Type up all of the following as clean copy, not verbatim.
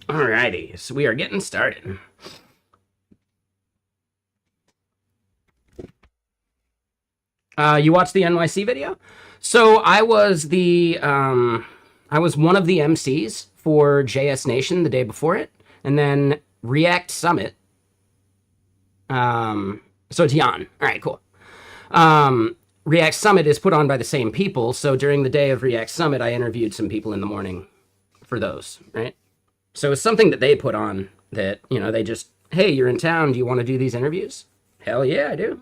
Alrighty, so we are getting started. You watched the NYC video? So I was one of the MCs for JS Nation the day before it, and then React Summit. So it's Jan. All right, cool. React Summit is put on by the same people, so during the day of React Summit, I interviewed some people in the morning for those, right? So it's something that they put on that, they just, hey, you're in town, do you want to do these interviews? Hell yeah, I do.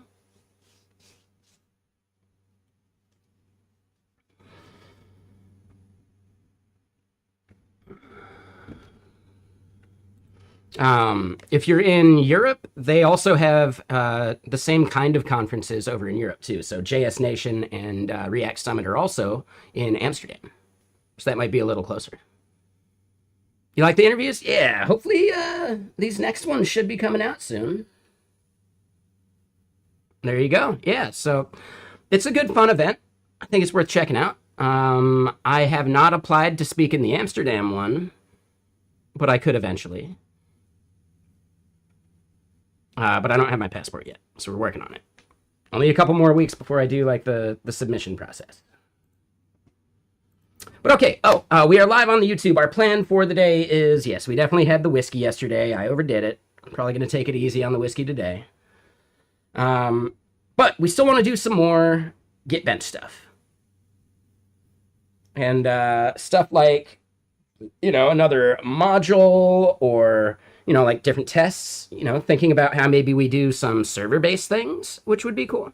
If you're in Europe, they also have the same kind of conferences over in Europe too. So JS Nation and React Summit are also in Amsterdam. So that might be a little closer. You like the interviews? Yeah, hopefully these next ones should be coming out soon. There you go. Yeah, so it's a good fun event. I think it's worth checking out. I have not applied to speak in the Amsterdam one, but I could eventually. But I don't have my passport yet, so we're working on it. Only a couple more weeks before I do like the submission process. But okay, we are live on the YouTube. Our plan for the day is, yes, we definitely had the whiskey yesterday. I overdid it. I'm probably going to take it easy on the whiskey today. But we still want to do some more GitBench stuff. And stuff like, another module or, like different tests, thinking about how maybe we do some server-based things, which would be cool.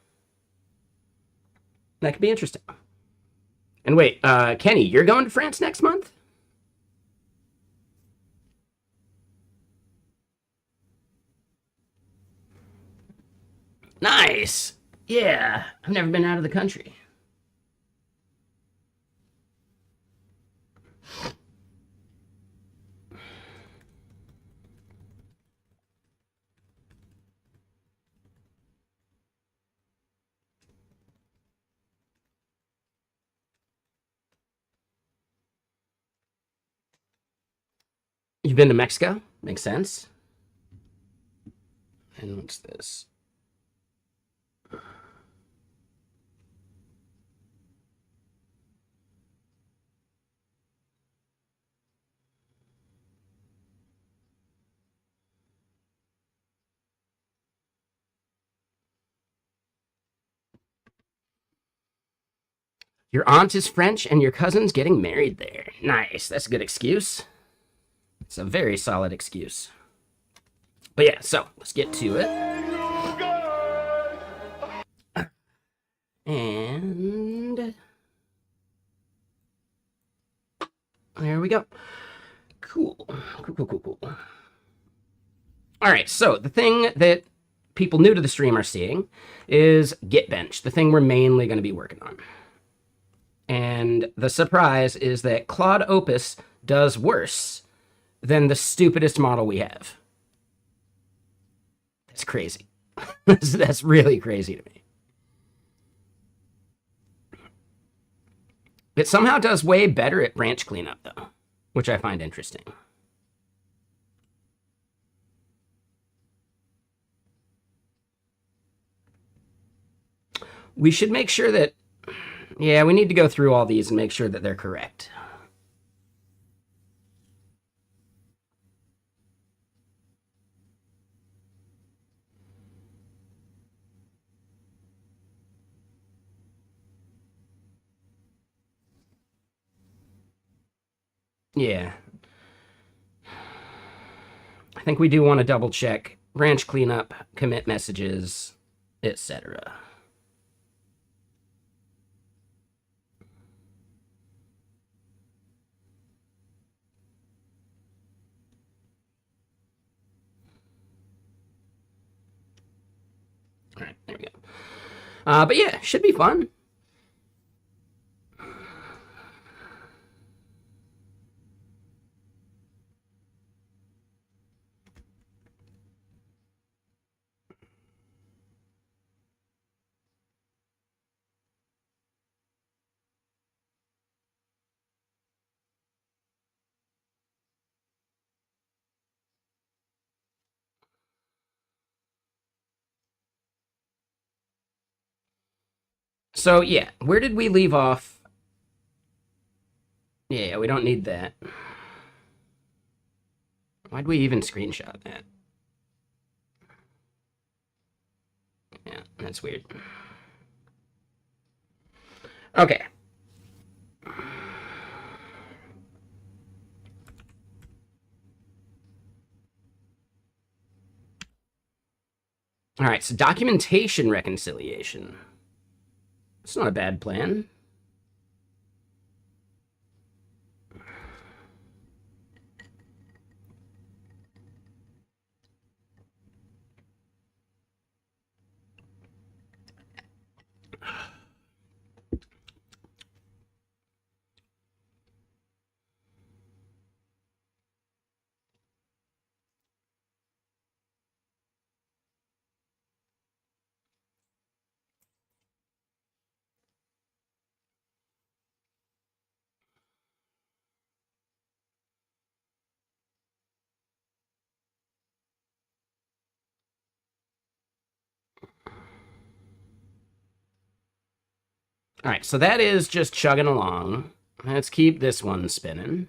That could be interesting. And wait, Kenny, you're going to France next month? Nice. Yeah, I've never been out of the country. You've been to Mexico? Makes sense. And what's this? Your aunt is French and your cousin's getting married there. Nice. That's a good excuse. It's a very solid excuse. But yeah, so let's get to it. And there we go. Cool. Cool. All right, so the thing that people new to the stream are seeing is GitBench, the thing we're mainly going to be working on. And the surprise is that Claude Opus does worse than the stupidest model we have. That's crazy. That's really crazy to me. It somehow does way better at branch cleanup, though, which I find interesting. We should make sure that, yeah, we need to go through all these and make sure that they're correct. Yeah. I think we do want to double check branch cleanup, commit messages, etc. All right, there we go. But yeah, should be fun. So yeah, where did we leave off? Yeah, we don't need that. Why'd we even screenshot that? Yeah, that's weird. Okay. All right, so documentation reconciliation. It's not a bad plan. All right, so that is just chugging along. Let's keep this one spinning.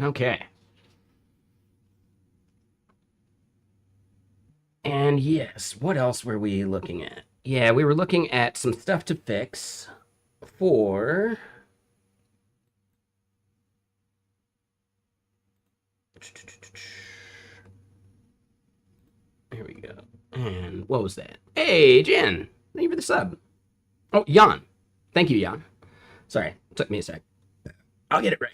Okay. And yes, what else were we looking at? Yeah, we were looking at some stuff to fix for. Here we go. And what was that? Hey, Jen. Thank you for the sub. Oh, Jan. Thank you, Jan. Sorry, took me a sec. I'll get it right.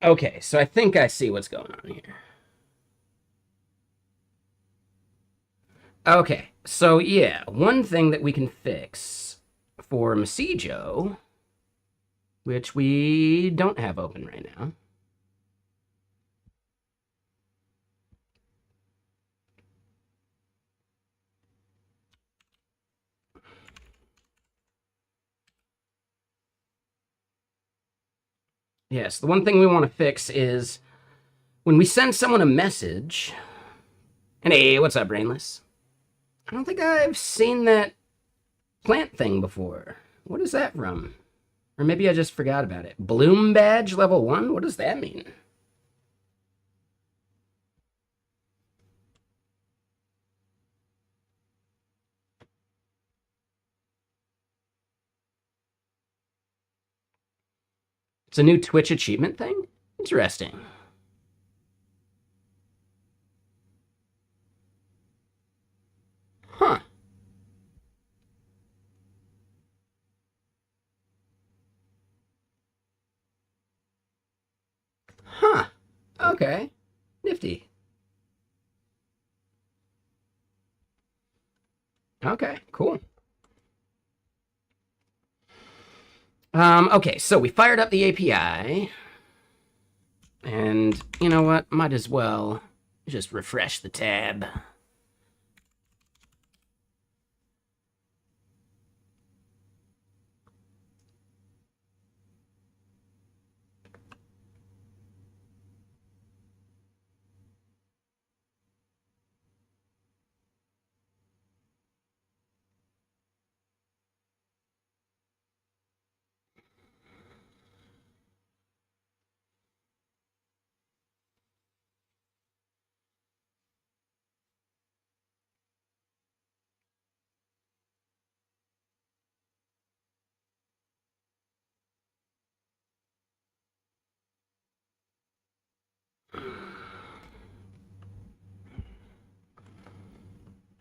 Okay, so I think I see what's going on here. Okay, so yeah, one thing that we can fix for Masijo, which we don't have open right now. Yes, the one thing we want to fix is when we send someone a message, and hey, what's up, Brainless? I don't think I've seen that plant thing before. What is that from? Or maybe I just forgot about it. Bloom badge level 1? What does that mean? It's a new Twitch achievement thing? Interesting. Huh. Huh. Okay. Nifty. Okay, cool. Okay, so we fired up the API. And you know what? Might as well just refresh the tab.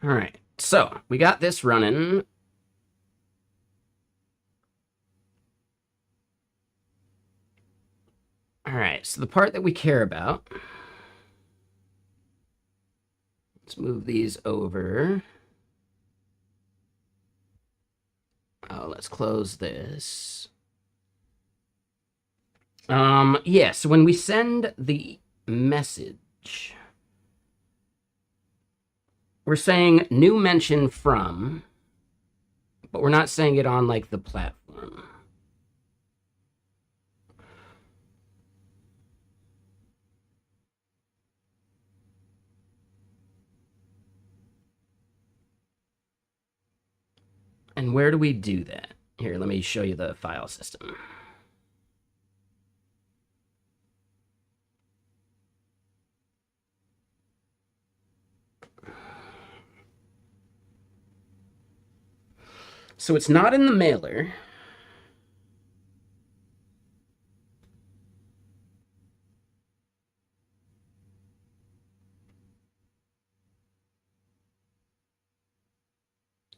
All right, so we got this running. All right, so the part that we care about, let's move these over. Oh, let's close this. Yeah, so when we send the message, we're saying new mention from, but we're not saying it on like the platform. And where do we do that? Here, let me show you the file system. So it's not in the mailer.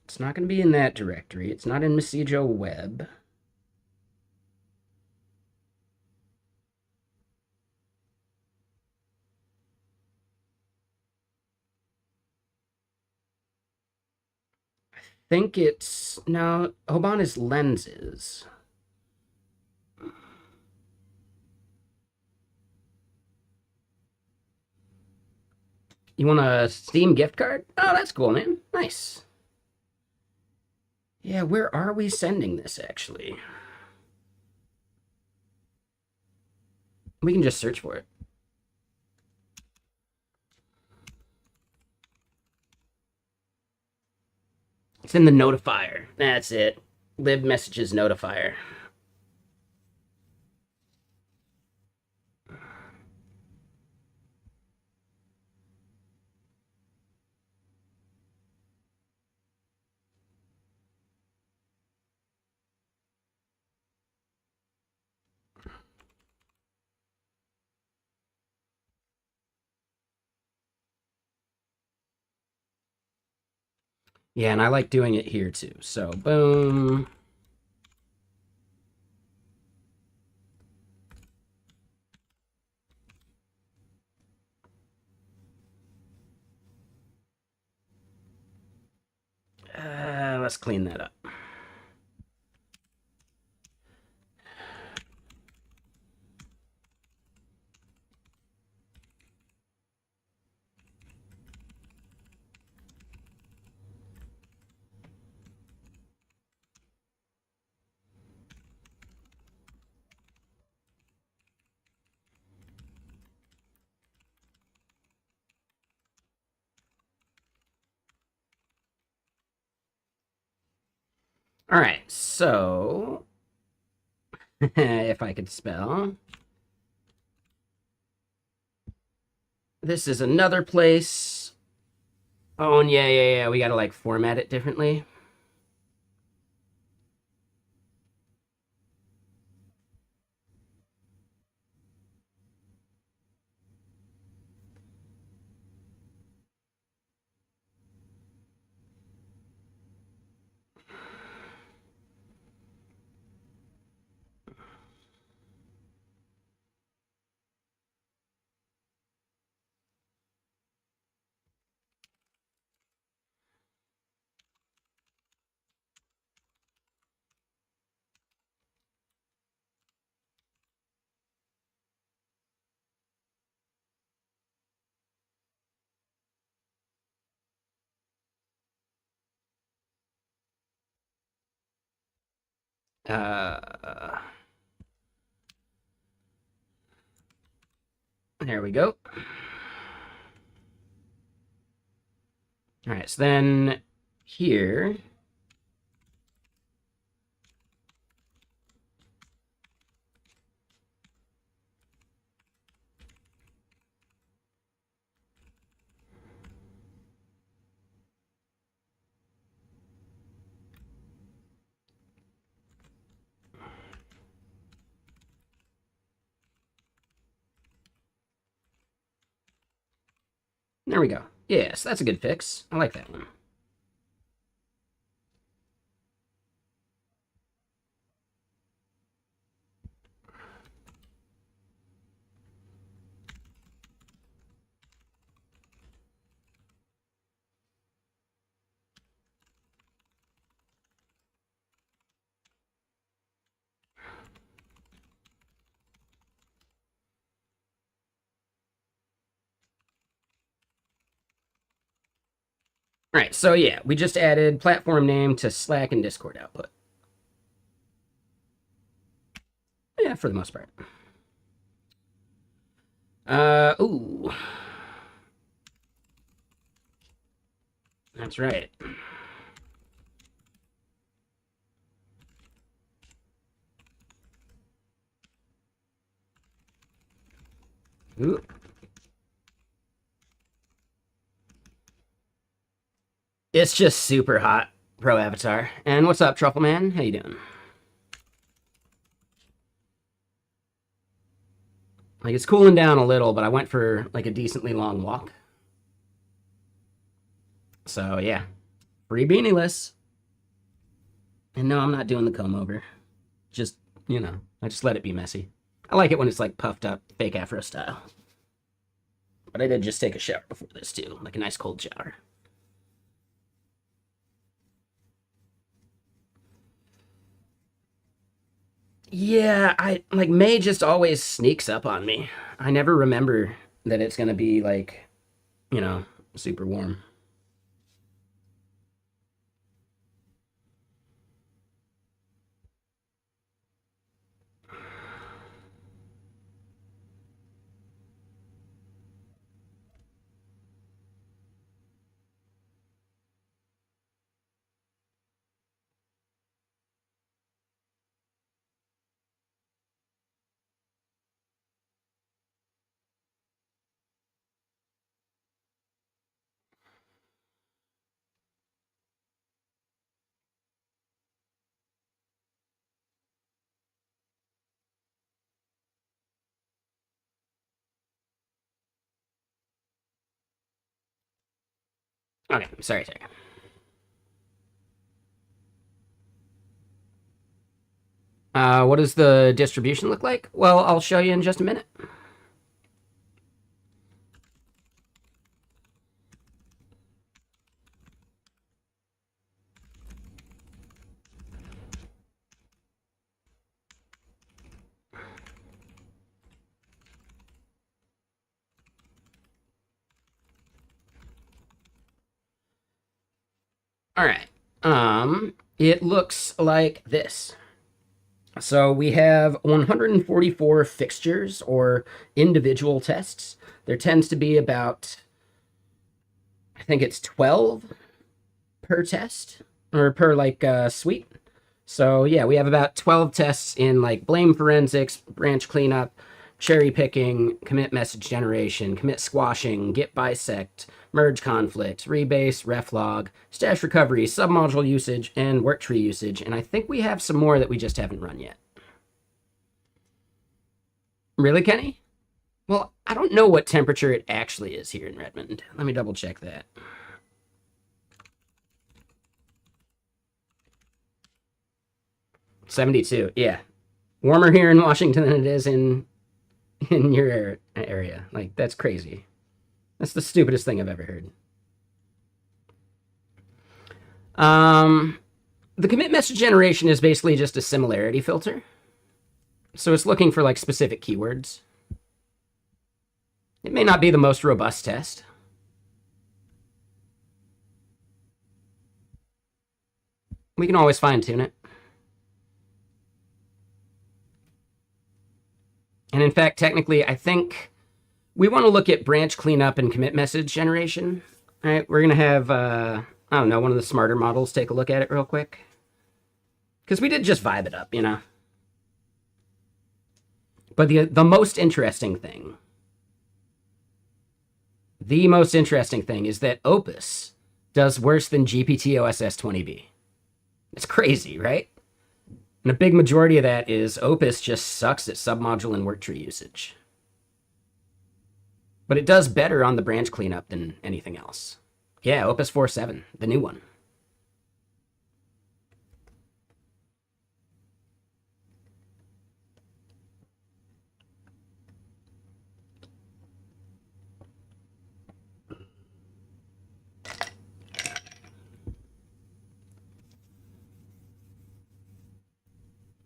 It's not going to be in that directory. It's not in Messaggio Web. I think it's, no, Oban is lenses. You want a Steam gift card? Oh, that's cool, man. Nice. Yeah, where are we sending this, actually? We can just search for it. It's in the notifier. That's it. Lib messages notifier. Yeah, and I like doing it here too. So, boom. Let's clean that up. All right, so if I could spell, this is another place. Oh, and yeah. We gotta like format it differently. Uh, there we go. All right, so then here, there we go. Yes, that's a good fix. I like that one. All right, so yeah, we just added platform name to Slack and Discord output. Yeah, for the most part. Ooh. That's right. Ooh. It's just super hot, Pro Avatar. And what's up, Truffle Man? How you doing? Like, it's cooling down a little, but I went for like a decently long walk. So yeah, free beanieless. And no, I'm not doing the comb over. Just, I just let it be messy. I like it when it's like puffed up, fake afro style. But I did just take a shower before this too, like a nice cold shower. Yeah, I like May just always sneaks up on me. I never remember that it's gonna be like, you know, super warm. Okay, sorry. What does the distribution look like? Well, I'll show you in just a minute. All right. It looks like this. So we have 144 fixtures or individual tests. There tends to be about, I think it's 12 per test or per like suite. So yeah, we have about 12 tests in like blame forensics, branch cleanup, cherry picking, commit message generation, commit squashing, git bisect, merge conflict, rebase, reflog, stash recovery, submodule usage, and work tree usage. And I think we have some more that we just haven't run yet. Really, Kenny? Well, I don't know what temperature it actually is here in Redmond. Let me double check that. '72. Yeah, warmer here in Washington than it is in your area. Like that's crazy. That's the stupidest thing I've ever heard. Um, the commit message generation is basically just a similarity filter. So it's looking for like specific keywords. It may not be the most robust test. We can always fine tune it. And in fact, technically, I think we want to look at branch cleanup and commit message generation. All right, we're going to have, I don't know, one of the smarter models take a look at it real quick. Because we did just vibe it up, you know? But the most interesting thing, is that Opus does worse than GPT OSS 20B. It's crazy, right? And a big majority of that is Opus just sucks at submodule and worktree usage. But it does better on the branch cleanup than anything else. Yeah, Opus 4.7, the new one.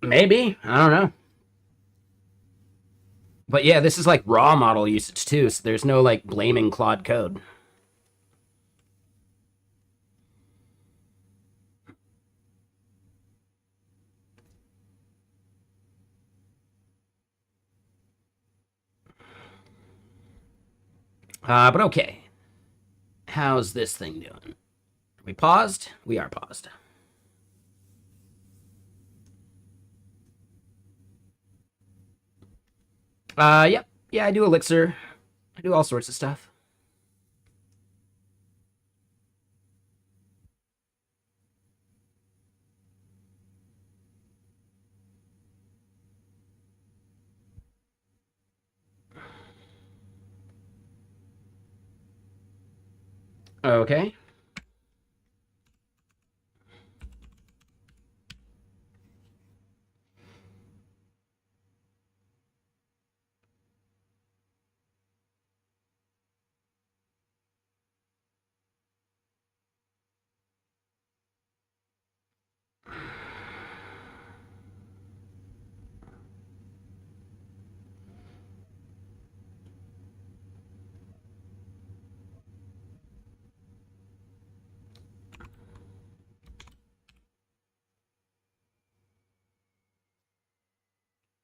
Maybe. I don't know. But yeah, this is like raw model usage too, so there's no like blaming Claude code. But okay. How's this thing doing? Are we paused? We are paused. Yep. Yeah, I do Elixir. I do all sorts of stuff. Okay.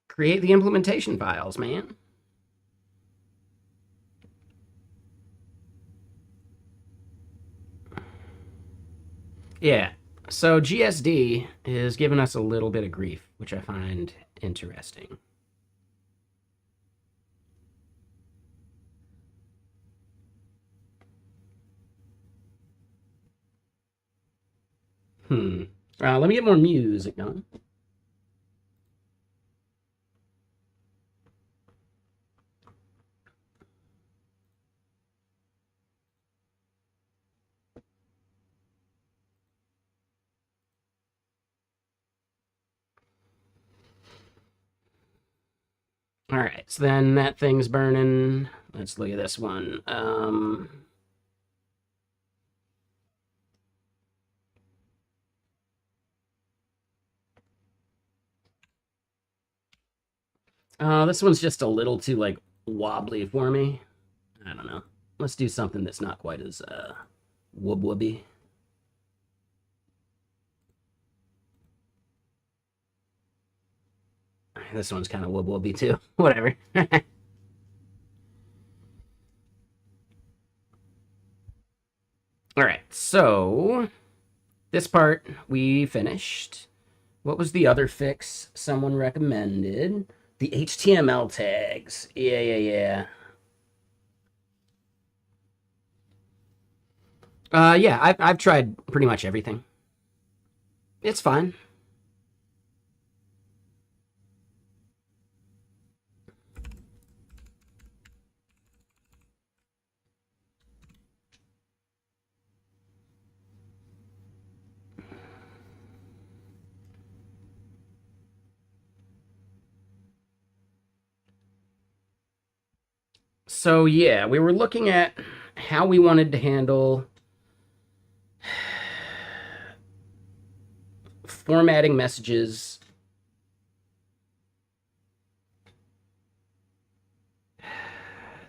Create the implementation files, man. Yeah. So GSD is giving us a little bit of grief, which I find interesting. Let me get more music going. All right, so then that thing's burning. Let's look at this one. This one's just a little too like wobbly for me. I don't know. Let's do something that's not quite as whoop whoopy. This one's kind of whoop whoopy too. Whatever. All right, so this part we finished. What was the other fix someone recommended? The HTML tags. Yeah. Yeah, I've tried pretty much everything. It's fine. So yeah, we were looking at how we wanted to handle formatting messages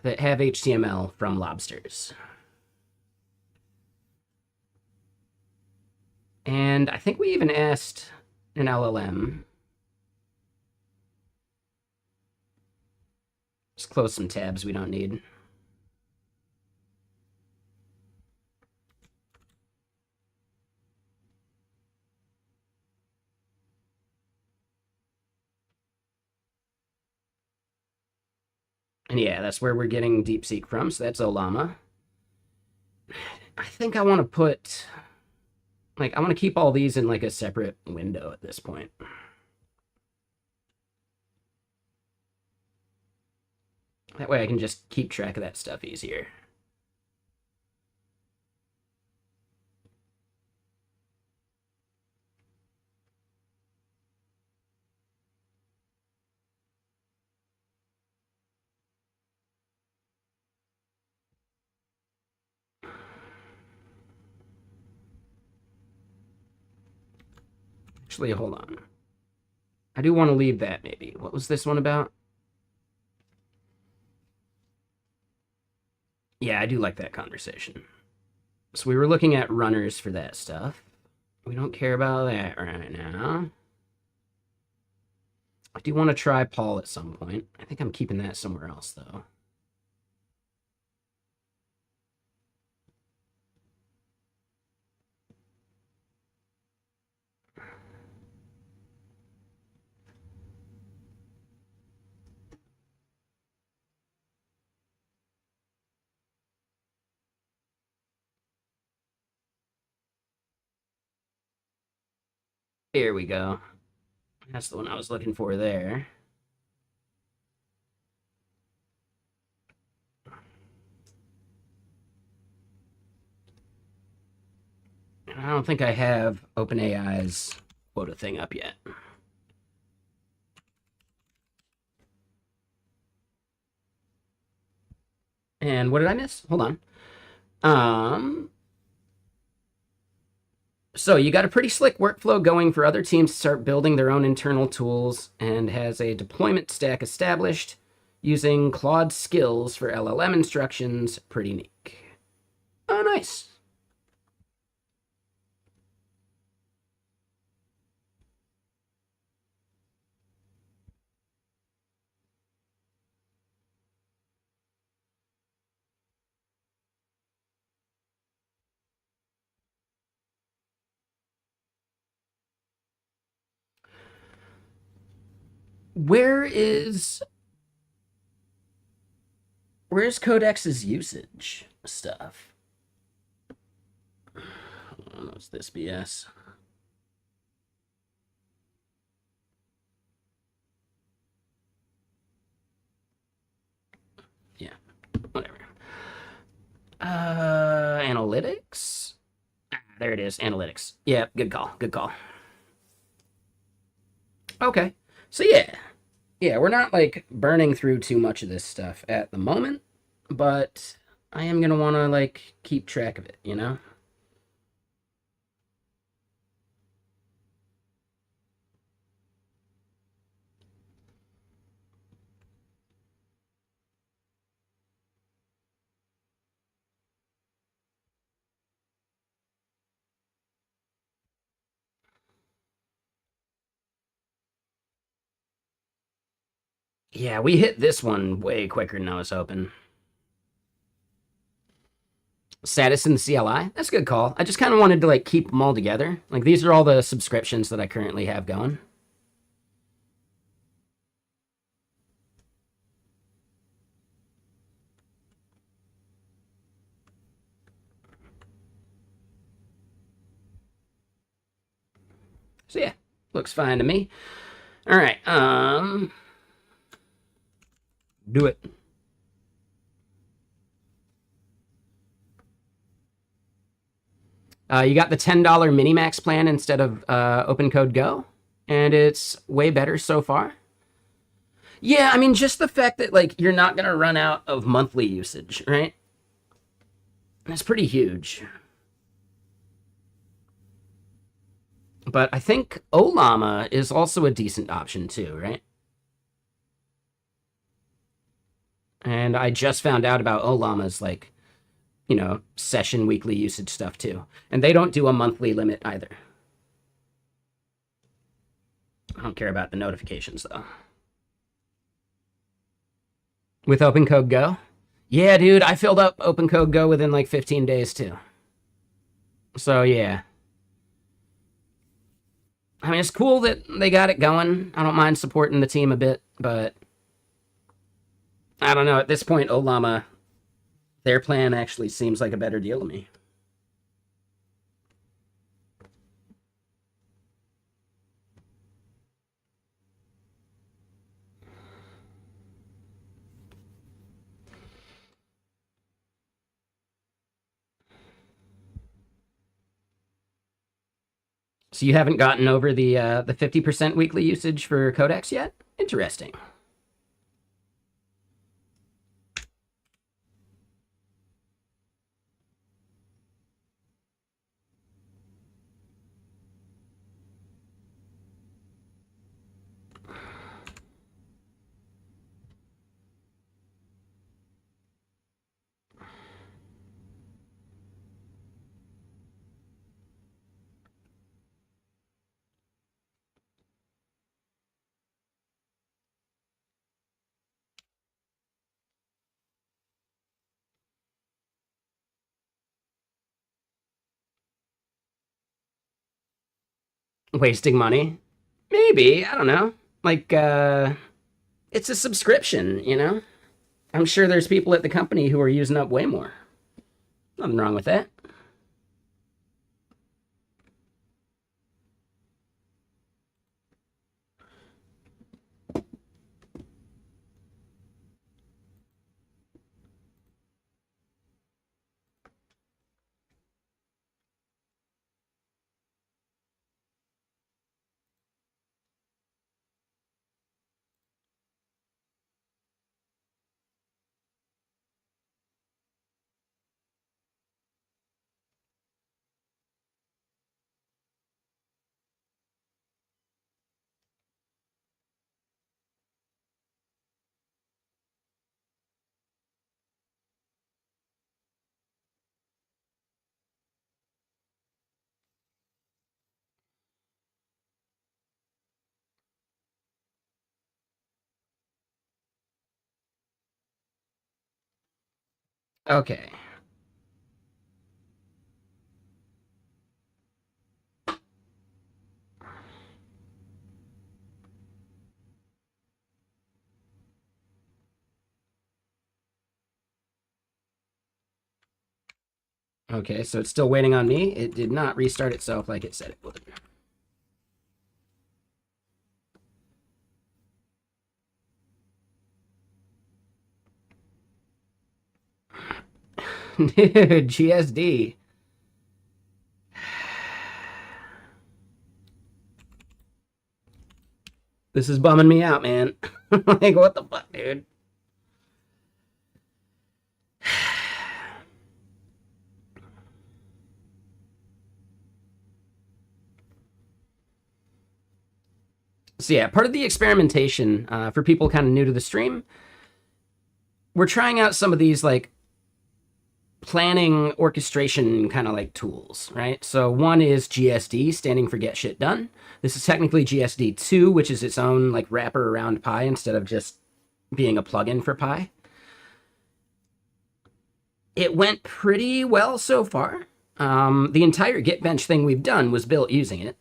that have HTML from lobsters. And I think we even asked an LLM. Just close some tabs we don't need. And yeah, that's where we're getting DeepSeek from, so that's Olama. I think I want to put, like, I want to keep all these in like a separate window at this point. That way I can just keep track of that stuff easier. Actually, hold on. I do want to leave that, maybe. What was this one about? Yeah, I do like that conversation. So we were looking at runners for that stuff. We don't care about that right now. I do want to try Paul at some point. I think I'm keeping that somewhere else, though. Here we go. That's the one I was looking for there. And I don't think I have OpenAI's quota thing up yet. And what did I miss? Hold on. So you got a pretty slick workflow going for other teams to start building their own internal tools and has a deployment stack established using Claude skills for LLM instructions. Pretty neat. Oh, nice. Where's Codex's usage stuff? Oh, what's this BS? Yeah, whatever. Analytics? There it is, analytics. Yeah, good call, good call. Okay, so yeah, we're not like burning through too much of this stuff at the moment, but I am gonna want to like keep track of it, you know? Yeah, we hit this one way quicker than I was hoping. Status in the CLI? That's a good call. I just kind of wanted to like keep them all together. Like these are all the subscriptions that I currently have going. So yeah, looks fine to me. All right, do it. You got the $10 Minimax plan instead of Open Code Go, and it's way better so far. Yeah, I mean, just the fact that like you're not gonna run out of monthly usage, right? That's pretty huge. But I think Olama is also a decent option too, right? And I just found out about Olama's like, session weekly usage stuff too. And they don't do a monthly limit either. I don't care about the notifications though. With Open Code Go? Yeah, dude, I filled up Open Code Go within like 15 days too. So yeah. I mean, it's cool that they got it going. I don't mind supporting the team a bit, but I don't know. At this point, Olama, their plan actually seems like a better deal to me. So you haven't gotten over the 50% weekly usage for codecs yet? Interesting. Wasting money? Maybe, I don't know. Like, it's a subscription, you know? I'm sure there's people at the company who are using up way more. Nothing wrong with that. Okay. Okay, so it's still waiting on me. It did not restart itself like it said it would. Dude, GSD. This is bumming me out, man. Like, what the fuck, dude? So yeah, part of the experimentation for people kind of new to the stream, we're trying out some of these like planning orchestration kind of like tools, right? So one is GSD, standing for Get Shit Done. This is technically GSD2, which is its own like wrapper around Pi instead of just being a plugin for Pi. It went pretty well so far. The entire GitBench thing we've done was built using it.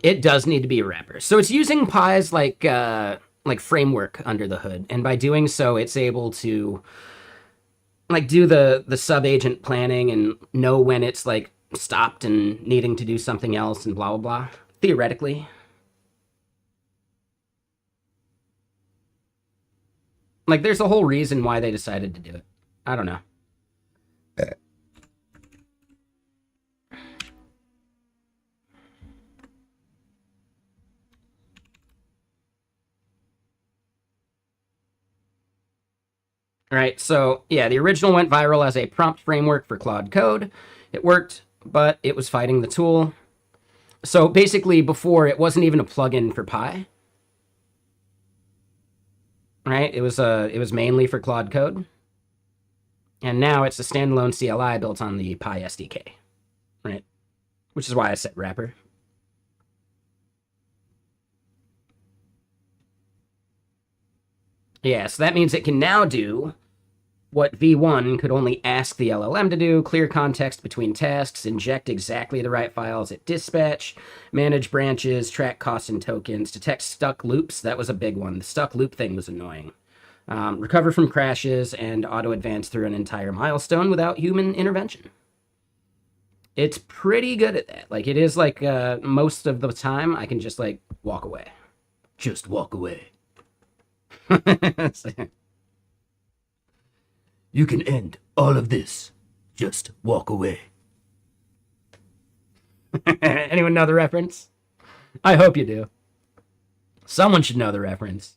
It does need to be a wrapper. So it's using Pi's like framework under the hood, and by doing so, it's able to like do the sub agent planning and know when it's like stopped and needing to do something else and blah blah blah. Theoretically, like there's a whole reason why they decided to do it. I don't know. All right, so yeah, the original went viral as a prompt framework for Claude Code. It worked, but it was fighting the tool. So basically, before it wasn't even a plugin for Pi, right? It was mainly for Claude Code, and now it's a standalone CLI built on the Pi SDK, right? Which is why I said wrapper. Yeah, so that means it can now do what V1 could only ask the LLM to do: clear context between tasks, inject exactly the right files at dispatch, manage branches, track costs and tokens, detect stuck loops. That was a big one. The stuck loop thing was annoying. recover from crashes, and auto-advance through an entire milestone without human intervention. It's pretty good at that. Like, it is like most of the time I can just like walk away. Just walk away. You can end all of this. Just walk away. Anyone know the reference? I hope you do. Someone should know the reference.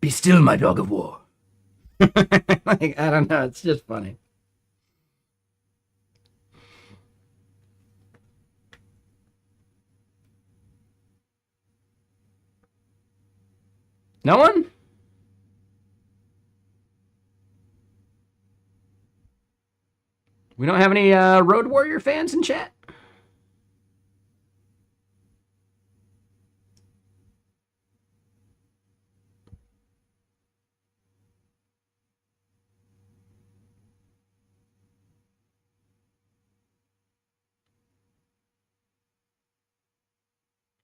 Be still, my dog of war. Like, I don't know. It's just funny. No one? We don't have any Road Warrior fans in chat?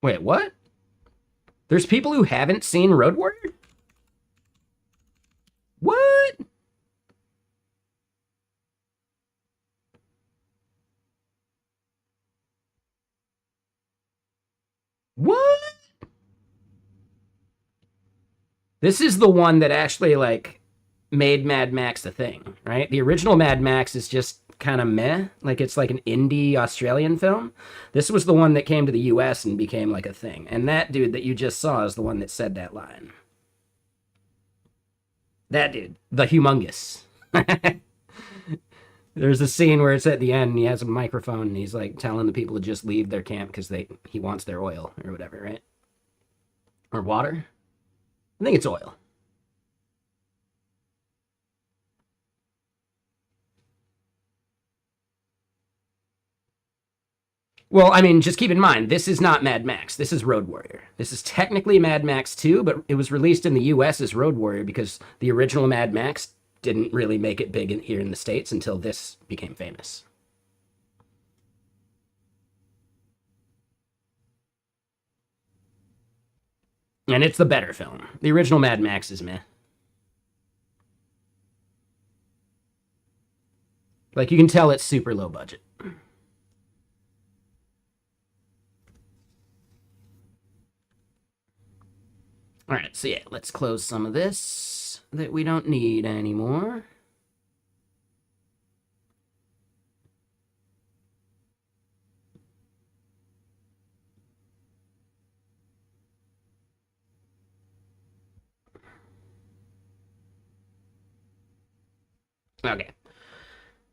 Wait, what? There's people who haven't seen Road Warrior? What? What? This is the one that actually, like, made Mad Max a thing, right? The original Mad Max is just kind of meh. Like, it's like an indie Australian film. This was the one that came to the US and became like a thing. And that dude that you just saw is the one that said that line. That dude, the humongous. There's a scene where it's at the end and he has a microphone and he's like telling the people to just leave their camp because he wants their oil or whatever, right? Or water. I think it's oil. Well, I mean, just keep in mind, this is not Mad Max. This is Road Warrior. This is technically Mad Max 2, but it was released in the US as Road Warrior because the original Mad Max didn't really make it big here in the States until this became famous. And it's the better film. The original Mad Max is meh. Like, you can tell it's super low budget. All right, so yeah, let's close some of this that we don't need anymore. Okay.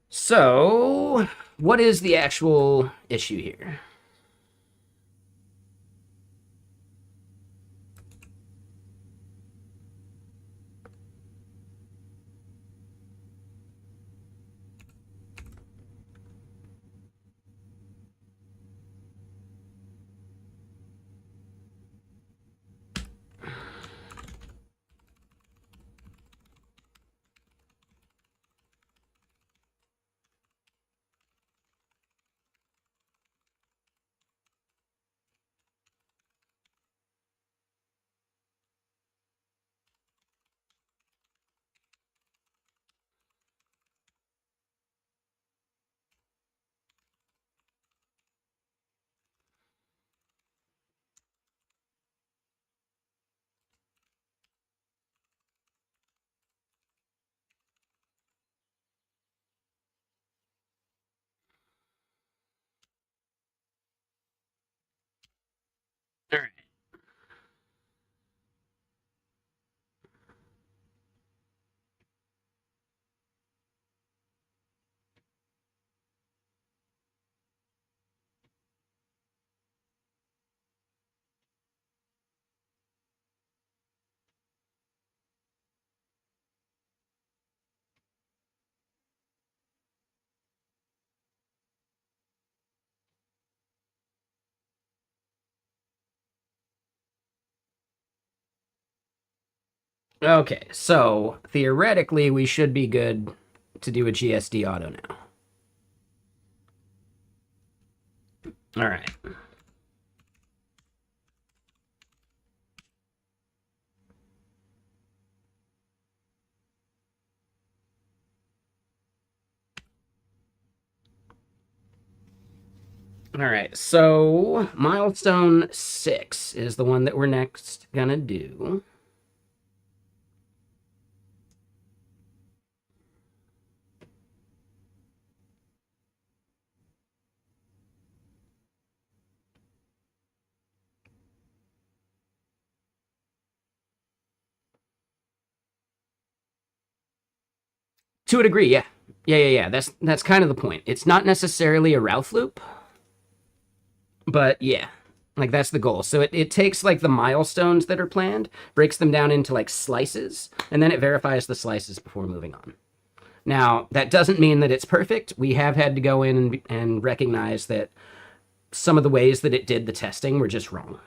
So, what is the actual issue here? All right. Okay, so theoretically, we should be good to do a GSD auto now. All right. All right, so milestone 6 is the one that we're next gonna do. To a degree, yeah. Yeah. That's kind of the point. It's not necessarily a Ralph loop, but yeah. Like that's the goal. So it takes like the milestones that are planned, breaks them down into like slices, and then it verifies the slices before moving on. Now, that doesn't mean that it's perfect. We have had to go in and recognize that some of the ways that it did the testing were just wrong.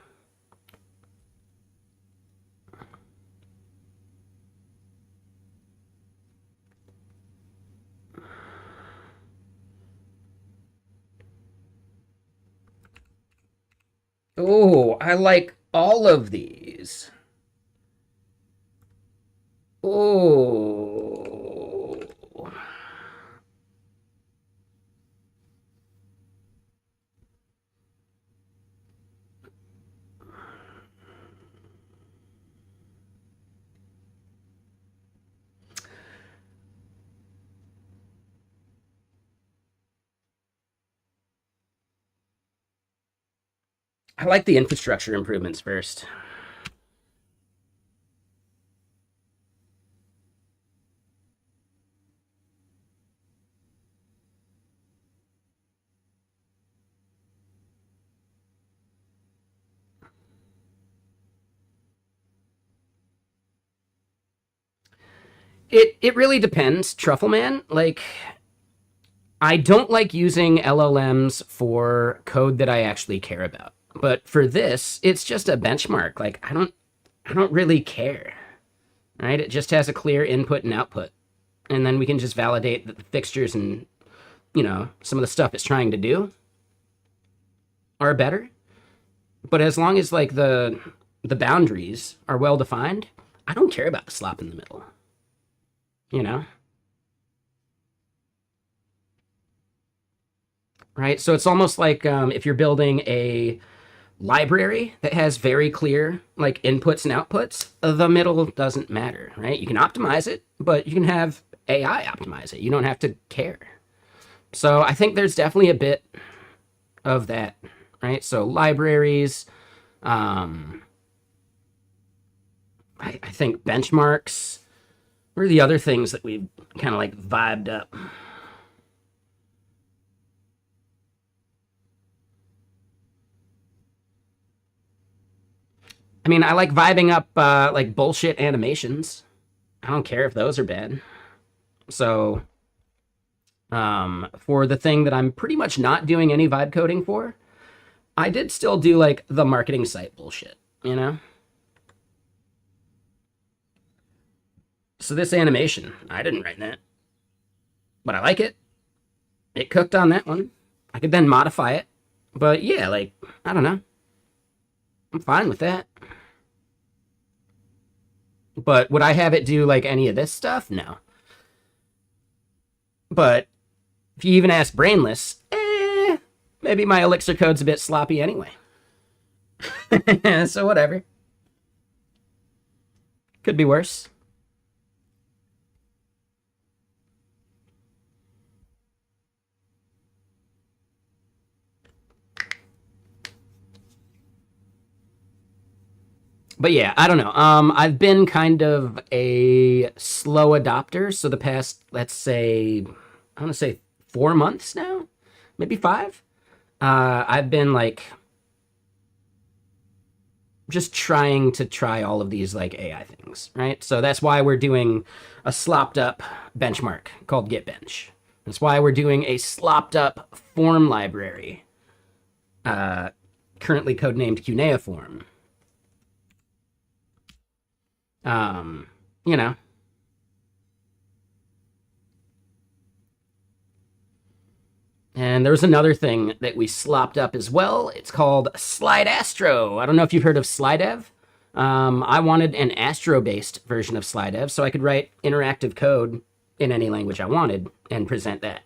Oh, I like all of these. Oh. I like the infrastructure improvements first. It really depends, Truffleman. Like I don't like using LLMs for code that I actually care about. But for this, it's just a benchmark. Like I don't really care. Right? It just has a clear input and output. And then we can just validate that the fixtures and, some of the stuff it's trying to do are better. But as long as like the boundaries are well defined, I don't care about the slop in the middle. You know? Right? So it's almost like if you're building a library that has very clear like inputs and outputs, the middle doesn't matter, right? You can optimize it, but you can have AI optimize it. You don't have to care. So I think there's definitely a bit of that, right? So libraries, I think benchmarks. What are the other things that we've kind of like vibed up? I mean, I like vibing up like bullshit animations. I don't care if those are bad. So, for the thing that I'm pretty much not doing any vibe coding for, I did still do like the marketing site bullshit, you know? So this animation, I didn't write that, but I like it. It cooked on that one. I could then modify it, but yeah, like I don't know. I'm fine with that. But would I have it do like any of this stuff? No. But if you even ask Brainless, maybe my Elixir code's a bit sloppy anyway. So whatever. Could be worse. But yeah, I don't know. I've been kind of a slow adopter. So the past, let's say, I want to say 4 months now, maybe 5. I've been like just trying to try all of these like AI things, right? So that's why we're doing a slopped up benchmark called GitBench. That's why we're doing a slopped up form library, currently codenamed Cuneiform. You know. And there's another thing that we slopped up as well. It's called Slide Astro. I don't know if you've heard of Slidev. I wanted an Astro-based version of Slidev so I could write interactive code in any language I wanted and present that,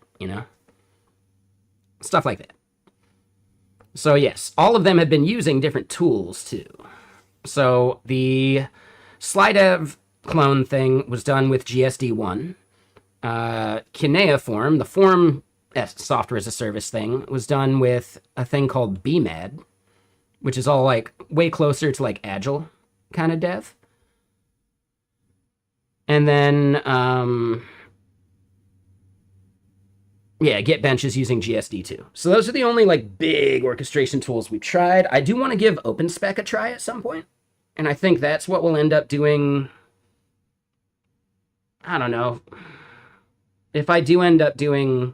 Stuff like that. So yes, all of them have been using different tools too. So the slidev clone thing was done with GSD1. Kineaform, the form software as a service thing, was done with a thing called BMAD, which is all like way closer to like Agile kind of dev. And then, yeah, GitBench is using GSD2. So those are the only like big orchestration tools we've tried. I do want to give OpenSpec a try at some point. And I think that's what we'll end up doing. I don't know. If I do end up doing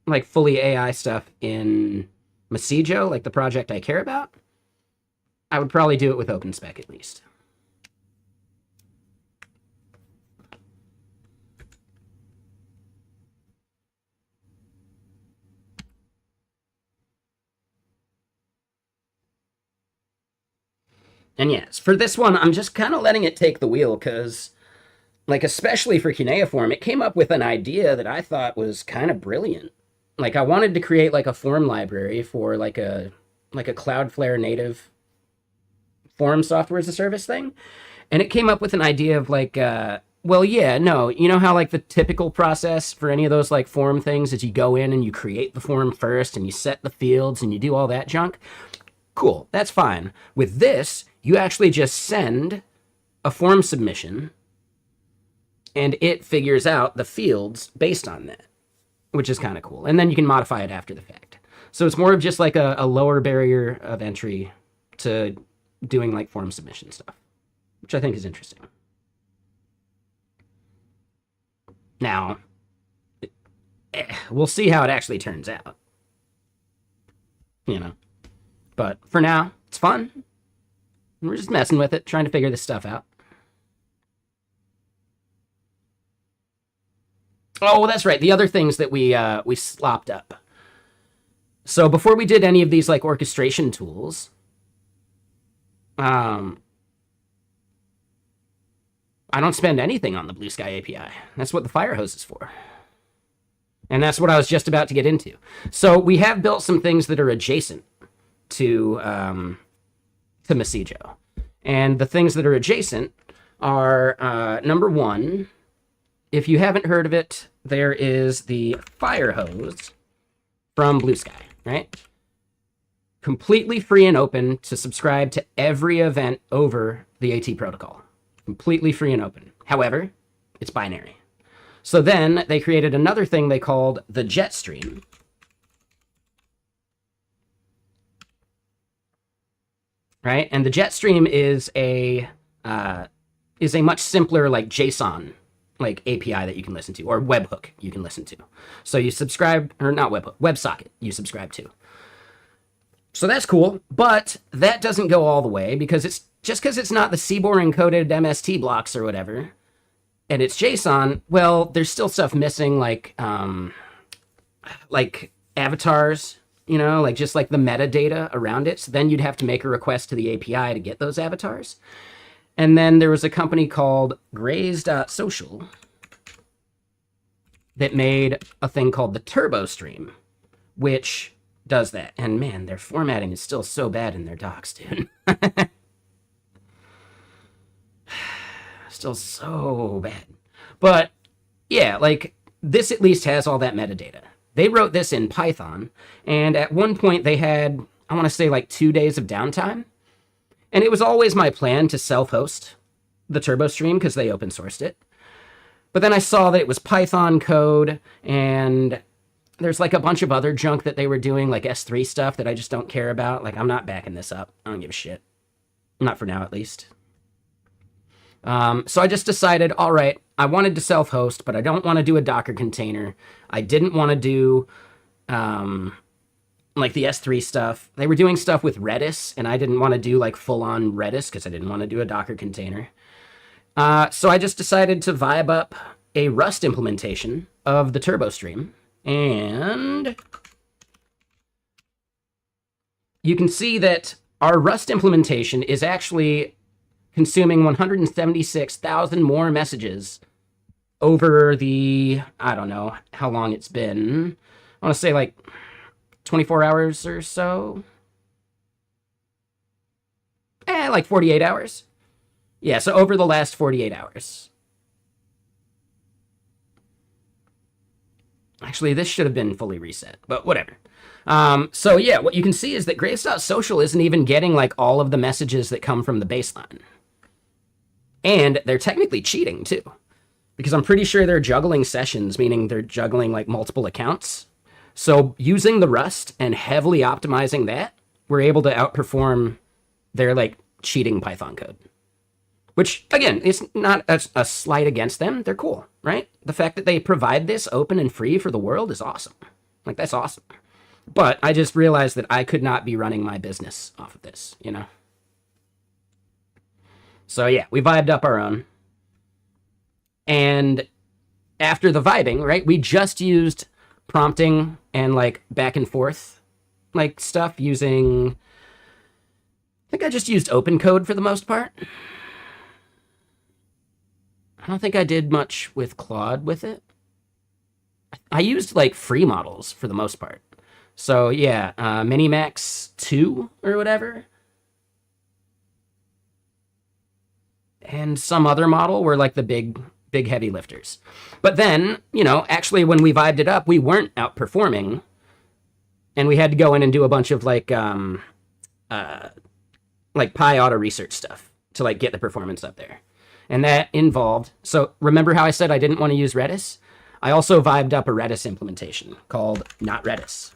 like fully AI stuff in Masijo, like the project I care about, I would probably do it with OpenSpec at least. And yes, for this one, I'm just kind of letting it take the wheel because, like, especially for Cuneiform, it came up with an idea that I thought was kind of brilliant. Like, I wanted to create like a form library for like a Cloudflare native form software as a service thing, and it came up with an idea of like, well, yeah, no, you know how like the typical process for any of those like form things is you go in and you create the form first and you set the fields and you do all that junk. Cool, that's fine. With this, you actually just send a form submission and it figures out the fields based on that, which is kind of cool. And then you can modify it after the fact. So it's more of just like a lower barrier of entry to doing like form submission stuff, which I think is interesting. Now, we'll see how it actually turns out, you know. But for now, it's fun. We're just messing with it, trying to figure this stuff out. Oh, that's right. The other things that we slopped up. So before we did any of these like orchestration tools, I don't spend anything on the Blue Sky API. That's what the Firehose is for. And that's what I was just about to get into. So we have built some things that are adjacent to Masijo. And the things that are adjacent are, number one, if you haven't heard of it, there is the Firehose from Blue Sky, right? Completely free and open to subscribe to every event over the AT protocol. Completely free and open. However, it's binary. So then they created another thing they called the Jetstream. Right? And the Jetstream is a much simpler like JSON like API that you can listen to, or webhook you can listen to. So you subscribe, or not webhook, WebSocket you subscribe to. So that's cool, but that doesn't go all the way because it's just because it's not the CBOR encoded MST blocks or whatever, and it's JSON. Well, there's still stuff missing like avatars. You know, like just like the metadata around it. So then you'd have to make a request to the API to get those avatars. And then there was a company called Graze.social that made a thing called the Turbo Stream, which does that. And man, their formatting is still so bad in their docs, dude. Still so bad. But yeah, like this at least has all that metadata. They wrote this in Python, and at one point they had, I want to say like 2 days of downtime. And it was always my plan to self-host the Turbo Stream because they open sourced it. But then I saw that it was Python code, and there's like a bunch of other junk that they were doing, like S3 stuff that I just don't care about. Like, I'm not backing this up. I don't give a shit. Not for now, at least. So I just decided, all right, I wanted to self-host, but I don't want to do a Docker container. I didn't want to do like the S3 stuff. They were doing stuff with Redis, and I didn't want to do like full-on Redis because I didn't want to do a Docker container. So I just decided to vibe up a Rust implementation of the Turbo Stream, and you can see that our Rust implementation is actually consuming 176,000 more messages over the, I don't know how long it's been. I want to say like 24 hours or so. Like 48 hours. Yeah, so over the last 48 hours. Actually, this should have been fully reset, but whatever. So yeah, what you can see is that Graves.social isn't even getting like all of the messages that come from the baseline. And they're technically cheating too. Because I'm pretty sure they're juggling sessions, meaning they're juggling like multiple accounts. So using the Rust and heavily optimizing that, we're able to outperform their like cheating Python code. Which, again, is not a slight against them. They're cool, right? The fact that they provide this open and free for the world is awesome. Like, that's awesome. But I just realized that I could not be running my business off of this, you know? So, yeah, we vibed up our own. And after the vibing, right, we just used prompting and, like, back and forth, like, stuff using... I think I just used open code for the most part. I don't think I did much with Claude with it. I used like free models for the most part. So yeah, Minimax 2 or whatever. And some other model were like the big heavy lifters. But then, you know, actually when we vibed it up, we weren't outperforming. And we had to go in and do a bunch of like Pi auto research stuff to like get the performance up there. And that involved, so remember how I said I didn't want to use Redis? I also vibed up a Redis implementation called Not Redis.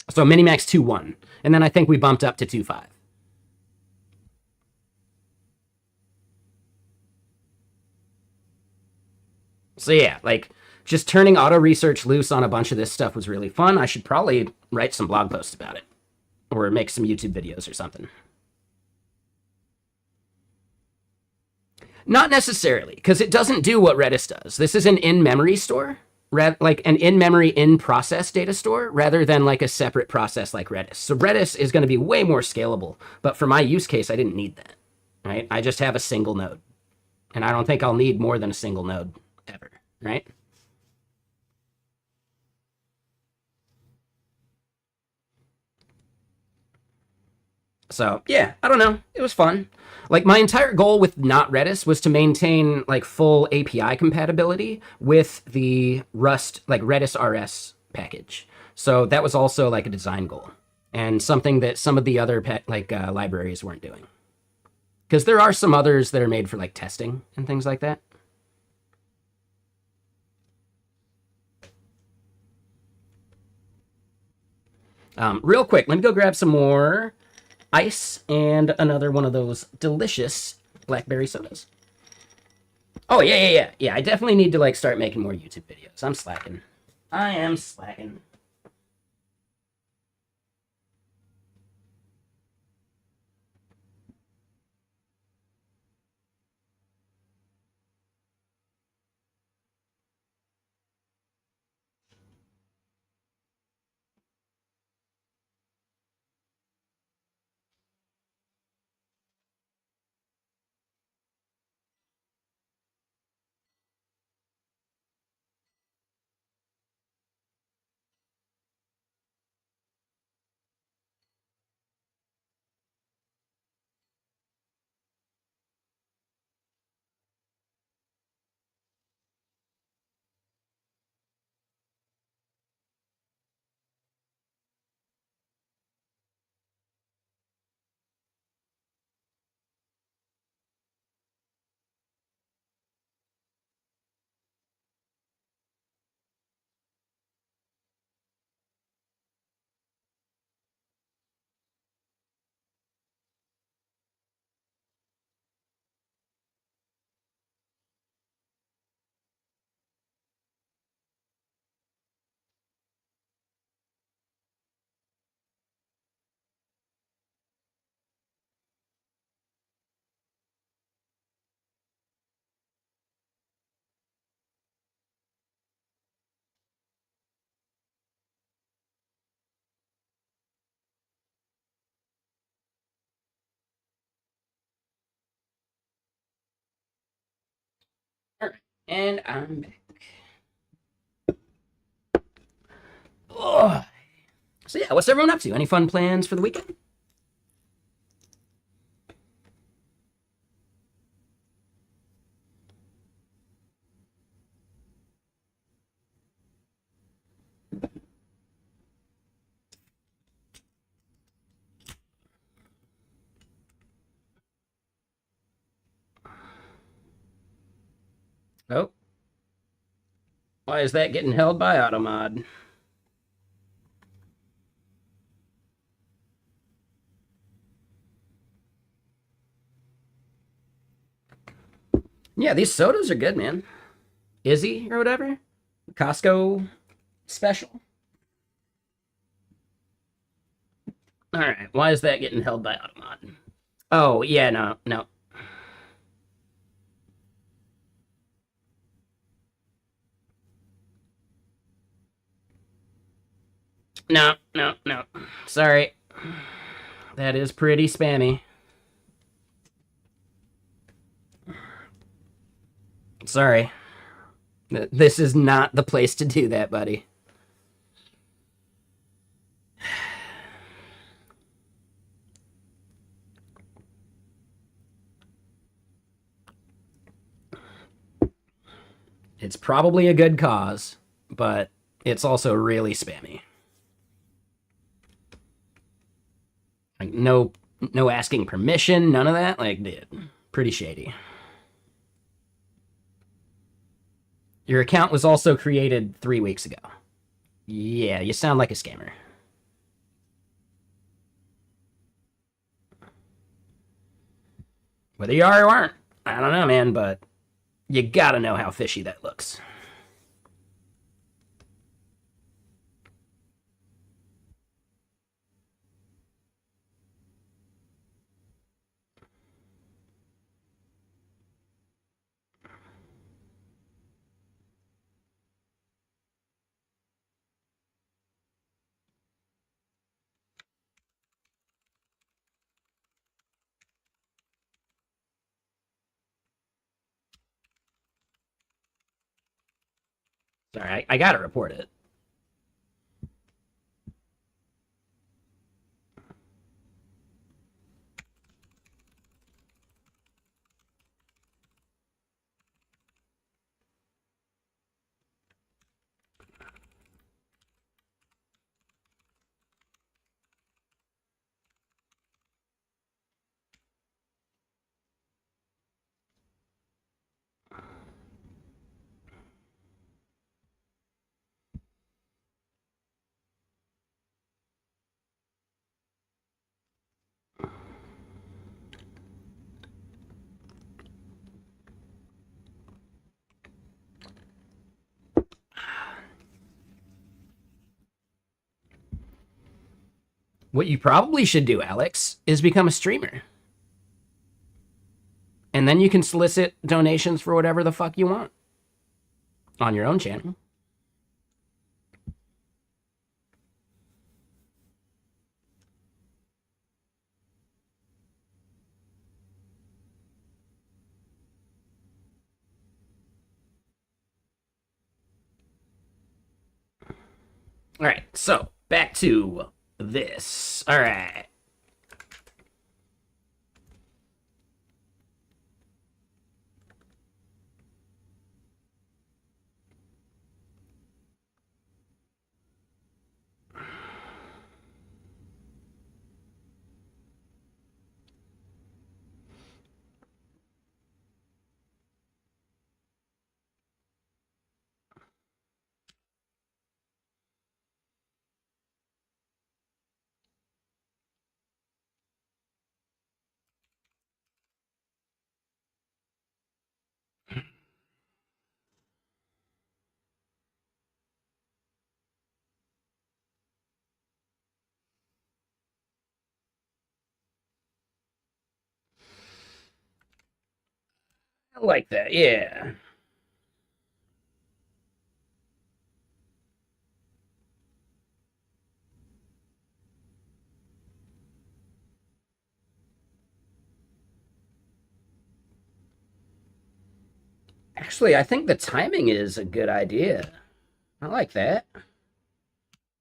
So Minimax 2.1. And then I think we bumped up to 2.5. So yeah, like just turning auto research loose on a bunch of this stuff was really fun. I should probably write some blog posts about it or make some YouTube videos or something. Not necessarily, because it doesn't do what Redis does. This is an in-memory store, like an in-memory, in-process data store, rather than like a separate process like Redis. So Redis is going to be way more scalable, but for my use case, I didn't need that, right? I just have a single node, and I don't think I'll need more than a single node ever, right? So yeah, I don't know. It was fun. Like my entire goal with not Redis was to maintain like full API compatibility with the Rust like Redis RS package. So that was also like a design goal and something that some of the other libraries weren't doing. Because there are some others that are made for like testing and things like that. Real quick, let me go grab some more ice and another one of those delicious blackberry sodas. Oh, yeah. I definitely need to like start making more YouTube videos. I'm slacking. I am slacking. All right, and I'm back. So yeah, what's everyone up to? Any fun plans for the weekend? Oh, why is that getting held by Automod? Yeah, these sodas are good, man. Izzy or whatever. Costco special. All right, why is that getting held by Automod? Oh, yeah, no, no. No, no, no. Sorry. That is pretty spammy. Sorry. This is not the place to do that, buddy. It's probably a good cause, but it's also really spammy. Like no asking permission, none of that. Like, dude, pretty shady. Your account was also created 3 weeks ago. Yeah, you sound like a scammer. Whether you are or aren't, I don't know, man, but you gotta know how fishy that looks. Sorry, I gotta report it. What you probably should do, Alex, is become a streamer. And then you can solicit donations for whatever the fuck you want on your own channel. All right, so back to this. All right. I like that. Yeah. Actually, I think the timing is a good idea. I like that.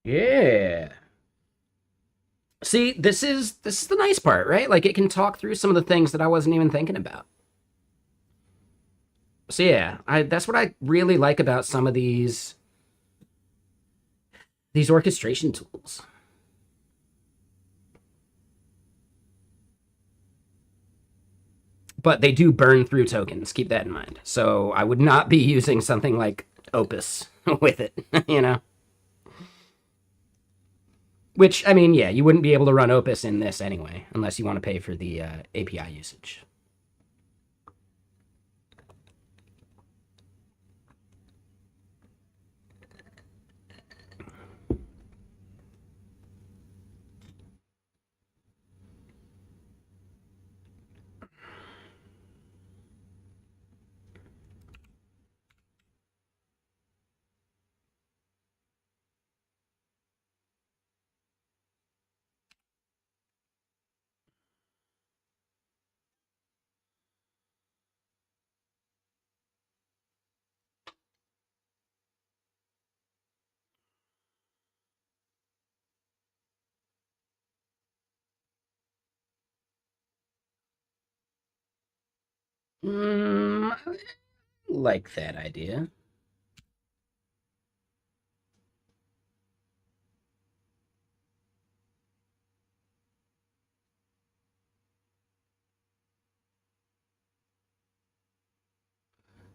Yeah. See, this is the nice part, right? Like it can talk through some of the things that I wasn't even thinking about. So yeah, that's what I really like about some of these orchestration tools. But they do burn through tokens. Keep that in mind. So I would not be using something like Opus with it, you know? Which, I mean, yeah, you wouldn't be able to run Opus in this anyway, unless you want to pay for the API usage. I like that idea.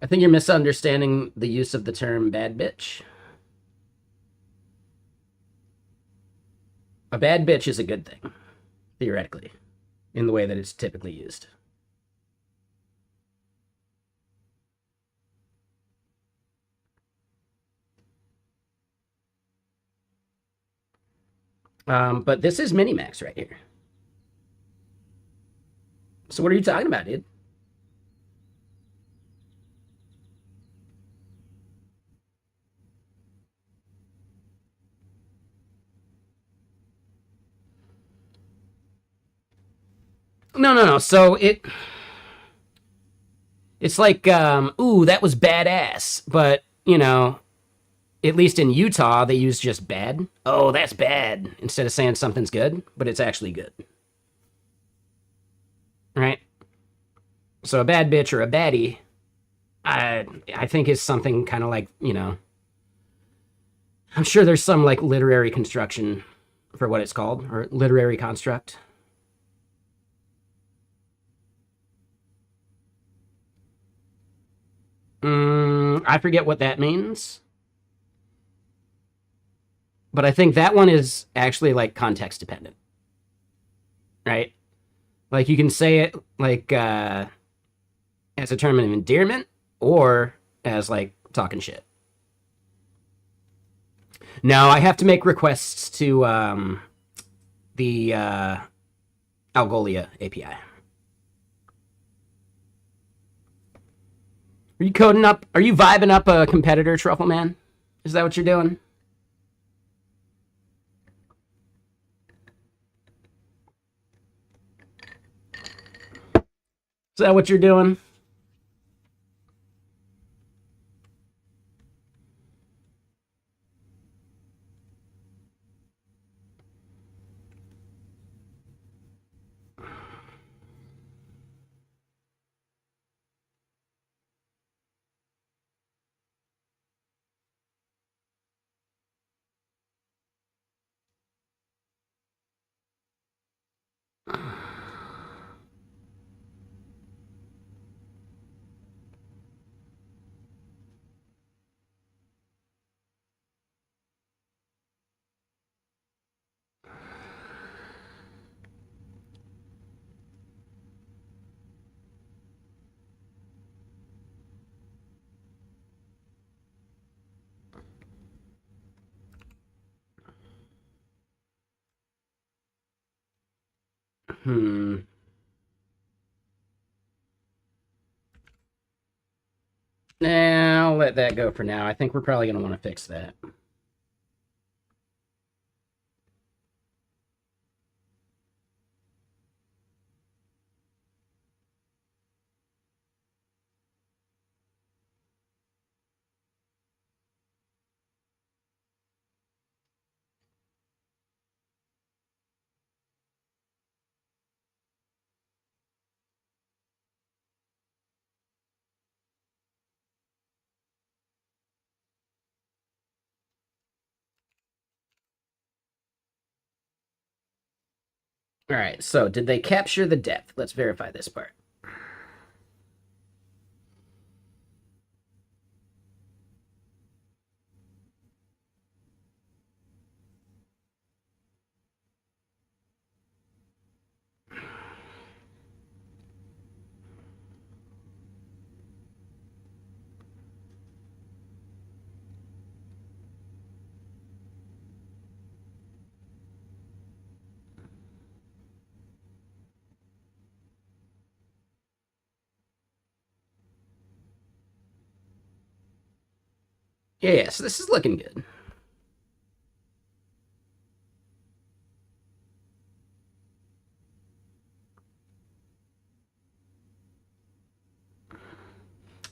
I think you're misunderstanding the use of the term bad bitch. A bad bitch is a good thing, theoretically, in the way that it's typically used. But this is Minimax right here. So what are you talking about, dude? No, no, no. So it's like, ooh, that was badass. But you know, at least in Utah, they use just bad. Oh, that's bad instead of saying something's good, but it's actually good, right? So a bad bitch or a baddie, I think is something kind of like, you know, I'm sure there's some like literary construction for what it's called or literary construct. I forget what that means, but I think that one is actually like context dependent, right? Like you can say it like as a term of endearment or as like talking shit. No, I have to make requests to the Algolia API. Are you coding up? Are you vibing up a competitor, Truffle Man? Is that what you're doing? Is that what you're doing? Hmm. Nah, I'll let that go for now. I think we're probably going to want to fix that. All right, so did they capture the depth? Let's verify this part. Yeah, so this is looking good.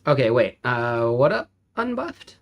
Okay, wait. What up, unbuffed?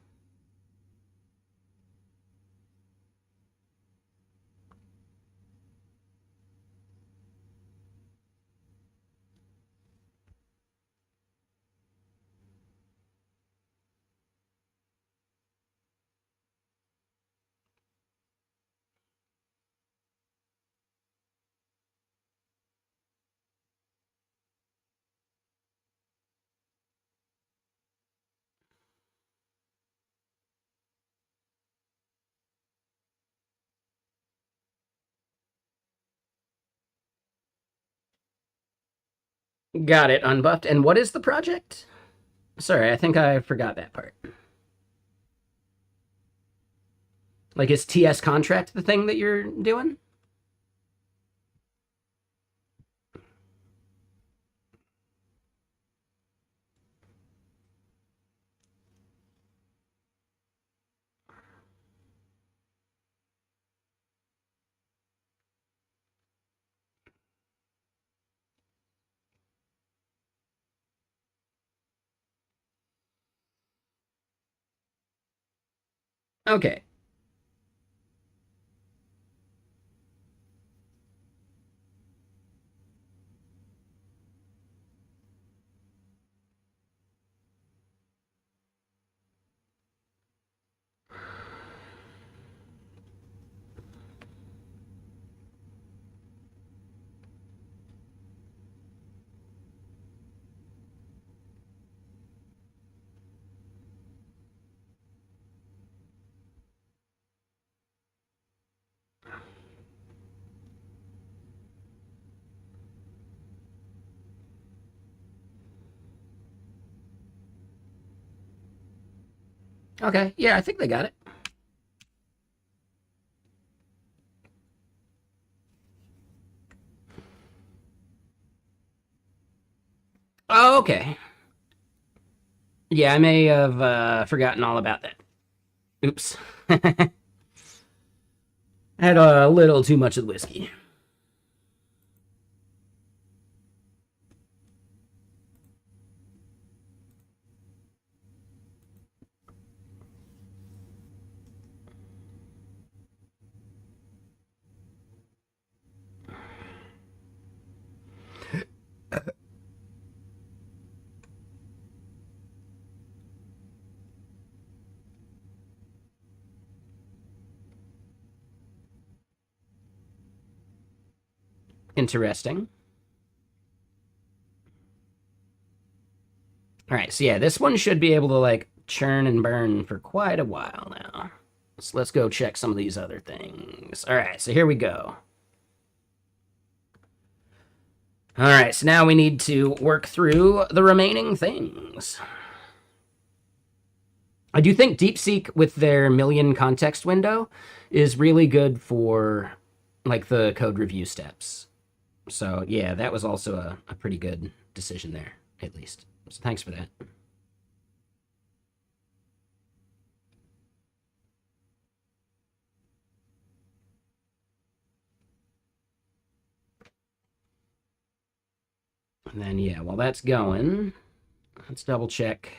Got it, unbuffed. And what is the project? Sorry, I think I forgot that part. Like, is TS contract the thing that you're doing? Okay. Okay. Yeah, I think they got it. Oh, okay. Yeah, I may have forgotten all about that. Oops. Had a little too much of the whiskey. Interesting. All right, so yeah, this one should be able to like churn and burn for quite a while now. So let's go check some of these other things. All right, so here we go. All right, so now we need to work through the remaining things. I do think DeepSeek with their million context window is really good for like the code review steps. So yeah, that was also a pretty good decision there, at least. So thanks for that. And then yeah, while that's going, let's double check.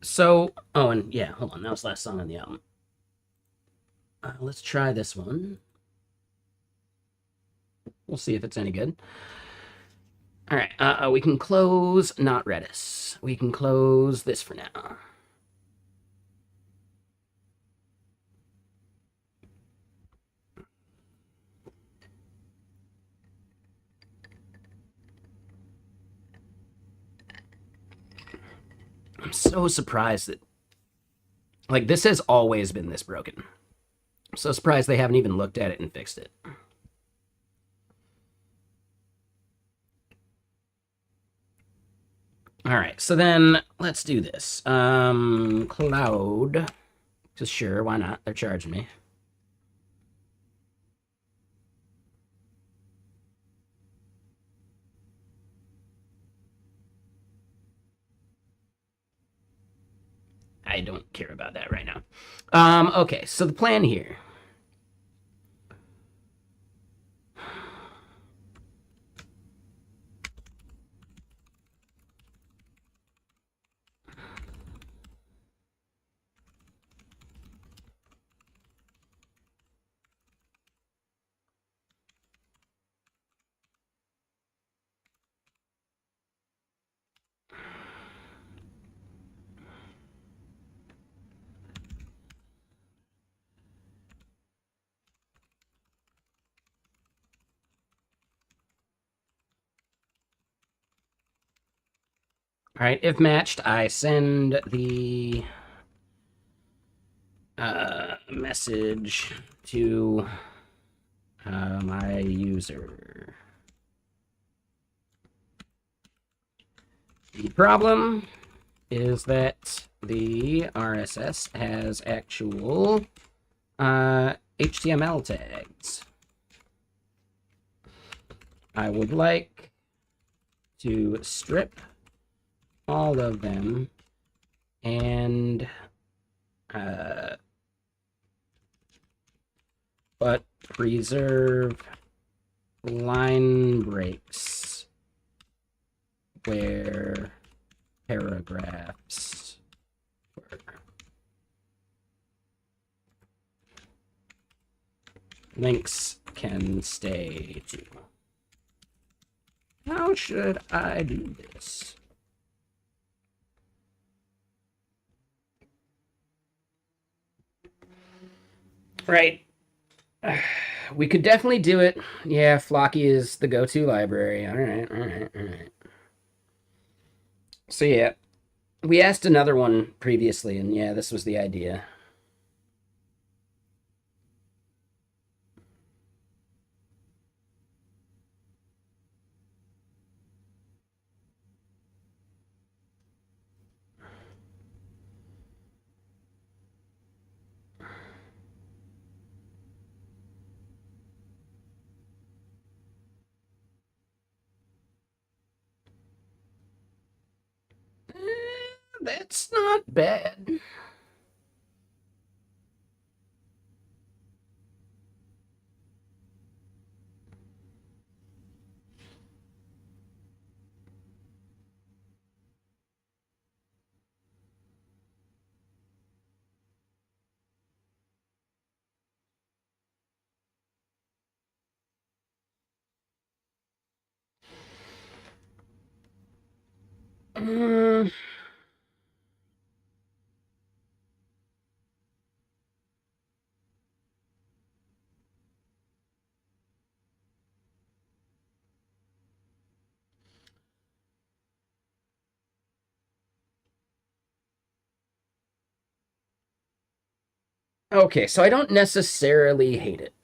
So, oh, and yeah, hold on. That was the last song on the album. Let's try this one. We'll see if it's any good. All right, we can close not Redis. We can close this for now. I'm so surprised that, like, this has always been this broken. I'm so surprised they haven't even looked at it and fixed it. All right, so then let's do this. Cloud, just sure, why not? They're charging me. I don't care about that right now. Okay, so the plan here. All right, if matched, I send the message to my user. The problem is that the RSS has actual HTML tags. I would like to strip all of them and but preserve line breaks where paragraphs were. Links can stay too. How should I do this? Right. We could definitely do it. Yeah, Flocky is the go-to library. All right. So yeah, we asked another one previously, and yeah, this was the idea. That's not bad. Mm, okay, so I don't necessarily hate it.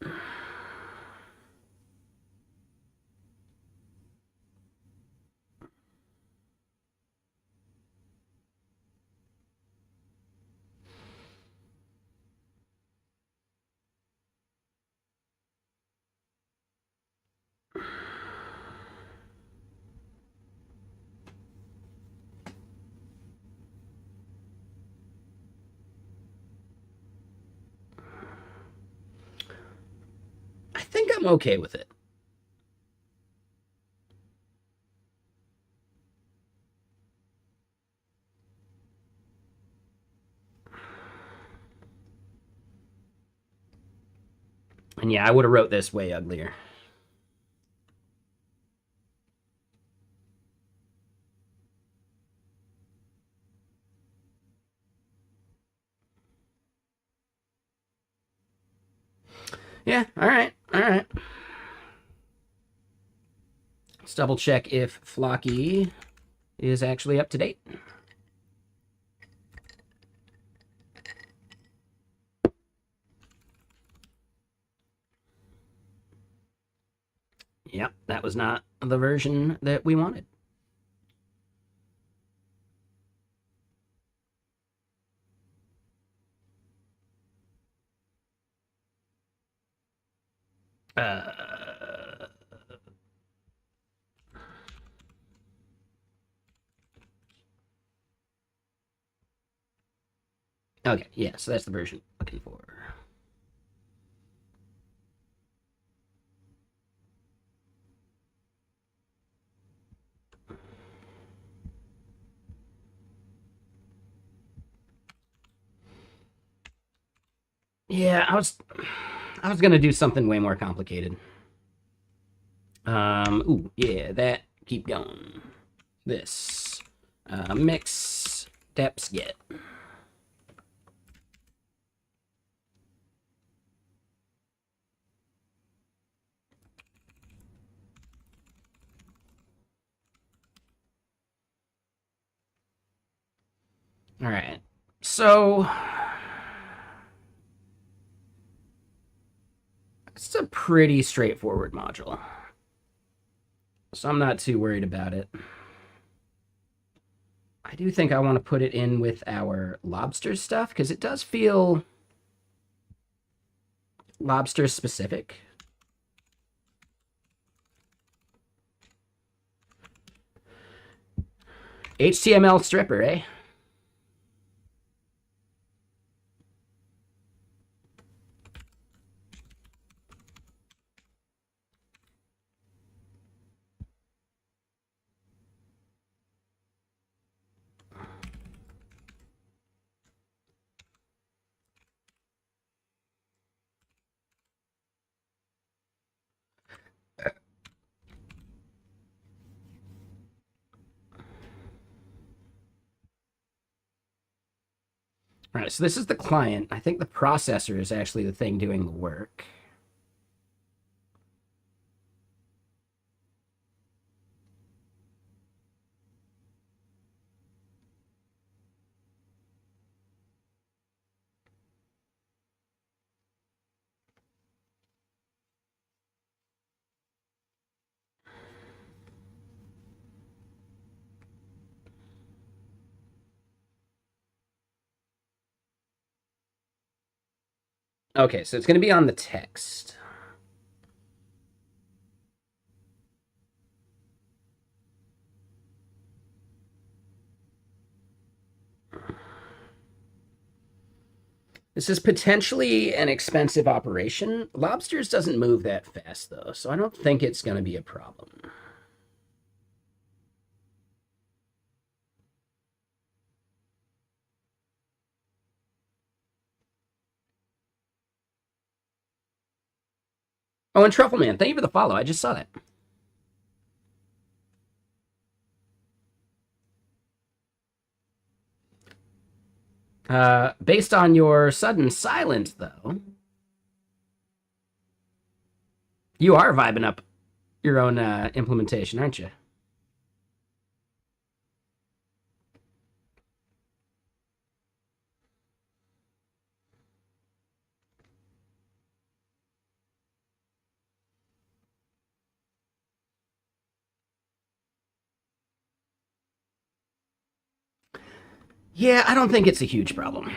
I think I'm okay with it. And yeah, I would have wrote this way uglier. Yeah, all right, all right. Let's double check if Flocky is actually up to date. Yep, that was not the version that we wanted. Okay, yeah, so that's the version I'm looking for. Yeah, I was gonna do something way more complicated. Ooh, yeah, that. Keep going. This. Mix. Deps get. All right. So it's a pretty straightforward module. So I'm not too worried about it. I do think I want to put it in with our lobster stuff because it does feel lobster specific. HTML stripper, eh? All right, so this is the client. I think the processor is actually the thing doing the work. Okay, so it's going to be on the text. This is potentially an expensive operation. Lobsters doesn't move that fast, though, so I don't think it's going to be a problem. Oh, and Truffle Man, thank you for the follow. I just saw that. Based on your sudden silence, though, you are vibing up your own implementation, aren't you? Yeah, I don't think it's a huge problem.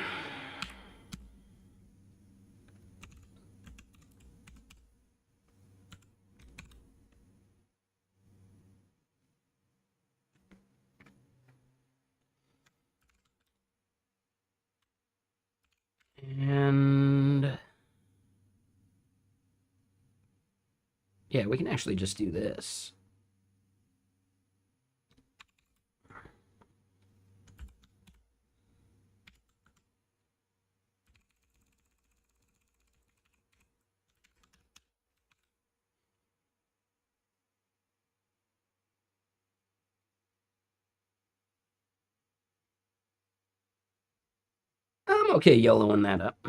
And yeah, we can actually just do this. I'm okay YOLOing that up.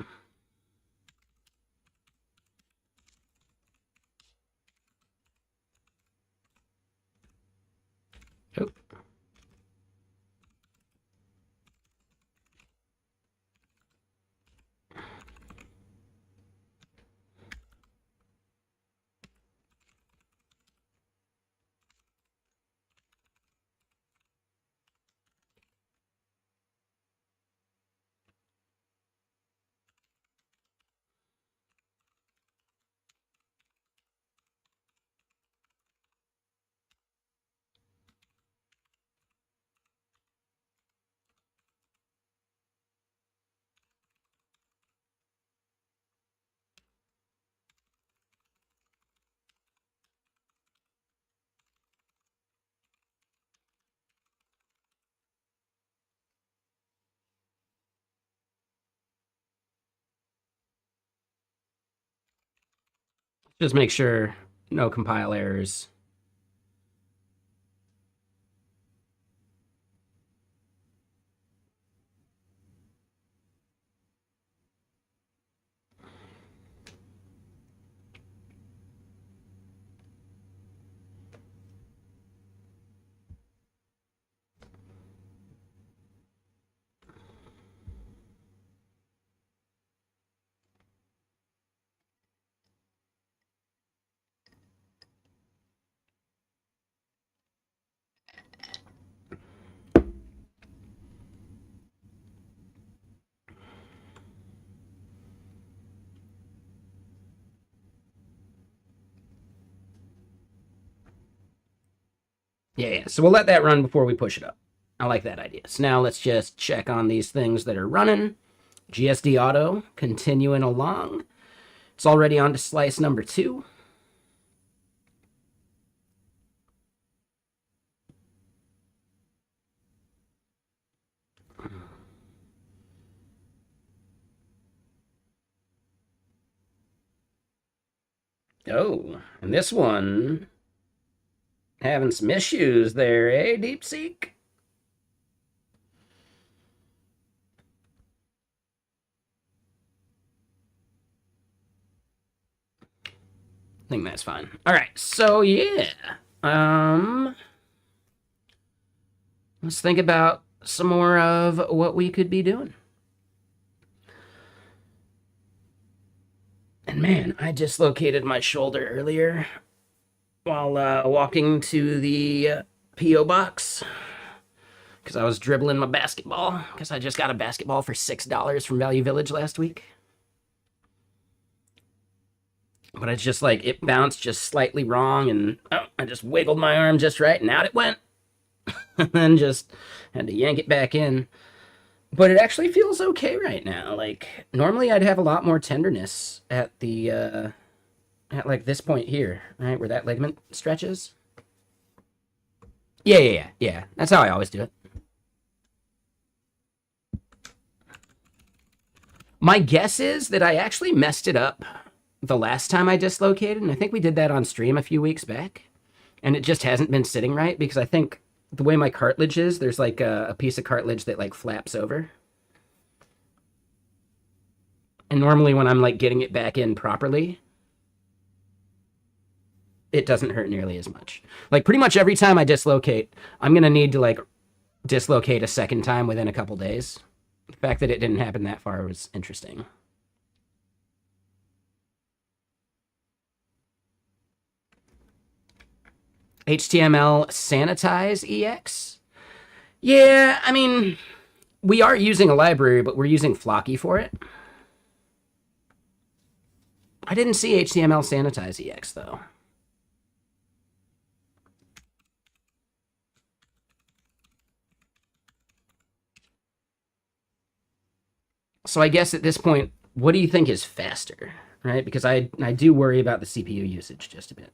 Just make sure no compile errors. Yeah. So we'll let that run before we push it up. I like that idea. So now let's just check on these things that are running. GSD auto continuing along. It's already on to slice number 2. Oh, and this one having some issues there, eh, DeepSeek? I think that's fine. All right, so yeah. Let's think about some more of what we could be doing. And man, I dislocated my shoulder earlier while walking to the P.O. box because I was dribbling my basketball because I just got a basketball for $6 from Value Village last week. But it's just like it bounced just slightly wrong, and I just wiggled my arm just right, and out it went. And then just had to yank it back in. But it actually feels okay right now. Like normally I'd have a lot more tenderness at the at like this point here, right where that ligament stretches. Yeah. That's how I always do it. My guess is that I actually messed it up the last time I dislocated, and I think we did that on stream a few weeks back, and it just hasn't been sitting right because I think the way my cartilage is, there's like a piece of cartilage that like flaps over. And normally when I'm like getting it back in properly, it doesn't hurt nearly as much. Like pretty much every time I dislocate, I'm going to need to like dislocate a second time within a couple days. The fact that it didn't happen that far was interesting. HTML sanitize EX? Yeah, I mean, we are using a library, but we're using Flocky for it. I didn't see HTML sanitize EX, though. So I guess at this point, what do you think is faster, right? Because I do worry about the CPU usage just a bit.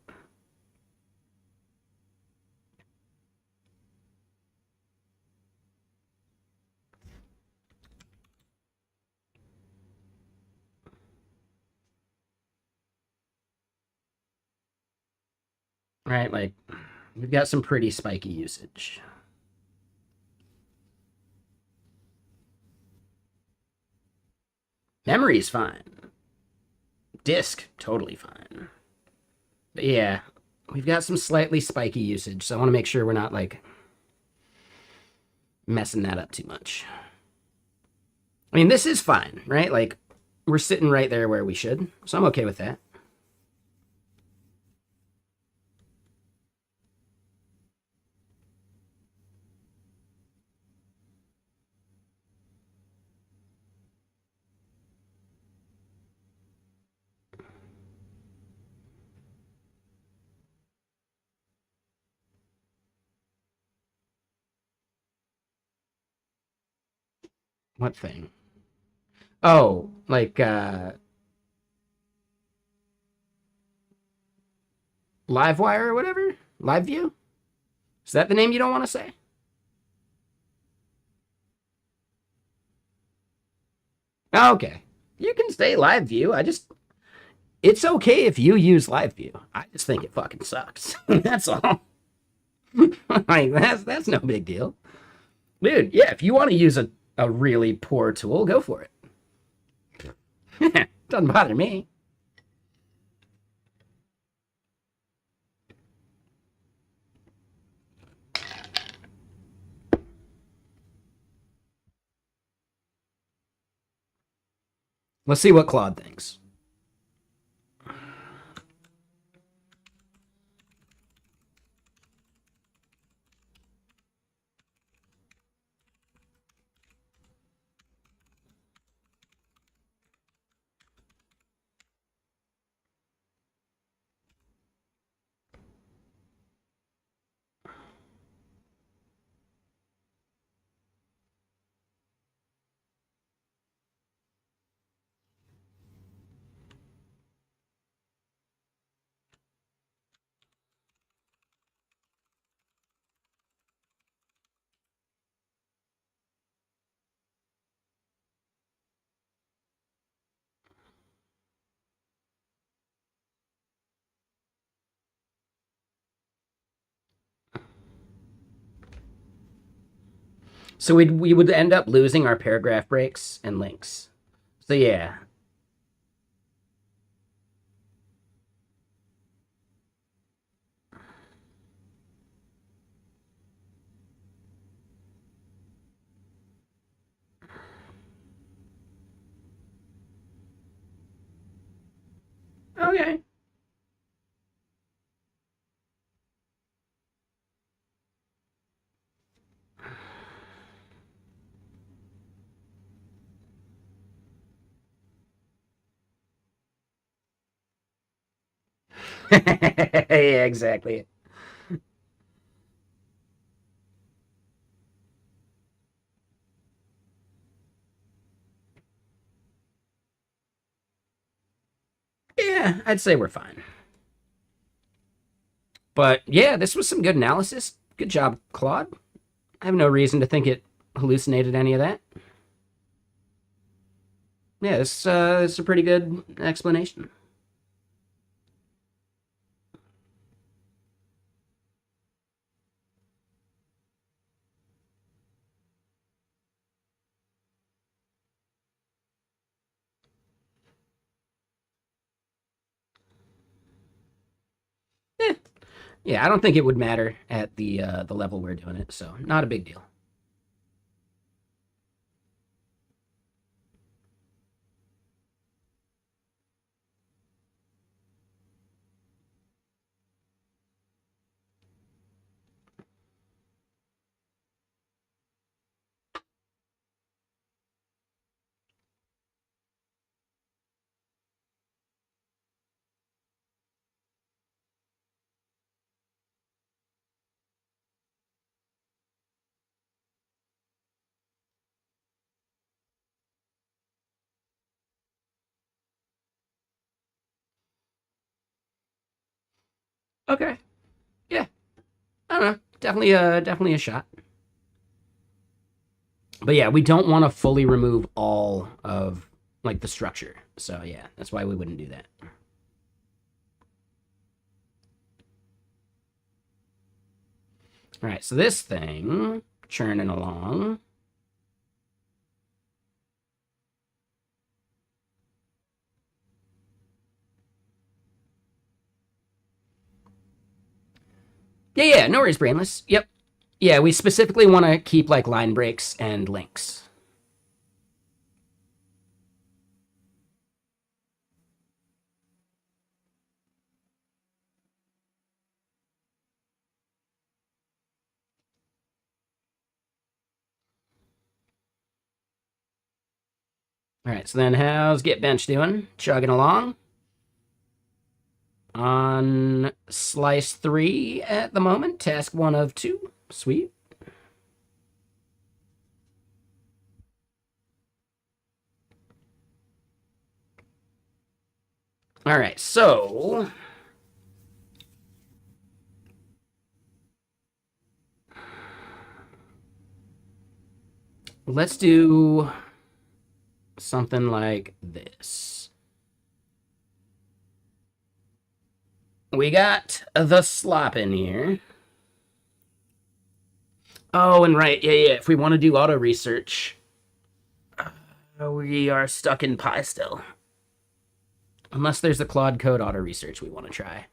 Right, like we've got some pretty spiky usage. Memory's fine. Disk, totally fine. But yeah, we've got some slightly spiky usage, so I want to make sure we're not like messing that up too much. I mean, this is fine, right? Like we're sitting right there where we should, so I'm okay with that. What thing? Oh, like Livewire or whatever? Live View? Is that the name you don't want to say? Okay. You can say Live View. It's okay if you use live view. I just think it fucking sucks. That's all. Like that's no big deal. Dude, yeah, if you want to use a really poor tool, go for it. Doesn't bother me. Let's see what Claude thinks. So we would end up losing our paragraph breaks and links. So yeah. Okay. Yeah, exactly. Yeah, I'd say we're fine. But yeah, this was some good analysis. Good job, Claude. I have no reason to think it hallucinated any of that. Yeah, this is a pretty good explanation. Yeah, yeah. I don't think it would matter at the level we're doing it, so not a big deal. Okay. Yeah. I don't know. Definitely a shot. But yeah, we don't want to fully remove all of like the structure. So yeah, that's why we wouldn't do that. All right, so this thing churning along. Yeah, no worries, brainless. Yep. Yeah, we specifically want to keep like line breaks and links. All right, so then how's GitBench doing? Chugging along on slice 3 at the moment. Task 1 of 2. Sweet. All right, so let's do something like this. we got the slop in here. Oh, and right, yeah. If we want to do auto research, we are stuck in pi still. Unless there's a Claude Code auto research we want to try.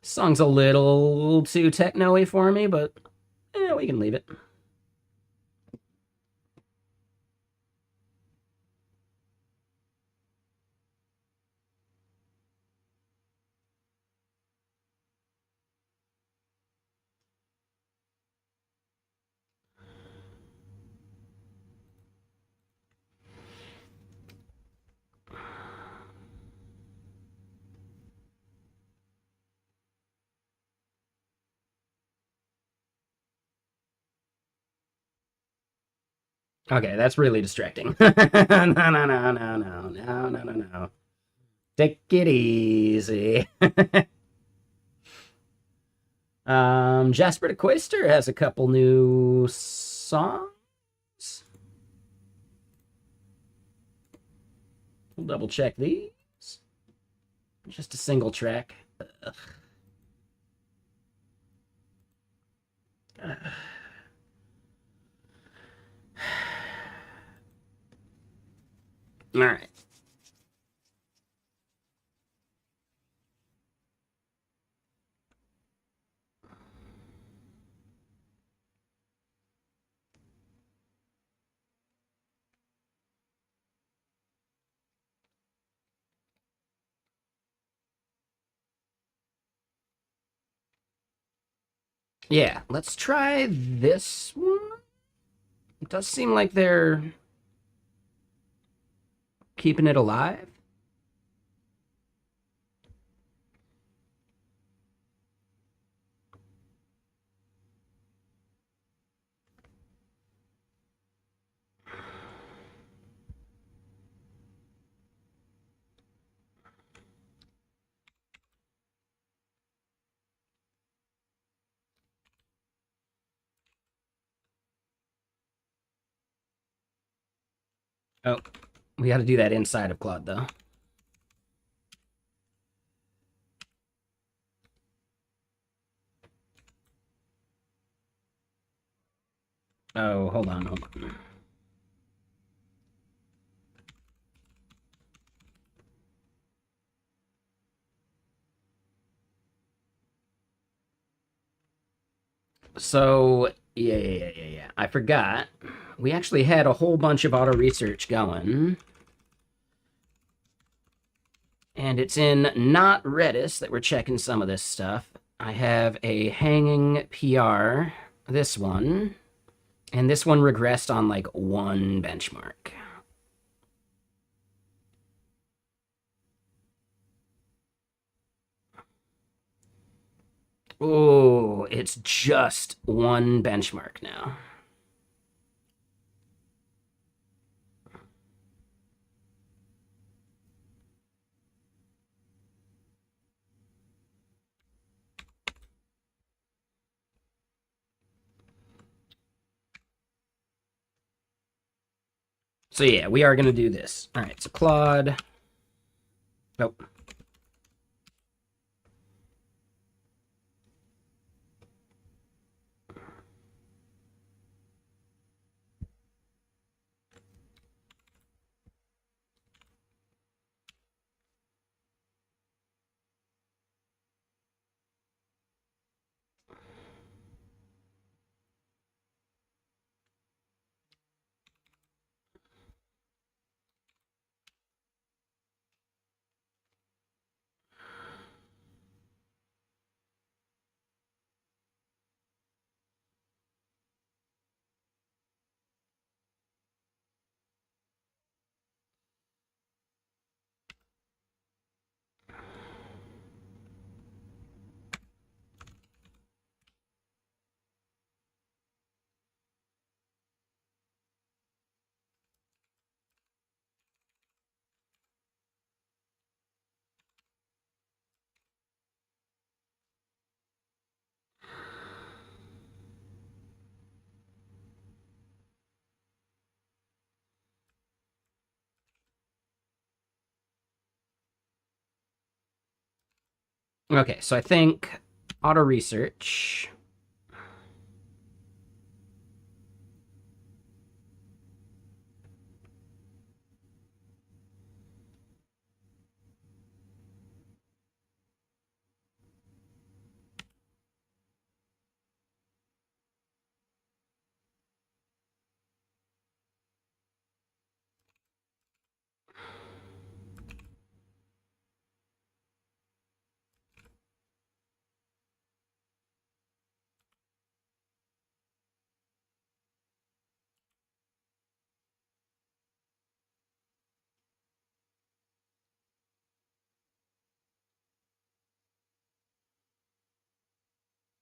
Song's a little too techno-y for me, but we can leave it. Okay, that's really distracting. No. Take it easy. Jasper de Quaister has a couple new songs. We'll double check these. Just a single track. Ugh. All right. Yeah, let's try this one. It does seem like they're keeping it alive. Oh, we got to do that inside of Claude, though. Oh, hold on. So, yeah. I forgot. We actually had a whole bunch of auto research going. And it's in not Redis that we're checking some of this stuff. I have a hanging PR, this one, and this one regressed on like one benchmark. Oh, it's just one benchmark now. So yeah, we are going to do this. All right, so Claude. Nope. Okay, so I think auto research.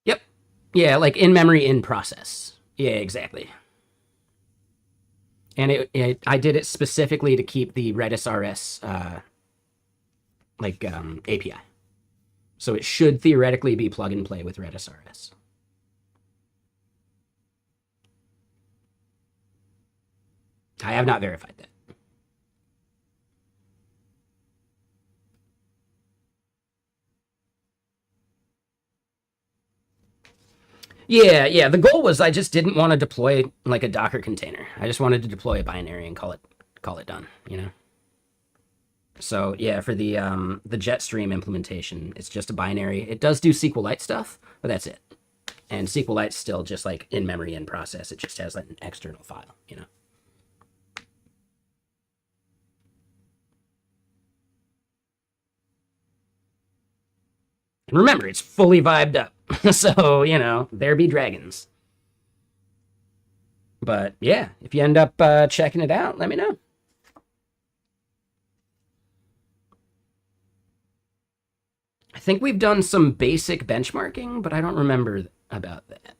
Yep. Yeah, like in memory, in process. Yeah, exactly. And I did it specifically to keep the Redis RS API. So it should theoretically be plug and play with Redis RS. I have not verified that. Yeah. The goal was I just didn't want to deploy like a Docker container. I just wanted to deploy a binary and call it done. You know. So yeah, for the Jetstream implementation, it's just a binary. It does do SQLite stuff, but that's it. And SQLite's still just like in memory in process. It just has like an external file. You know. And remember, it's fully vibed up. So, you know, there be dragons. But yeah, if you end up checking it out, let me know. I think we've done some basic benchmarking, but I don't remember about that.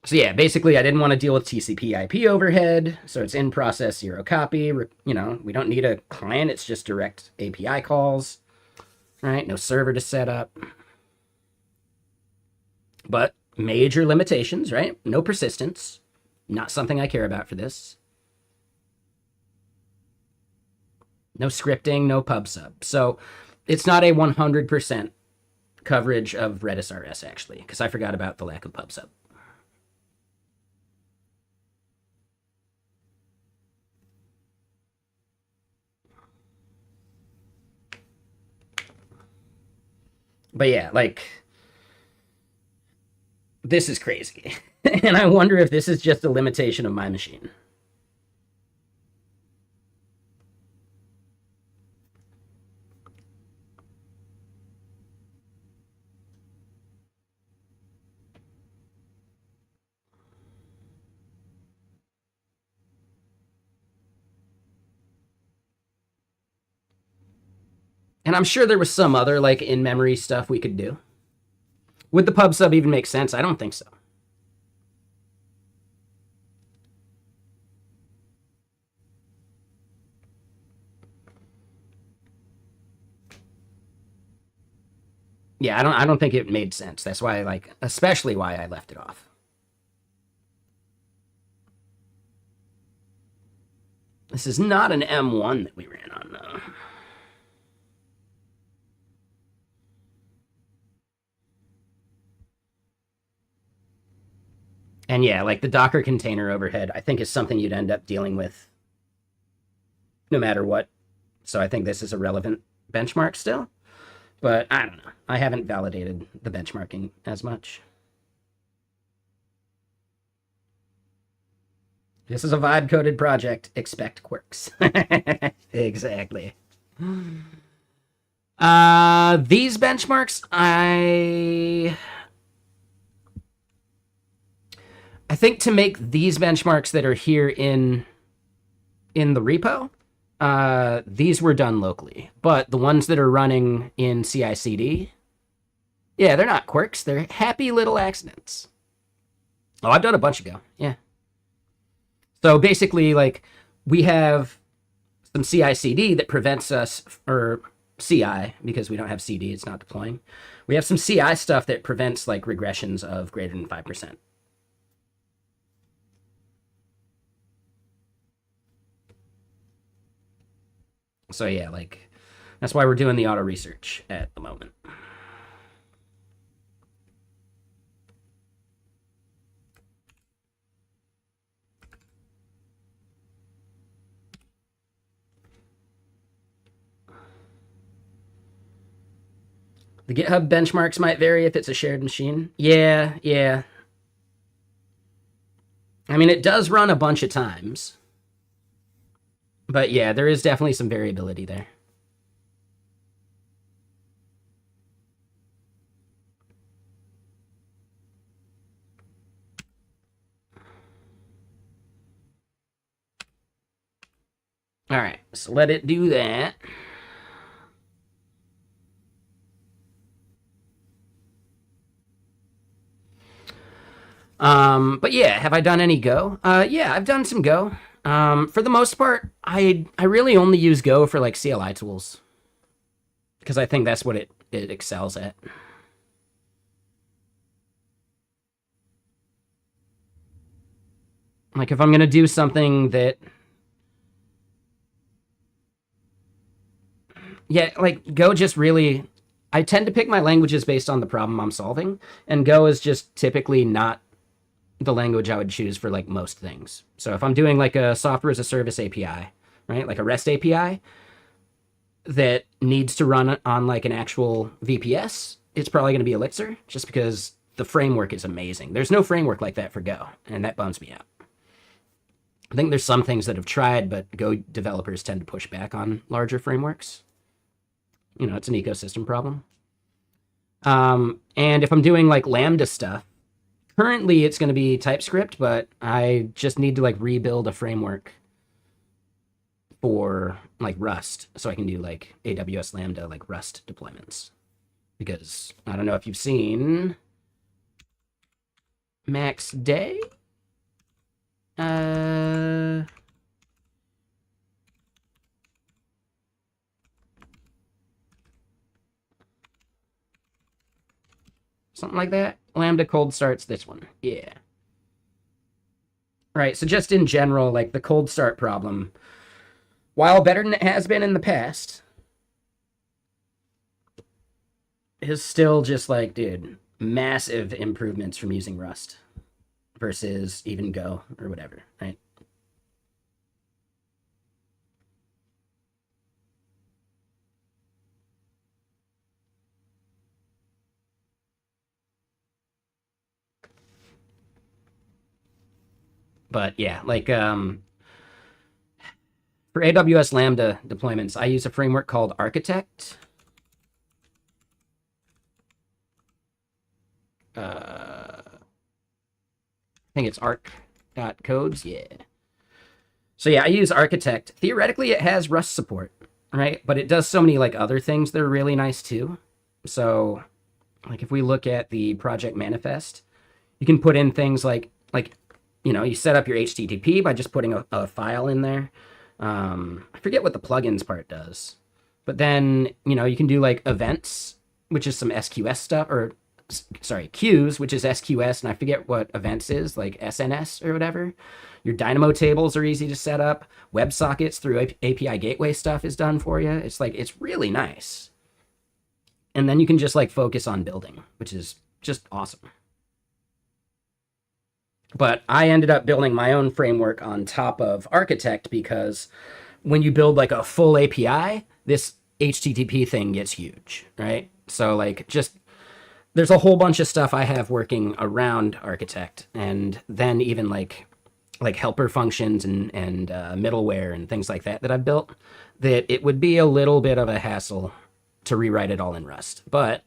So yeah, basically, I didn't want to deal with TCP/IP overhead, so it's in process zero copy. You know, we don't need a client; it's just direct API calls, right? No server to set up, but major limitations, right? No persistence, not something I care about for this. No scripting, no pub sub. So it's not a 100% coverage of Redis RS actually, because I forgot about the lack of pub sub. But yeah, like this is crazy. And I wonder if this is just a limitation of my machine. And I'm sure there was some other like in-memory stuff we could do. Would the pub sub even make sense? I don't think so. Yeah, I don't think it made sense. That's why especially why I left it off. This is not an M1 that we ran on though. And yeah, like the Docker container overhead, I think is something you'd end up dealing with no matter what. So I think this is a relevant benchmark still. But I don't know. I haven't validated the benchmarking as much. This is a vibe coded project. Expect quirks. Exactly. These benchmarks, I think to make these benchmarks that are here in the repo, these were done locally, but the ones that are running in CI/CD, Yeah, they're not quirks. They're happy little accidents. Oh, I've done a bunch of Go. Yeah. So basically, like, we have some CI/CD that prevents us, or CI, because we don't have CD, it's not deploying. We have some CI stuff that prevents, like, regressions of greater than 5%. So yeah, like, that's why we're doing the auto research at the moment. The GitHub benchmarks might vary if it's a shared machine. Yeah, yeah. I mean, it does run a bunch of times. But yeah, there is definitely some variability there. All right, so let it do that. But yeah, have I done any Go? Yeah, I've done some Go. For the most part, I really only use Go for like CLI tools because I think that's what it excels at. Like if I'm gonna do something that, yeah, like Go just really, I tend to pick my languages based on the problem I'm solving, and Go is just typically not the language I would choose for like most things. So if I'm doing like a software as a service API, right, like a REST API that needs to run on like an actual VPS, it's probably going to be Elixir, just because the framework is amazing. There's no framework like that for Go, and that bums me out. I think there's some things that have tried, but Go developers tend to push back on larger frameworks. You know, it's an ecosystem problem. And if I'm doing like Lambda stuff, currently it's going to be TypeScript, but I just need to like rebuild a framework for like Rust so I can do like AWS Lambda, like Rust deployments. Because I don't know if you've seen Max Day. Something like that. Lambda cold starts this one. Yeah. Right. So just in general, like the cold start problem, while better than it has been in the past, is still just like, dude, massive improvements from using Rust versus even Go or whatever, right? But yeah, like for AWS Lambda deployments, I use a framework called Architect. I think it's arc.codes. Yeah. So yeah, I use Architect. Theoretically, it has Rust support, right? But it does so many like other things that are really nice too. So like if we look at the project manifest, you can put in things like you know, you set up your HTTP by just putting a file in there. I forget what the plugins part does, but then you know you can do like events, which is some SQS stuff, or sorry, queues, which is SQS, and I forget what events is, like SNS or whatever. Your Dynamo tables are easy to set up. WebSockets through API gateway stuff is done for you. It's like it's really nice, and then you can just like focus on building, which is just awesome. But I ended up building my own framework on top of Architect because when you build like a full API, this HTTP thing gets huge, right? So like just there's a whole bunch of stuff I have working around Architect, and then even like helper functions and middleware and things like that I've built. That it would be a little bit of a hassle to rewrite it all in Rust, but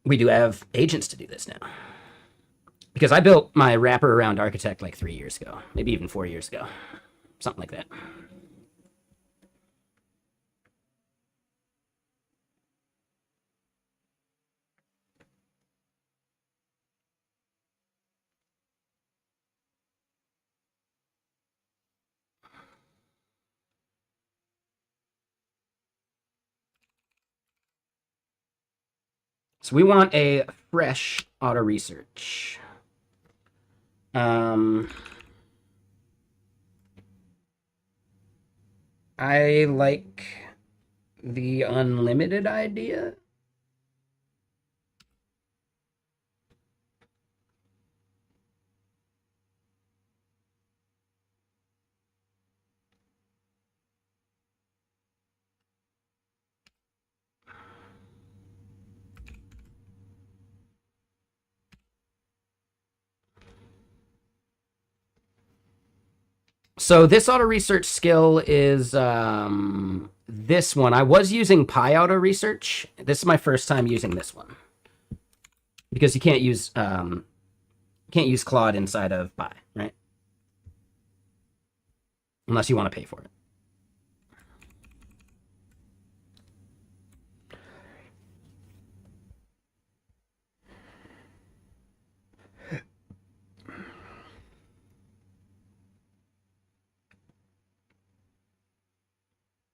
we do have agents to do this now. Because I built my wrapper around Architect like 3 years ago, maybe even 4 years ago, something like that. So we want a fresh auto research. I like the unlimited idea. So this auto research skill is this one. I was using Pi auto research. This is my first time using this one because you can't use Claude inside of Pi, right? Unless you want to pay for it.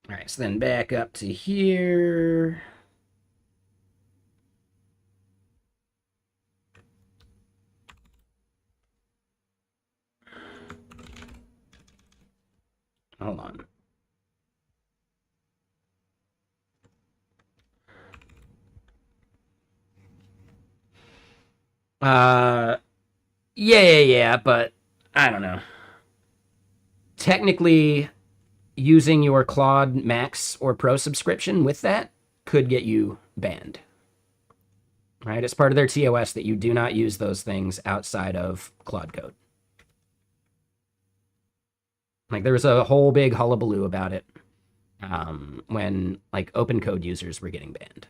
All right, so then back up to here. Hold on. Yeah, but I don't know. Technically, using your Claude Max or Pro subscription with that could get you banned. Right? It's part of their TOS that you do not use those things outside of Claude Code. Like there was a whole big hullabaloo about it when like open code users were getting banned.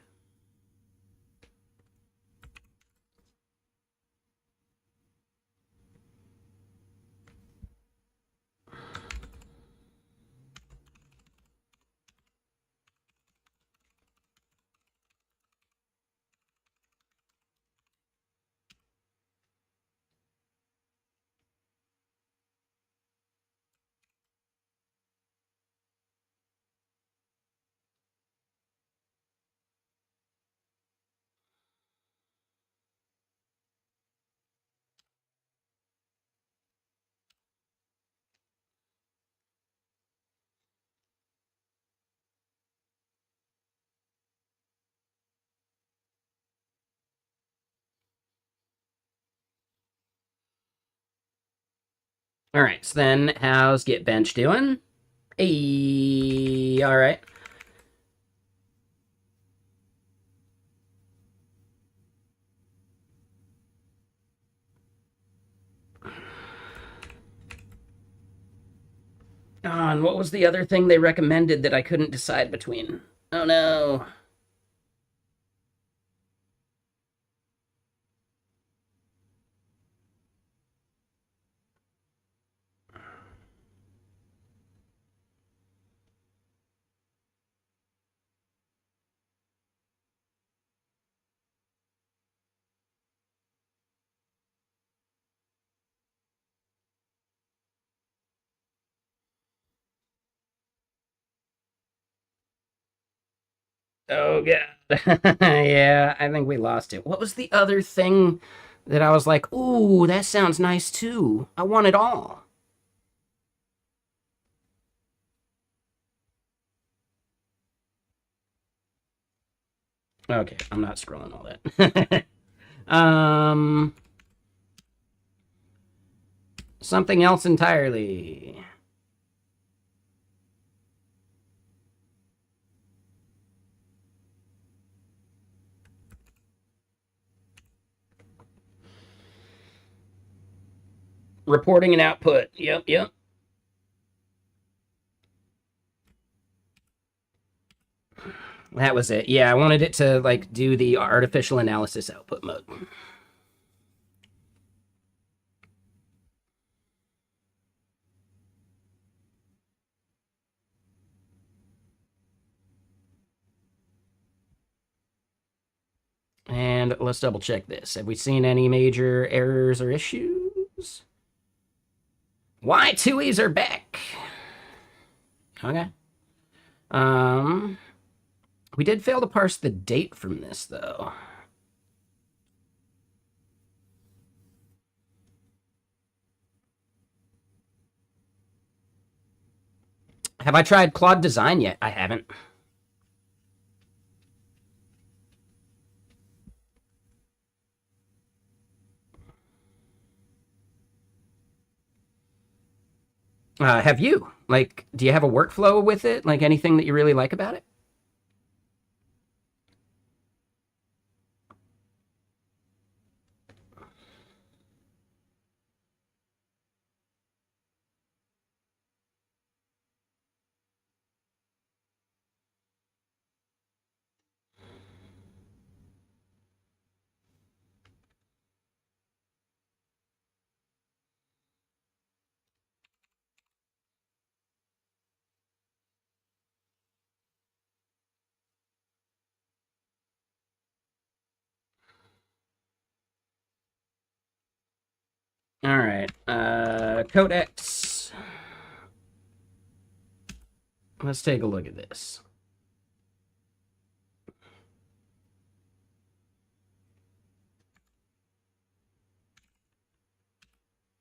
All right, so then how's GitBench doing? Hey, all right. And what was the other thing they recommended that I couldn't decide between? Oh no. Oh god. Yeah, I think we lost it. What was the other thing that I was like, ooh, that sounds nice too. I want it all. Okay, I'm not scrolling all that. Something else entirely. Reporting and output. Yep. That was it. Yeah, I wanted it to like do the artificial analysis output mode. And let's double check this. Have we seen any major errors or issues? Why Tuies are back? Okay. We did fail to parse the date from this though. Have I tried Claude Design yet? I haven't. Have you? Like, do you have a workflow with it? Like anything that you really like about it? All right. Codex. Let's take a look at this.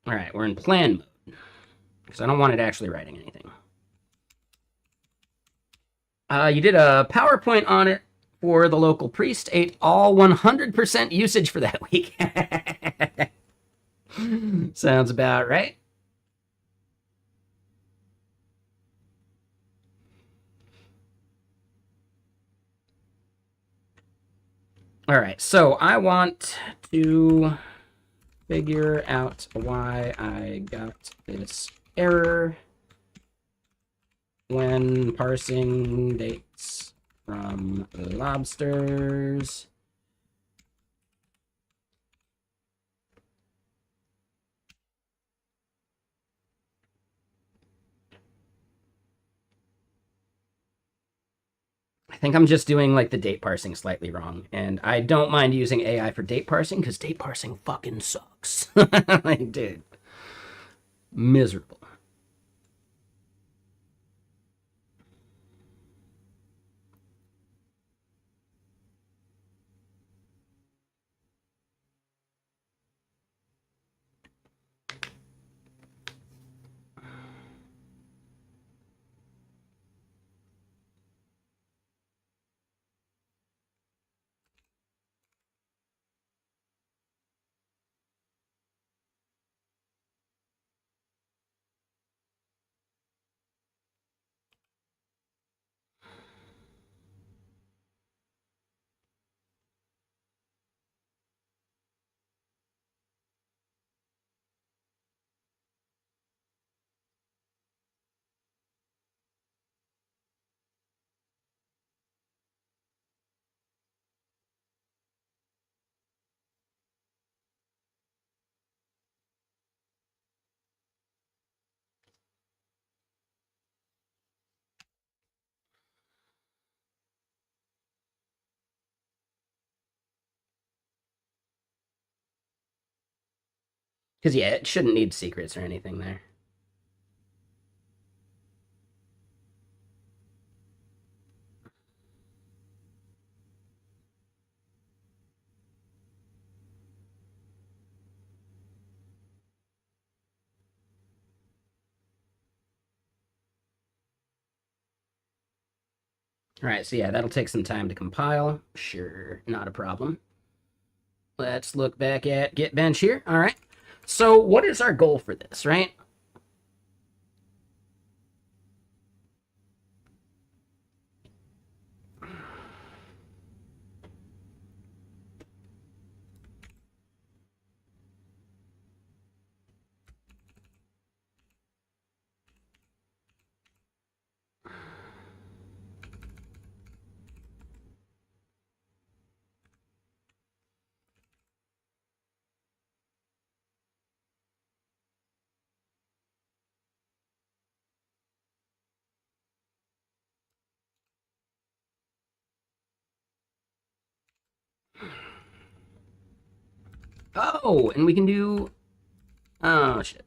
All right, we're in plan mode because I don't want it actually writing anything. You did a PowerPoint on it for the local priest, ate all 100% usage for that week. Sounds about right. All right, so I want to figure out why I got this error when parsing dates from lobsters. I think I'm just doing like the date parsing slightly wrong, and I don't mind using AI for date parsing because date parsing fucking sucks. Like, dude, miserable. Because yeah, it shouldn't need secrets or anything there. All right, so yeah, that'll take some time to compile. Sure, not a problem. Let's look back at GitBench here. All right. So what is our goal for this, right? Oh, and we can do. Oh shit.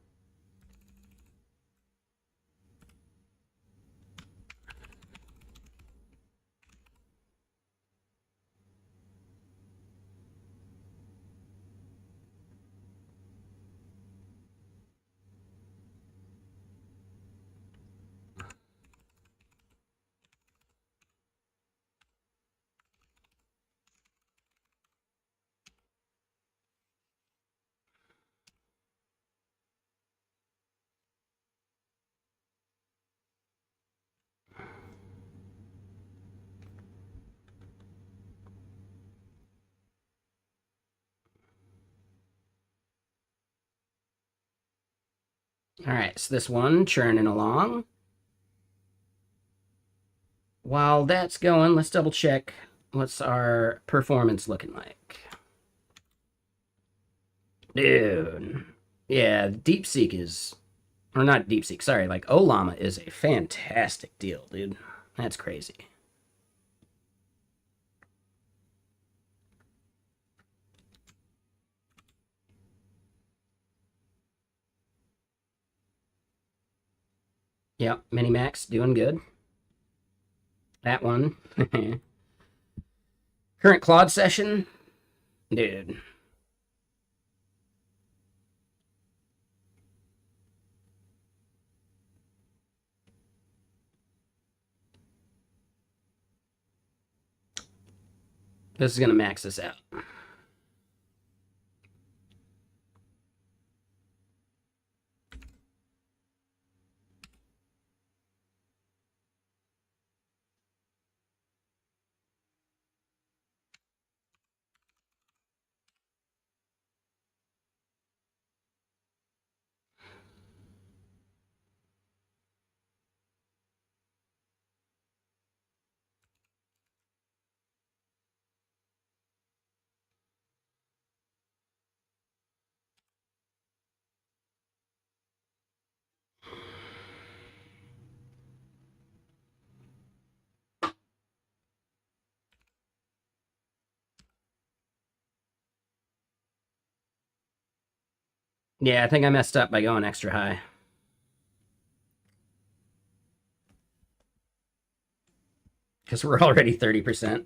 All right, so this one churning along. While that's going, let's double check what's our performance looking like. Dude. Yeah, DeepSeek is, or not DeepSeek, sorry, like Olama is a fantastic deal, dude. That's crazy. Yep, Minimax doing good. That one. Current Claude session, dude. This is gonna max this out. Yeah, I think I messed up by going extra high. Because we're already 30%.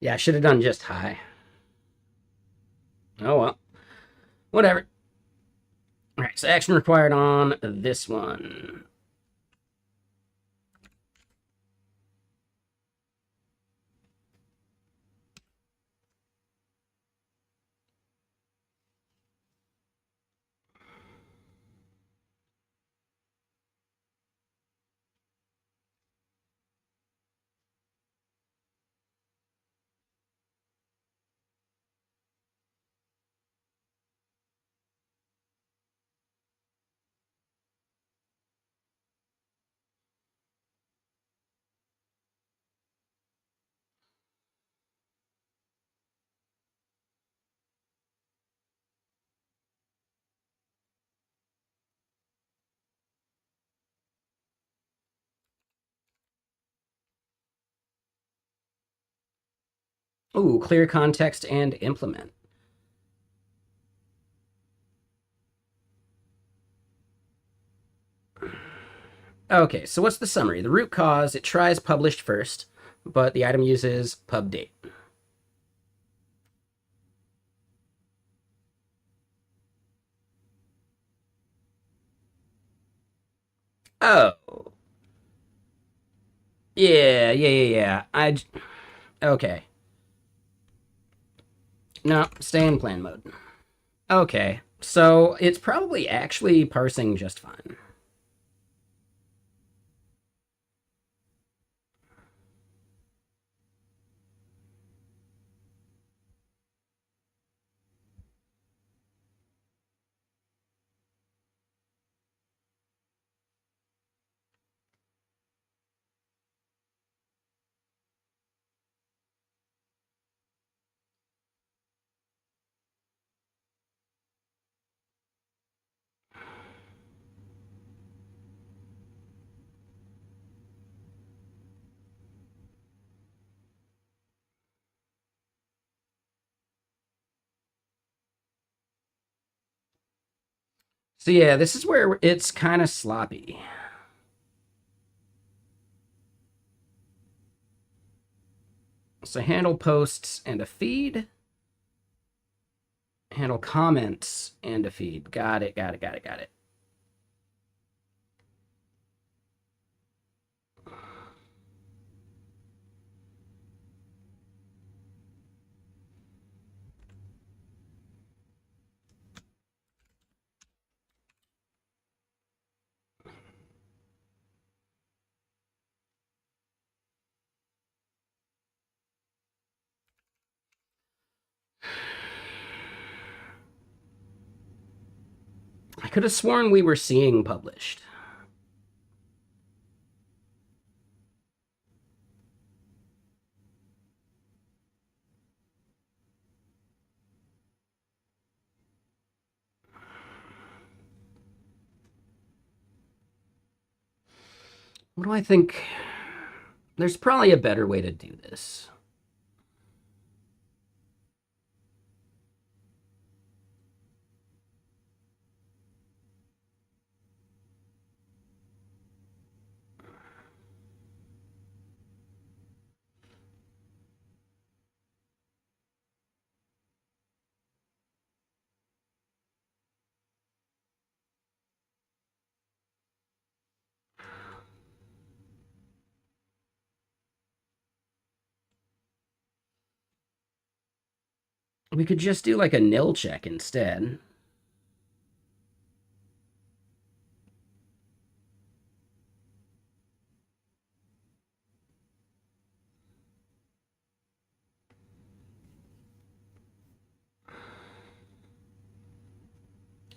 Yeah, I should have done just high. Oh well. Whatever. All right, so action required on this one. Ooh, clear context and implement. Okay, so what's the summary? The root cause, it tries published first, but the item uses pub date. Oh, yeah. Okay. No, stay in plan mode. Okay, so it's probably actually parsing just fine. So yeah, this is where it's kind of sloppy. So handle posts and a feed. Handle comments and a feed. Got it, got it, got it, got it. I could have sworn we were seeing published. What do I think? There's probably a better way to do this. We could just do like a nil check instead.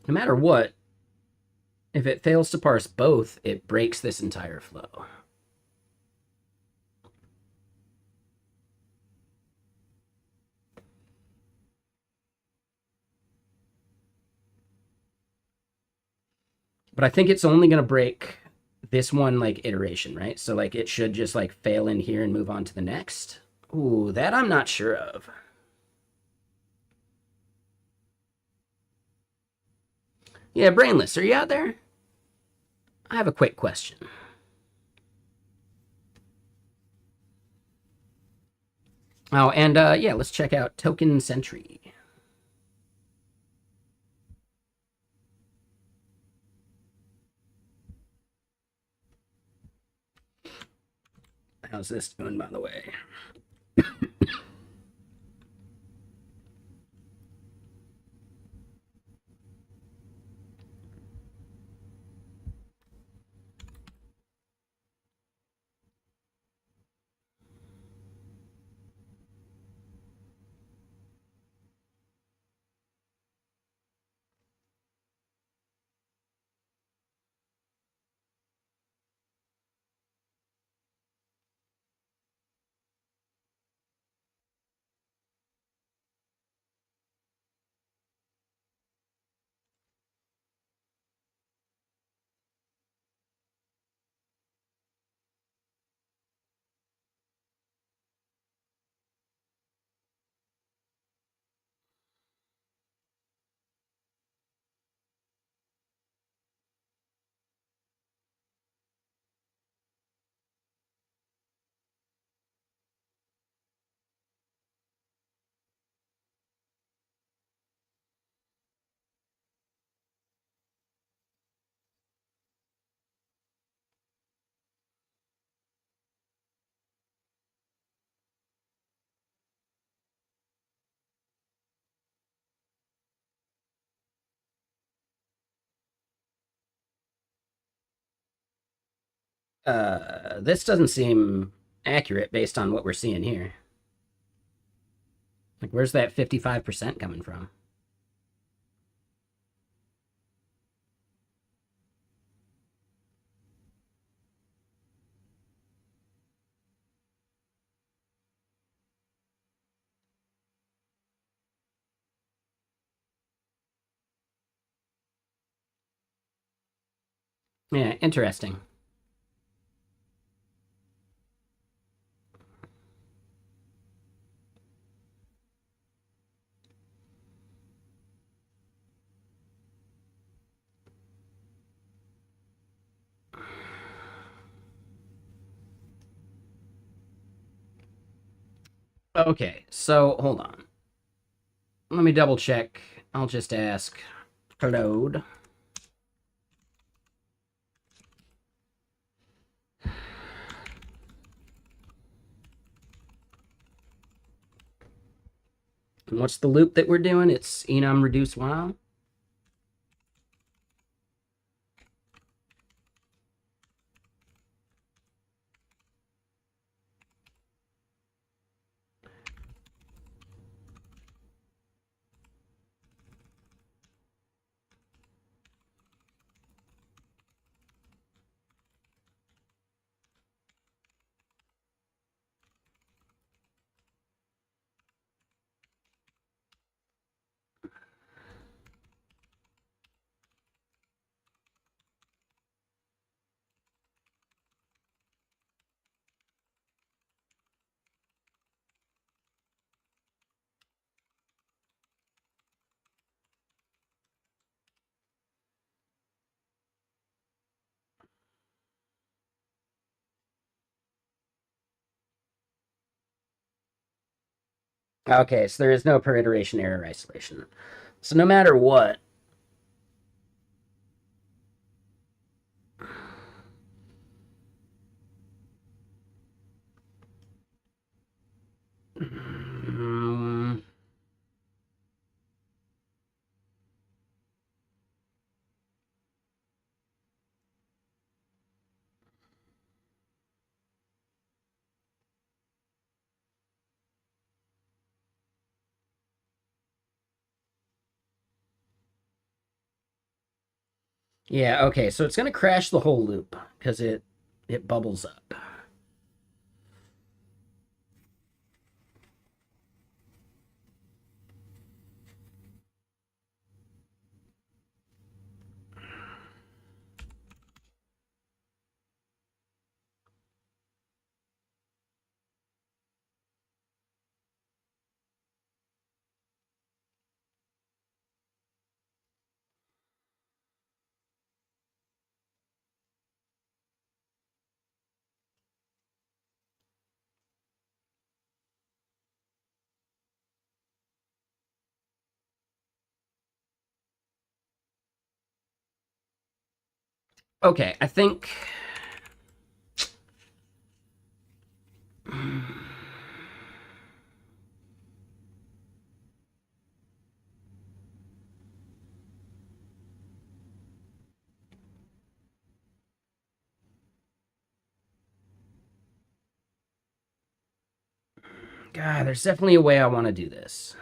No matter what, if it fails to parse both, it breaks this entire flow. But I think it's only going to break this one like iteration, right? So like it should just like fail in here and move on to the next. Ooh, that I'm not sure of. Yeah, Brainless, are you out there? I have a quick question. Oh, and yeah, let's check out Token Sentry. How's this doing, by the way? This doesn't seem accurate based on what we're seeing here. Like, where's that 55% coming from? Yeah, interesting. Okay, so hold on. Let me double check. I'll just ask Claude. And what's the loop that we're doing? It's enum reduce while. Okay, so there is no per iteration error isolation. So no matter what, mm, yeah, okay, so it's gonna crash the whole loop because it bubbles up. Okay, I think. God, there's definitely a way I want to do this.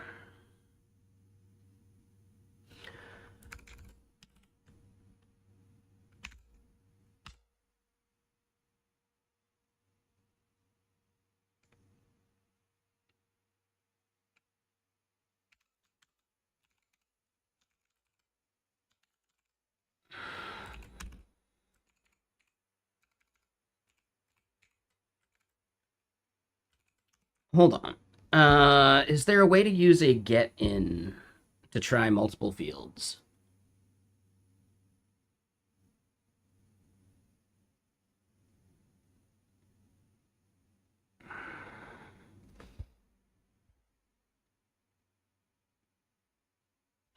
Hold on. Is there a way to use a get in to try multiple fields?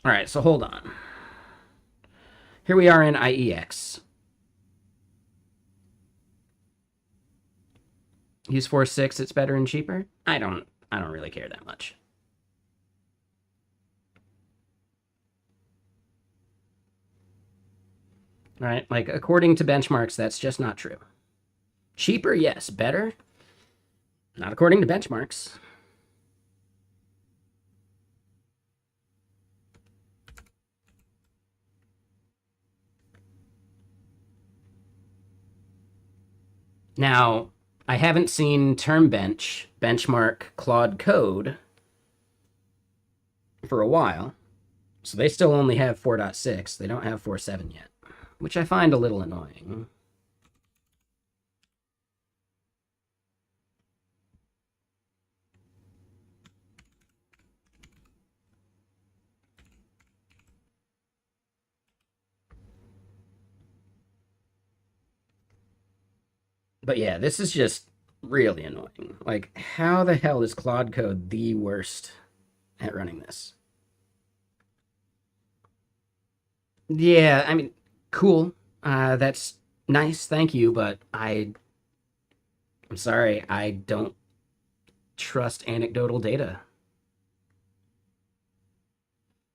All right, so hold on. Here we are in IEX. Use 4.6, it's better and cheaper? I don't really care that much. All right, like according to benchmarks, that's just not true. Cheaper, yes. Better? Not according to benchmarks. Now, I haven't seen TermBench benchmark Claude code for a while, so they still only have 4.6. They don't have 4.7 yet, which I find a little annoying. But yeah, this is just really annoying. Like, how the hell is Claude Code the worst at running this? Yeah, I mean, cool. That's nice, thank you, but I'm sorry, I don't trust anecdotal data.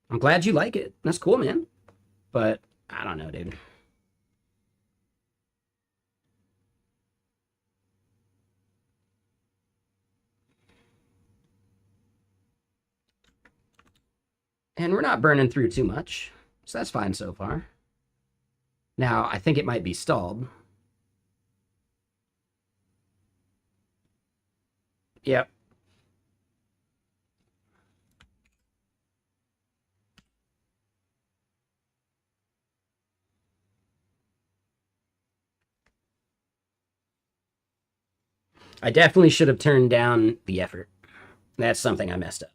I'm glad you like it. That's cool, man. But I don't know, dude. And we're not burning through too much, so that's fine so far. Now, I think it might be stalled. Yep. I definitely should have turned down the effort. That's something I messed up.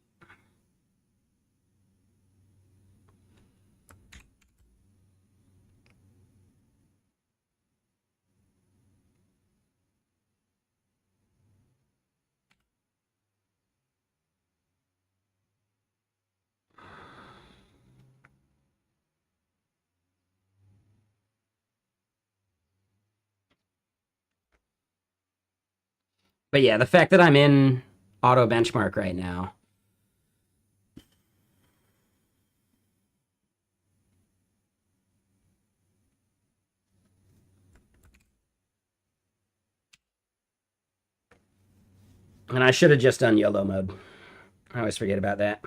But yeah, the fact that I'm in auto benchmark right now. And I should have just done YOLO mode. I always forget about that.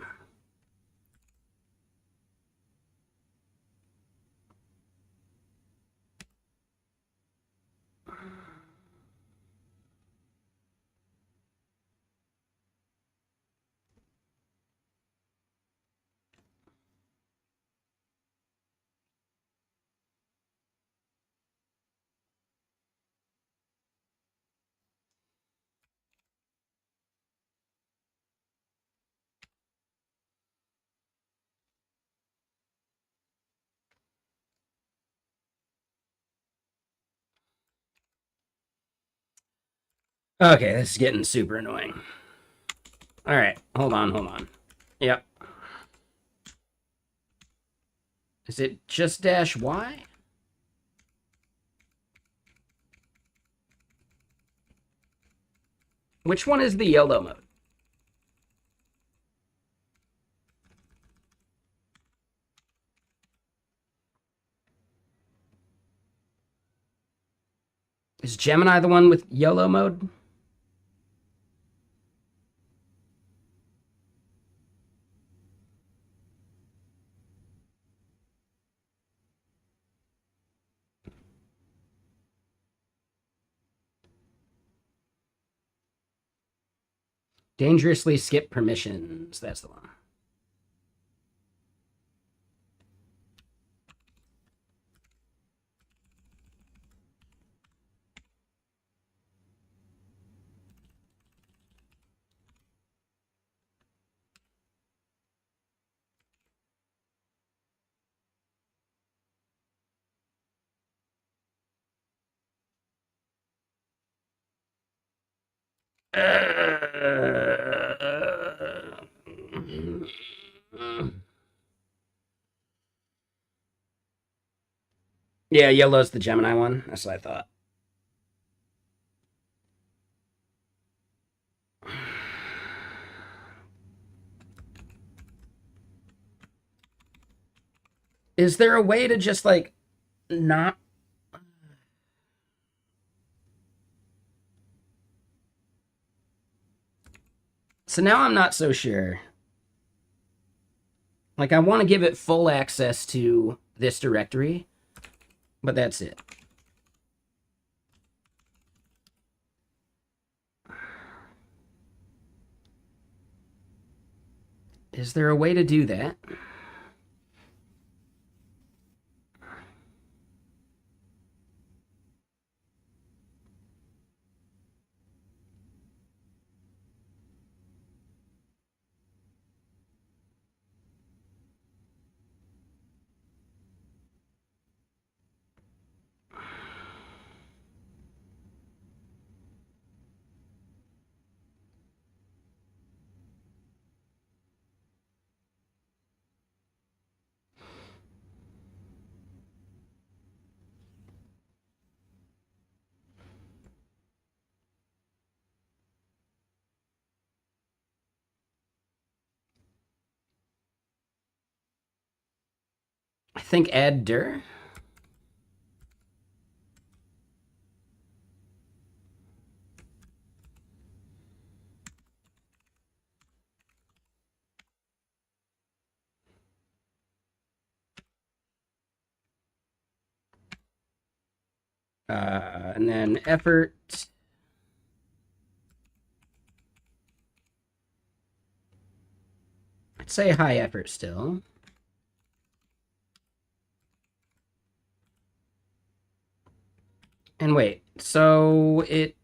Okay, this is getting super annoying. All right, hold on. Yep. Is it just dash Y? Which one is the YOLO mode? Is Gemini the one with YOLO mode? Dangerously skip permissions. That's the one. Yeah, yellow's the Gemini one. That's what I thought. Is there a way to just like not? So now I'm not so sure. Like I want to give it full access to this directory, but that's it. Is there a way to do that? I think add dir. And then effort. I'd say high effort still. And wait, so it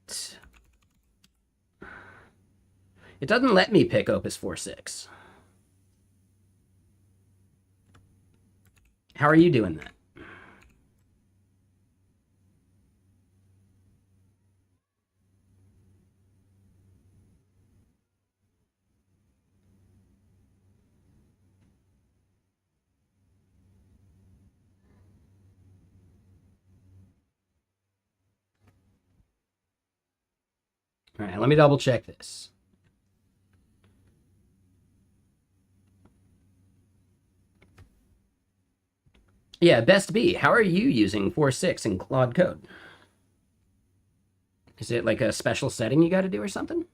doesn't let me pick Opus 4.6. How are you doing that? All right, let me double check this. Yeah, best be. How are you using 4.6 in Claude Code? Is it like a special setting you got to do or something?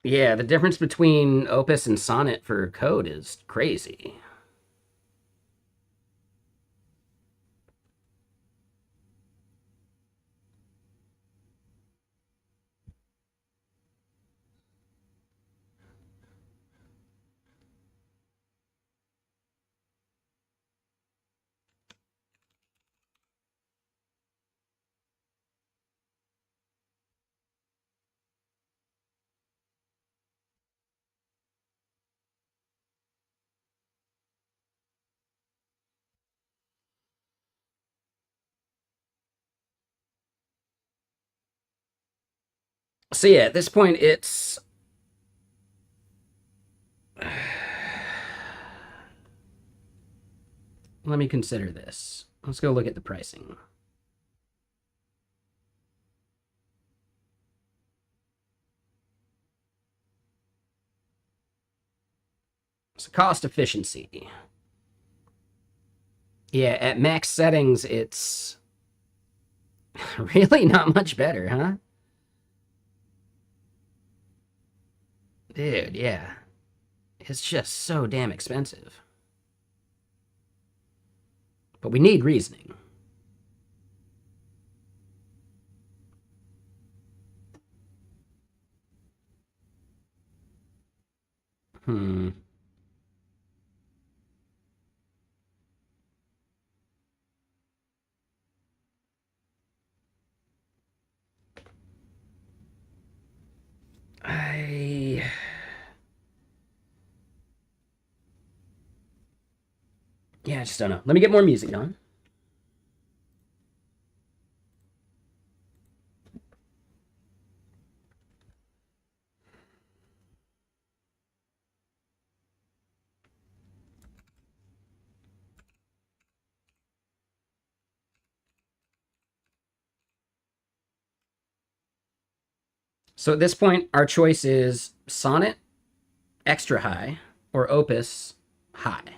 Yeah, the difference between Opus and Sonnet for code is crazy. So yeah, at this point, it's let me consider this. Let's go look at the pricing. So cost efficiency. Yeah, at max settings, it's really not much better, huh? Dude, yeah. It's just so damn expensive. But we need reasoning. Hmm. I Yeah, I just don't know. Let me get more music on. So at this point, our choice is Sonnet extra high or Opus high.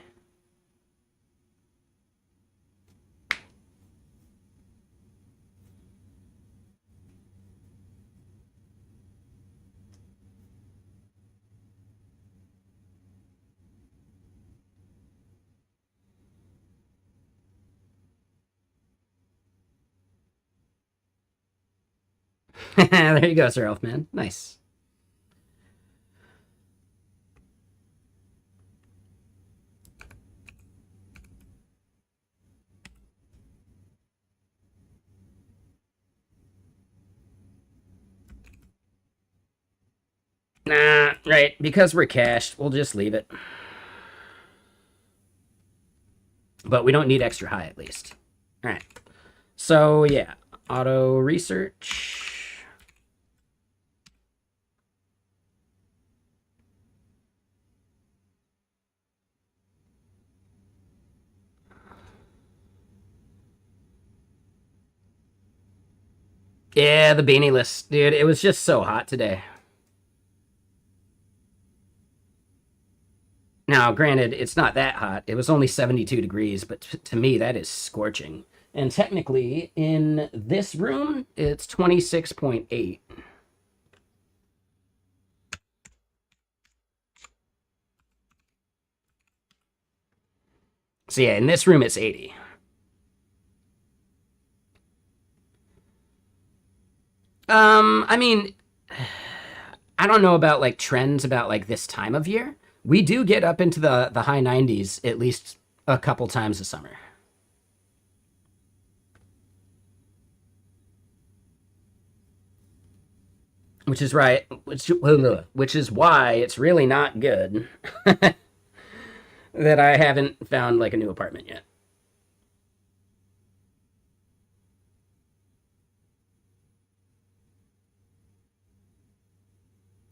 There you go, Sir Elfman. Nice. Nah, right. Because we're cached, we'll just leave it. but we don't need extra high at least. All right. So yeah, auto research. Yeah, the beanie list, dude. It was just so hot today. Now, granted, it's not that hot. It was only 72 degrees, but to me, that is scorching. And technically, in this room, it's 26.8. So yeah, in this room, it's 80. I mean, I don't know about like trends about like this time of year. We do get up into the high 90s at least a couple times a summer. Which is right, which is why it's really not good that I haven't found like a new apartment yet.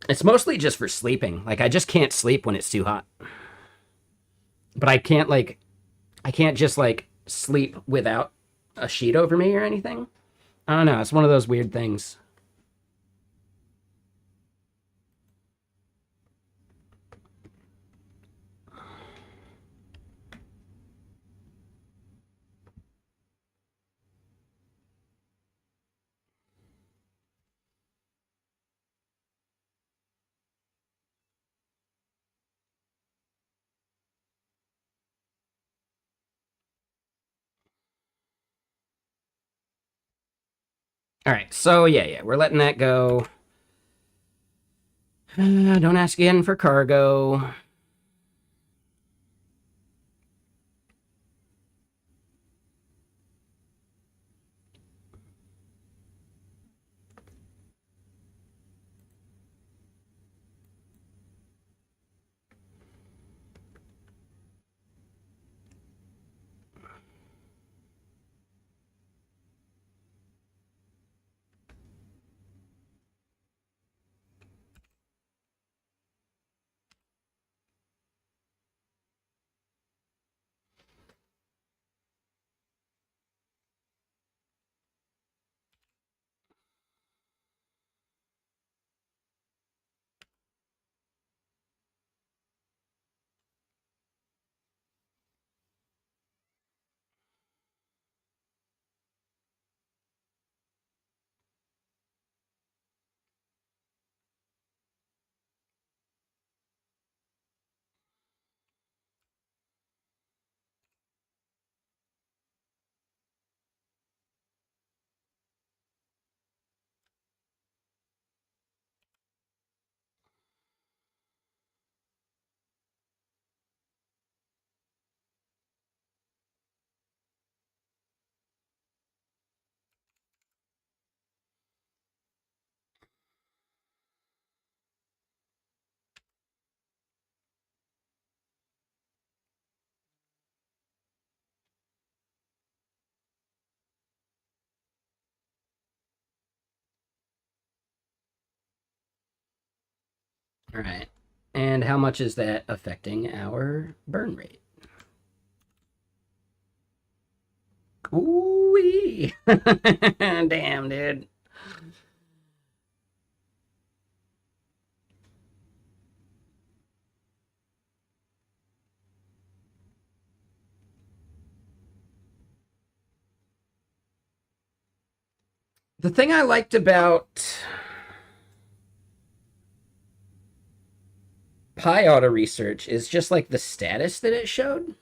It's mostly just for sleeping. Like I just can't sleep when it's too hot. But I can't just like sleep without a sheet over me or anything. I don't know. It's one of those weird things. All right. So yeah, we're letting that go. Don't ask again for cargo. All right. And how much is that affecting our burn rate? Ooh, damn, dude. The thing I liked about Pi Auto Research is just like the status that it showed.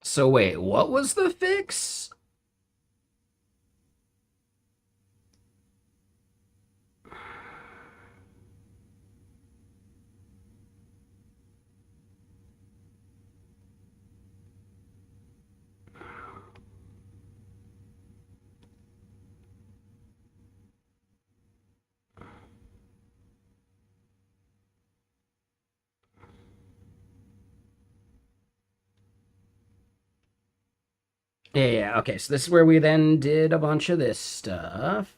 So wait, what was the fix? Yeah, okay, so this is where we then did a bunch of this stuff.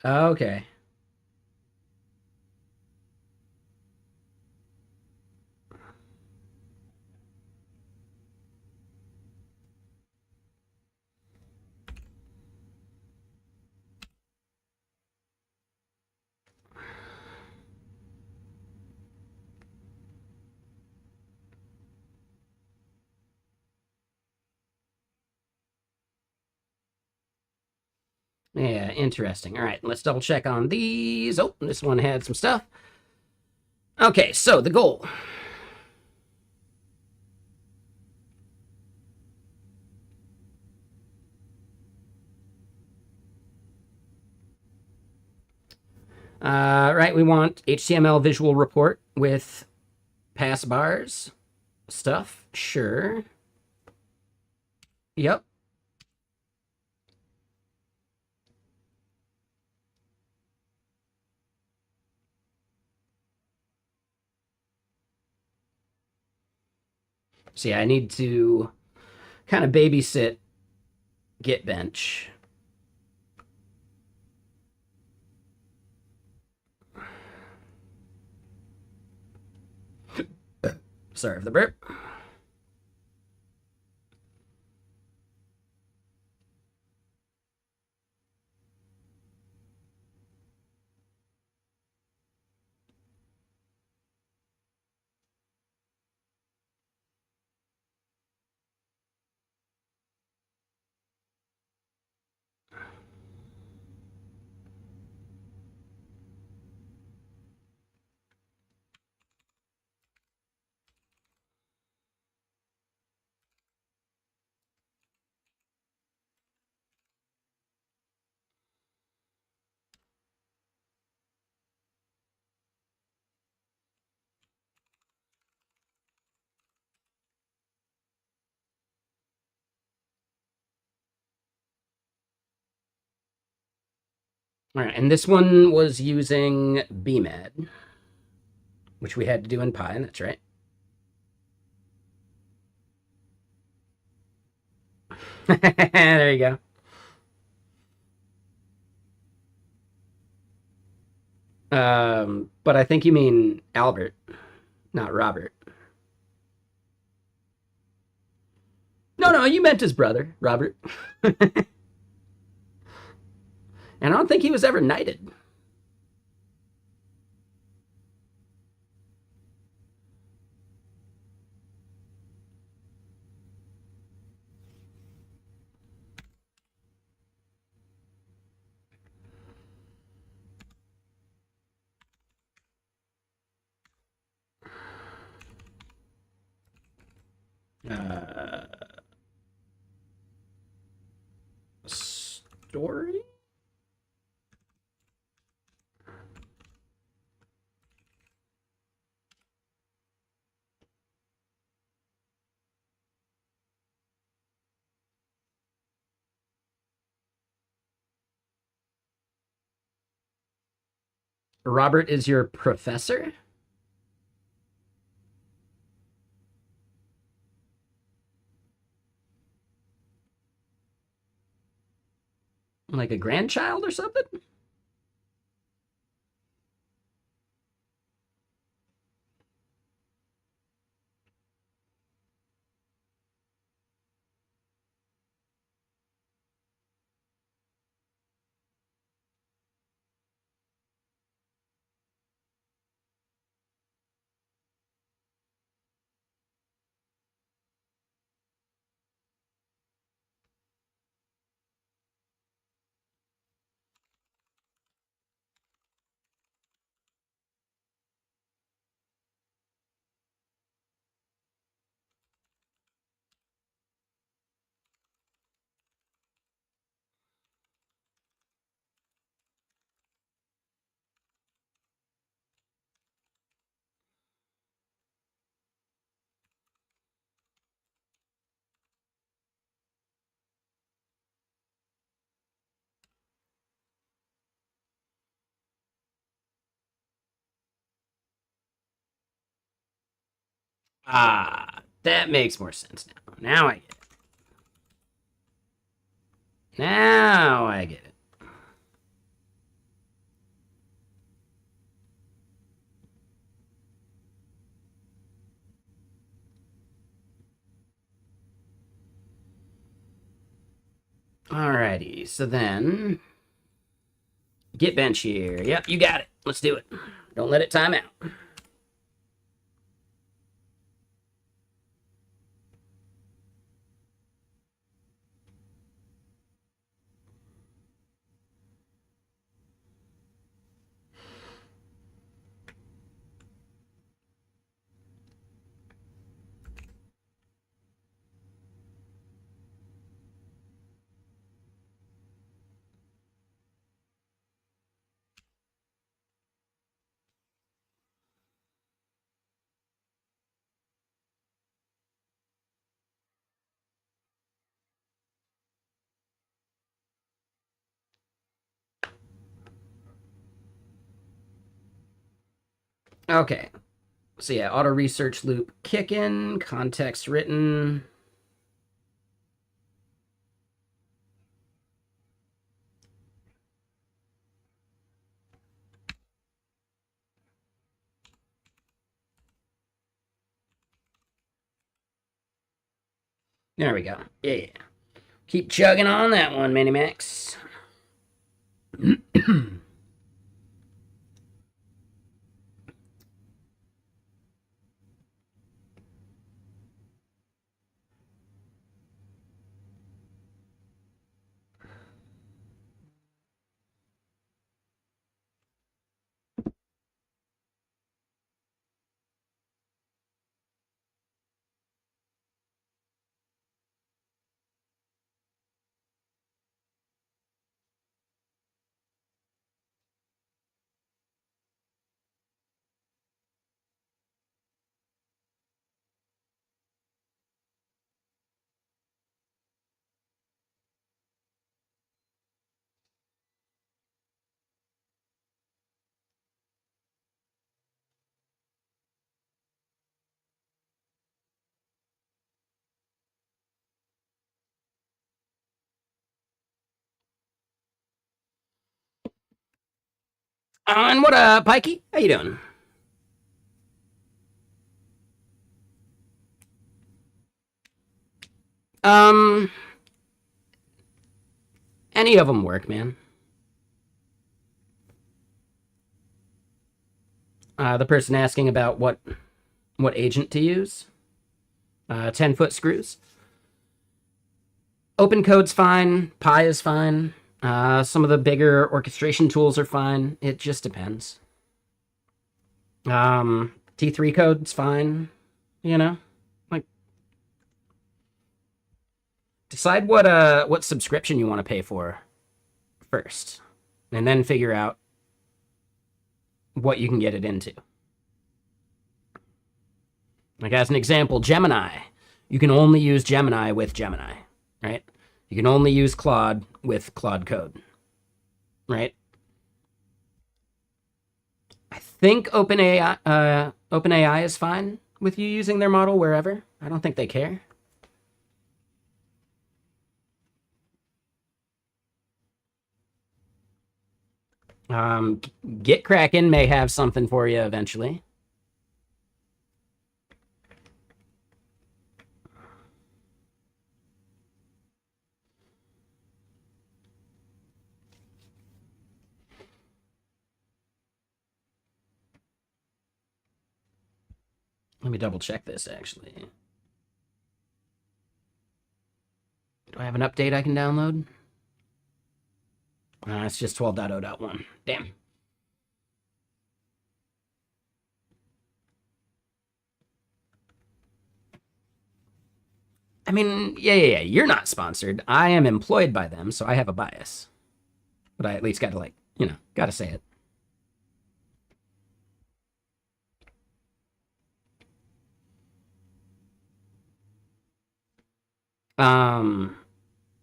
Okay. Yeah, interesting. All right, let's double check on these. Oh, this one had some stuff. Okay, so the goal. Right, we want HTML visual report with pass bars stuff. Sure. Yep. So yeah, I need to kind of babysit GitBench. Sorry for the burp. All right, and this one was using BMAD, which we had to do in Pi. That's right. There you go. But I think you mean Albert, not Robert. No, no, you meant his brother, Robert. And I don't think he was ever knighted. Uh, Story? Robert is your professor? Like a grandchild or something? Ah, that makes more sense now. Now I get it. Now I get it. Alrighty, so then GitBench here. Yep, you got it. Let's do it. Don't let it time out. Okay. So yeah, auto research loop kicking, context written. There we go. Yeah. Keep chugging on that one, Minimax. And what up, Pikey? How you doing? Um, any of them work, man. The person asking about what agent to use. 10-foot screws. Open code's fine. Pi is fine. Some of the bigger orchestration tools are fine. It just depends. T3 code's fine. You know, like decide what subscription you want to pay for first, and then figure out what you can get it into. Like as an example, Gemini. You can only use Gemini with Gemini, right? You can only use Claude with Claude Code, right? I think OpenAI is fine with you using their model wherever. I don't think they care. GitKraken may have something for you eventually. Let me double check this, actually. Do I have an update I can download? It's just 12.0.1. Damn. I mean, yeah. You're not sponsored. I am employed by them, so I have a bias. But I at least got to, gotta say it.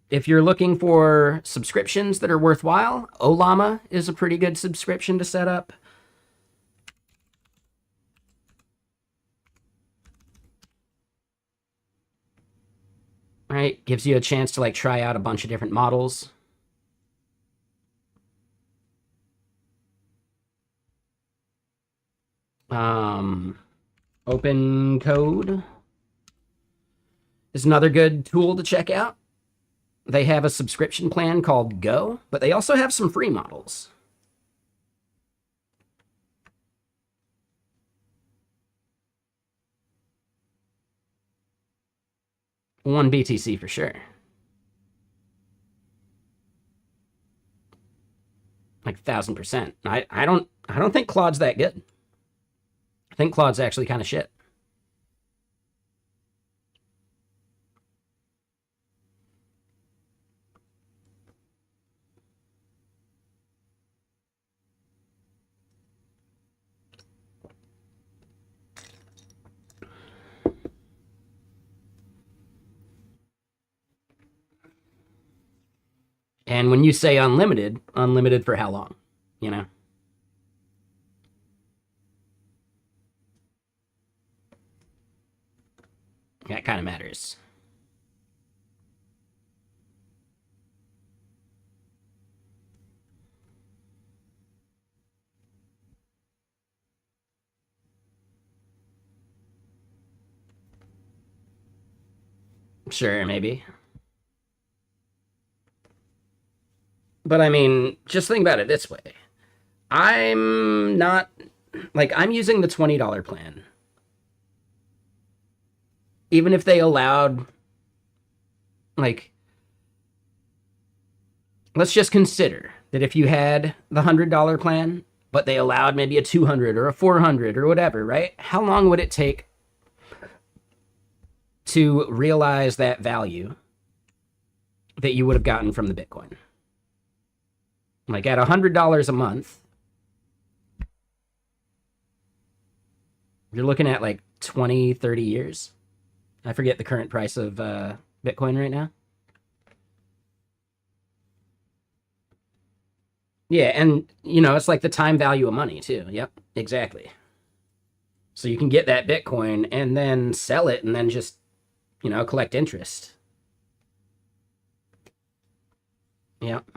If you're looking for subscriptions that are worthwhile, Olama is a pretty good subscription to set up. right? Gives you a chance to like try out a bunch of different models. Open Code is another good tool to check out. They have a subscription plan called Go, but they also have some free models. One BTC for sure. Like 1,000%. I don't think Claude's that good. I think Claude's actually kind of shit. And when you say unlimited, unlimited for how long? You know? That kind of matters. Sure, maybe. But I mean, just think about it this way. I'm not like I'm using the $20 plan. Even if they allowed like let's just consider that if you had the $100 plan, but they allowed maybe a 200 or a 400 or whatever, right? How long would it take to realize that value that you would have gotten from the Bitcoin? Like at $100 a month, you're looking at like 20, 30 years. I forget the current price of Bitcoin right now. Yeah, and you know, it's like the time value of money too. Yep, exactly. So you can get that Bitcoin and then sell it and then just, you know, collect interest. Yep.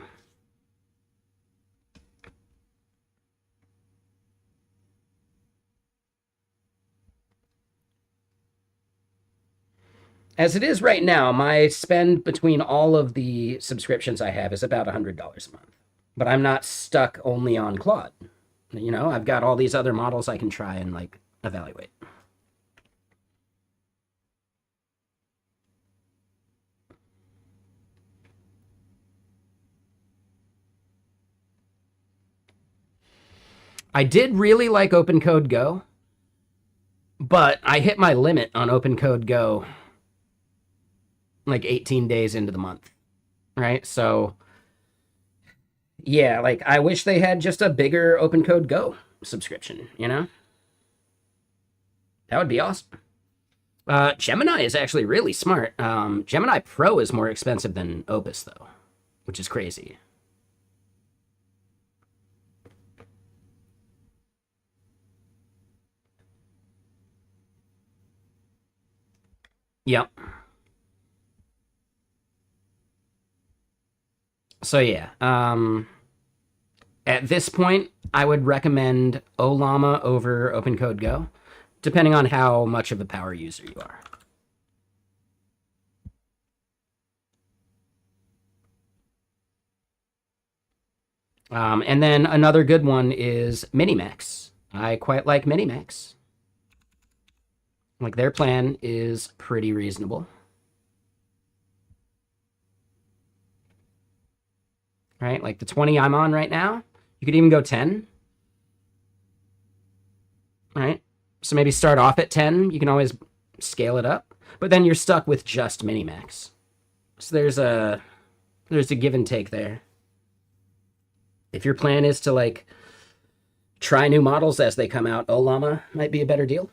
As it is right now, my spend between all of the subscriptions I have is about $100 a month. But I'm not stuck only on Claude. You know, I've got all these other models I can try and like evaluate. I did really like Open Code Go, but I hit my limit on Open Code Go like 18 days into the month, right? So yeah, like I wish they had just a bigger Open Code Go subscription, you know? That would be awesome. Gemini is actually really smart. Gemini Pro is more expensive than Opus, though, which is crazy. Yep. So yeah, at this point, I would recommend Olama over Open Code Go, depending on how much of a power user you are. And then another good one is Minimax. I quite like Minimax. Like their plan is pretty reasonable. Right? Like the 20 I'm on right now, you could even go 10. Right? So maybe start off at 10. You can always scale it up, but then you're stuck with just Minimax. So there's a give and take there. If your plan is to like try new models as they come out, Olama might be a better deal.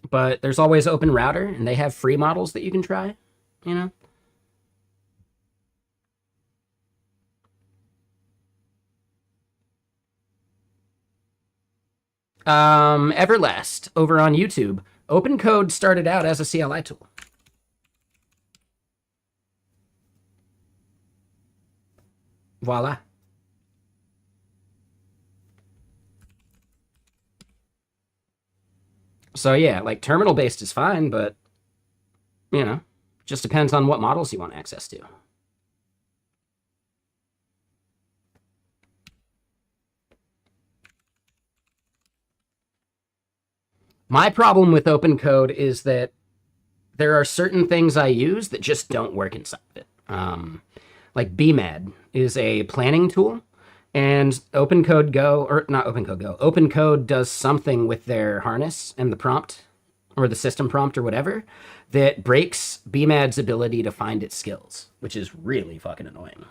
But there's always Open Router, and they have free models that you can try, you know? Everlast over on YouTube. Open Code started out as a CLI tool. Voila. So yeah, like terminal based is fine, but you know, just depends on what models you want access to. My problem with open code is that there are certain things I use that just don't work inside of it. Like BMAD is a planning tool, and OpenCode Go, or not OpenCode Go, OpenCode does something with their harness and the prompt, or the system prompt or whatever, that breaks BMAD's ability to find its skills, which is really fucking annoying.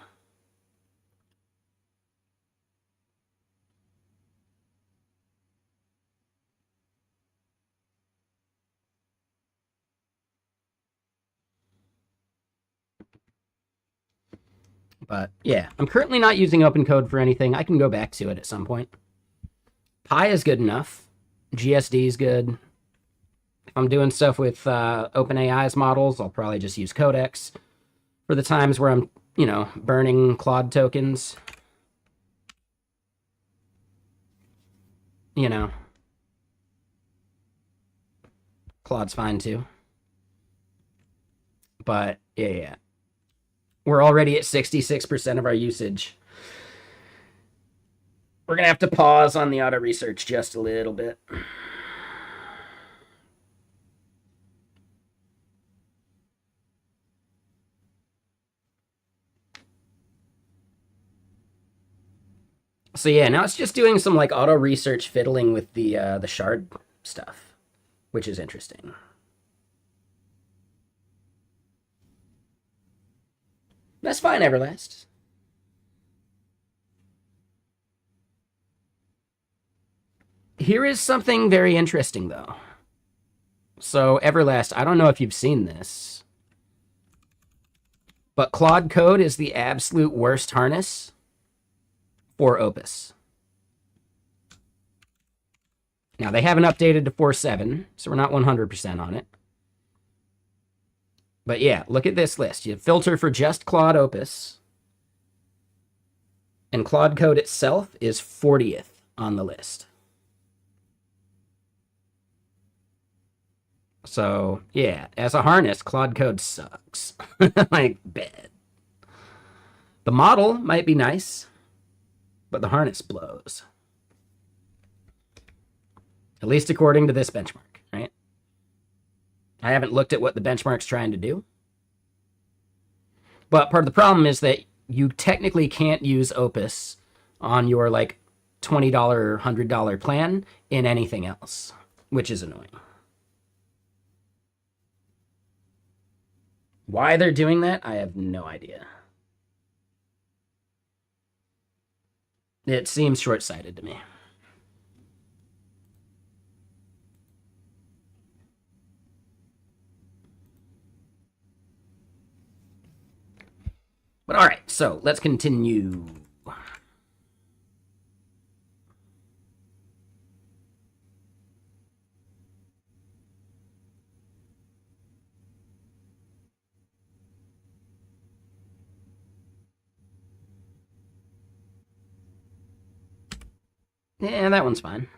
But yeah, I'm currently not using OpenCode for anything. I can go back to it at some point. Pi is good enough. GSD is good. If I'm doing stuff with OpenAI's models, I'll probably just use Codex for the times where I'm, you know, burning Claude tokens. You know, Claude's fine too. But yeah. We're already at 66% of our usage. We're going to have to pause on the auto research just a little bit. So yeah, now it's just doing some like auto research fiddling with the shard stuff, which is interesting. That's fine, Everlast. Here is something very interesting, though. So, Everlast, I don't know if you've seen this, but Claude Code is the absolute worst harness for Opus. Now, they haven't updated to 4.7, so we're not 100% on it. But yeah, look at this list. You filter for just Claude Opus, and Claude Code itself is 40th on the list. So yeah, as a harness, Claude Code sucks. Like, bad. The model might be nice, but the harness blows. At least according to this benchmark, right? I haven't looked at what the benchmark's trying to do. But part of the problem is that you technically can't use Opus on your like $20, $100 plan in anything else, which is annoying. Why they're doing that, I have no idea. It seems short-sighted to me. But all right, so let's continue. Yeah, that one's fine.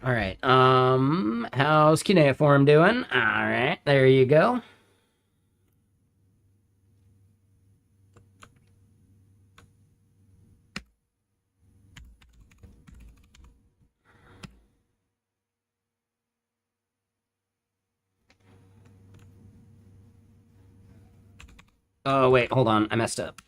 All right. How's Cuneiform doing? All right, there you go. Oh, wait, hold on. I messed up.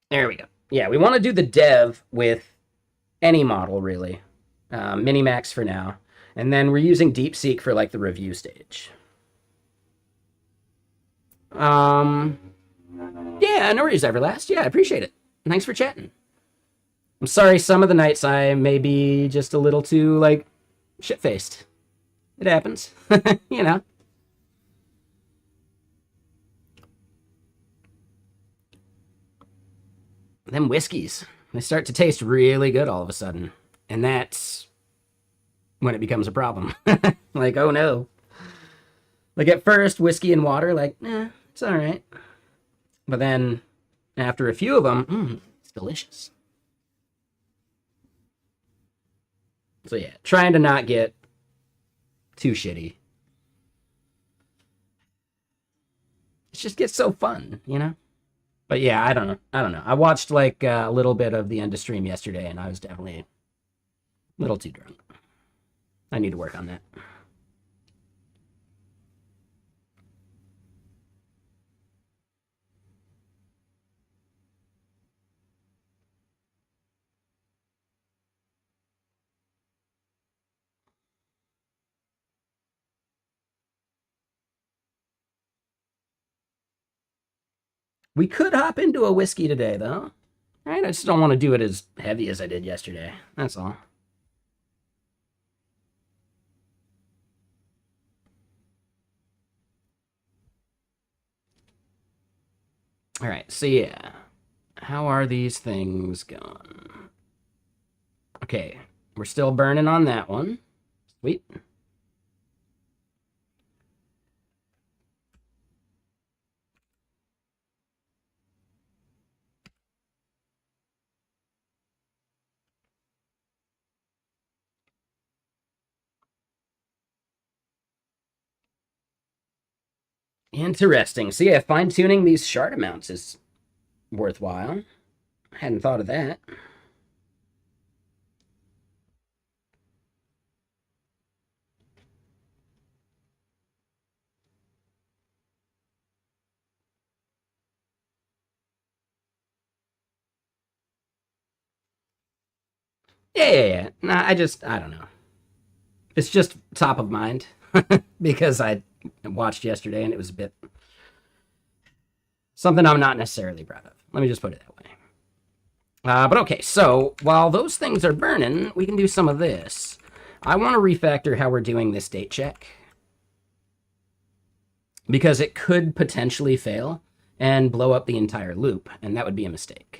There we go. Yeah, we want to do the dev with any model, really. Minimax for now. And then we're using DeepSeek for, like, the review stage. Yeah, no worries, Everlast. Yeah, I appreciate it. Thanks for chatting. I'm sorry, some of the nights I may be just a little too, like, shit-faced. It happens. You know. Them whiskeys, they start to taste really good all of a sudden. And that's when it becomes a problem. Like, oh no. Like, at first, whiskey and water, like, it's all right. But then, after a few of them, it's delicious. So yeah, trying to not get too shitty. It just gets so fun, you know? But yeah, I don't know. I don't know. I watched like a little bit of the end of stream yesterday, and I was definitely a little too drunk. I need to work on that. We could hop into a whiskey today, though. Right? I just don't want to do it as heavy as I did yesterday. That's all. All right. So yeah, how are these things going? Okay, we're still burning on that one. Sweet. Interesting. So yeah, fine-tuning these shard amounts is worthwhile. I hadn't thought of that. Yeah. Nah, I don't know. It's just top of mind because I watched yesterday and it was a bit something I'm not necessarily proud of. Let me just put it that way. But okay, so while those things are burning, we can do some of this. I want to refactor how we're doing this date check because it could potentially fail and blow up the entire loop, and that would be a mistake.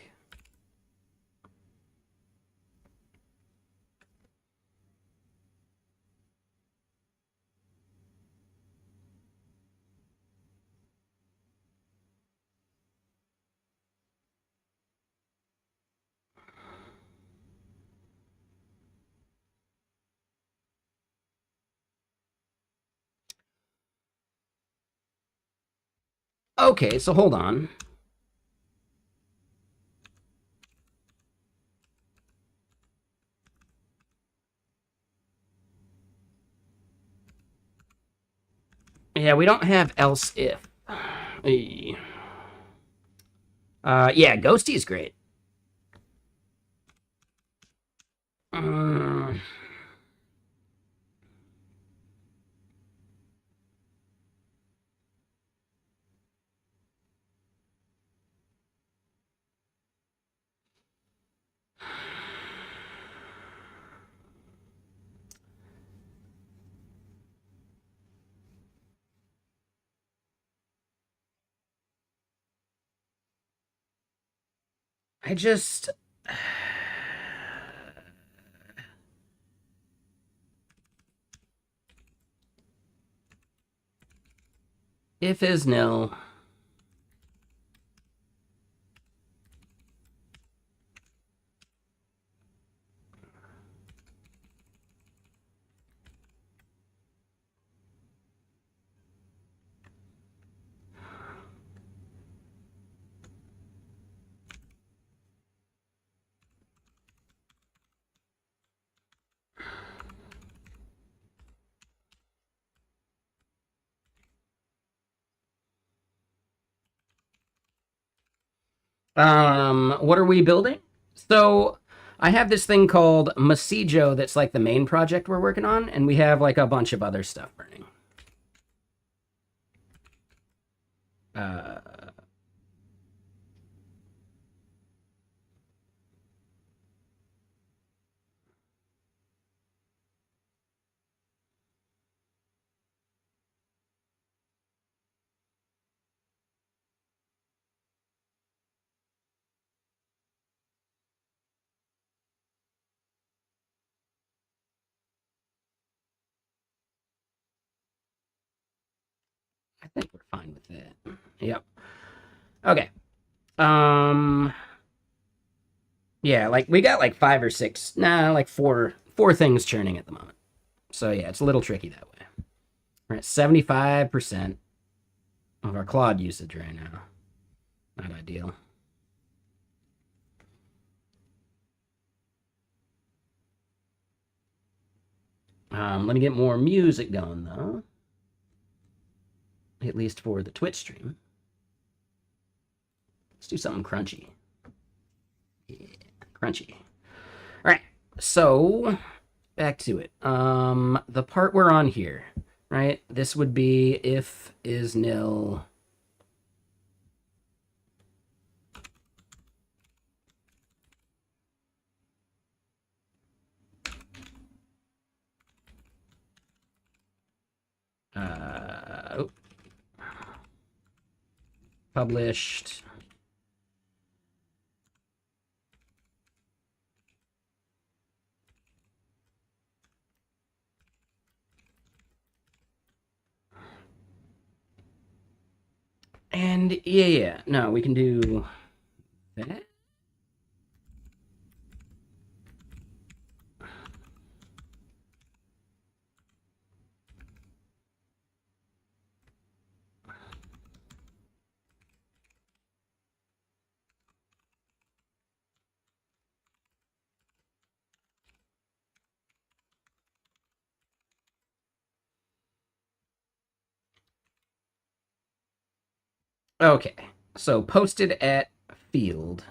Okay, so hold on. Yeah, we don't have else if. Yeah, Ghosty is great. I just. If is nil. What are we building? So I have this thing called Masijo that's like the main project we're working on, and we have like a bunch of other stuff burning. Uh, I think we're fine with that. Yep. Okay. Yeah, like we got like 5 or 6, like four things churning at the moment. So yeah, it's a little tricky that way. We're at 75% of our Claude usage right now. Not ideal. Let me get more music going though. At least for the Twitch stream. Let's do something crunchy. Yeah, crunchy. All right, so back to it. The part we're on here, right? This would be if is nil. Oh. Published. And yeah, no, we can do that. Okay, so posted at field.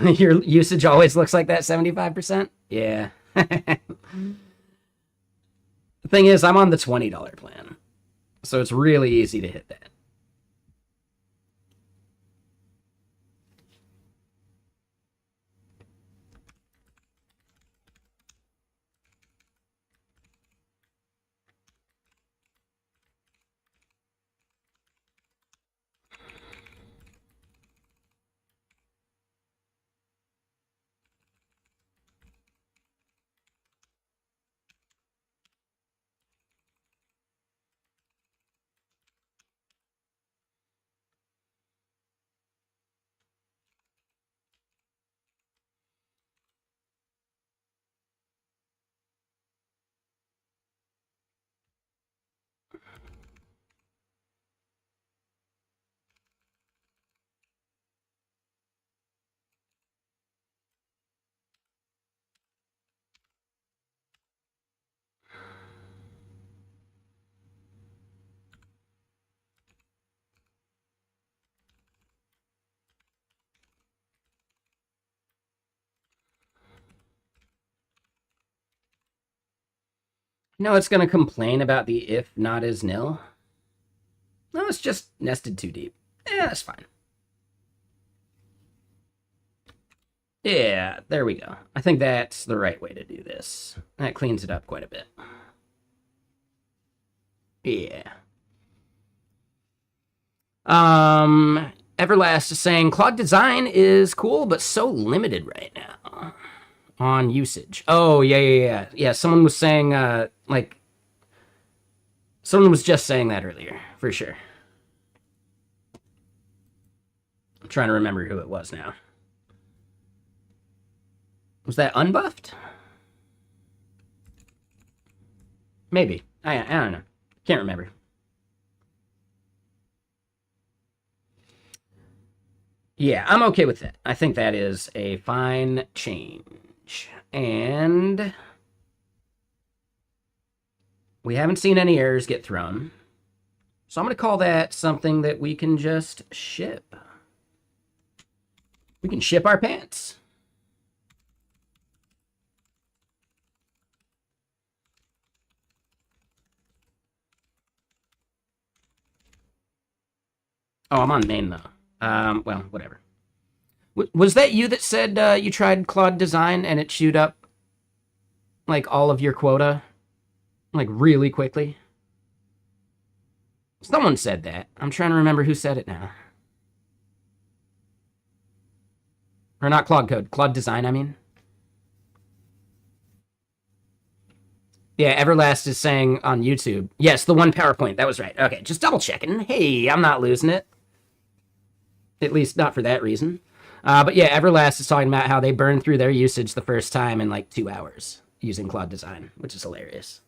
Your usage always looks like that 75%? Yeah. The thing is, I'm on the $20 plan, so it's really easy to hit that. No, it's going to complain about the if not is nil. No, it's just nested too deep. Yeah, that's fine. Yeah, there we go. I think that's the right way to do this. That cleans it up quite a bit. Yeah. Everlast is saying Claude design is cool, but so limited right now on usage. Oh, yeah. Someone was saying, someone was just saying that earlier, for sure. I'm trying to remember who it was now. Was that unbuffed? Maybe. I don't know. Can't remember. Yeah, I'm okay with that. I think that is a fine change. And we haven't seen any errors get thrown. So I'm going to call that something that we can just ship. We can ship our pants. Oh, I'm on main, though. Well, whatever. Was that you that said you tried Claude Design and it chewed up, like, all of your quota? Like, really quickly? Someone said that. I'm trying to remember who said it now. Or not Claude Code, Claude Design, I mean. Yeah, Everlast is saying on YouTube. Yes, the one PowerPoint. That was right. Okay, just double checking. Hey, I'm not losing it. At least not for that reason. But yeah, Everlast is talking about how they burned through their usage the first time in like 2 hours using Claude Design, which is hilarious.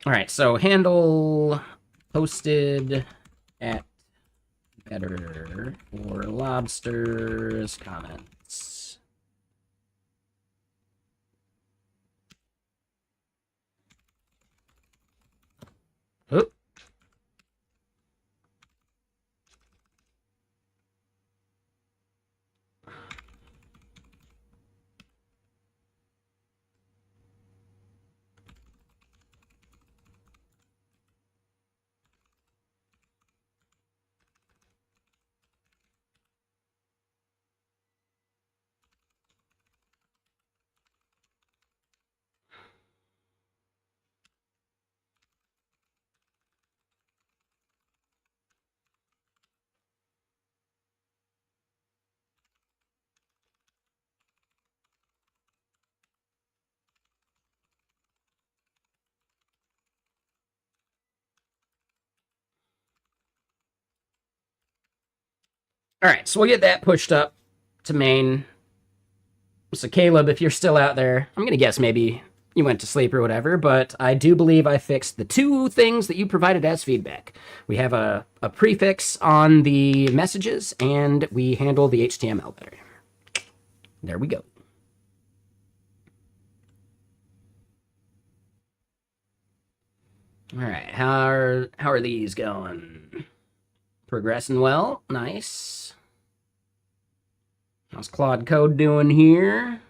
All right, so handle posted at better for lobsters comments. Oop. All right, so we'll get that pushed up to main. So Caleb, if you're still out there, I'm gonna guess maybe you went to sleep or whatever, but I do believe I fixed the two things that you provided as feedback. We have a prefix on the messages, and we handle the HTML better. There we go. All right, how are these going? Progressing well. Nice. How's Claude Code doing here?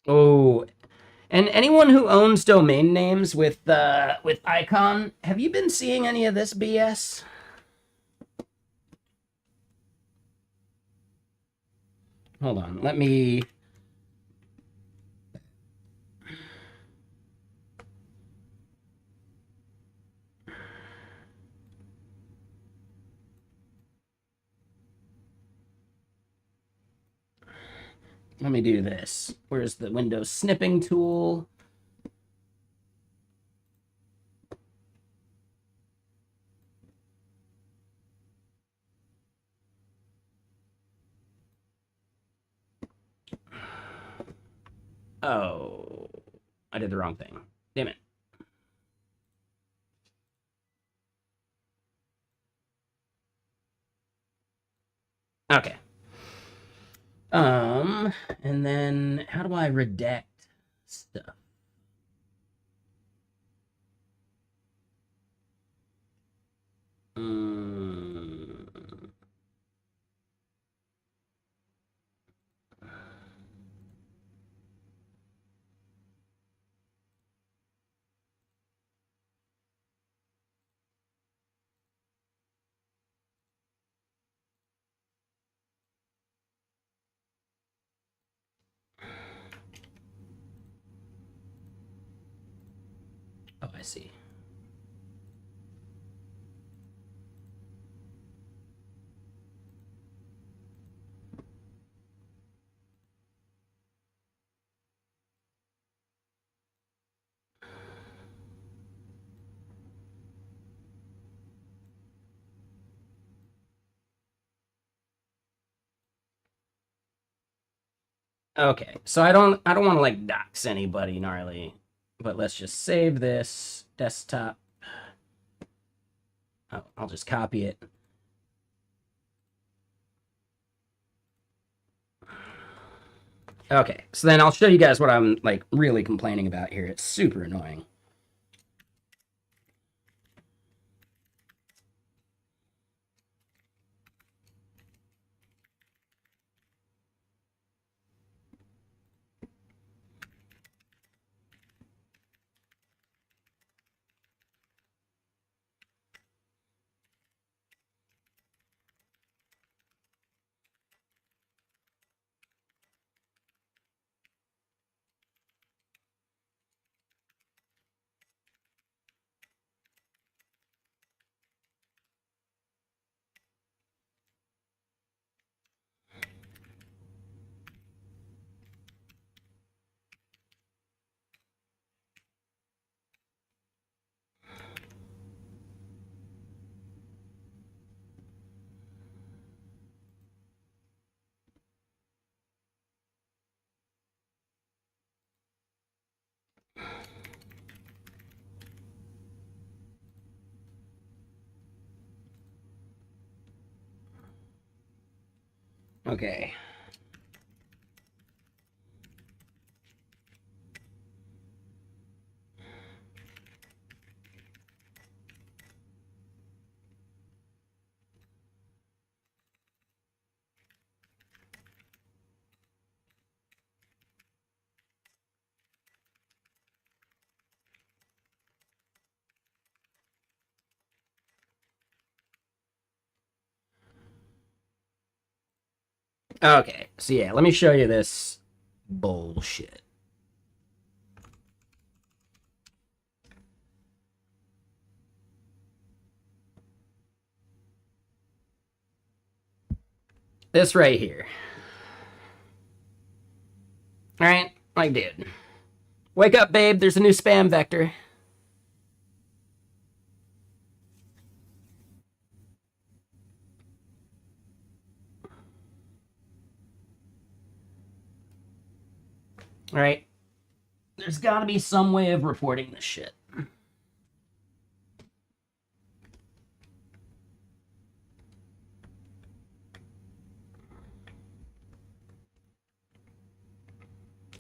Oh, and anyone who owns domain names with icon, have you been seeing any of this BS? Hold on, let me do this. Where's the Windows snipping tool? Oh, I did the wrong thing. Damn it. Okay. And then how do I redact stuff? Mm. I see. Okay, so I don't want to like dox anybody gnarly, but let's just save this desktop. Oh, I'll just copy it. Okay, so then I'll show you guys what I'm like really complaining about here. It's super annoying. Okay. Okay, so yeah, let me show you this bullshit. This right here. All right, like, dude, wake up, babe. There's a new spam vector. All right, there's got to be some way of reporting this shit.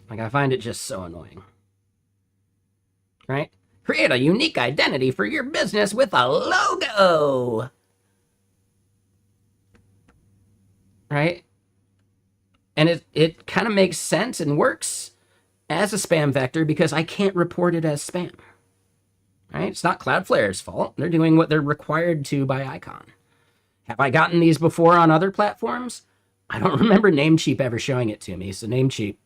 Like, I find it just so annoying. Right? Create a unique identity for your business with a logo. Right? And it kind of makes sense and works as a spam vector because I can't report it as spam. Right? It's not Cloudflare's fault. They're doing what they're required to by Icon. Have I gotten these before on other platforms? I don't remember Namecheap ever showing it to me. So Namecheap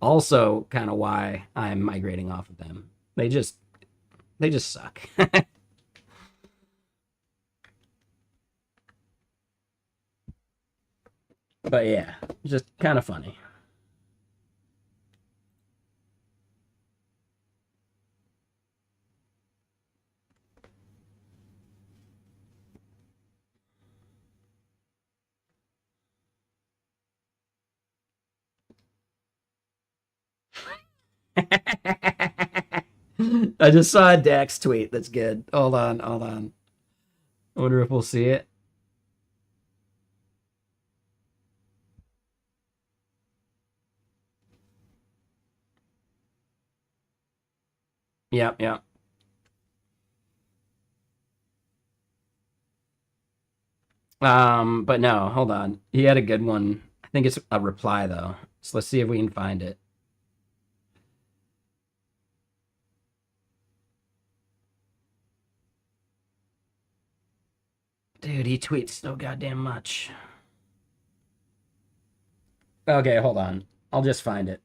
also kind of why I'm migrating off of them. They just suck. But yeah, just kind of funny. I just saw a Dax tweet. That's good. Hold on, hold on. I wonder if we'll see it. Yep, yep. But no, hold on. He had a good one. I think it's a reply though. So let's see if we can find it. Dude, he tweets so goddamn much. Okay, hold on. I'll just find it.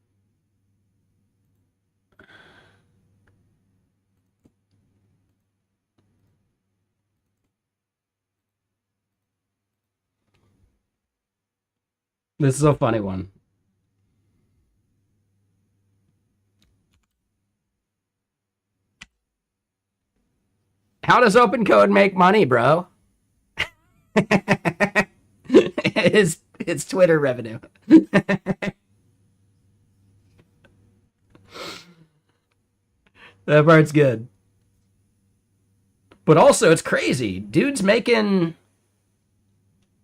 This is a funny one. How does open code make money, bro? It's Twitter revenue. That part's good. But also, it's crazy. Dude's making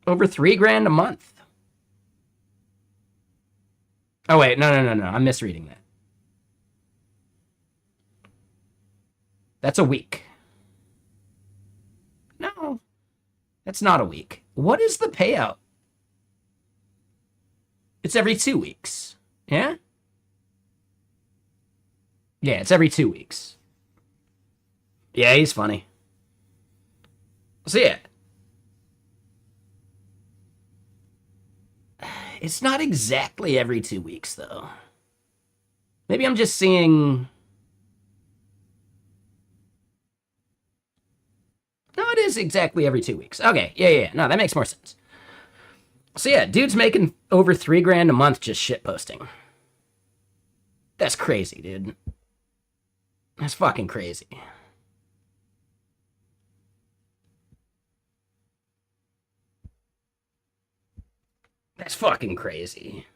over $3,000 a month. Oh, wait. No. I'm misreading that. That's a week. No, that's not a week. What is the payout? It's every 2 weeks. Yeah? Yeah, it's every 2 weeks. Yeah, he's funny. So, yeah. It's not exactly every 2 weeks, though. Maybe I'm just seeing. No, it is exactly every 2 weeks. Okay, yeah. No, that makes more sense. So yeah, dude's making over $3,000 a month just shit posting. That's crazy, dude. That's fucking crazy. That's fucking crazy.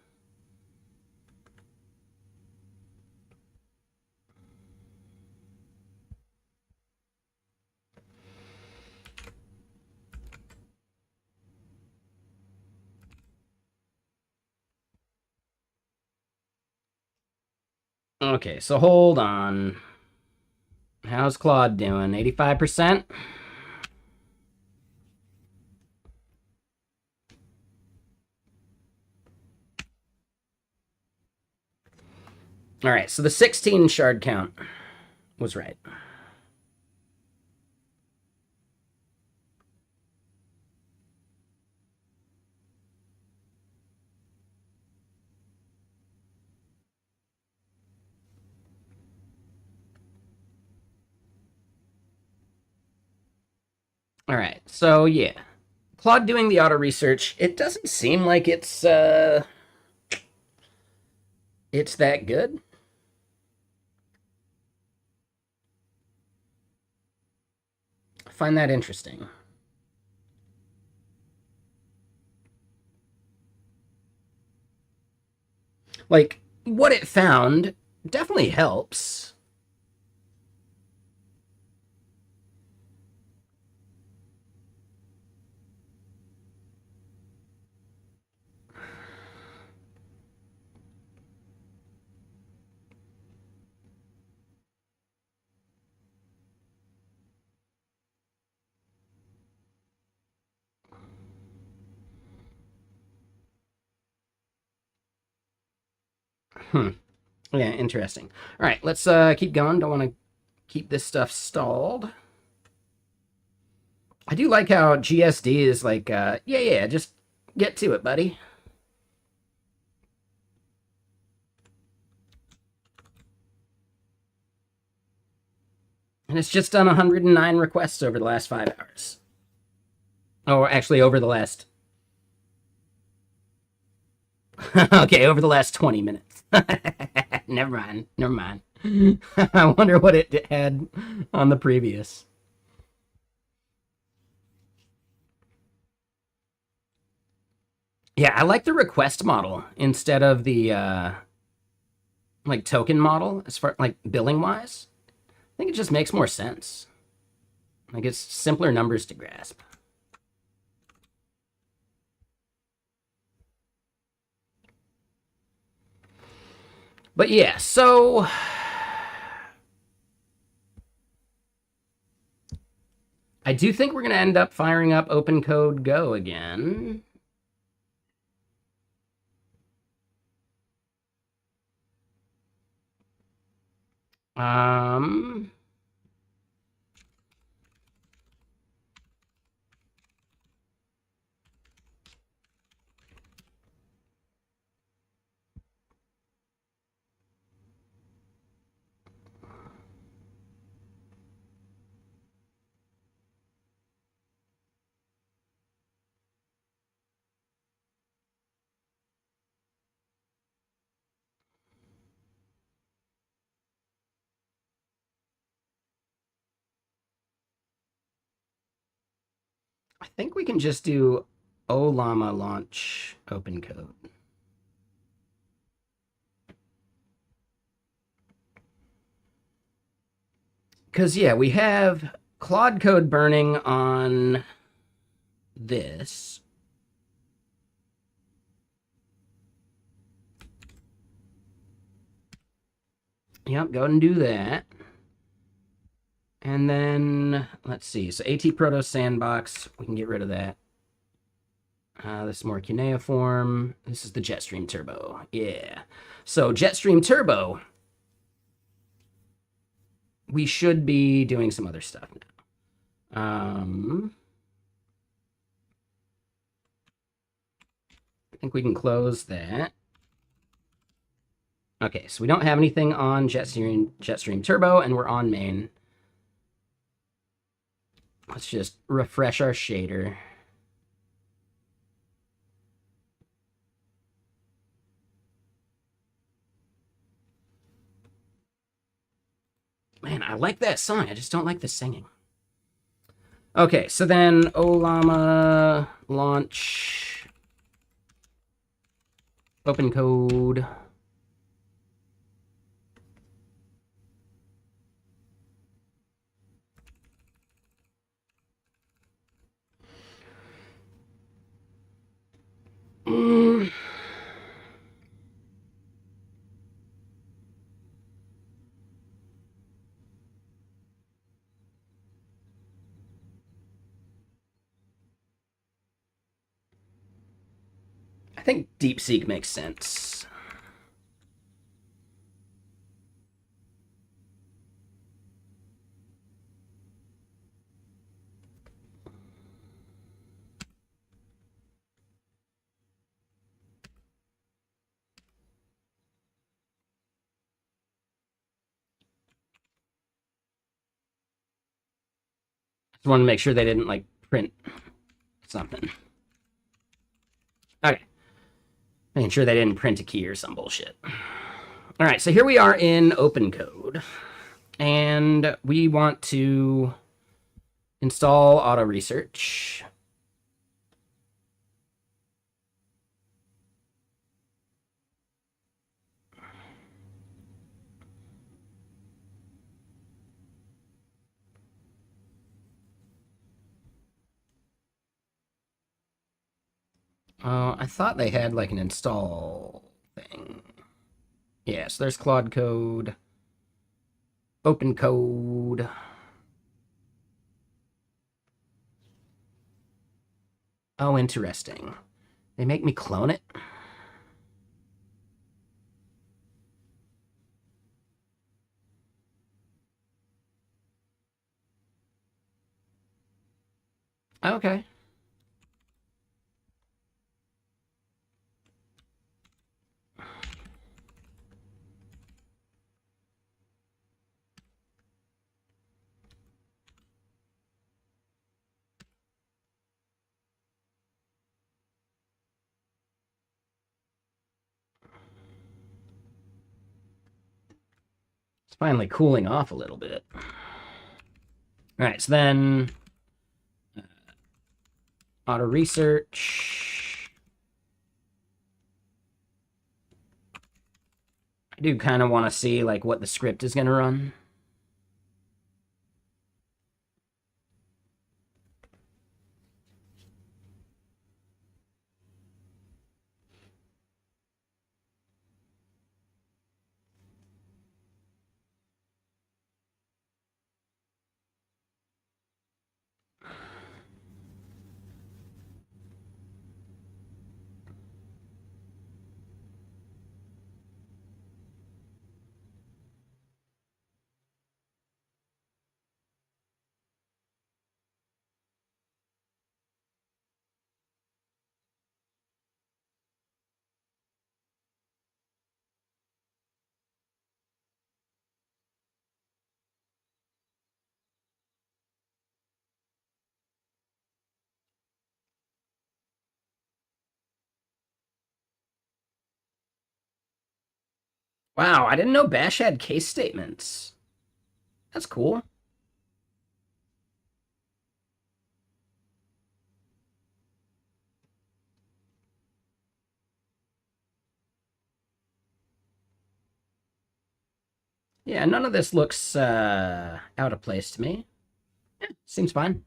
Okay, so hold on. How's Claude doing? 85%? All right, so the 16 shard count was right. All right, so yeah. Claude doing the auto research, it doesn't seem like it's that good. I find that interesting. Like, what it found definitely helps. Hmm. Yeah, interesting. All right, let's keep going. Don't want to keep this stuff stalled. I do like how GSD is like, yeah, just get to it, buddy. And it's just done 109 requests over the last 5 hours. Oh, actually, over the last. Okay, over the last 20 minutes. Never mind. I wonder what it had on the previous. Yeah, I like the request model instead of the like token model as far like billing wise. I think it just makes more sense. Like it's simpler numbers to grasp. But yeah, so I do think we're going to end up firing up Open Code Go again. Um, I think we can just do Olama launch open code. Because, yeah, we have Claude code burning on this. Yep, go ahead and do that. And then, let's see. So AT Proto Sandbox, we can get rid of that. This is more cuneiform. This is the Jetstream Turbo. Yeah. So Jetstream Turbo, we should be doing some other stuff now. I think we can close that. Okay, so we don't have anything on Jetstream Turbo, and we're on main. Let's just refresh our shader. Man, I like that song. I just don't like the singing. Okay, so then Olama launch open code. I think DeepSeek makes sense. Just wanted to make sure they didn't like print something. Okay. Making sure they didn't print a key or some bullshit. All right, so here we are in open code. And we want to install auto research. I thought they had like an install thing. Yeah, so there's Claude code, open code. Oh, interesting. They make me clone it? Okay. It's finally cooling off a little bit. All right, so then auto research. I do kind of want to see like what the script is going to run. Wow, I didn't know Bash had case statements. That's cool. Yeah, none of this looks out of place to me. Yeah, seems fine.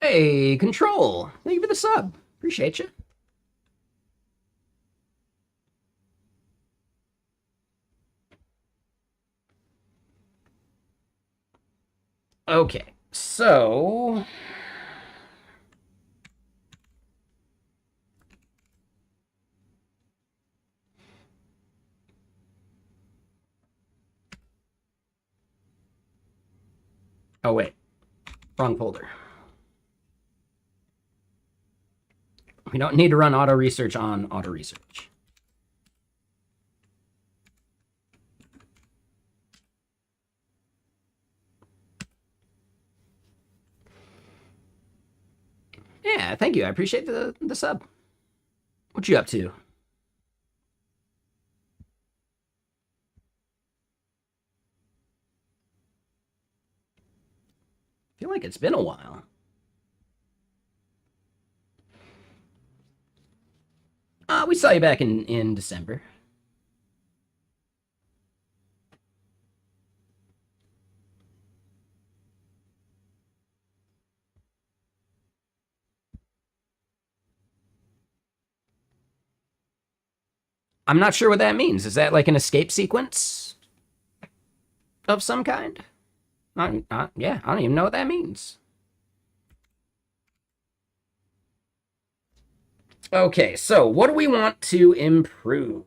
Hey, Control! Thank you for the sub. Appreciate you. Okay, so oh wait, wrong folder. We don't need to run auto research on auto research. Yeah, thank you. I appreciate the sub. What you up to? I feel like it's been a while. We saw you back in December. I'm not sure what that means. Is that like an escape sequence of some kind? Yeah, I don't even know what that means. Okay, so what do we want to improve?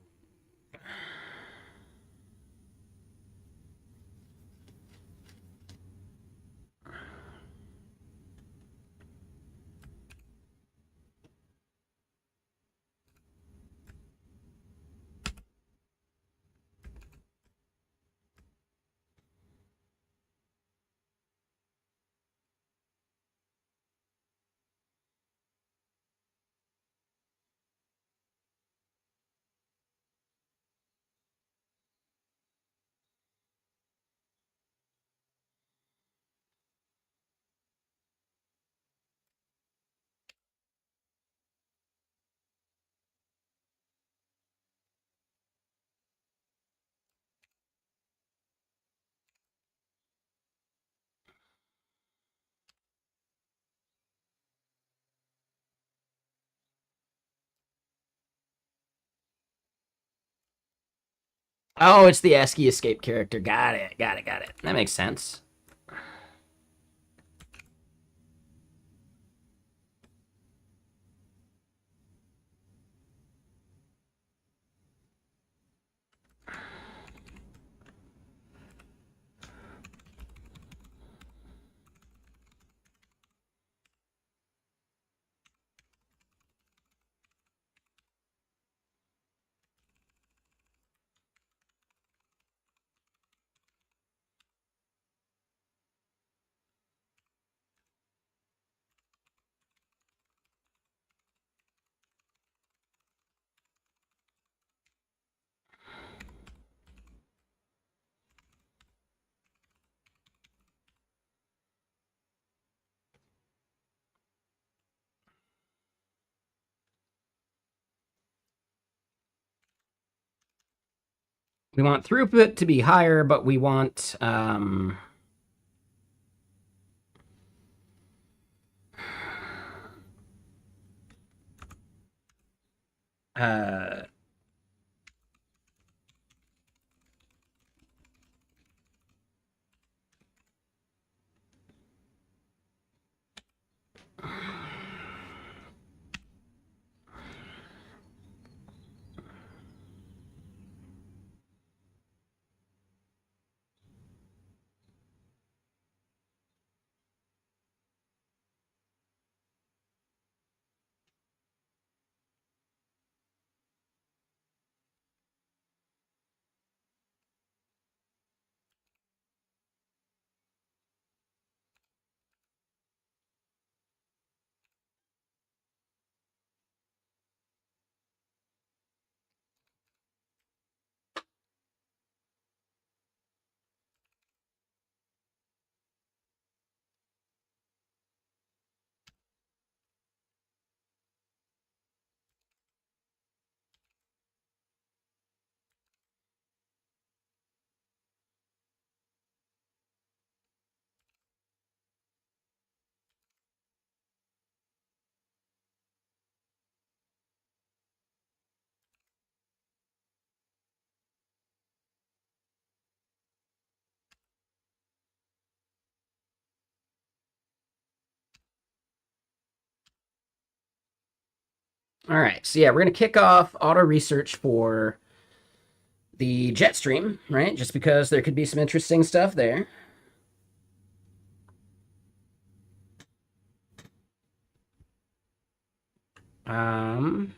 Oh, it's the ASCII escape character. Got it. Got it. Got it. That makes sense. We want throughput to be higher, but we want uh, All right, so yeah, we're going to kick off auto research for the jet stream, right? Just because there could be some interesting stuff there. Um,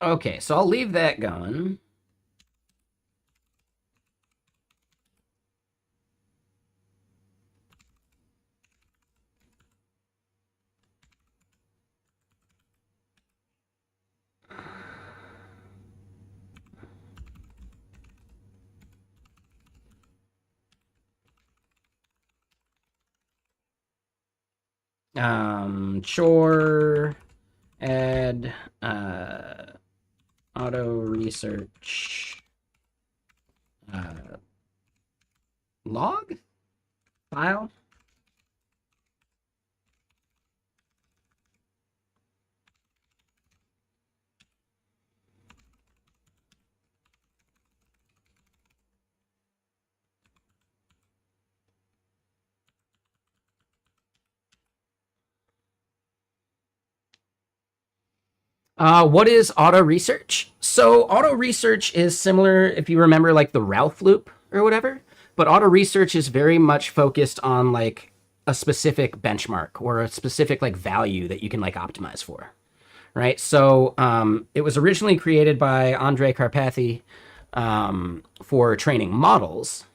okay, so I'll leave that going. Chore, add auto research uh, log file. What is auto research? So auto research is similar, if you remember, like the Ralph loop or whatever. But auto research is very much focused on like a specific benchmark or a specific like value that you can like optimize for, right? So it was originally created by Andre Karpathy for training models,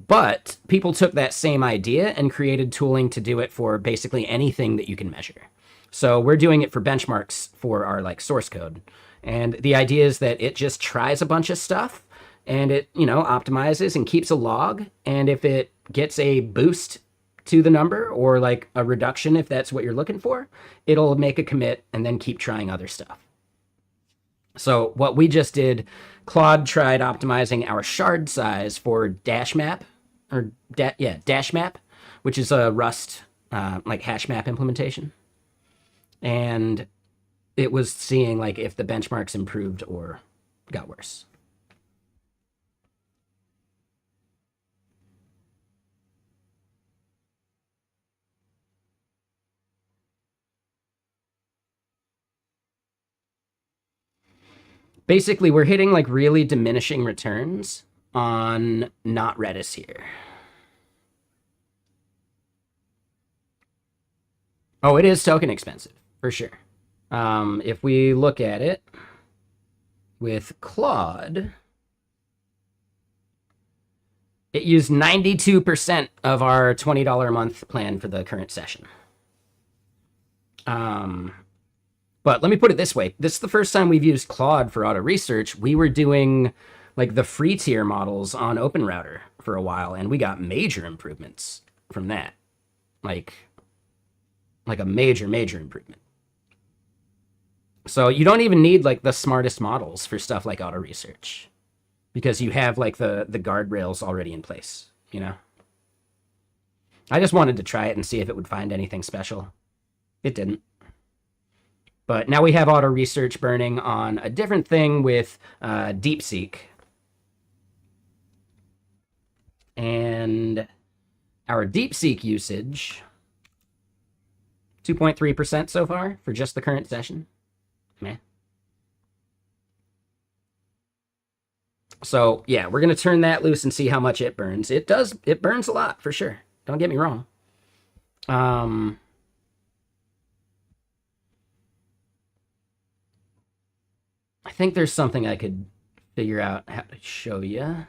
but people took that same idea and created tooling to do it for basically anything that you can measure. So we're doing it for benchmarks for our like source code. And the idea is that it just tries a bunch of stuff and it, optimizes and keeps a log. And if it gets a boost to the number or like a reduction, if that's what you're looking for, it'll make a commit and then keep trying other stuff. So what we just did, Claude tried optimizing our shard size for dash map, dash map, which is a Rust like hash map implementation, and it was seeing like if the benchmarks improved or got worse. Basically, we're hitting like really diminishing returns on not Redis here. Oh, it is token expensive for sure. If we look at it with Claude, it used 92% of our $20 a month plan for the current session. But let me put it this way. This is the first time we've used Claude for auto research. We were doing like the free tier models on OpenRouter for a while, and we got major improvements from that. Like a major improvement. So you don't even need like the smartest models for stuff like auto research because you have like the guardrails already in place, I just wanted to try it and see if it would find anything special. It didn't. But now we have auto research burning on a different thing with DeepSeek. And our DeepSeek usage, 2.3% so far for just the current session. Man. So yeah, we're gonna turn that loose and see how much it burns. It burns a lot for sure. Don't get me wrong. I think there's something I could figure out how to show you.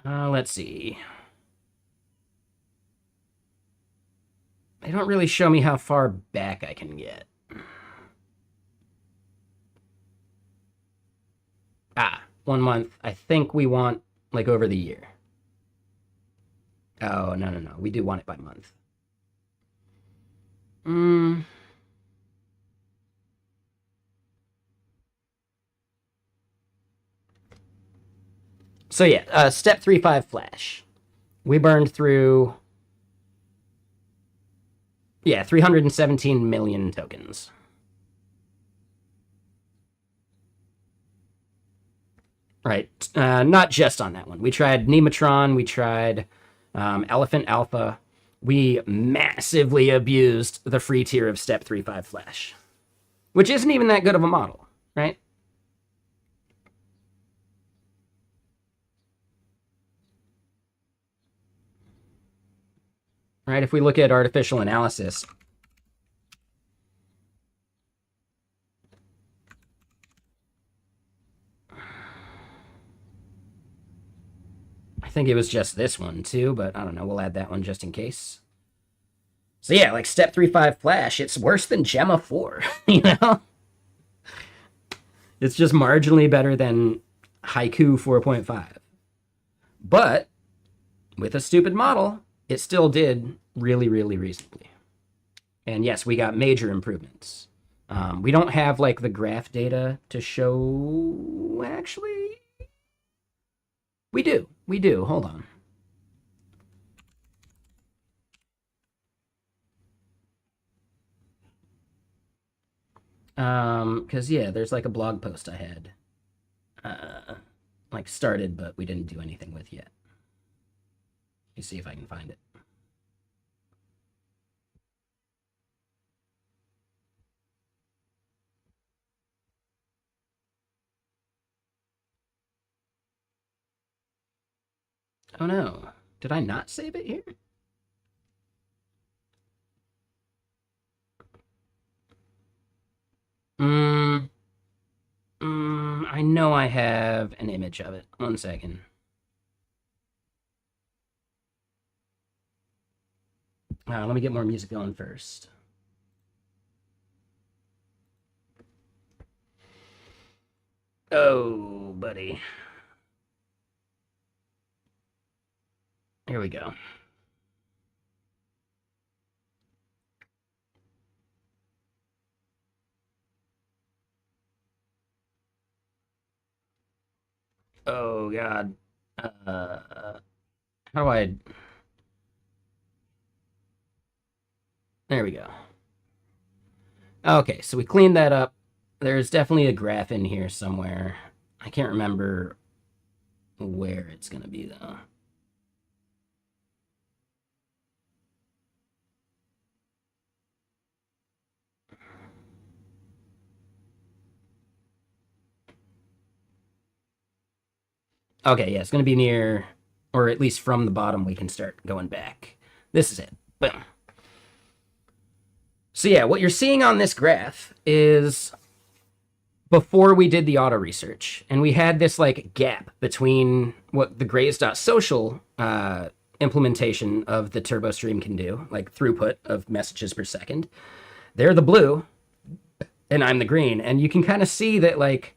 Let's see. They don't really show me how far back I can get. Ah, 1 month. I think we want like over the year. Oh, no, no, no. We do want it by month. Hmm. So yeah, step 3.5 flash. We burned through, yeah, 317 million tokens. Right. Not just on that one. We tried Nematron. We tried Elephant Alpha. We massively abused the free tier of step 3.5 flash, which isn't even that good of a model, right? Right. If we look at artificial analysis, I think it was just this one too, but I don't know. We'll add that one just in case. So yeah, like step 3.5 flash, it's worse than Gemma 4, you know? It's just marginally better than Haiku 4.5. But with a stupid model, it still did really, really reasonably. And yes, we got major improvements. We don't have like the graph data to show. Actually, we do. We do. Hold on. Because yeah, there's like a blog post I had, like started, but we didn't do anything with yet. Let me see if I can find it. Oh no, did I not save it here? I know I have an image of it. 1 second. Let me get more music going first. Oh, buddy. Here we go. Oh, God. How do I... There we go. Okay, so we cleaned that up. There's definitely a graph in here somewhere. I can't remember where it's going to be, though. Okay, yeah, it's going to be near, or at least from the bottom, we can start going back. This is it. Boom. So yeah, what you're seeing on this graph is before we did the auto research, and we had this like gap between what the Graze.social implementation of the turbo stream can do, like throughput of messages per second. They're the blue, and I'm the green, and you can kind of see that like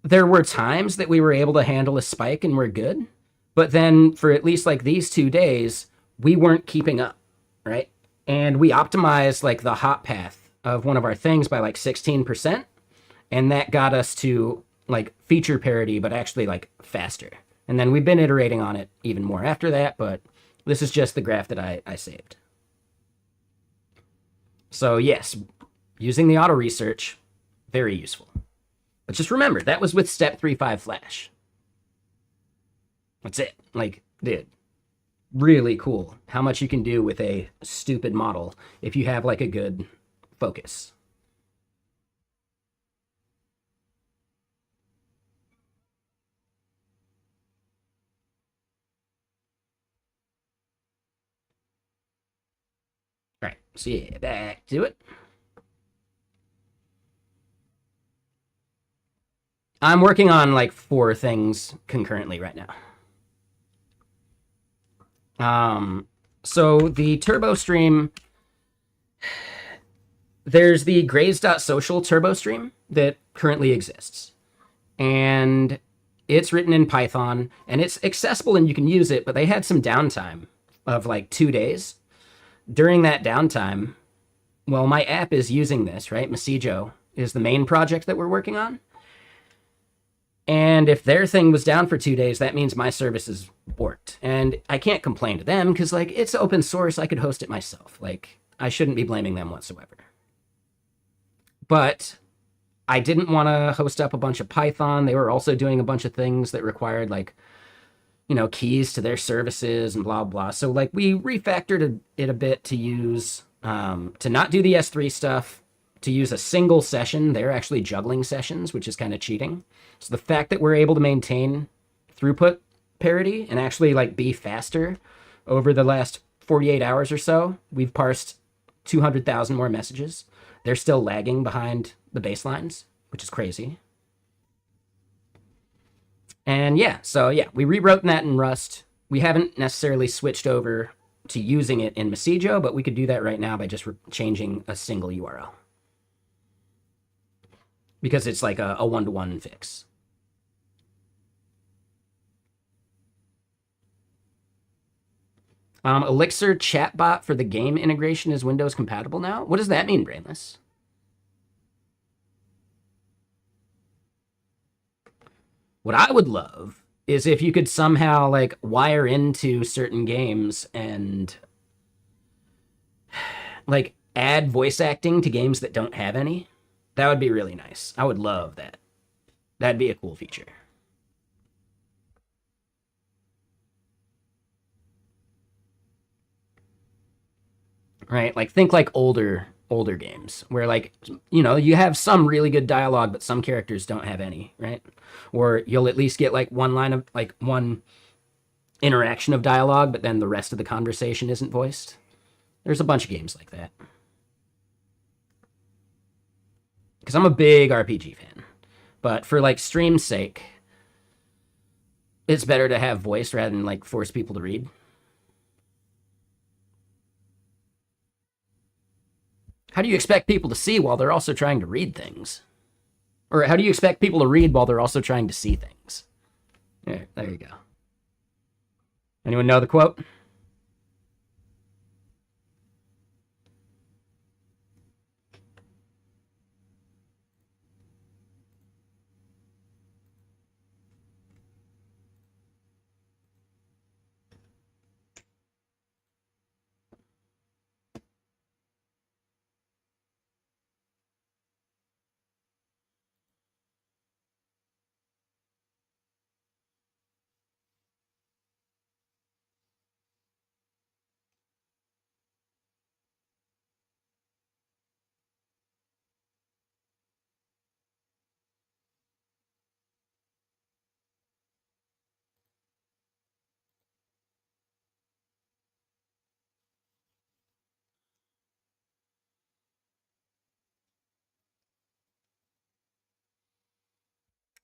there were times that we were able to handle a spike and we're good, but then for at least like these 2 days, we weren't keeping up, right? And we optimized like the hot path of one of our things by like 16%, and that got us to like feature parity, but actually like faster. And then we've been iterating on it even more after that, but this is just the graph that I saved. So yes, using the auto research, very useful. But just remember, that was with step 3.5 flash. That's it. Like, dude, really cool how much you can do with a stupid model if you have like a good focus. All right, so yeah, back to it. I'm working on like 4 things concurrently right now. So the turbo stream, there's the graze.social turbo stream that currently exists. And it's written in Python and it's accessible and you can use it, but they had some downtime of like 2 days. During that downtime, well, my app is using this, right? Masijo is the main project that we're working on. And if their thing was down for 2 days, that means my service is borked. And I can't complain to them because, like, it's open source. I could host it myself. Like, I shouldn't be blaming them whatsoever. But I didn't want to host up a bunch of Python. They were also doing a bunch of things that required, like, you know, keys to their services and blah, blah. So, like, we refactored it a bit to use, to not do the S3 stuff, to use a single session. They're actually juggling sessions, which is kind of cheating. So the fact that we're able to maintain throughput parity and actually like be faster over the last 48 hours or so, we've parsed 200,000 more messages. They're still lagging behind the baselines, which is crazy. And yeah, so yeah, we rewrote that in Rust. We haven't necessarily switched over to using it in Masijo, but we could do that right now by just changing a single URL. Because it's like a one-to-one fix. Elixir chatbot for the game integration is Windows compatible now? What does that mean, Brainless? What I would love is if you could somehow like wire into certain games and like add voice acting to games that don't have any. That would be really nice. I would love that. That'd be a cool feature. Right? Like think like older games where like you know, you have some really good dialogue but some characters don't have any, right? Or you'll at least get like one line of like one interaction of dialogue but then the rest of the conversation isn't voiced. There's a bunch of games like that. Because I'm a big RPG fan. But for like stream's sake, it's better to have voice rather than like force people to read. How do you expect people to see while they're also trying to read things? Or how do you expect people to read while they're also trying to see things? Yeah, there you go. Anyone know the quote?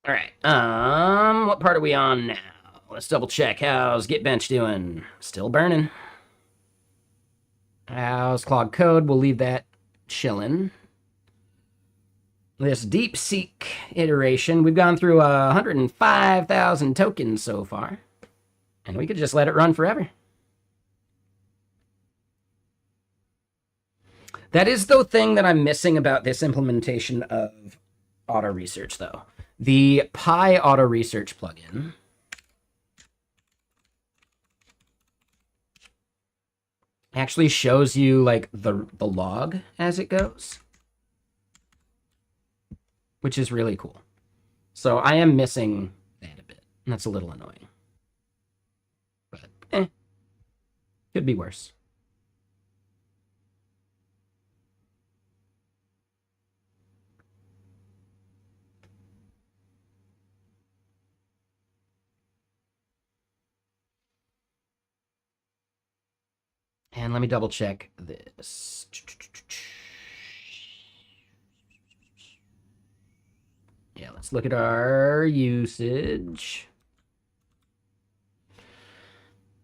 All right. What part are we on now? Let's double check. How's GitBench doing? Still burning. How's Clog Code? We'll leave that chilling. This DeepSeek iteration, we've gone through 105,000 tokens so far. And we could just let it run forever. That is the thing that I'm missing about this implementation of auto research, though. The Pi auto research plugin actually shows you like the log as it goes, which is really cool. So I am missing that a bit, and that's a little annoying. But could be worse. And let me double check this. Yeah, let's look at our usage.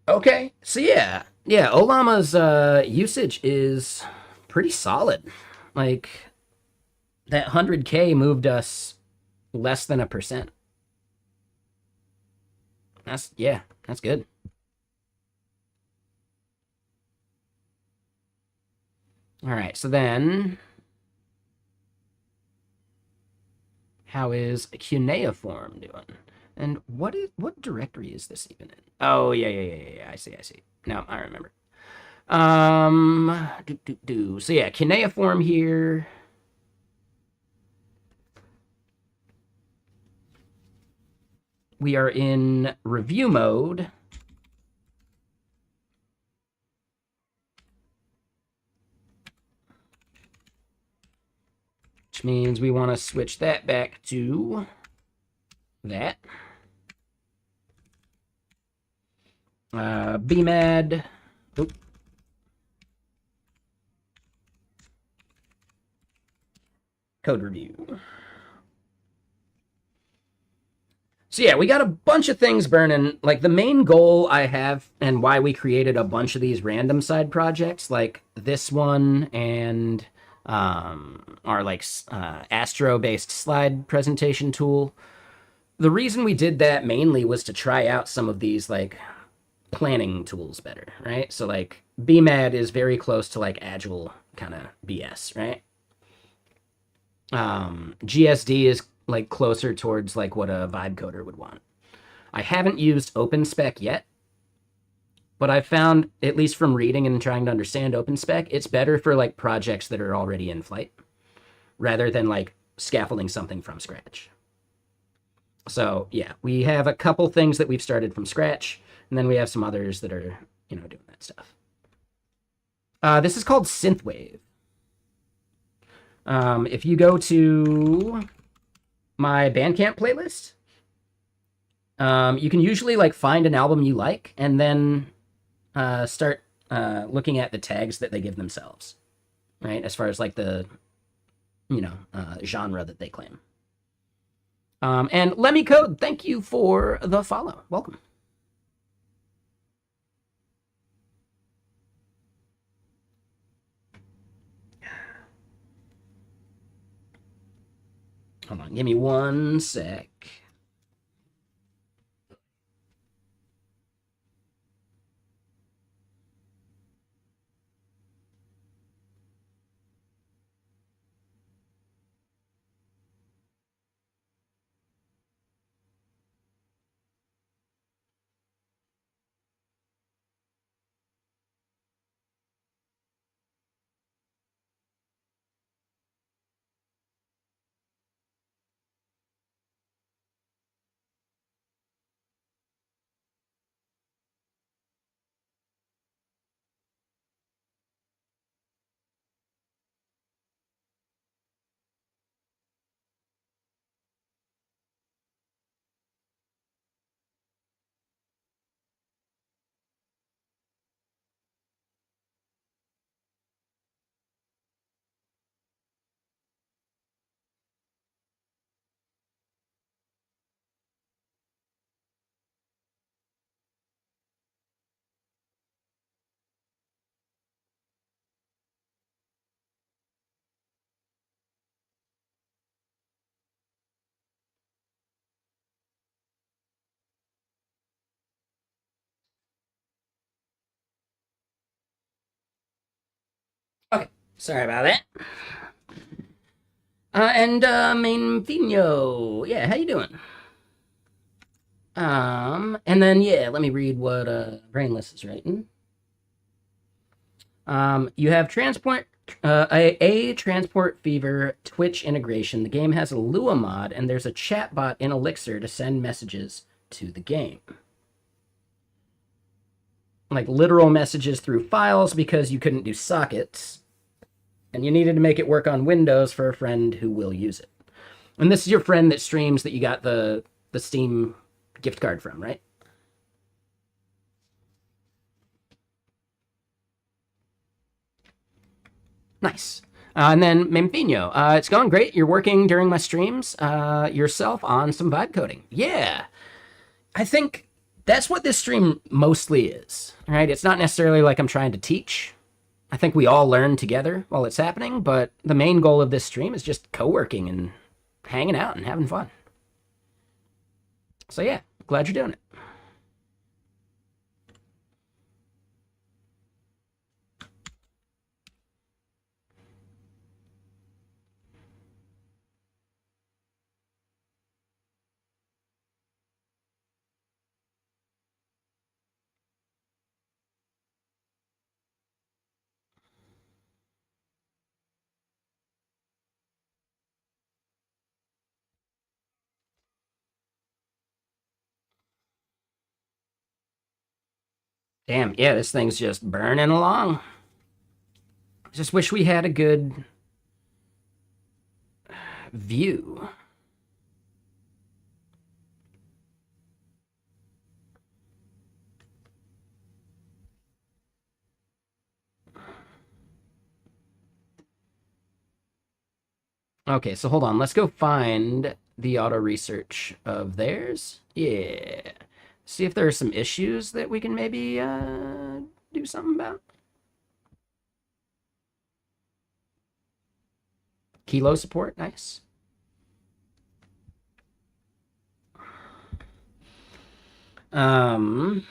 Okay, so yeah, Olama's usage is pretty solid. Like that 100K moved us less than 1%. That's good. All right, so then how is cuneiform doing? And what directory is this even in? Oh yeah. I see. No, I remember. So yeah, cuneiform here. We are in review mode. Which means we want to switch that back to that. BMAD. Oop. Code review. So yeah, we got a bunch of things burning. Like the main goal I have and why we created a bunch of these random side projects, like this one and our like Astro-based slide presentation tool. The reason we did that mainly was to try out some of these like planning tools better, right? So like BMAD is very close to like Agile kind of BS, right? GSD is like closer towards like what a vibe coder would want. I haven't used OpenSpec yet, but I found, at least from reading and trying to understand OpenSpec, it's better for like projects that are already in flight rather than like scaffolding something from scratch. So yeah, we have a couple things that we've started from scratch, and then we have some others that are, doing that stuff. This is called Synthwave. If you go to my Bandcamp playlist, you can usually like find an album you like and then start looking at the tags that they give themselves, right? As far as like the, genre that they claim. And Lemmy Code, thank you for the follow. Welcome. Hold on, give me one sec. Okay, sorry about that. And Mainfino, yeah, how you doing? And then yeah, let me read what Brainless is writing. You have transport a transport fever Twitch integration. The game has a Lua mod, and there's a chatbot in Elixir to send messages to the game. Like literal messages through files because you couldn't do sockets. And you needed to make it work on Windows for a friend who will use it. And this is your friend that streams that you got the Steam gift card from, right? Nice. And then Memphino, it's going great. You're working during my streams yourself on some vibe coding. Yeah. I think that's what this stream mostly is, right? It's not necessarily like I'm trying to teach. I think we all learn together while it's happening, but the main goal of this stream is just co-working and hanging out and having fun. So yeah, glad you're doing it. Damn, yeah, this thing's just burning along. Just wish we had a good view. Okay, so hold on. Let's go find the auto research of theirs. Yeah. See if there are some issues that we can maybe do something about. Kilo support, nice. Um,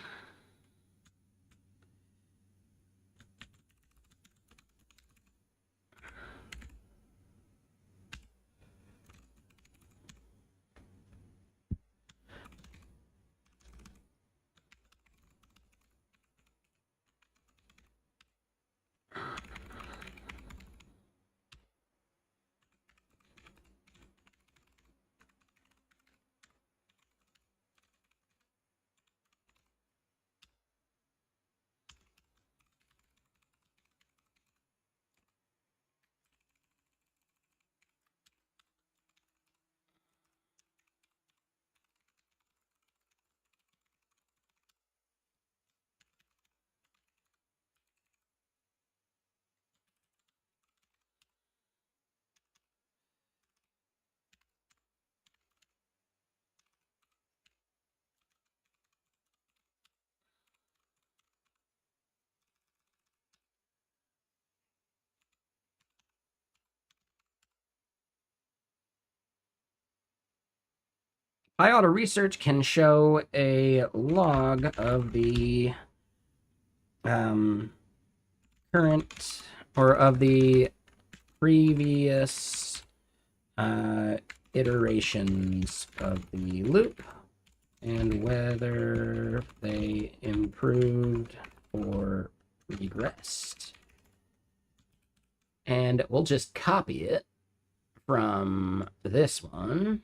auto research can show a log of the current or of the previous iterations of the loop and whether they improved or regressed. And we'll just copy it from this one.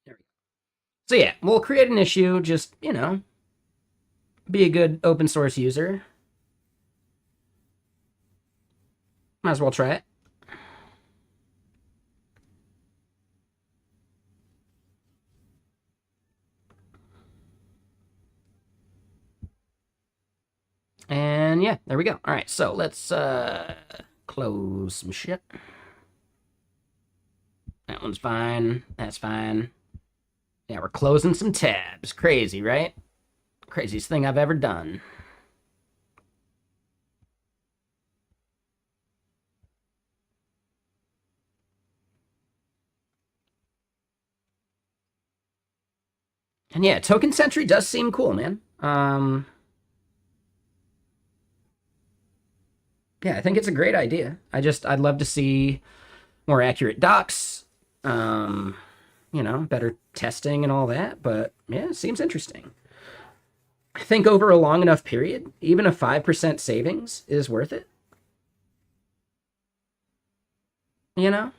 There we go. So yeah, we'll create an issue, just, you know, be a good open source user. Might as well try it. And yeah, there we go. All right, so let's close some shit. That one's fine. That's fine. Yeah, we're closing some tabs. Crazy, right? Craziest thing I've ever done. And yeah, Token Sentry does seem cool, man. Yeah, I think it's a great idea. I'd love to see more accurate docs, better testing and all that. But yeah, it seems interesting. I think over a long enough period, even a 5% savings is worth it. You know?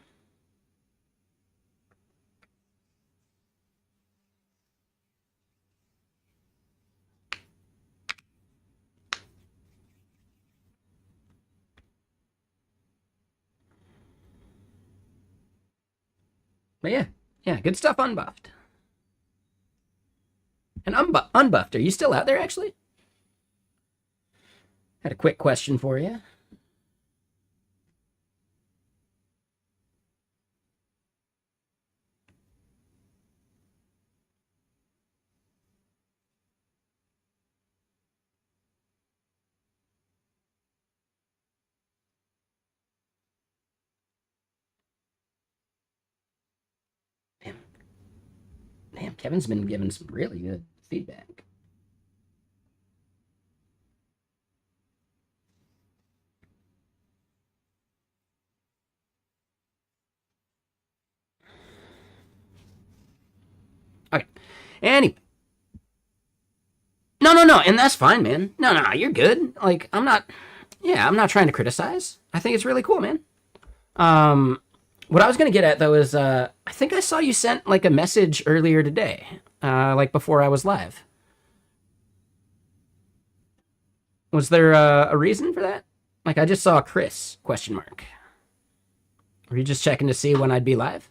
But yeah, good stuff unbuffed. And unbuffed, are you still out there actually? Had a quick question for you. Damn, Kevin's been giving some really good feedback. Okay. Anyway. No, and that's fine, man. No, you're good. Like, I'm not trying to criticize. I think it's really cool, man. What I was gonna get at though is I think I saw you sent like a message earlier today, like before I was live. Was there a reason for that? Like I just saw Chris question mark. Were you just checking to see when I'd be live?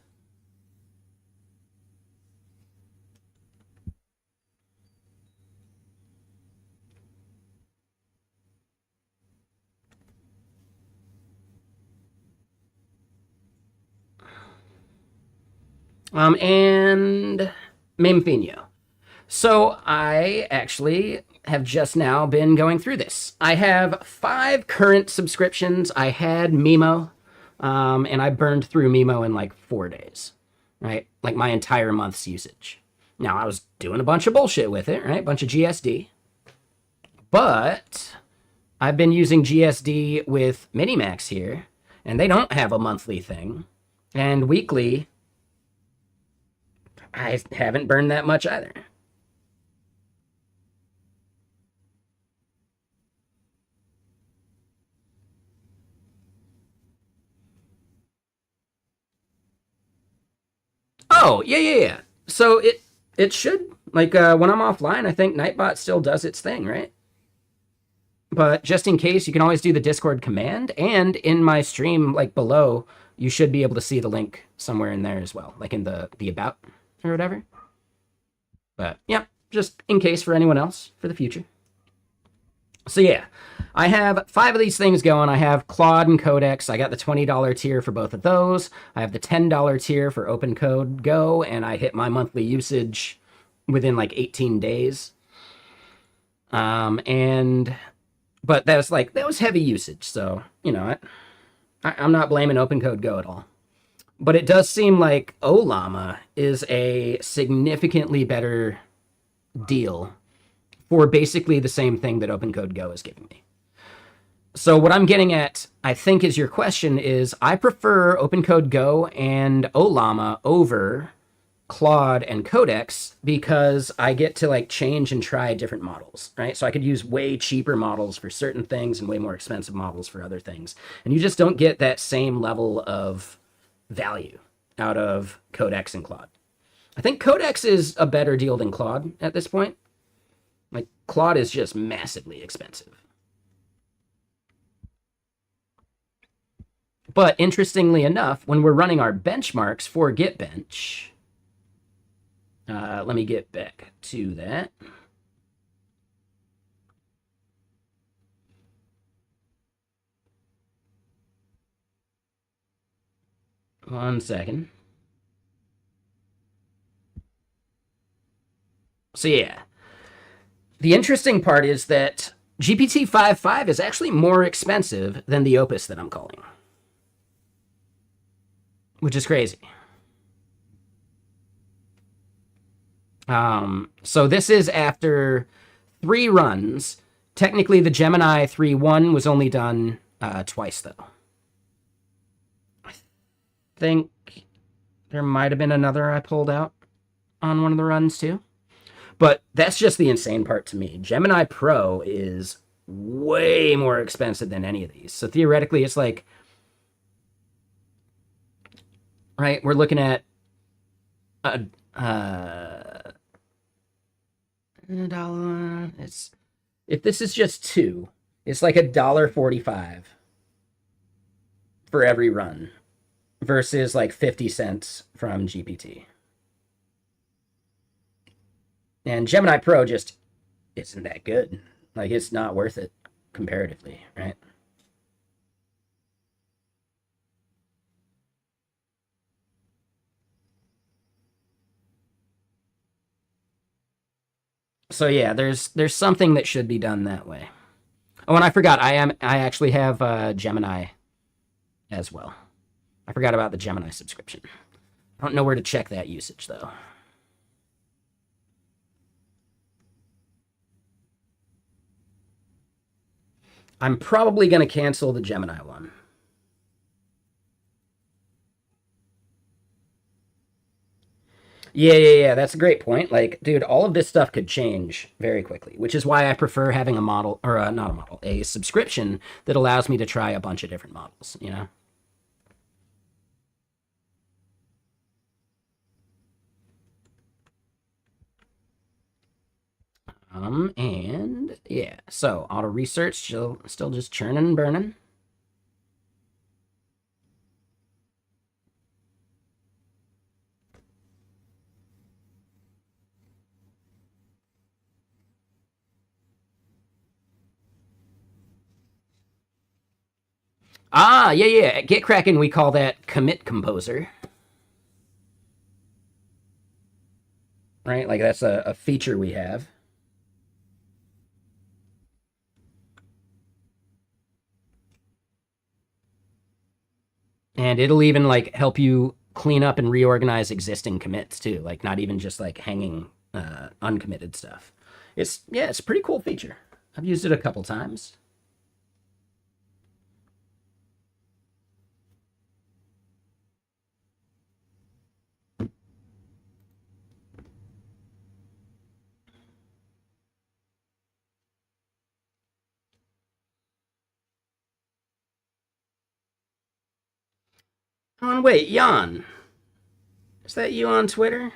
And Memfinho. So I actually have just now been going through this. I have 5 current subscriptions. I had Mimo, and I burned through Mimo in like 4 days, right? Like my entire month's usage. Now I was doing a bunch of bullshit with it, right? A bunch of GSD. But I've been using GSD with Minimax here, and they don't have a monthly thing. And weekly, I haven't burned that much either. Oh, yeah. So it should like when I'm offline, I think Nightbot still does its thing, right? But just in case, you can always do the Discord command, and in my stream, like below, you should be able to see the link somewhere in there as well, like in the about or whatever. But yeah, just in case for anyone else for the future. So yeah, I have 5 of these things going. I have Claude and Codex. I got the $20 tier for both of those. I have the $10 tier for Open Code Go, and I hit my monthly usage within like 18 days. But that was heavy usage, so I'm not blaming Open Code Go at all. But it does seem like Olama is a significantly better deal for basically the same thing that Open Code Go is giving me. So what I'm getting at, I think, is your question is I prefer Open Code Go and Olama over Claude and Codex because I get to like change and try different models, right? So I could use way cheaper models for certain things and way more expensive models for other things. And you just don't get that same level of value out of Codex and Claude. I think Codex is a better deal than Claude at this point. Like, Claude is just massively expensive. But interestingly enough, when we're running our benchmarks for GitBench, let me get back to that. One second. So yeah, the interesting part is that GPT-5.5 is actually more expensive than the Opus that I'm calling, which is crazy. So this is after 3 runs. Technically, the Gemini 3.1 was only done twice, though. I think there might have been another I pulled out on one of the runs, too. But that's just the insane part to me. Gemini Pro is way more expensive than any of these. So theoretically, it's like, right, we're looking at a $1. It's, if this is just 2, it's like $1.45 for every run versus like 50 cents from GPT. And Gemini Pro just isn't that good. Like, it's not worth it comparatively, right? So yeah, there's something that should be done that way. Oh, and I forgot, I actually have Gemini as well. I forgot about the Gemini subscription. I don't know where to check that usage though. I'm probably going to cancel the Gemini one. Yeah. That's a great point. Like, dude, all of this stuff could change very quickly, which is why I prefer having a model, or not a model, a subscription that allows me to try a bunch of different models, you know? And yeah, so auto research still just churning and burning. Yeah. At GitKraken, we call that commit composer, right? Like, that's a feature we have. And it'll even like help you clean up and reorganize existing commits too, like not even just like hanging uncommitted stuff. It's a pretty cool feature. I've used it a couple times. Oh, and wait, Jan, is that you on Twitter?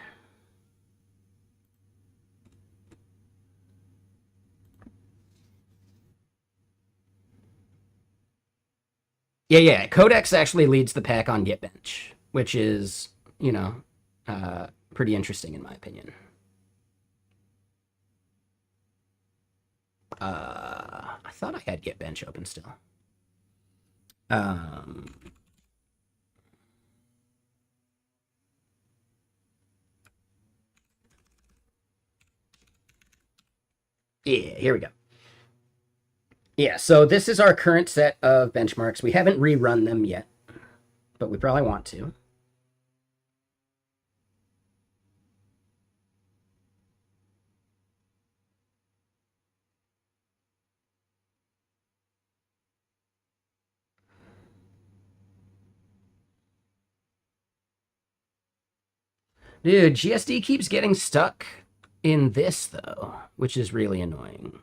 Yeah. Codex actually leads the pack on GitBench, which is, you know, pretty interesting in my opinion. I thought I had GitBench open still. Um, yeah, here we go. Yeah, so this is our current set of benchmarks. We haven't rerun them yet, but we probably want to. Dude, GSD keeps getting stuck in this, though, which is really annoying.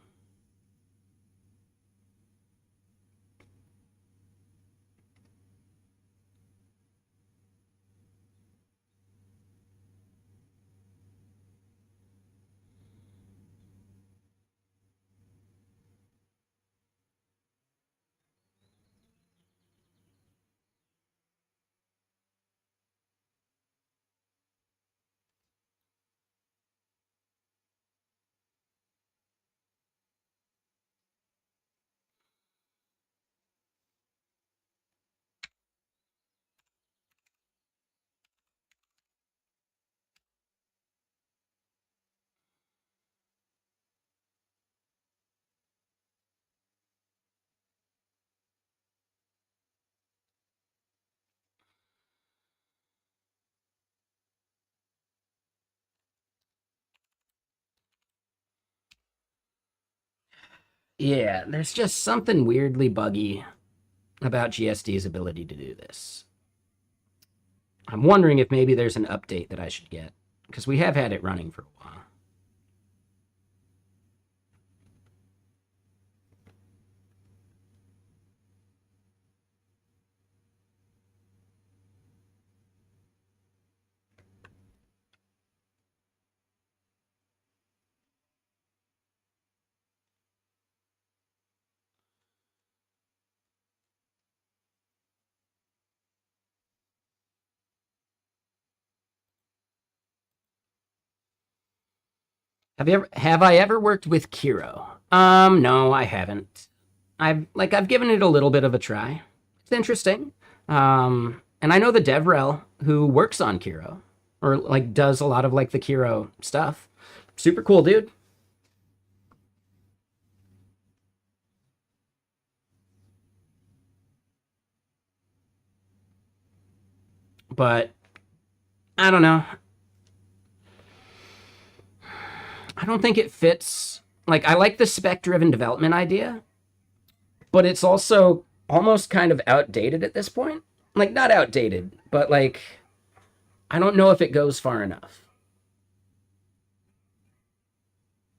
Yeah, there's just something weirdly buggy about GSD's ability to do this. I'm wondering if maybe there's an update that I should get, because we have had it running for a while. Have I ever worked with Kiro? No, I haven't. I've given it a little bit of a try. It's interesting. And I know the DevRel who works on Kiro, or like does a lot of like the Kiro stuff. Super cool dude. But I don't know. I don't think it fits. Like, I like the spec-driven development idea, but it's also almost kind of outdated at this point. Like, not outdated, but like, I don't know if it goes far enough.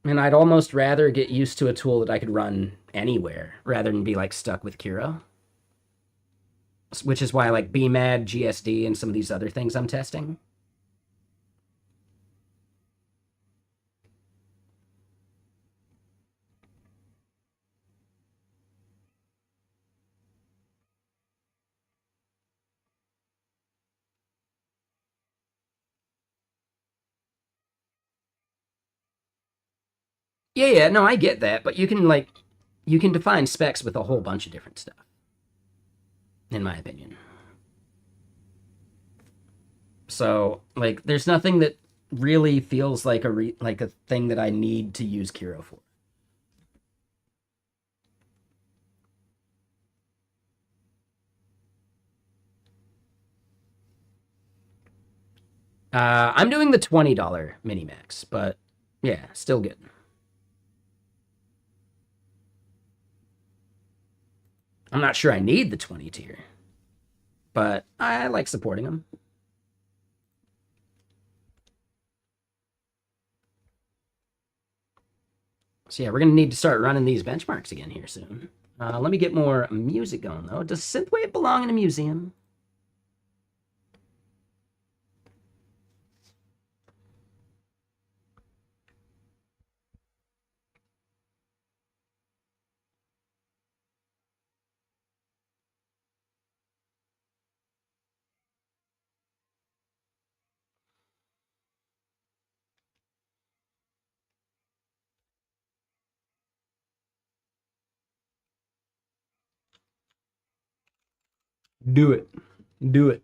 And I'd almost rather get used to a tool that I could run anywhere rather than be like stuck with Kiro. Which is why I like BMAD, GSD, and some of these other things I'm testing. Yeah, no, I get that, but you can define specs with a whole bunch of different stuff, in my opinion. So, like, there's nothing that really feels like like a thing that I need to use Kiro for. I'm doing the $20 Minimax, but yeah, still good. I'm not sure I need the 20 tier, but I like supporting them. So yeah, we're gonna need to start running these benchmarks again here soon. Let me get more music going though. Does synthwave belong in a museum? Do it. Do it.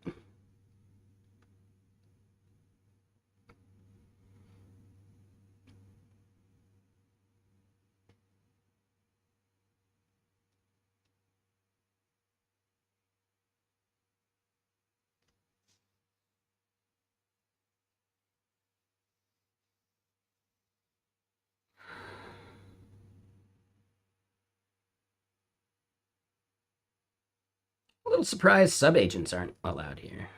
A little surprised subagents aren't allowed here.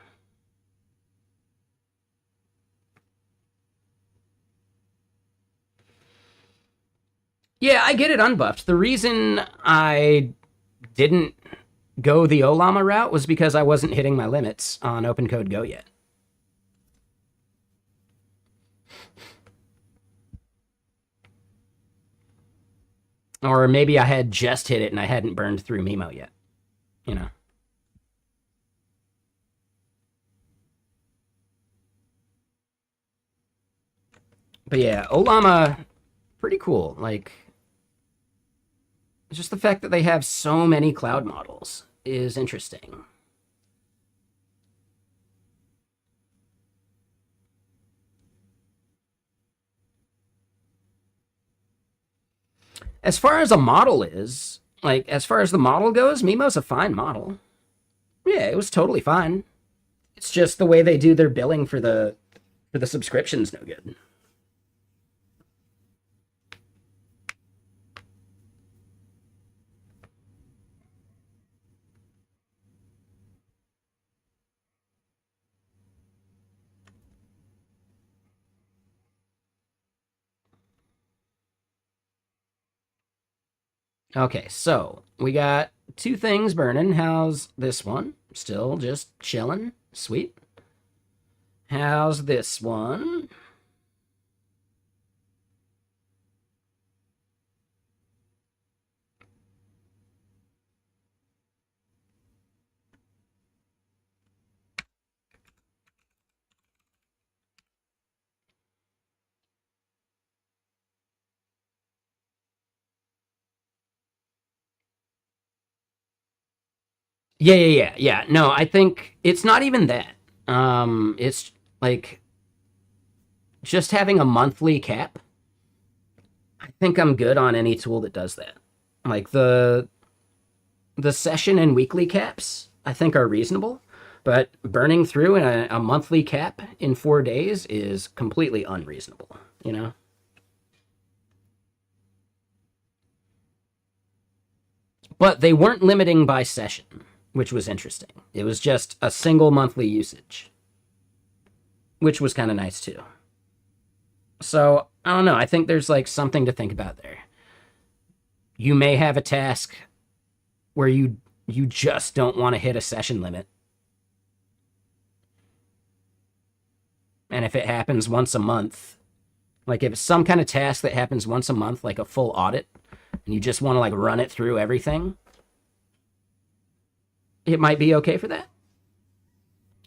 Yeah, I get it unbuffed. The reason I didn't go the Olama route was because I wasn't hitting my limits on OpenCode Go yet. Or maybe I had just hit it and I hadn't burned through Mimo yet. You know. But yeah, Olama, pretty cool. Like, just the fact that they have so many cloud models is interesting. As far as a model is, like, as far as the model goes, Mimo's a fine model. Yeah, it was totally fine. It's just the way they do their billing for the subscription's no good. Okay, so we got two things burning. How's this one? Still just chilling. Sweet. How's this one? Yeah. No, I think it's not even that. It's like just having a monthly cap. I think I'm good on any tool that does that. Like the session and weekly caps, I think are reasonable, but burning through a monthly cap in 4 days is completely unreasonable, you know? But they weren't limiting by session, which was interesting. It was just a single monthly usage, which was kind of nice too. So I don't know. I think there's like something to think about there. You may have a task where you just don't want to hit a session limit. And if it happens once a month, like if it's some kind of task that happens once a month, like a full audit, and you just want to like run it through everything, it might be okay for that.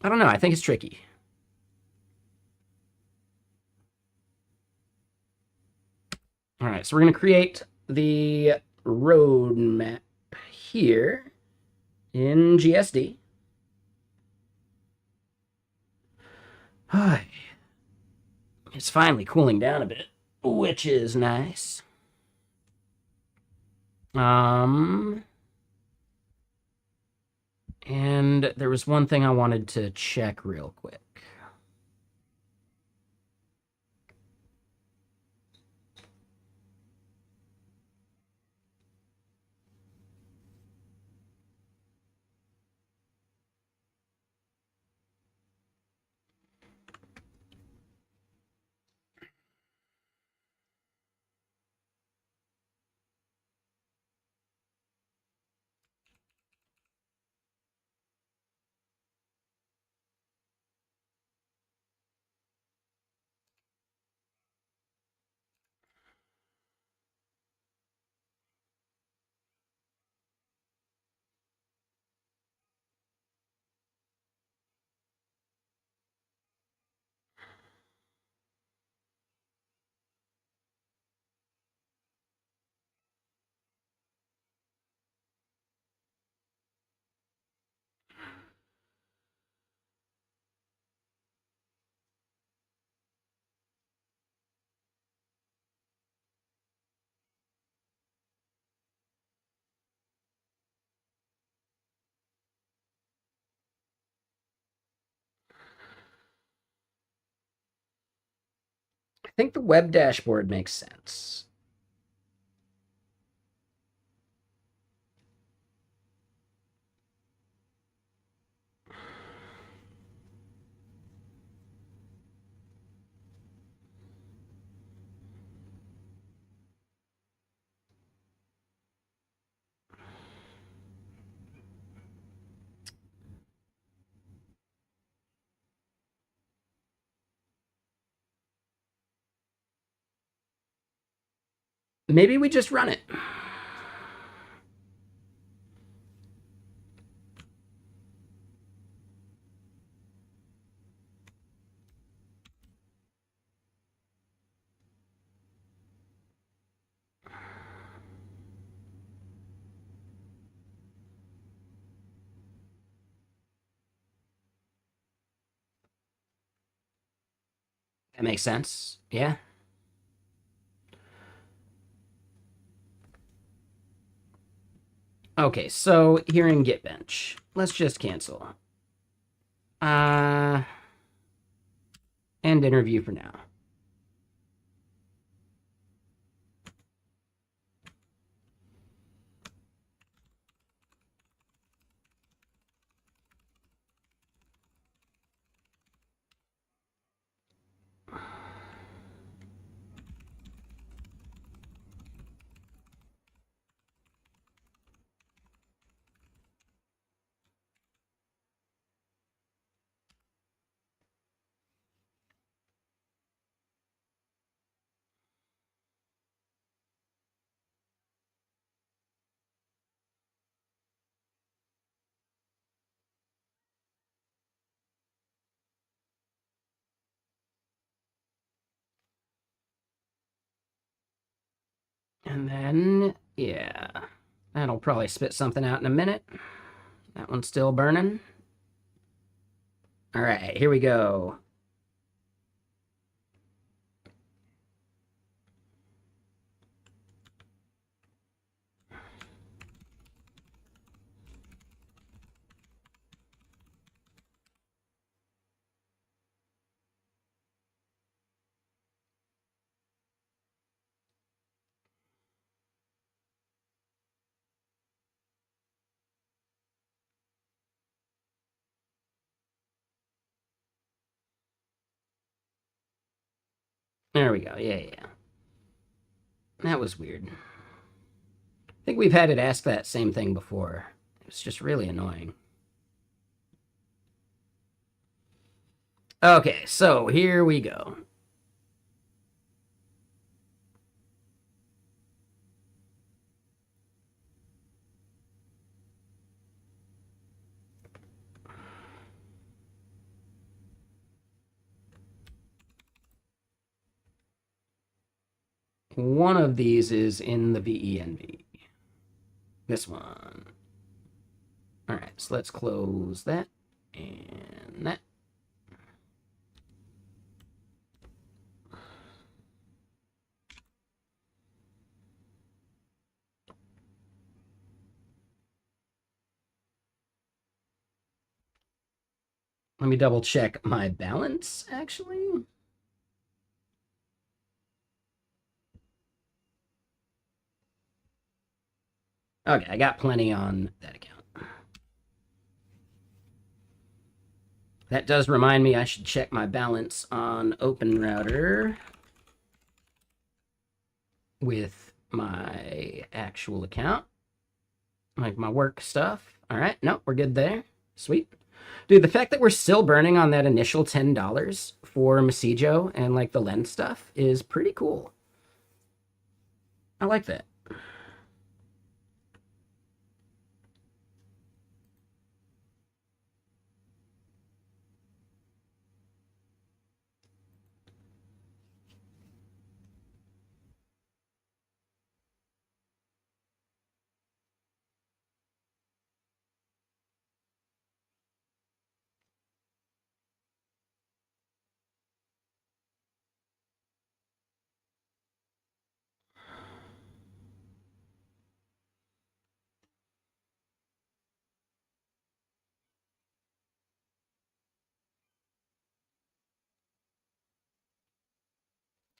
I don't know. I think it's tricky. All right, so we're going to create the roadmap here in GSD. It's finally cooling down a bit, which is nice. And there was one thing I wanted to check real quick. I think the web dashboard makes sense. Maybe we just run it. That makes sense. Yeah. Okay, so here in GitBench, let's just cancel. Uh, End interview for now. And then, yeah, that'll probably spit something out in a minute. That one's still burning. All right, here we go. There we go. Yeah. That was weird. I think we've had it ask that same thing before. It's just really annoying. Okay, so here we go. One of these is in the VENV. This one. All right, so let's close that and that. Let me double check my balance, actually. Okay, I got plenty on that account. That does remind me I should check my balance on OpenRouter with my actual account, like my work stuff. All right, no, we're good there. Sweet. Dude, the fact that we're still burning on that initial $10 for Masijo and like the lens stuff is pretty cool. I like that.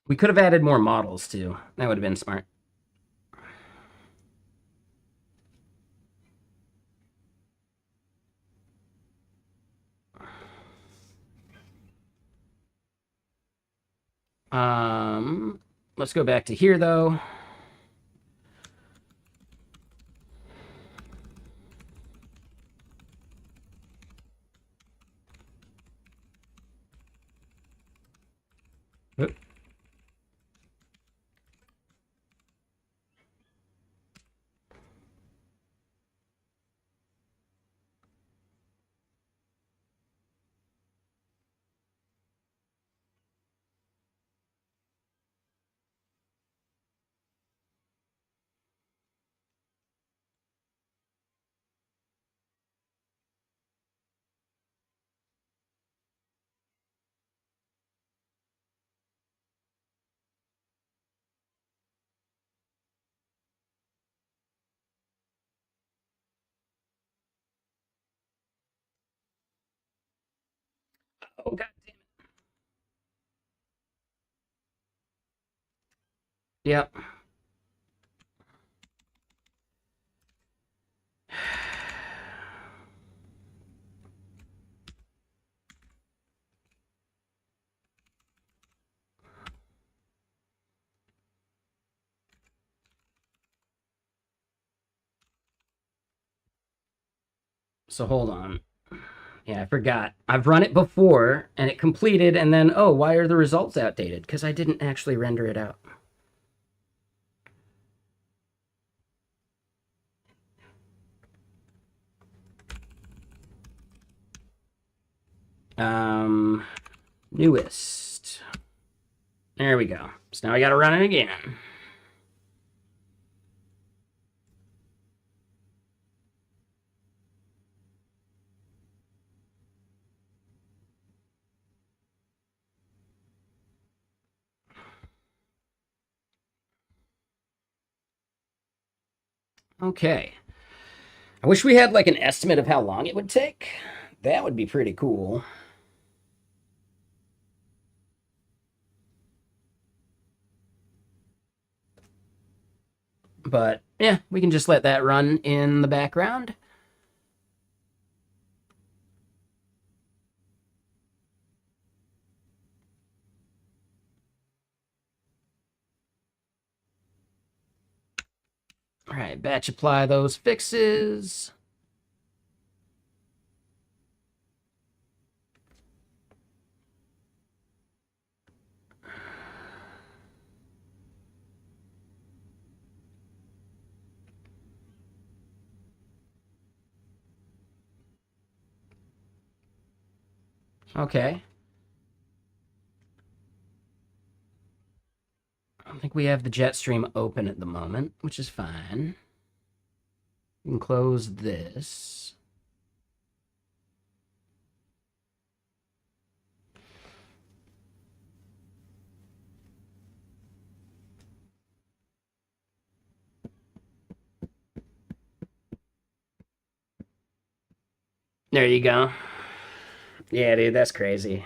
We could have added more models too. That would have been smart. Let's go back to here though. Oop. Oh, god damn it. Yep. So hold on. Yeah, I forgot. I've run it before and it completed, and then, oh, why are the results outdated? Because I didn't actually render it out. Newest. There we go. So now I got to run it again. Okay. I wish we had like an estimate of how long it would take. That would be pretty cool. But yeah, we can just let that run in the background. All right, batch apply those fixes. Okay. I don't think we have the jet stream open at the moment, which is fine. We can close this. There you go. Yeah, dude, that's crazy.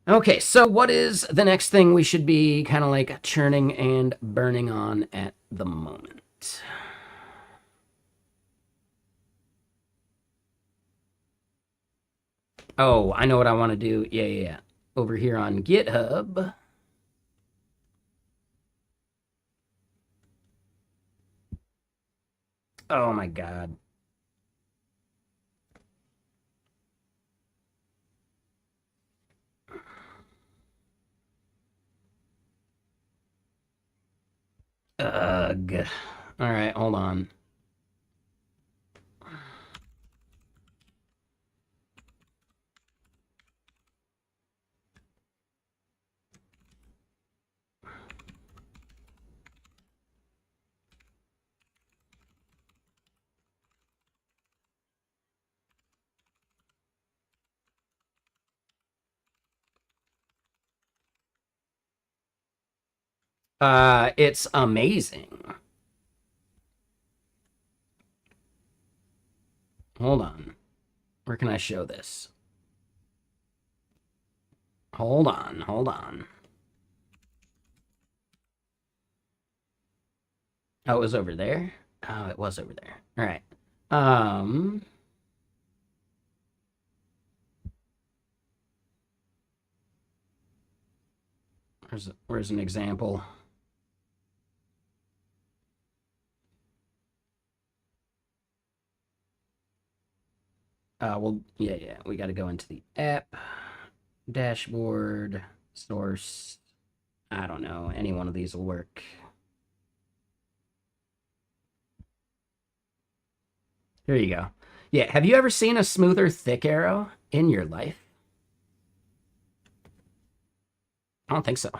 Okay, so what is the next thing we should be kind of like churning and burning on at the moment? Oh, I know what I want to do. Yeah. Over here on GitHub. Oh my God. Ugh. All right, hold on. It's amazing. Hold on. Where can I show this? Hold on. Oh, it was over there? Oh, it was over there. All right. Um, where's an example? Well, yeah. We got to go into the app, dashboard, source. I don't know. Any one of these will work. Here you go. Yeah. Have you ever seen a smoother thick arrow in your life? I don't think so.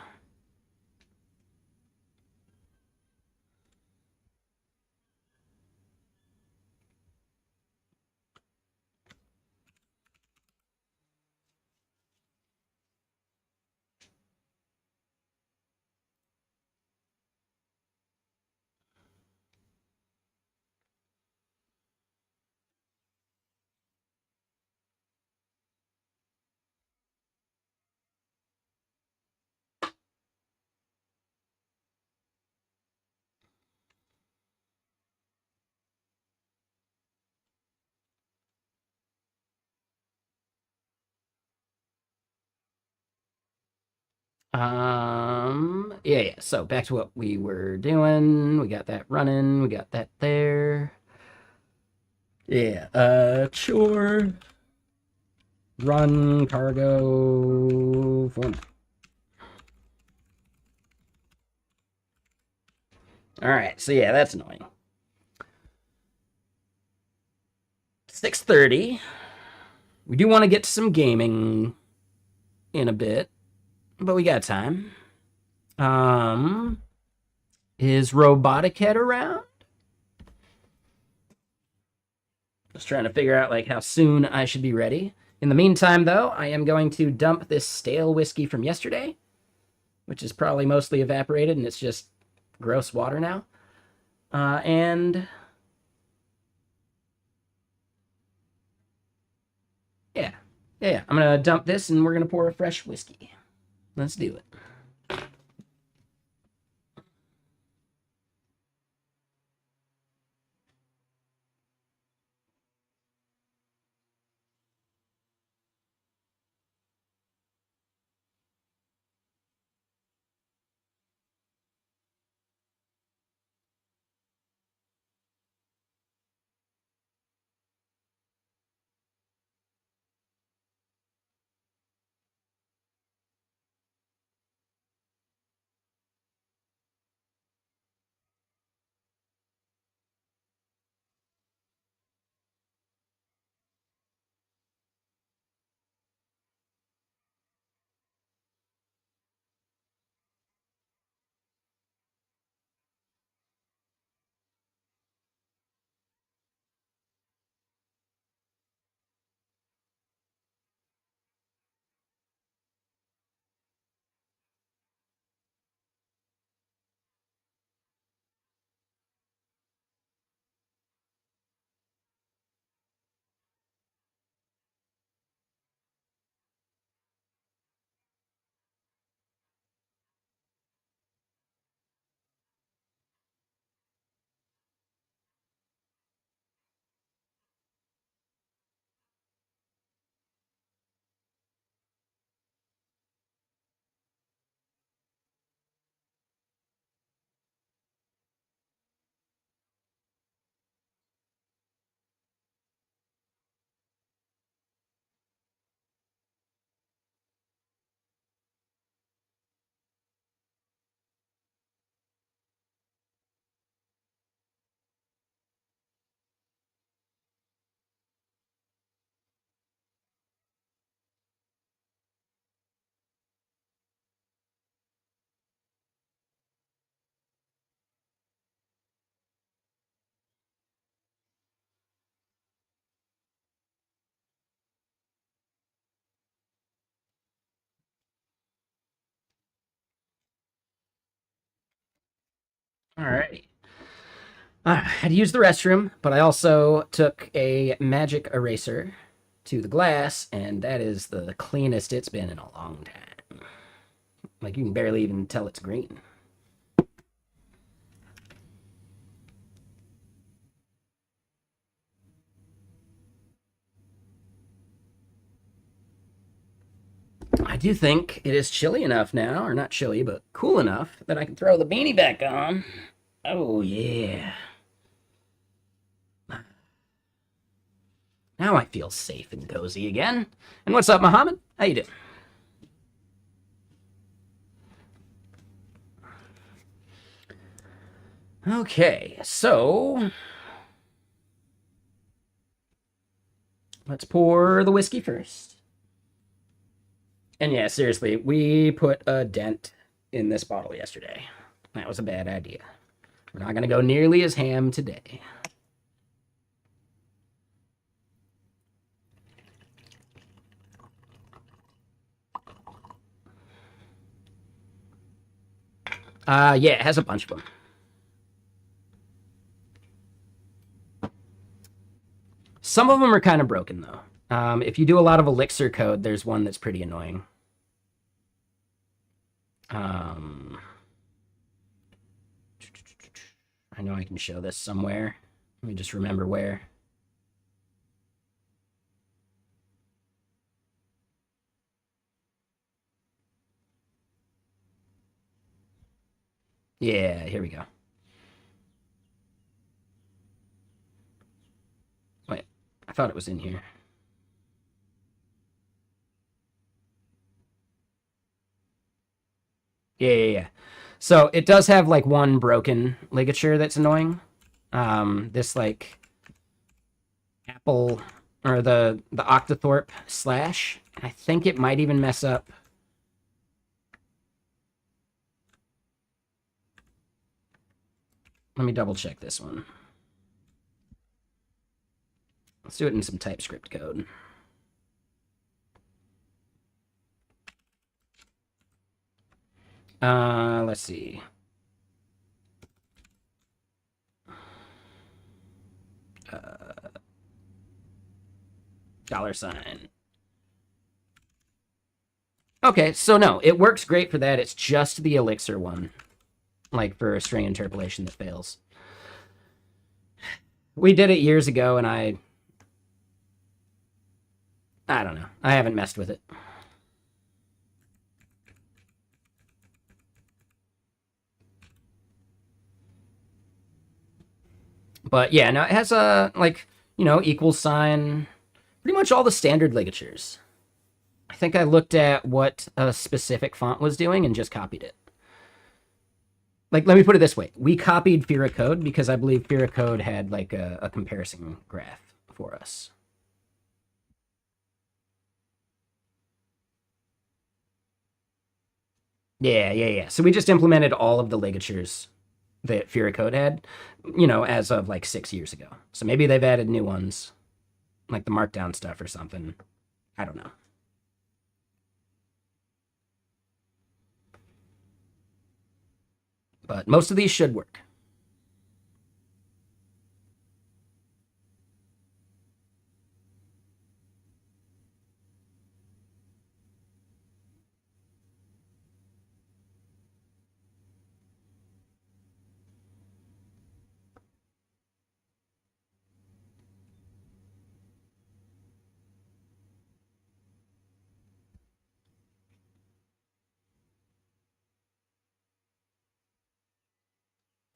Yeah. So back to what we were doing. We got that running. We got that there. Yeah. Sure. Run cargo format. All right. So yeah, that's annoying. 6:30. We do want to get to some gaming in a bit, but we got time. Um, is Robotic Head around? Just trying to figure out like how soon I should be ready. In the meantime, though, I am going to dump this stale whiskey from yesterday, which is probably mostly evaporated and it's just gross water now. And yeah, I'm gonna dump this and we're gonna pour a fresh whiskey. Let's do it. All right. I had to use the restroom, but I also took a magic eraser to the glass, and that is the cleanest it's been in a long time. Like, you can barely even tell it's green. I do think it is chilly enough now, or not chilly, but cool enough that I can throw the beanie back on. Oh, yeah. Now I feel safe and cozy again. And what's up, Muhammad? How you doing? Okay, so let's pour the whiskey first. And yeah, seriously, we put a dent in this bottle yesterday. That was a bad idea. We're not going to go nearly as ham today. Yeah, it has a bunch of them. Some of them are kind of broken, though. If you do a lot of elixir code, there's one that's pretty annoying. I know I can show this somewhere. Let me just remember where. Yeah, here we go. Wait, I thought it was in here. Yeah. So it does have like one broken ligature that's annoying. This like apple or the Octothorpe slash. I think it might even mess up. Let me double check this one. Let's do it in some TypeScript code. Let's see. $. Okay, so no, it works great for that. It's just the Elixir one, like for a string interpolation, that fails. We did it years ago, and I don't know. I haven't messed with it. But yeah, no, it has a, like, equal sign, pretty much all the standard ligatures. I think I looked at what a specific font was doing and just copied it. Like, let me put it this way. We copied Fira code because I believe Fira code had, like, a comparison graph for us. Yeah. So we just implemented all of the ligatures that Fira code had, as of, like, 6 years ago. So maybe they've added new ones, like the markdown stuff or something. I don't know. But most of these should work.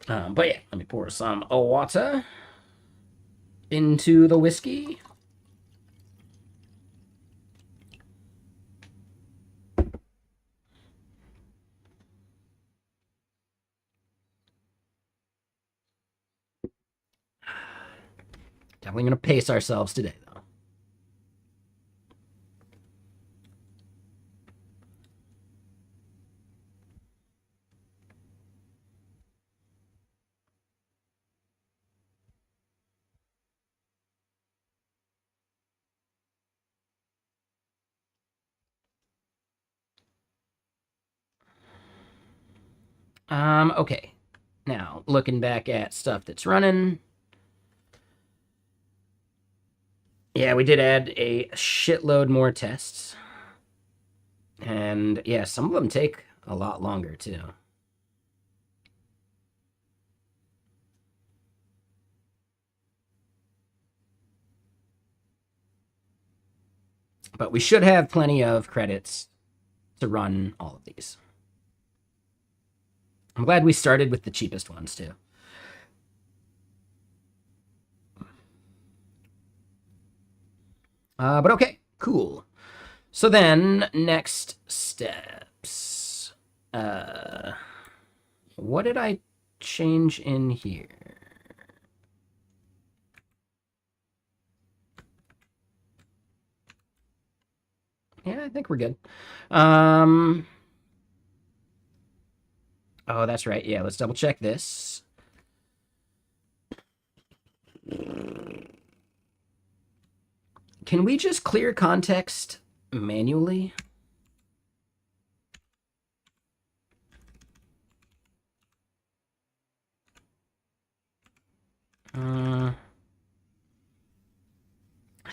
But yeah, let me pour some water into the whiskey. Definitely going to pace ourselves today, though. Okay. Now, looking back at stuff that's running. Yeah, we did add a shitload more tests. And yeah, some of them take a lot longer, too. But we should have plenty of credits to run all of these. I'm glad we started with the cheapest ones, too. But okay, cool. So then, next steps. What did I change in here? Yeah, I think we're good. Oh, that's right. Yeah, let's double check this. Can we just clear context manually? I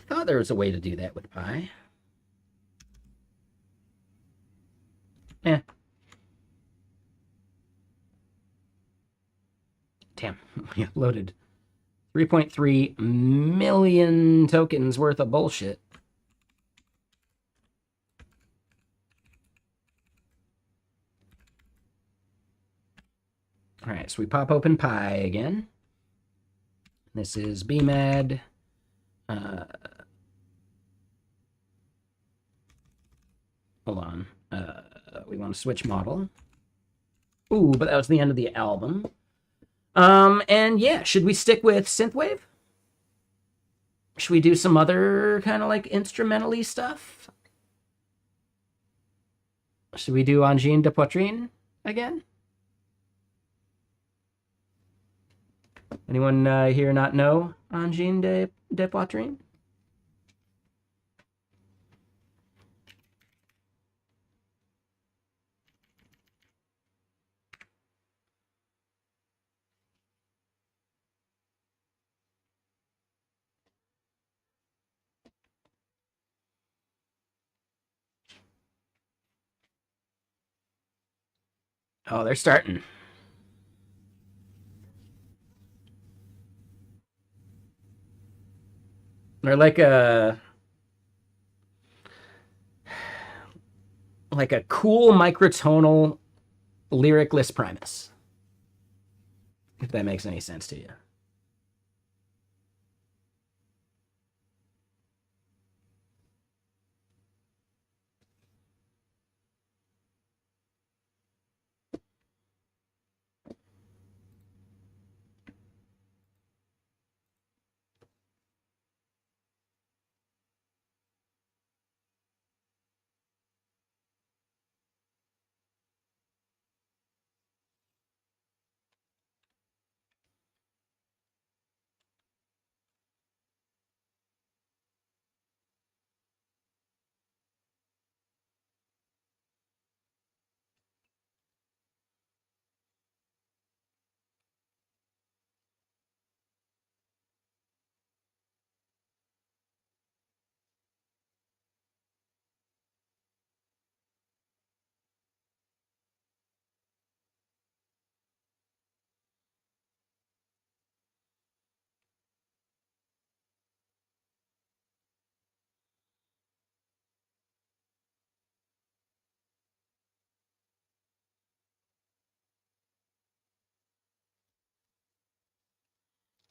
thought there was a way to do that with Pi. Yeah. Damn, we uploaded 3.3 million tokens worth of bullshit. All right, so we pop open Pi again. This is BMAD. Hold on. We want to switch model. Ooh, but that was the end of the album. And yeah, should we stick with synthwave? Should we do some other kind of like instrumentally stuff? Should we do Angine de Poitrine again? Anyone here not know Angine de Poitrine? Oh, they're starting. They're like a cool microtonal lyricless Primus. If that makes any sense to you.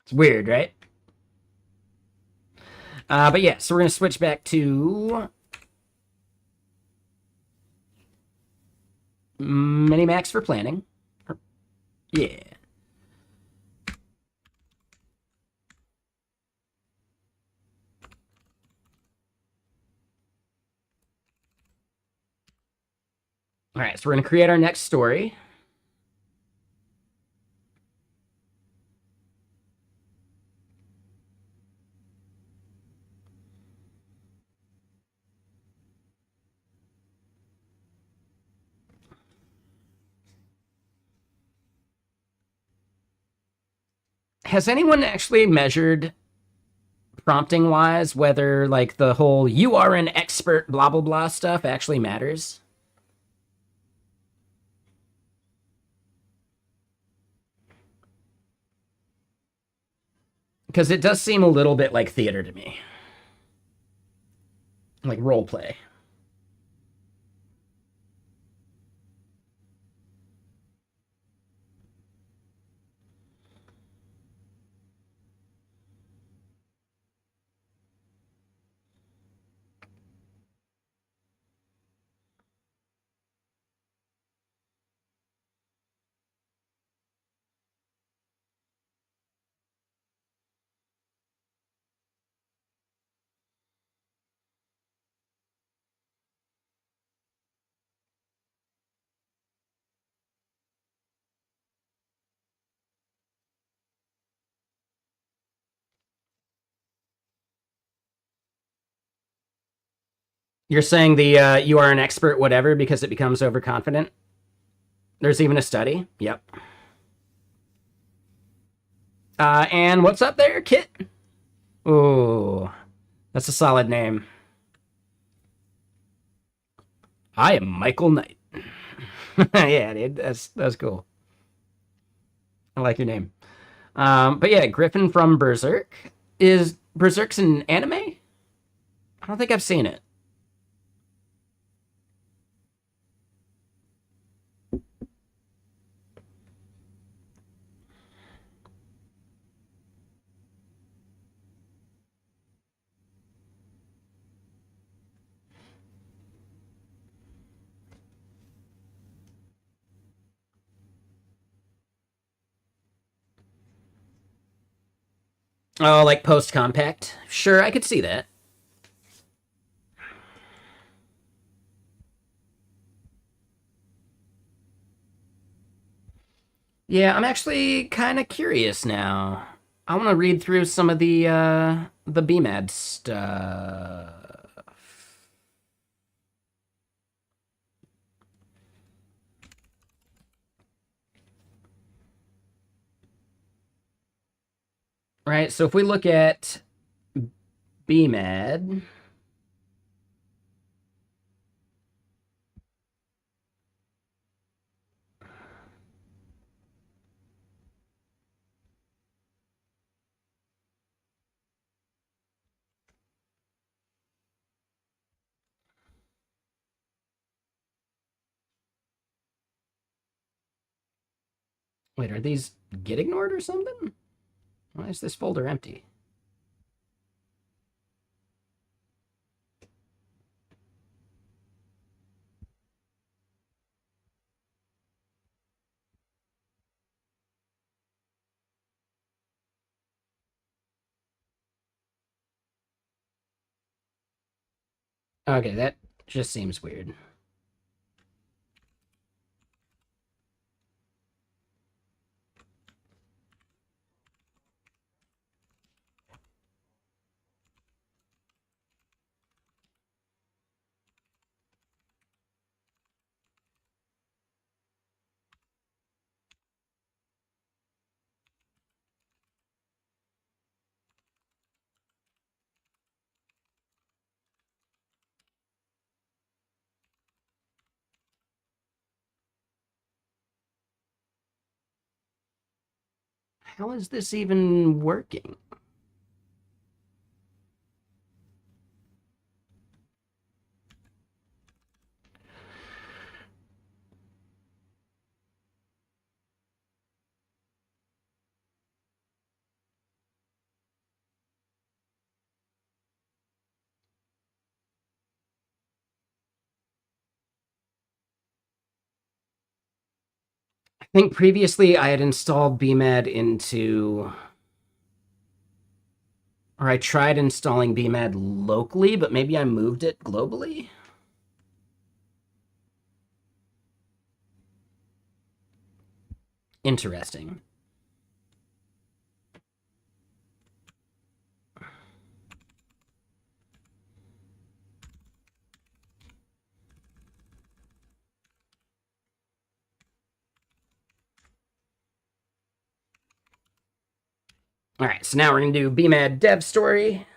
It's weird, right? But yeah, so we're going to switch back to Minimax for planning. Yeah. All right, so we're going to create our next story. Has anyone actually measured prompting wise whether like the whole "you are an expert" blah blah blah stuff actually matters? Because it does seem a little bit like theater to me, like role play. You're saying the "you are an expert" whatever because it becomes overconfident. There's even a study. Yep. And what's up there, Kit? Ooh, that's a solid name. I am Michael Knight. Yeah, dude, that's cool. I like your name. But yeah, Griffin from Berserk. Is Berserk's an anime? I don't think I've seen it. Oh, like post compact. Sure, I could see that. Yeah, I'm actually kind of curious now. I want to read through some of the BMAD stuff. Right, so if we look at BMAD, Wait, are these get ignored or something? Why is this folder empty? Okay, that just seems weird. How is this even working? I think previously I had installed BMAD into, or I tried installing BMAD locally, but maybe I moved it globally. Interesting. All right, so now we're going to do BMAD dev story.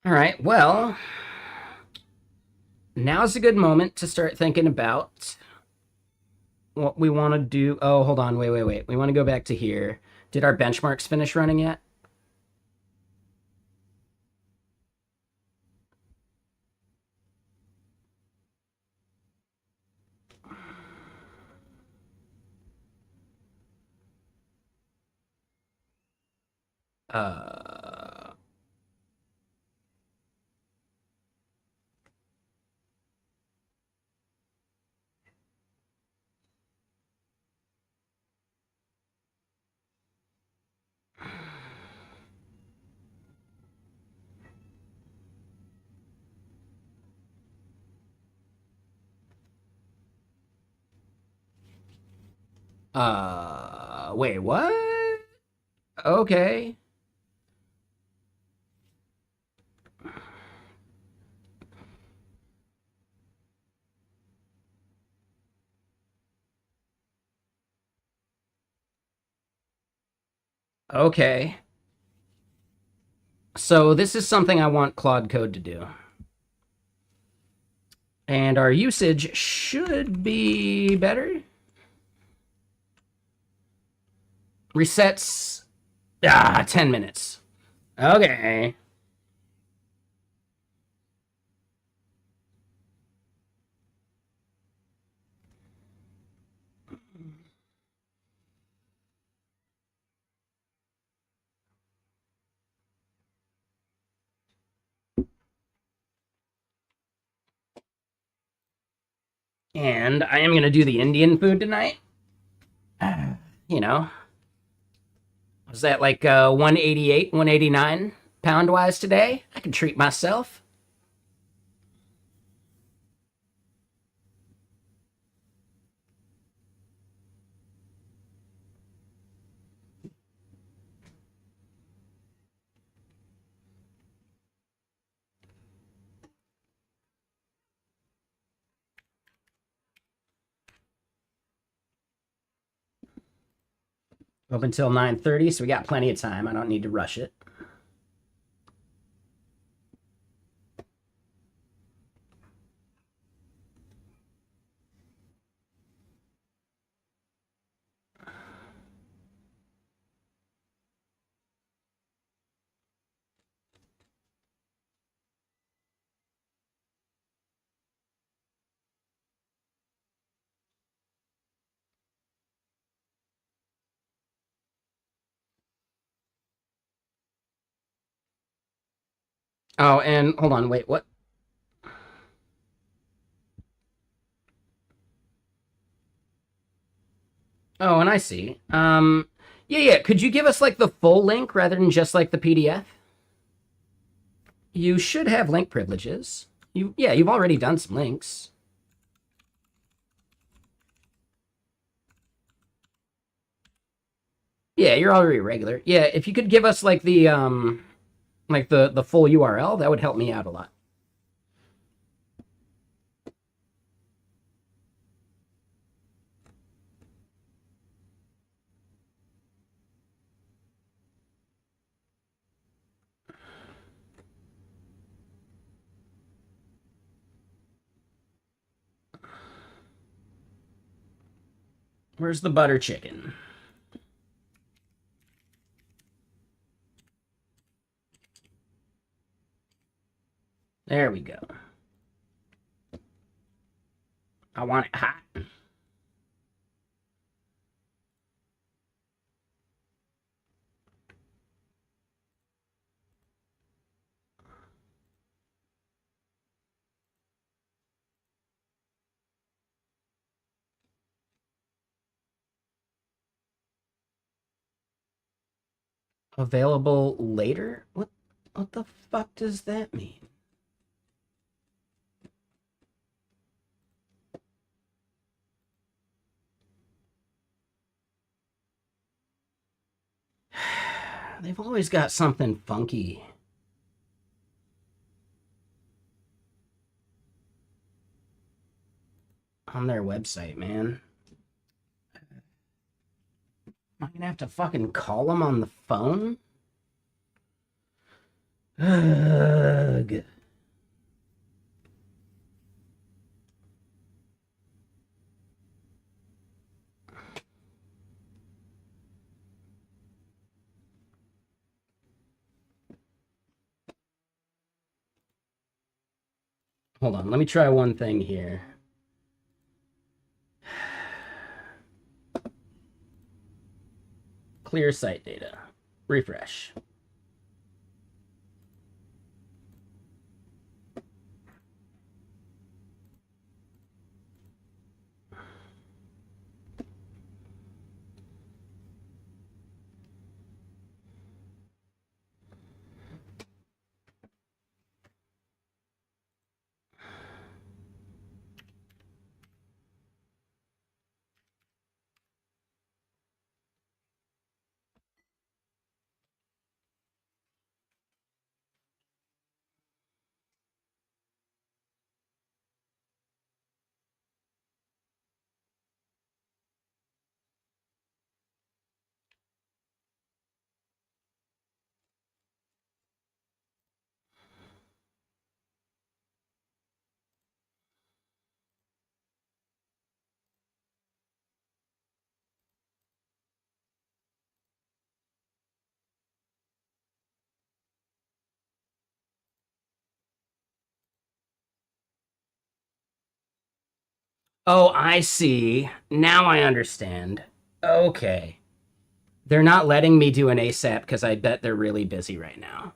All right, well, now's a good moment to start thinking about what we want to do. Oh, hold on, wait. We want to go back to here. Did our benchmarks finish running yet? Uh, wait, what? Okay. Okay. So this is something I want Claude Code to do. And our usage should be better. Resets. 10 minutes. Okay. And I am going to do the Indian food tonight. You know, was that like 188, 189 pound wise today? I can treat myself. Up until 9:30, so we got plenty of time. I don't need to rush it. Oh, and hold on, wait, what? Oh, and I see. Yeah. Could you give us like the full link rather than just like the PDF? You should have link privileges. You've already done some links. Yeah, you're already regular. Yeah, if you could give us like the full URL, that would help me out a lot. Where's the butter chicken? There we go. I want it hot. Available later? What the fuck does that mean? They've always got something funky on their website, man. Am I gonna have to fucking call them on the phone? Ugh. Hold on, let me try one thing here. Clear site data. Refresh. Oh, I see. Now I understand. Okay. They're not letting me do an ASAP because I bet they're really busy right now.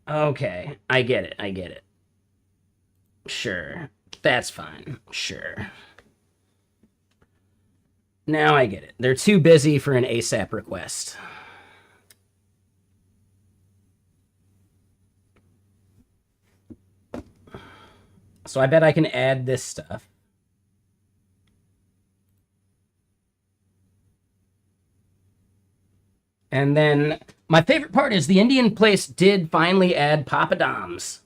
Okay, I get it. I get it. Sure. That's fine. Sure. Now I get it. They're too busy for an ASAP request. So I bet I can add this stuff. And then my favorite part is the Indian place did finally add papadums.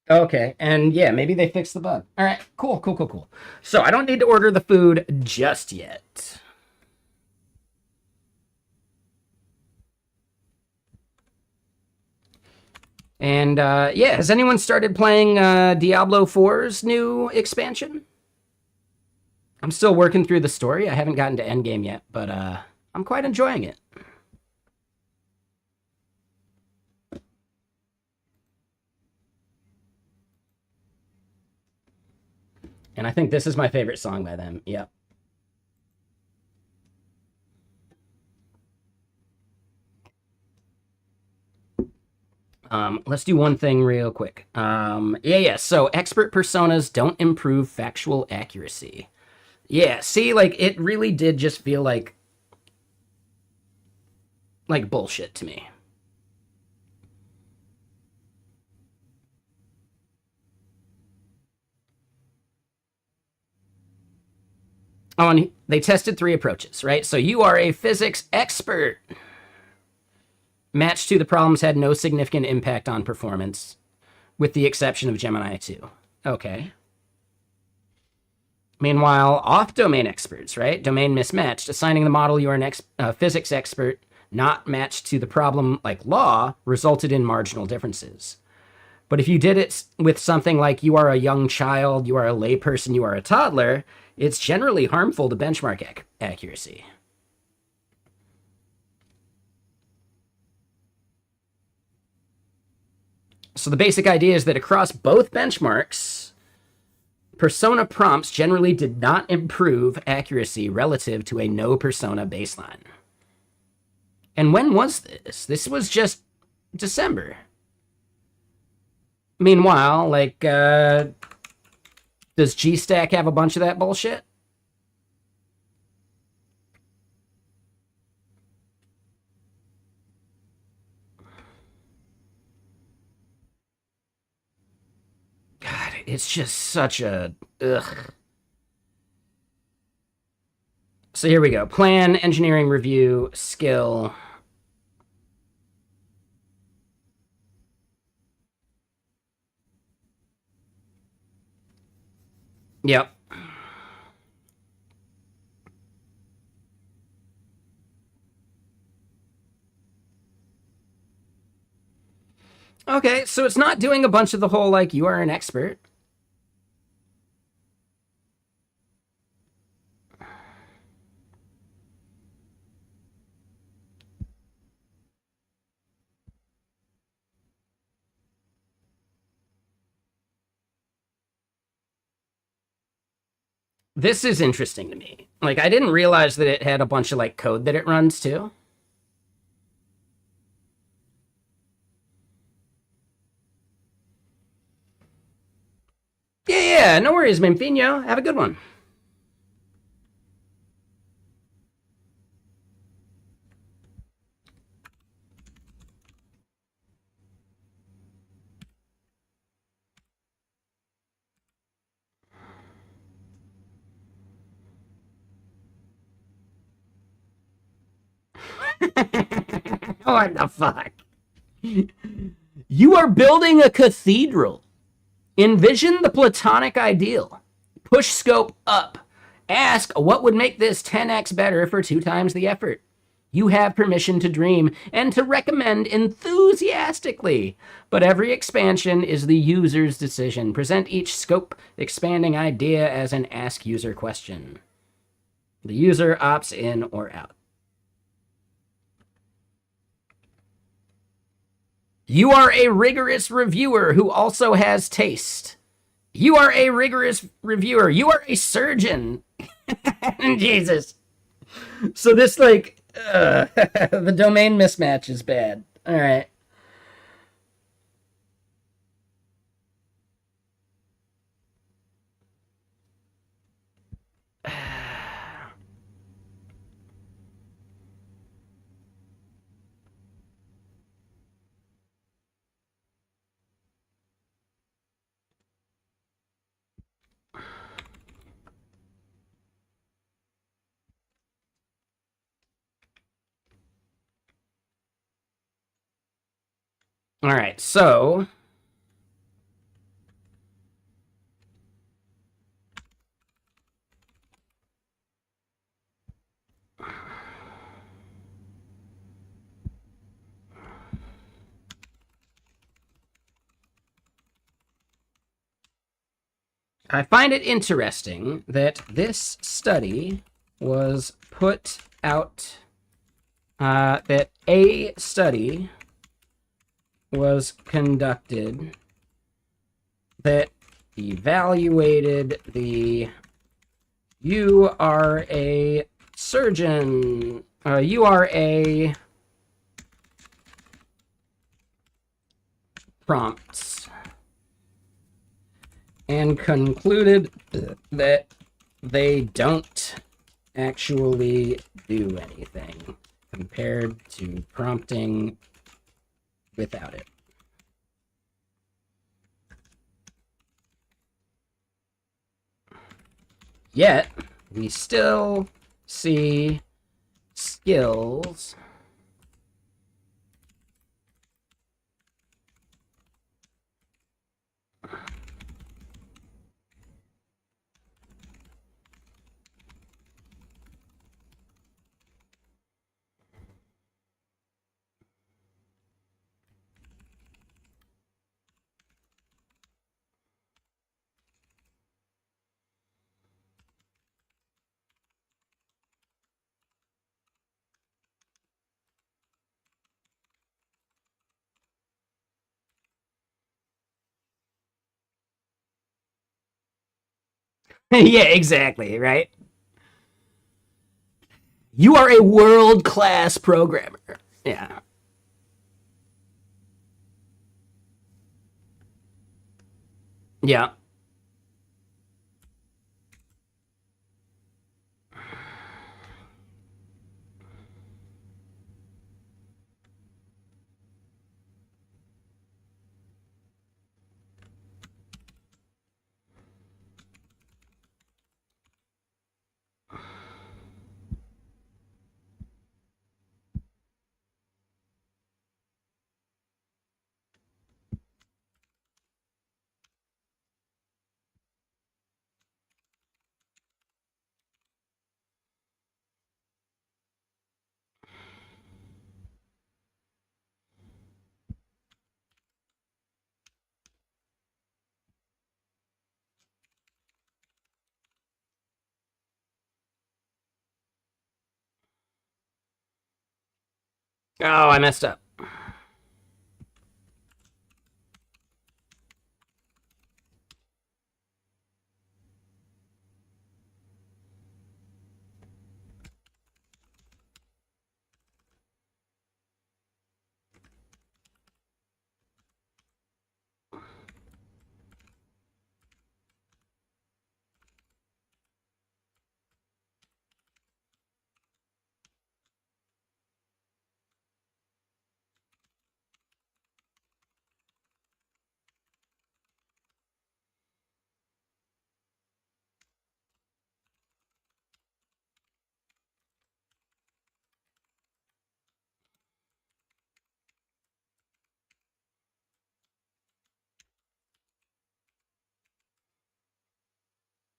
Okay, and yeah, maybe they fixed the bug. All right, cool, cool, cool, cool. So I don't need to order the food just yet. And yeah, has anyone started playing Diablo 4's new expansion? I'm still working through the story. I haven't gotten to endgame yet, but I'm quite enjoying it. And I think this is my favorite song by them. Yep. Let's do one thing real quick. Yeah. So expert personas don't improve factual accuracy. Yeah, see, like it really did just feel like bullshit to me. Oh, and they tested 3 approaches, right? So you are a physics expert. Match to the problems had no significant impact on performance, with the exception of Gemini 2. Okay. Meanwhile, off-domain experts, right? Domain mismatched. Assigning the model you are an physics expert not matched to the problem like law resulted in marginal differences. But if you did it with something like you are a young child, you are a layperson, you are a toddler, it's generally harmful to benchmark accuracy. So the basic idea is that across both benchmarks, persona prompts generally did not improve accuracy relative to a no persona baseline. And when was this? This was just December. Meanwhile, like, does GStack have a bunch of that bullshit? God, it's just such a ugh. So here we go. Plan, engineering review, skill. Yep. Okay, so it's not doing a bunch of the whole, like, you are an expert. This is interesting to me. Like, I didn't realize that it had a bunch of, like, code that it runs, too. Yeah, no worries, Memphino. Have a good one. What the fuck? You are building a cathedral. Envision the Platonic ideal. Push scope up. Ask what would make this 10x better for 2 times the effort. You have permission to dream and to recommend enthusiastically, but every expansion is the user's decision. Present each scope expanding idea as an ask user question. The user opts in or out. You are a rigorous reviewer who also has taste. You are a rigorous reviewer. You are a surgeon. Jesus. So this, like, the domain mismatch is bad. All right. All right, so I find it interesting that this study was put out, that a study was conducted that evaluated the you are a surgeon, you are a prompts, and concluded that they don't actually do anything compared to prompting without it. Yet, we still see skills yeah, exactly, right? You are a world-class programmer. Yeah. Yeah. Oh, I messed up.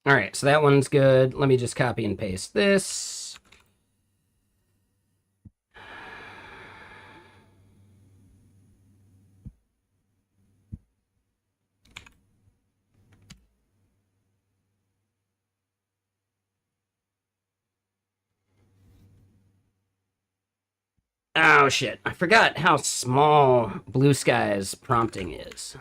All right, so that one's good. Let me just copy and paste this. Oh, shit. I forgot how small Blue Sky's prompting is.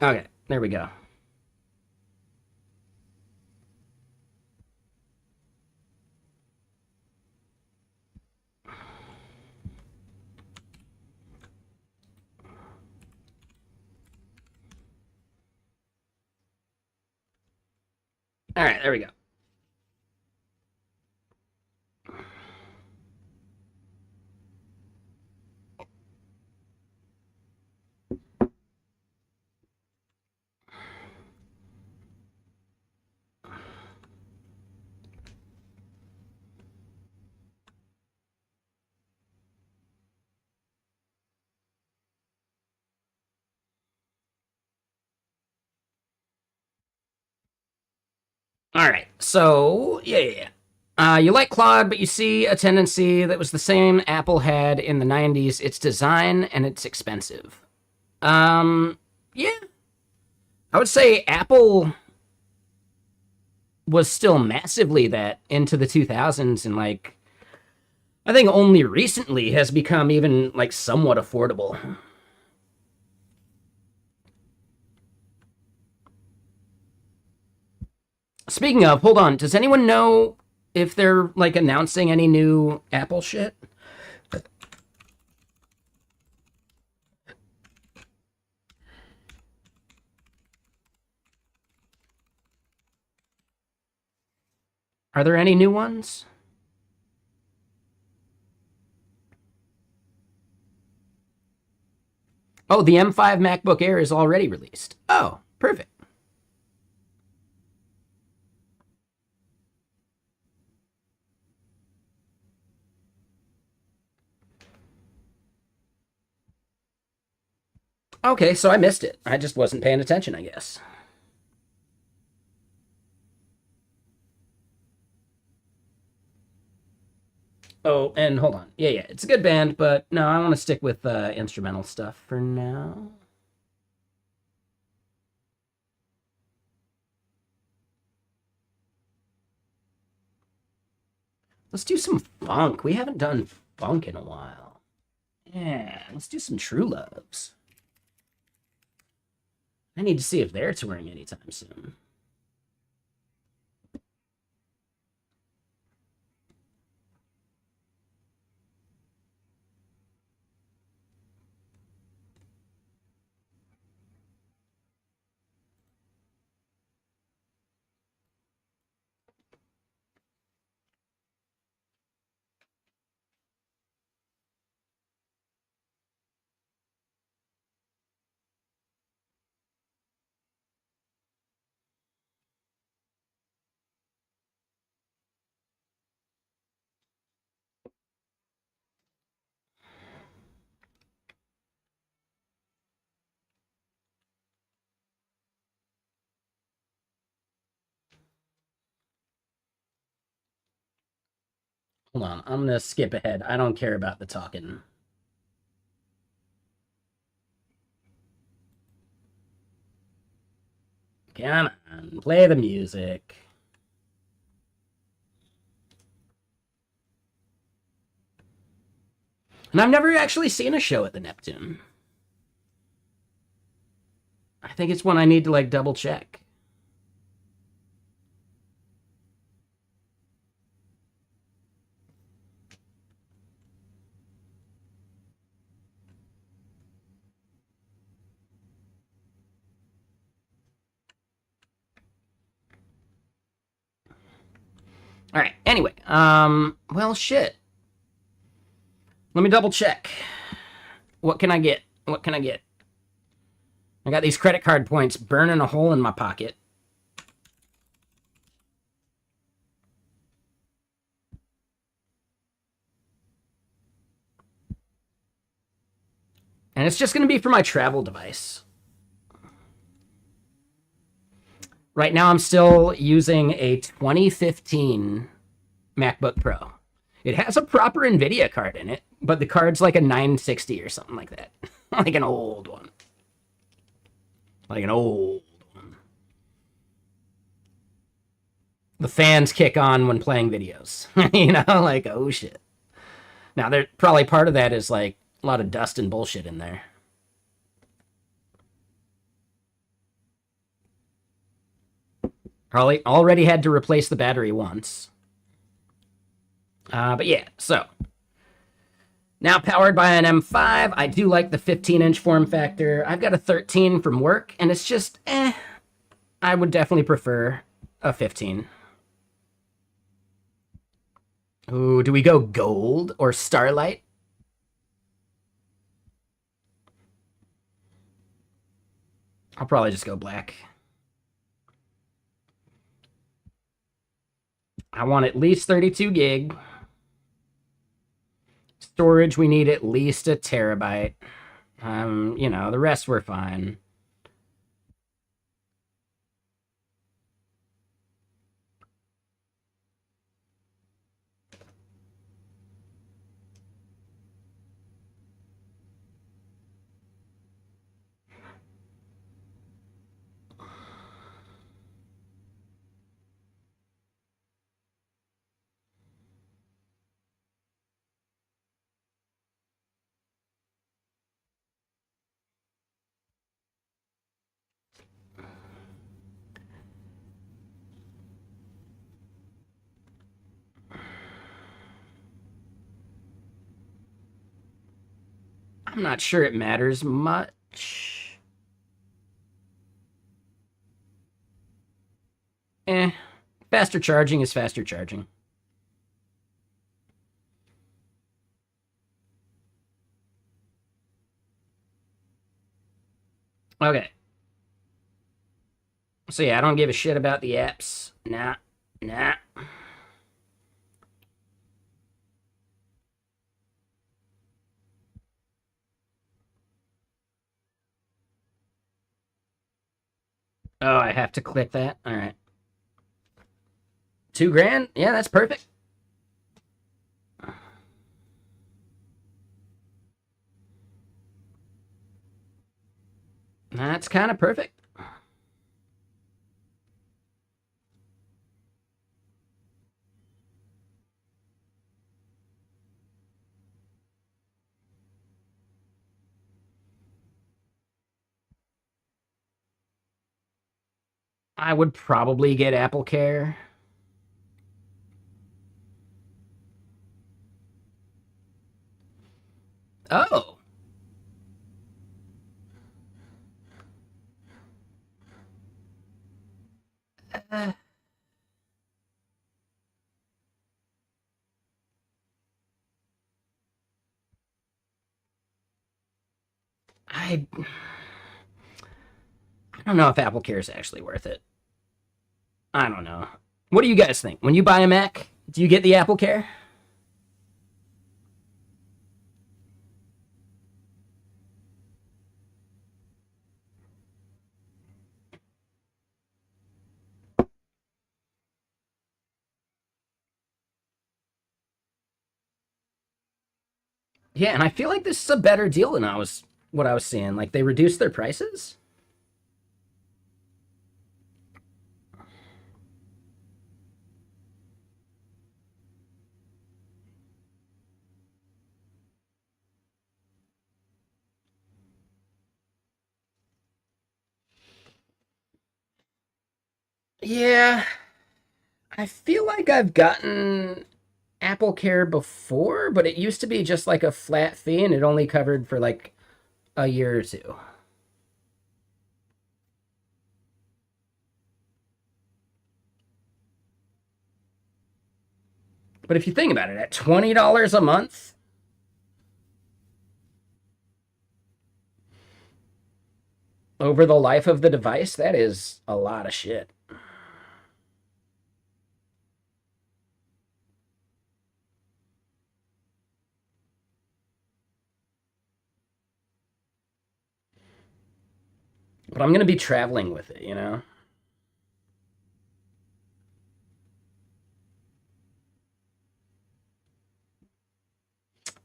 Okay, there we go. All right, there we go. All right, so yeah. You like Claude, but you see a tendency that was the same Apple had in the 90s. It's design and it's expensive. Yeah. I would say Apple was still massively that into the 2000s, and like I think only recently has become even like somewhat affordable. Speaking of, hold on, does anyone know if they're like announcing any new Apple shit? Are there any new ones? Oh, the M5 MacBook Air is already released. Oh, perfect. Okay, so I missed it. I just wasn't paying attention, I guess. Oh, and hold on. Yeah, it's a good band, but no, I want to stick with instrumental stuff for now. Let's do some funk. We haven't done funk in a while. Yeah, let's do some True Loves. I need to see if they're touring anytime soon. Hold on, I'm gonna skip ahead. I don't care about the talking. Come on, play the music. And I've never actually seen a show at the Neptune. I think it's one I need to like double check. All right. Anyway, well, shit. Let me double check. What can I get? What can I get? I got these credit card points burning a hole in my pocket. And it's just going to be for my travel device. Right now, I'm still using a 2015 MacBook Pro. It has a proper NVIDIA card in it, but the card's like a 960 or something like that. Like an old one. Like an old one. The fans kick on when playing videos. You know, like, oh shit. Now, there probably part of that is like a lot of dust and bullshit in there. Already had to replace the battery once. But yeah, so now powered by an M5. I do like the 15-inch form factor. I've got a 13 from work, and it's just, I would definitely prefer a 15. Ooh, do we go gold or starlight? I'll probably just go black. I want at least 32 gig. Storage, we need at least a terabyte. The rest we're fine. I'm not sure it matters much. Faster charging is faster charging. Okay. So yeah, I don't give a shit about the apps. Nah. Oh, I have to click that? All right. $2,000? Yeah, that's perfect. That's kind of perfect. I would probably get Apple Care. Oh. Uh, I don't know if Apple Care is actually worth it. I don't know. What do you guys think? When you buy a Mac, do you get the Apple Care? Yeah, and I feel like this is a better deal than what I was seeing. Like they reduced their prices. Yeah, I feel like I've gotten Apple Care before, but it used to be just like a flat fee and it only covered for like a year or two. But if you think about it, at $20 a month over the life of the device, that is a lot of shit. But I'm going to be traveling with it, you know?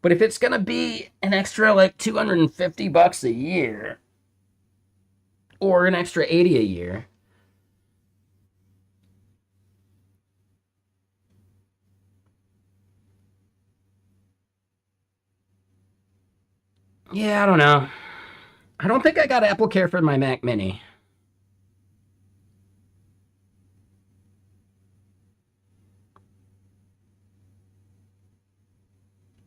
But if it's going to be an extra like 250 bucks a year or an extra 80 a year, yeah, I don't know. I don't think I got Apple Care for my Mac Mini.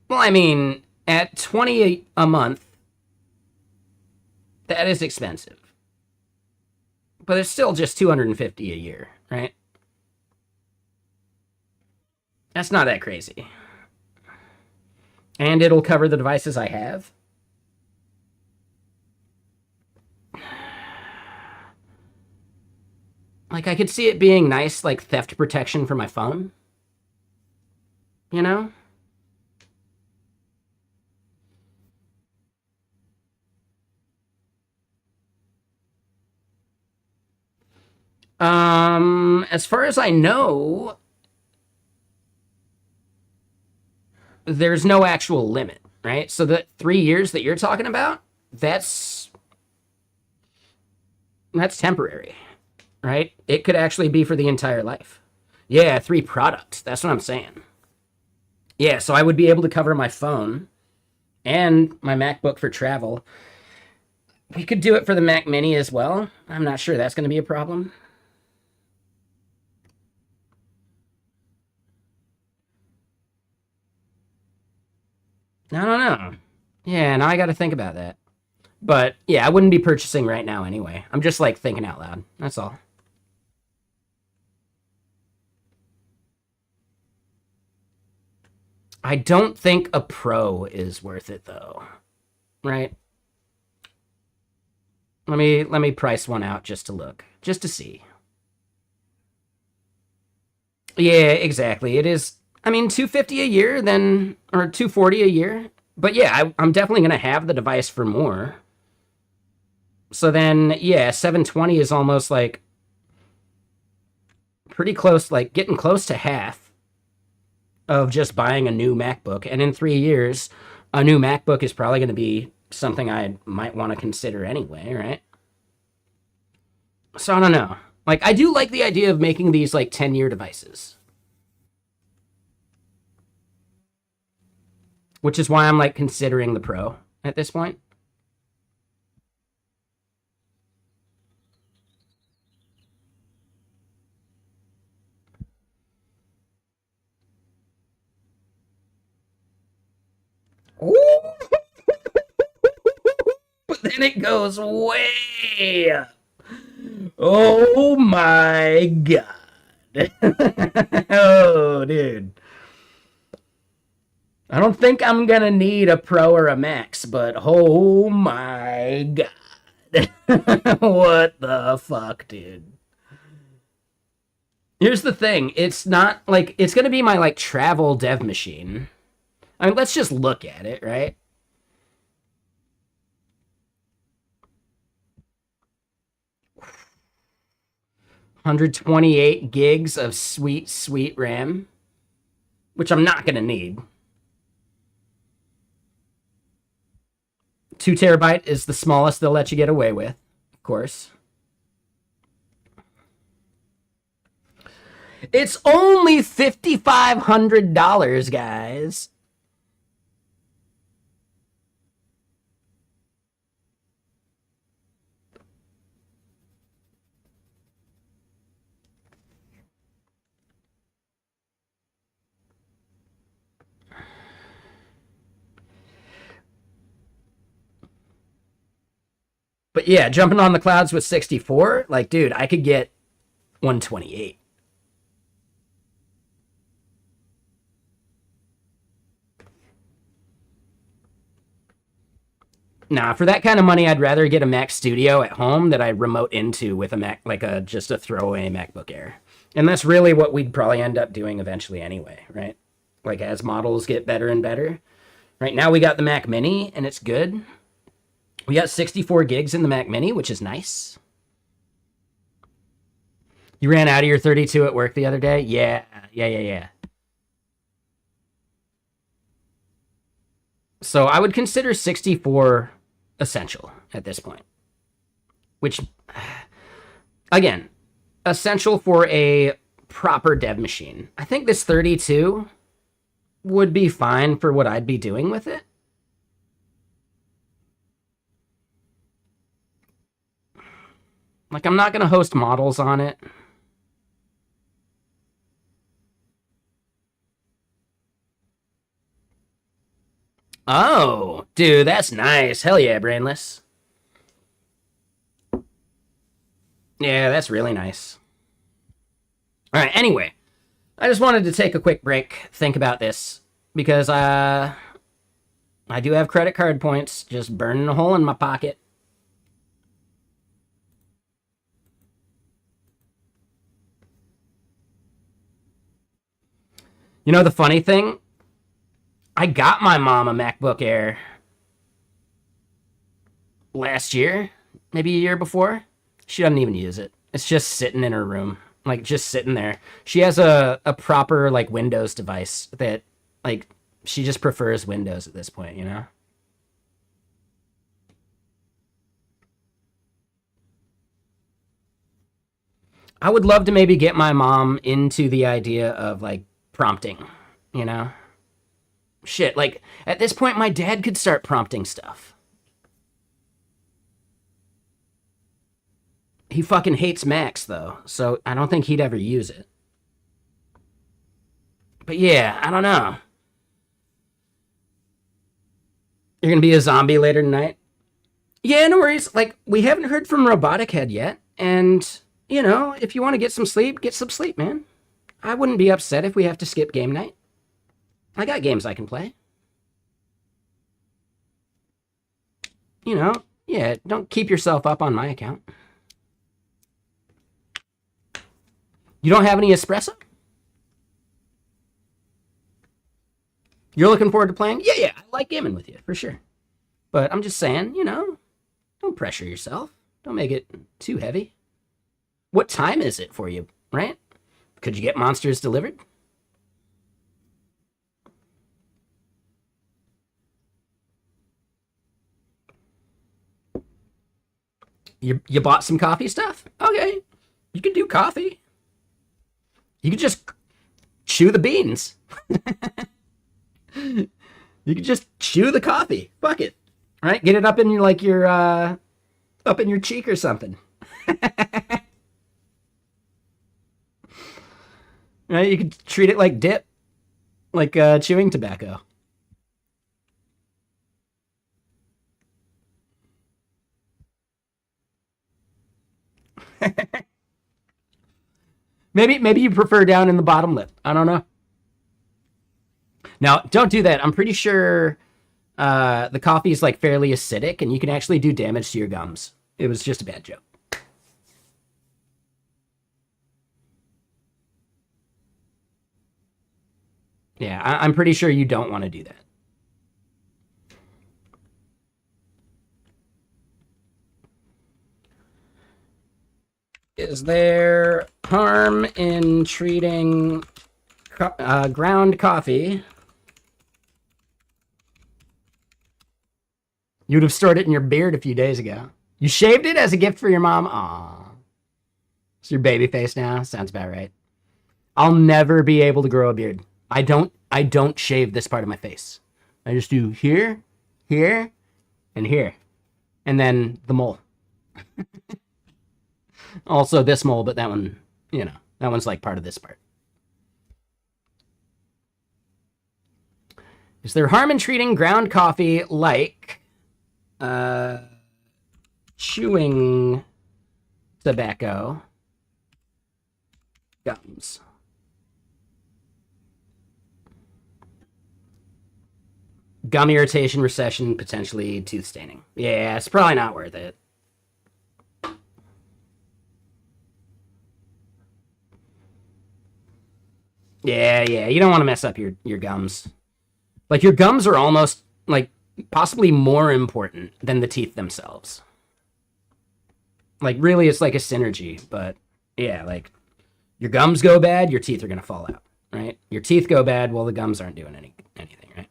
Well, I mean, at 20 a month, that is expensive. But it's still just 250 a year, right? That's not that crazy. And it'll cover the devices I have. Like, I could see it being nice, like, theft protection for my phone. You know? As far as I know, there's no actual limit, right? So the 3 years that you're talking about, that's temporary, right? It could actually be for the entire life. Yeah, 3 products. That's what I'm saying. Yeah, so I would be able to cover my phone and my MacBook for travel. We could do it for the Mac Mini as well. I'm not sure that's going to be a problem. I don't know. Yeah, now I got to think about that. But yeah, I wouldn't be purchasing right now anyway. I'm just like thinking out loud. That's all. I don't think a Pro is worth it though. Right? Let me price one out just to look, just to see. Yeah, exactly. It is. I mean, 250 a year, then or 240 a year. But yeah, I'm definitely gonna have the device for more. So then, yeah, 720 is almost like pretty close, like getting close to half of just buying a new MacBook. And in 3 years, a new MacBook is probably going to be something I might want to consider anyway, right? So I don't know. Like, I do like the idea of making these like 10-year devices, which is why I'm like considering the Pro at this point. Ooh, but then it goes way up. Oh my god. Oh, dude. I don't think I'm gonna need a Pro or a Max, but oh my god. What the fuck, dude? Here's the thing. It's not like it's gonna be my like travel dev machine. I mean, let's just look at it, right? 128 gigs of sweet, sweet RAM, which I'm not gonna need. 2 terabyte is the smallest they'll let you get away with, of course. It's only $5,500, guys. But yeah, jumping on the clouds with 64, like, dude, I could get 128. Nah, for that kind of money, I'd rather get a Mac Studio at home that I remote into with a Mac, like a just a throwaway MacBook Air. And that's really what we'd probably end up doing eventually anyway, right? Like as models get better and better. Right now we got the Mac Mini and it's good. We got 64 gigs in the Mac Mini, which is nice. You ran out of your 32 at work the other day? Yeah. So I would consider 64 essential at this point. Which, again, essential for a proper dev machine. I think this 32 would be fine for what I'd be doing with it. Like, I'm not going to host models on it. Oh, dude, that's nice. Hell yeah, Brainless. Yeah, that's really nice. All right, anyway, I just wanted to take a quick break, think about this, because I do have credit card points just burning a hole in my pocket. You know the funny thing? I got my mom a MacBook Air last year, maybe a year before. She doesn't even use it. It's just sitting in her room, like just sitting there. She has a proper like Windows device that like she just prefers Windows at this point, you know? I would love to maybe get my mom into the idea of like prompting, you know? Shit, like at this point my dad could start prompting stuff. He fucking hates Macs though, so I don't think he'd ever use it. But yeah, I don't know. You're gonna be a zombie later tonight? Yeah, no worries. Like, we haven't heard from Robotic Head yet, and, you know, if you want to get some sleep, man. I wouldn't be upset if we have to skip game night. I got games I can play. You know, yeah, don't keep yourself up on my account. You don't have any espresso? You're looking forward to playing? Yeah, yeah, I like gaming with you, for sure. But I'm just saying, you know, don't pressure yourself. Don't make it too heavy. What time is it for you, right? Could you get monsters delivered? You bought some coffee stuff? Okay. You can do coffee. You can just chew the beans. You can just chew the coffee. Fuck it. Right? Get it up in your like your up in your cheek or something. Right? You could treat it like dip, like chewing tobacco. Maybe you prefer down in the bottom lip. I don't know. Now, don't do that. I'm pretty sure the coffee is like fairly acidic, and you can actually do damage to your gums. It was just a bad joke. Yeah, I'm pretty sure you don't want to do that. Is there harm in treating ground coffee? You'd have stored it in your beard a few days ago. You shaved it as a gift for your mom? Aw. It's your baby face now? Sounds about right. I'll never be able to grow a beard. I don't shave this part of my face. I just do here, here, and here. And then the mole. Also this mole, but that one, you know, that one's like part of this part. Is there harm in treating ground coffee like uh, chewing tobacco gums? Gum irritation, recession, potentially tooth staining. Yeah, it's probably not worth it. Yeah, yeah, you don't want to mess up your gums. Like your gums are almost like possibly more important than the teeth themselves. Like really it's like a synergy, but yeah, like your gums go bad, your teeth are going to fall out, right? Your teeth go bad, well the gums aren't doing anything, right?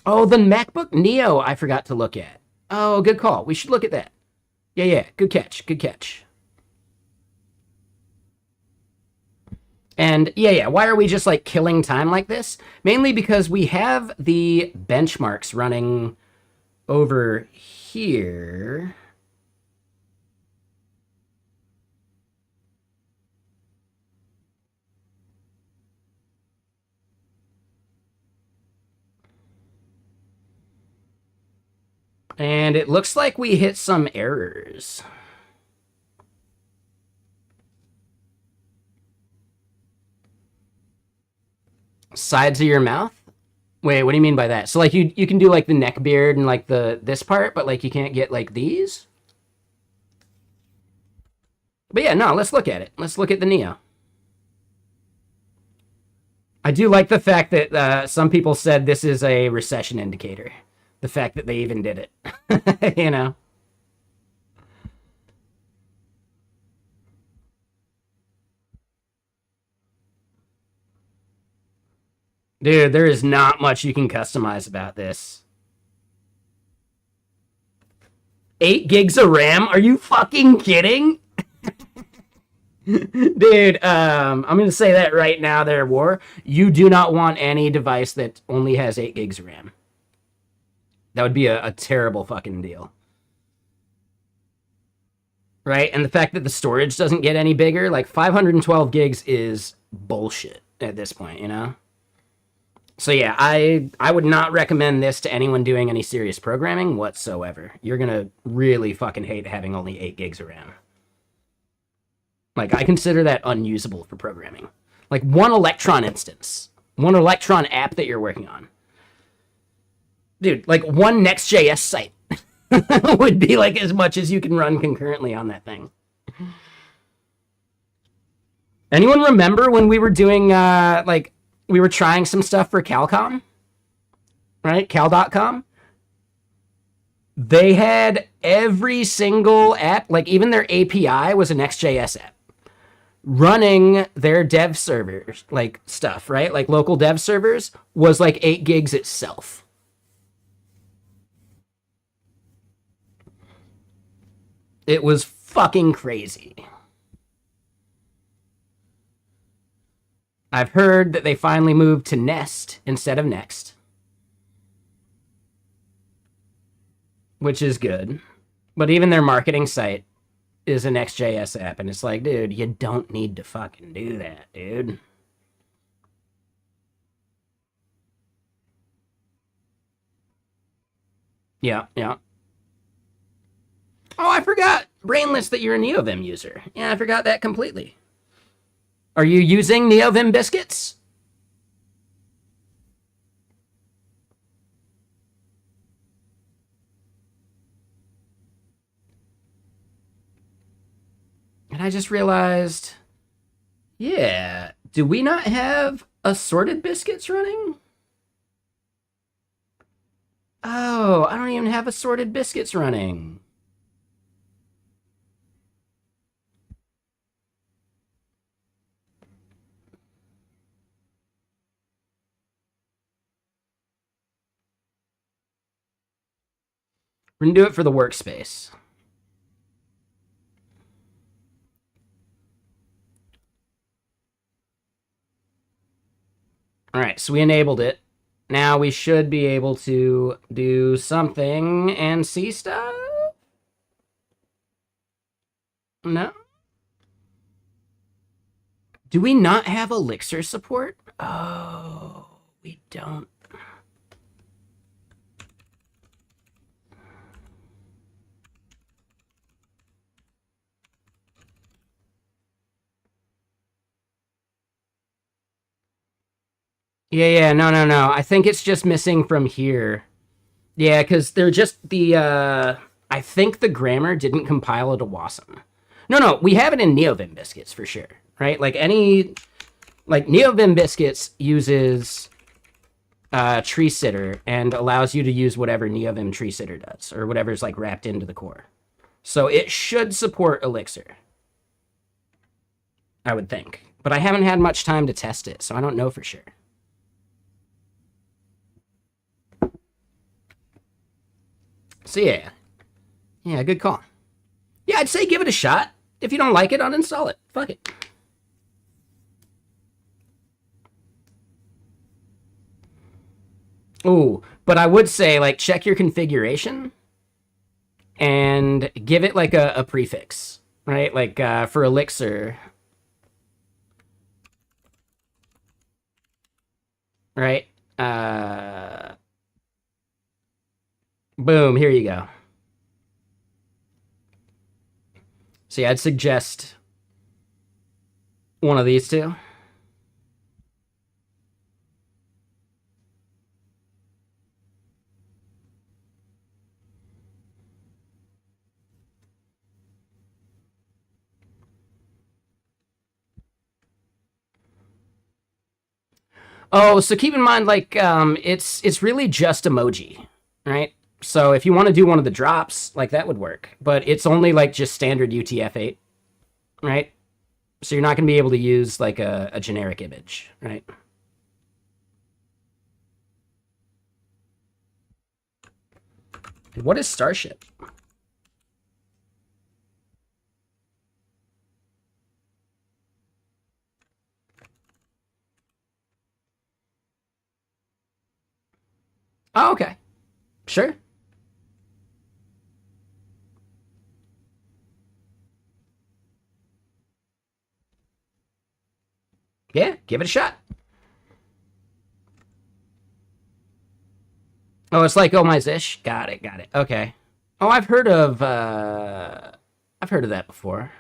Oh, the MacBook Neo I forgot to look at. Oh, good call. We should look at that. Yeah, yeah, good catch. Good catch. And yeah, yeah, why are we just like killing time like this? Mainly because we have the benchmarks running over here. And it looks like we hit some errors. Sides of your mouth? Wait, what do you mean by that? So like you can do like the neck beard and like this part, but like you can't get like these? But yeah, no, let's look at it. Let's look at the Neo. I do like the fact that some people said this is a recession indicator. The fact that they even did it. You know? Dude, there is not much you can customize about this. 8 gigs of RAM? Are you fucking kidding? Dude, I'm gonna say that right now there, War. You do not want any device that only has 8 gigs of RAM. That would be a terrible fucking deal. Right? And the fact that the storage doesn't get any bigger, like 512 gigs is bullshit at this point, you know? So yeah, I would not recommend this to anyone doing any serious programming whatsoever. You're gonna really fucking hate having only 8 gigs of RAM. Like, I consider that unusable for programming. Like, one Electron instance, one Electron app that you're working on. Dude, like, one Next.js site would be, like, as much as you can run concurrently on that thing. Anyone remember when we were doing, like, we were trying some stuff for Calcom? Right? Cal.com? They had every single app, like, even their API was a Next.js app. Running their dev servers, like stuff, right? Like local dev servers was like 8 gigs itself. It was fucking crazy. I've heard that they finally moved to Nest instead of Next, which is good. But even their marketing site is a Next.js app, and it's like, dude, you don't need to fucking do that, dude. Yeah, yeah. Oh, I forgot, Brainless, that you're a NeoVim user. Yeah, I forgot that completely. Are you using NeoVim biscuits? And I just realized, yeah, do we not have assorted biscuits running? Oh, I don't even have assorted biscuits running. We're gonna do it for the workspace. All right, so we enabled it. Now we should be able to do something and see stuff. No? Do we not have Elixir support? Oh, we don't. Yeah, no. I think it's just missing from here. Yeah, because they're just I think the grammar didn't compile it to WASM. No, we have it in NeoVim biscuits for sure, right? Like NeoVim biscuits uses tree sitter and allows you to use whatever NeoVim tree sitter does, or whatever's like wrapped into the core. So it should support Elixir, I would think. But I haven't had much time to test it, so I don't know for sure. So yeah, good call. Yeah, I'd say give it a shot. If you don't like it, uninstall it. Fuck it. Ooh, but I would say, like, check your configuration and give it, like, a prefix, right? Like, for Elixir, right? But Boom, here you go. See, I'd suggest one of these two. Oh, so keep in mind, like, it's really just emoji, right? So if you want to do one of the drops, like that would work, but it's only like just standard UTF-8, right? So you're not going to be able to use like a generic image, right? What is Starship? Oh, okay. Sure. Yeah, give it a shot. Oh, it's like Oh My Zish. Got it, got it. Okay. Oh, I've heard of that before.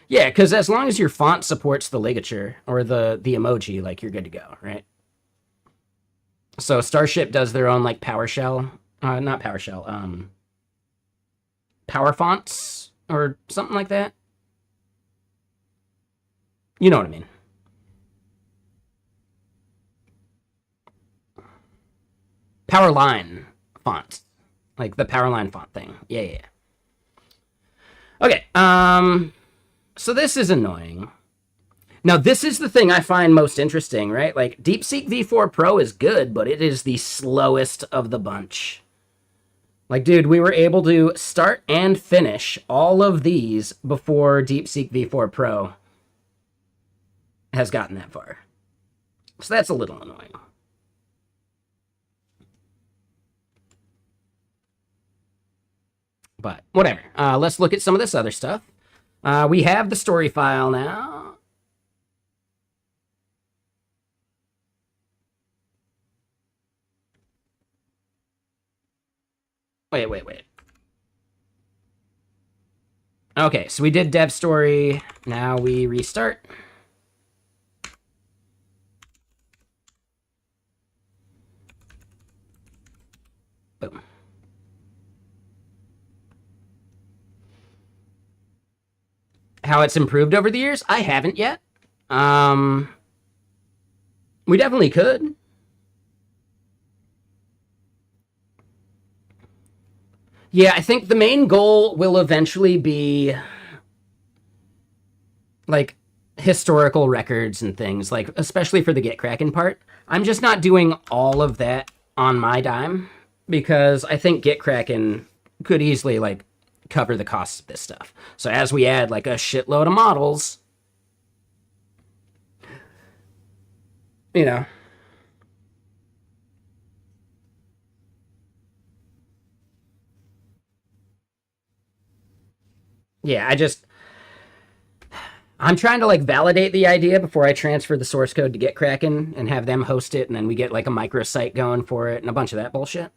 Yeah, because as long as your font supports the ligature or the emoji, like you're good to go, right? So Starship does their own like PowerShell, not PowerShell, Power fonts or something like that. You know what I mean? Powerline fonts, like the Powerline font thing. Yeah, yeah. Okay. So this is annoying. Now, this is the thing I find most interesting, right? Like, DeepSeek V4 Pro is good, but it is the slowest of the bunch. Like, dude, we were able to start and finish all of these before DeepSeek V4 Pro has gotten that far. So that's a little annoying. But whatever. Let's look at some of this other stuff. We have the story file now. Wait. Okay, so we did dev story. Now we restart. Boom. How it's improved over the years? I haven't yet. We definitely could. Yeah, I think the main goal will eventually be like historical records and things, like especially for the GitKraken part. I'm just not doing all of that on my dime because I think GitKraken could easily like cover the costs of this stuff. So as we add like a shitload of models, you know. Yeah, I'm trying to like validate the idea before I transfer the source code to GitKraken and have them host it, and then we get like a microsite going for it and a bunch of that bullshit.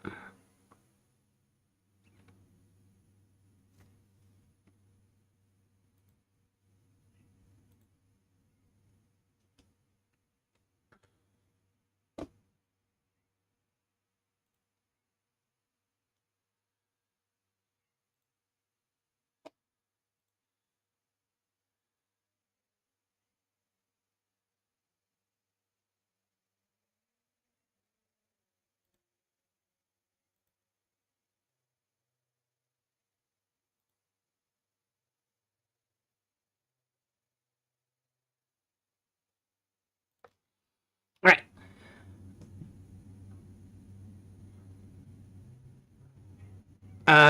All right.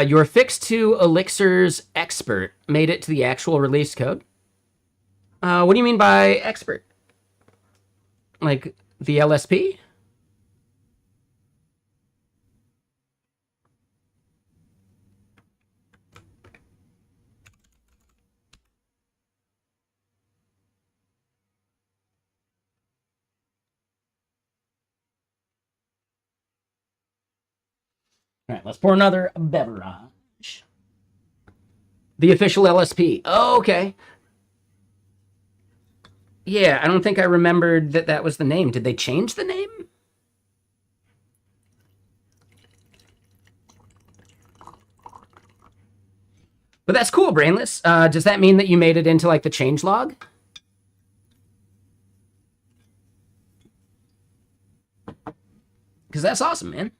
Your fix to Elixir's expert made it to the actual release code. What do you mean by expert? Like the LSP? All right, let's pour another beverage. The official LSP. Oh, okay. Yeah, I don't think I remembered that that was the name. Did they change the name? But that's cool, Brainless. Does that mean that you made it into like the change log? Because that's awesome, man.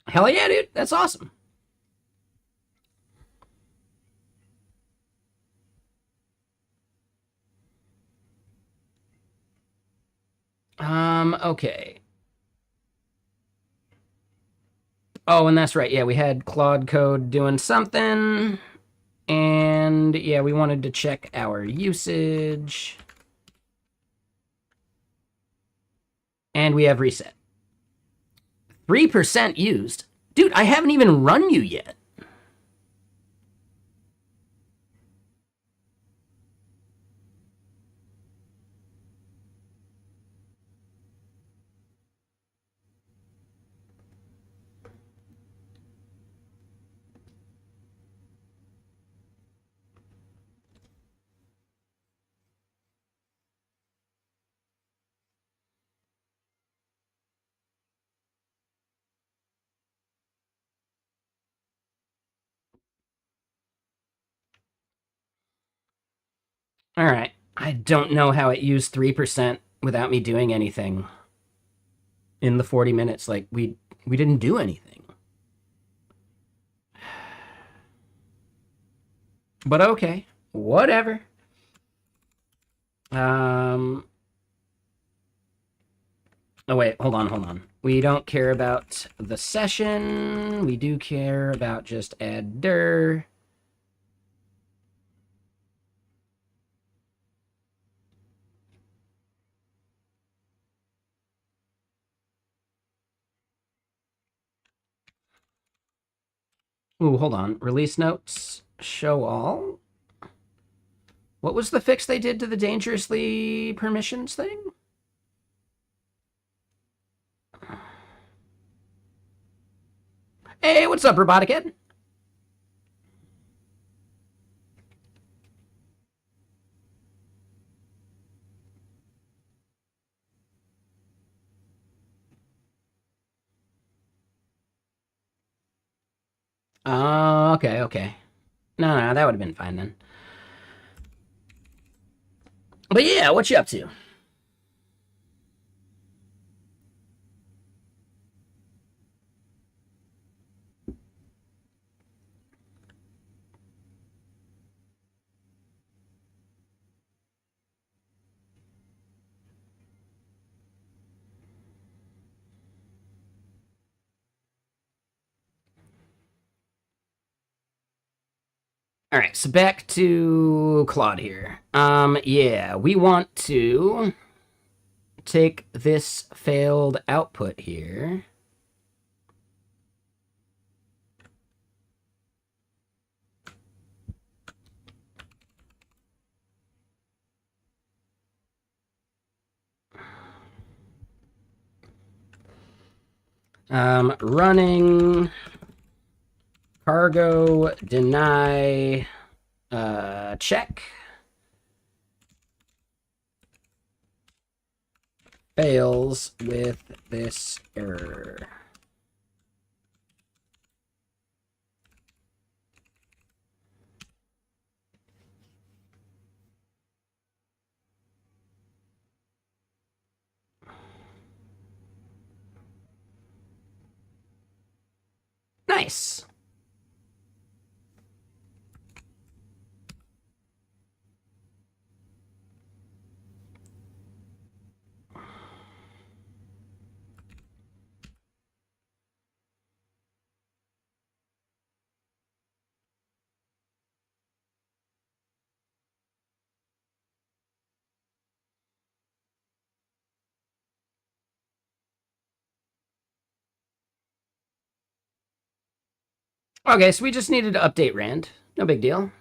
Hell yeah, dude. That's awesome. Okay. Oh, and that's right. Yeah, we had Claude Code doing something. And yeah, we wanted to check our usage. And we have reset. 3% used. Dude, I haven't even run you yet. All right. I don't know how it used 3% without me doing anything in the 40 minutes. Like, we didn't do anything. But okay. Whatever. Oh, wait. Hold on. We don't care about the session. We do care about just add dir. Ooh, hold on. Release notes. Show all. What was the fix they did to the dangerously permissions thing? Hey, what's up, Robotic Ed? Oh, okay. No, that would have been fine then. But yeah, what you up to? All right, so back to Claude here. Yeah, we want to take this failed output here. Running cargo deny check fails with this error. Nice. Okay, so we just needed to update rand. No big deal.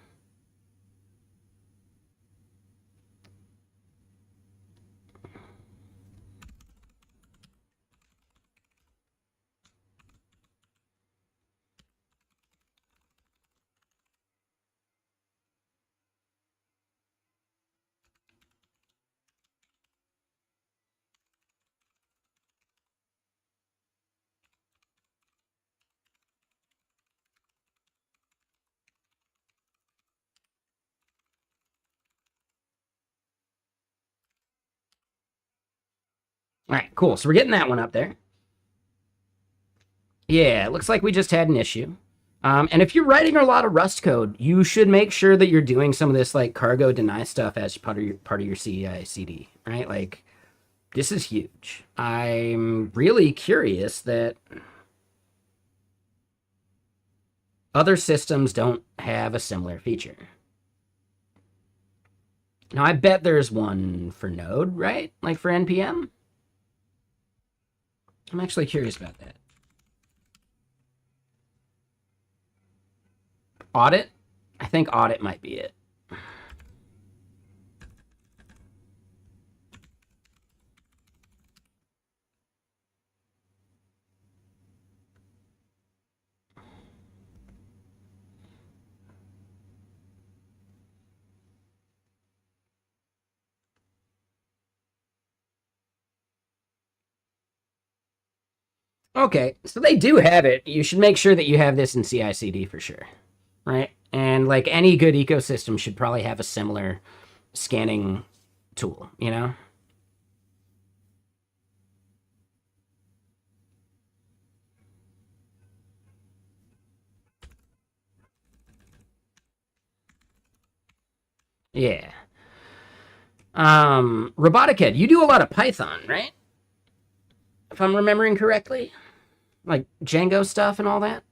All right, cool. So we're getting that one up there. Yeah, it looks like we just had an issue. And if you're writing a lot of Rust code, you should make sure that you're doing some of this like cargo deny stuff as part of your CI/CD, right? Like this is huge. I'm really curious that other systems don't have a similar feature. Now I bet there's one for Node, right? Like for npm. I'm actually curious about that. Audit? I think audit might be it. Okay, so they do have it. You should make sure that you have this in CI/CD for sure, right? And like any good ecosystem should probably have a similar scanning tool, you know? Yeah. Robotic Head, you do a lot of Python, right? If I'm remembering correctly, like Django stuff and all that.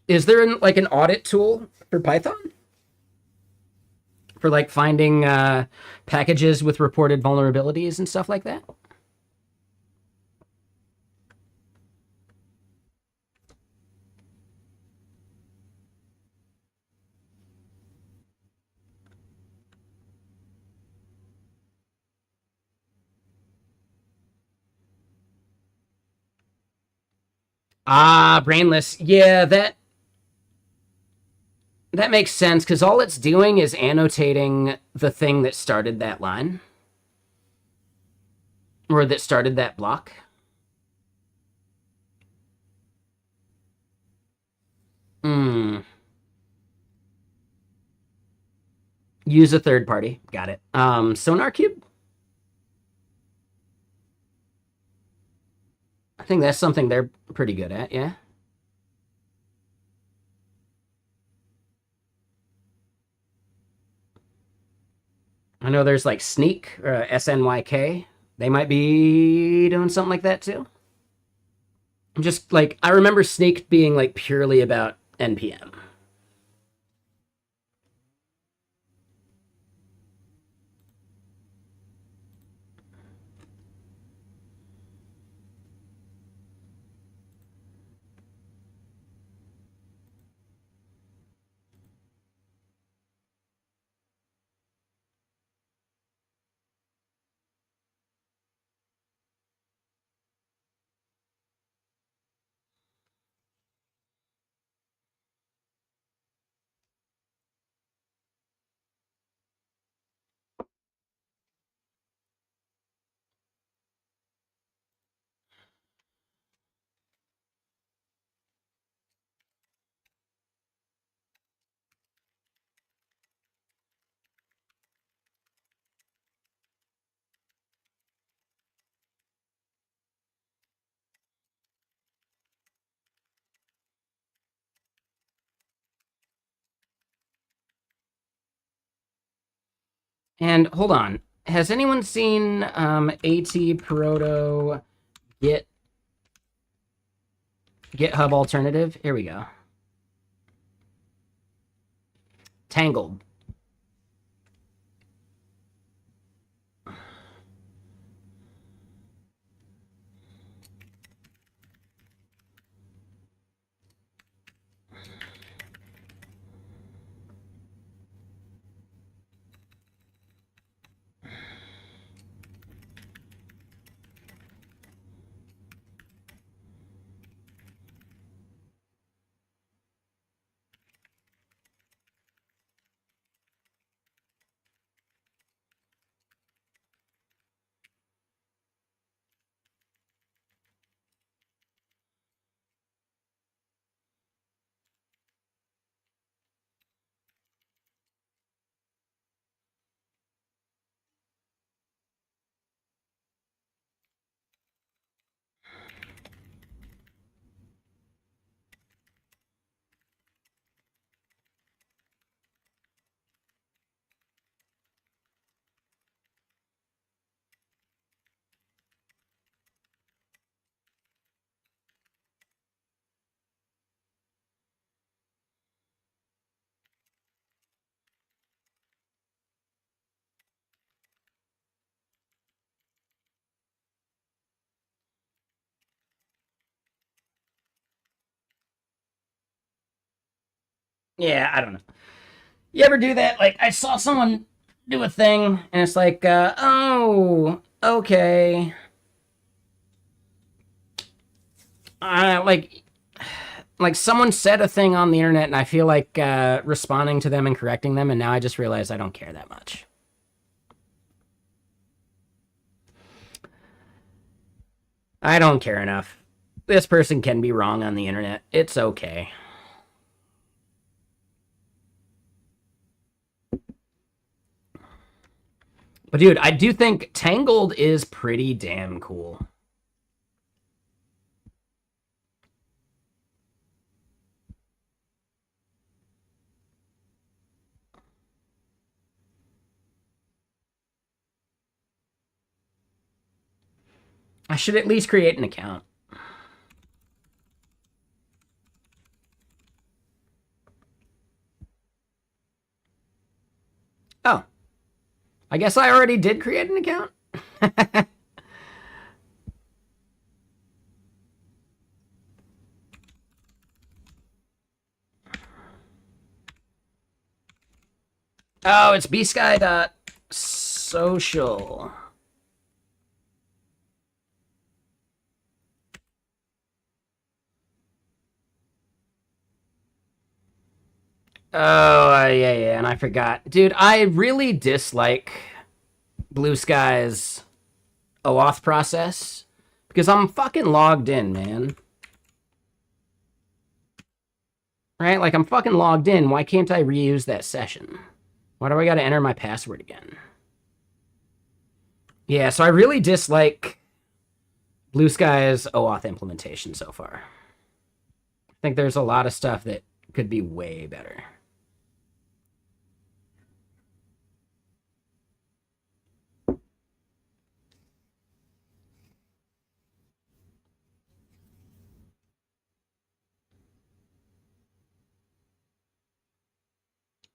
Is there like an audit tool for Python for like finding packages with reported vulnerabilities and stuff like that? Ah, brainless. Yeah, that makes sense because all it's doing is annotating the thing that started that line or that started that block. Hmm. Use a third party. Got it. Sonar Cube. I think that's something they're pretty good at. Yeah. I know there's like Sneak or SNYK. They might be doing something like that too. I'm just like I remember Sneak being like purely about npm. And hold on, has anyone seen AT Proto Git GitHub alternative? Here we go. Tangled. Yeah, I don't know. You ever do that? Like, I saw someone do a thing, and it's like, oh, okay. Like, someone said a thing on the internet, and I feel like responding to them and correcting them, and now I just realize I don't care that much. I don't care enough. This person can be wrong on the internet. It's okay. But dude, I do think Tangled is pretty damn cool. I should at least create an account. Oh. I guess I already did create an account. Oh, it's bsky.social. Oh, yeah, and I forgot. Dude, I really dislike Blue Sky's OAuth process because I'm fucking logged in, man. Right? Like, I'm fucking logged in. Why can't I reuse that session? Why do I gotta enter my password again? Yeah, so I really dislike Blue Sky's OAuth implementation so far. I think there's a lot of stuff that could be way better.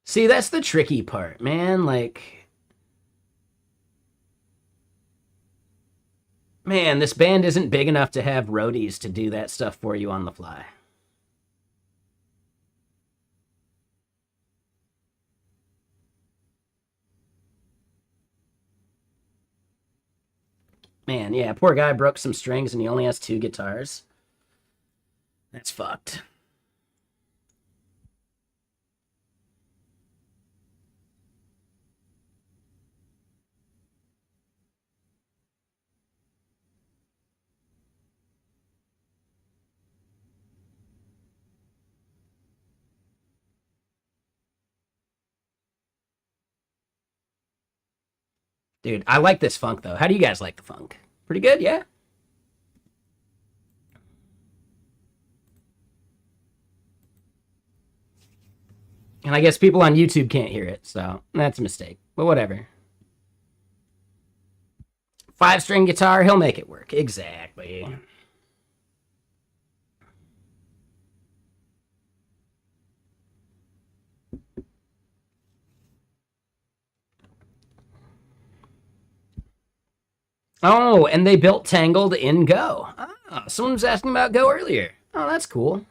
See, that's the tricky part, man. Like, man, this band isn't big enough to have roadies to do that stuff for you on the fly. Man, yeah, poor guy broke some strings and he only has 2 guitars. That's fucked. Dude, I like this funk, though. How do you guys like the funk? Pretty good, yeah? And I guess people on YouTube can't hear it, so that's a mistake. But whatever. 5-string guitar, he'll make it work. Exactly. Oh, and they built Tangled in Go. Oh, someone was asking about Go earlier. Oh, that's cool.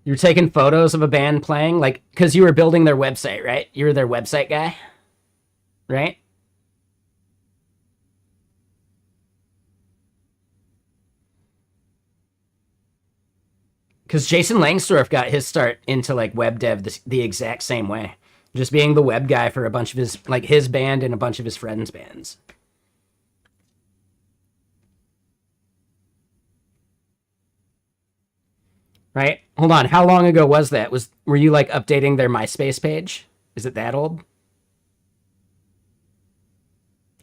You're taking photos of a band playing, like, because you were building their website, right? You were their website guy, right? Because Jason Langsdorff got his start into like web dev the exact same way, just being the web guy for a bunch of his band and a bunch of his friends' bands. Right? Hold on. How long ago was that? Were you like updating their MySpace page? Is it that old?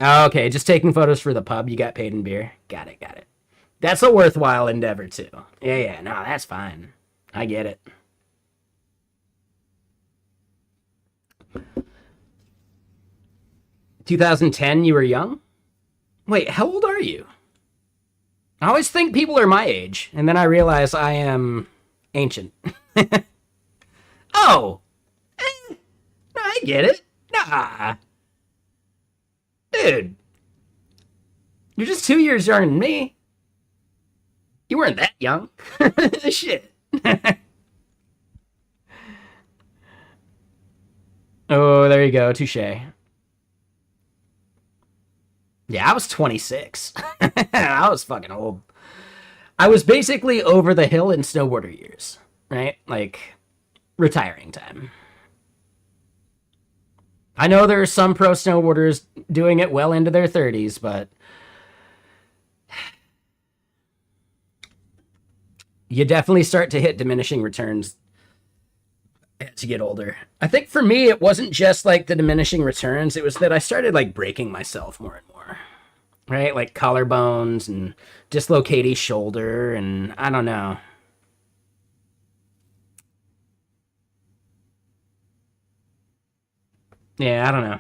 Oh, okay. Just taking photos for the pub. You got paid in beer. Got it. Got it. That's a worthwhile endeavor too. Yeah, yeah. No, that's fine. I get it. 2010. You were young. Wait, how old are you? I always think people are my age, and then I realize I am ancient. Oh, no, I get it. Nah, dude, Dude, you're just 2 years younger than me. You weren't that young. Shit. Oh, there you go. Touche. Yeah, I was 26. I was fucking old. I was basically over the hill in snowboarder years, right? Like, retiring time. I know there are some pro snowboarders doing it well into their 30s, but you definitely start to hit diminishing returns as you get older. I think for me, it wasn't just like the diminishing returns. It was that I started like breaking myself more and more, right? Like collarbones and dislocating shoulder, and I don't know. Yeah, I don't know.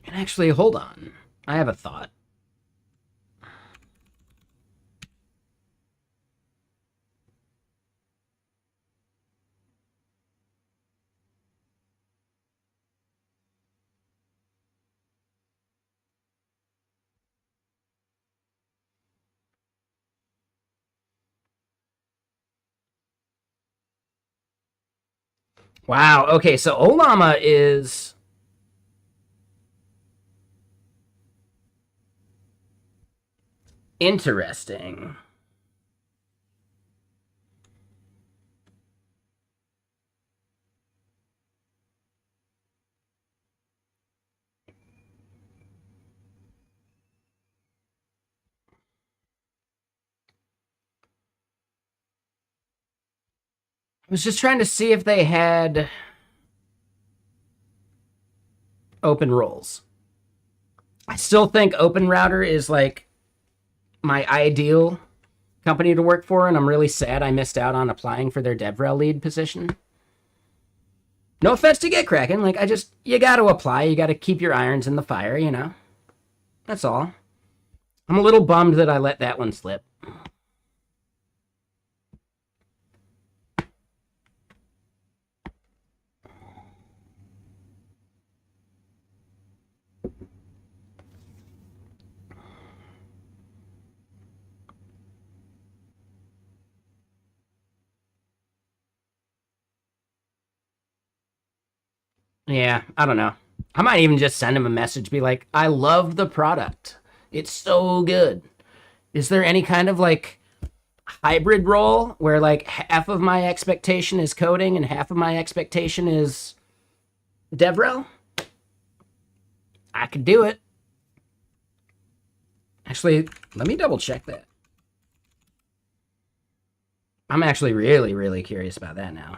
And actually, hold on. I have a thought. Wow. Okay, so Olama is interesting. I was just trying to see if they had open roles. I still think Open Router is like my ideal company to work for, and I'm really sad I missed out on applying for their DevRel lead position. No offense to GitKraken, like you got to apply, you got to keep your irons in the fire, you know. That's all. I'm a little bummed that I let that one slip. Yeah, I don't know. I might even just send him a message, be like, I love the product. It's so good. Is there any kind of like hybrid role where like half of my expectation is coding and half of my expectation is DevRel? I could do it. Actually, let me double check that. I'm actually really, really curious about that now.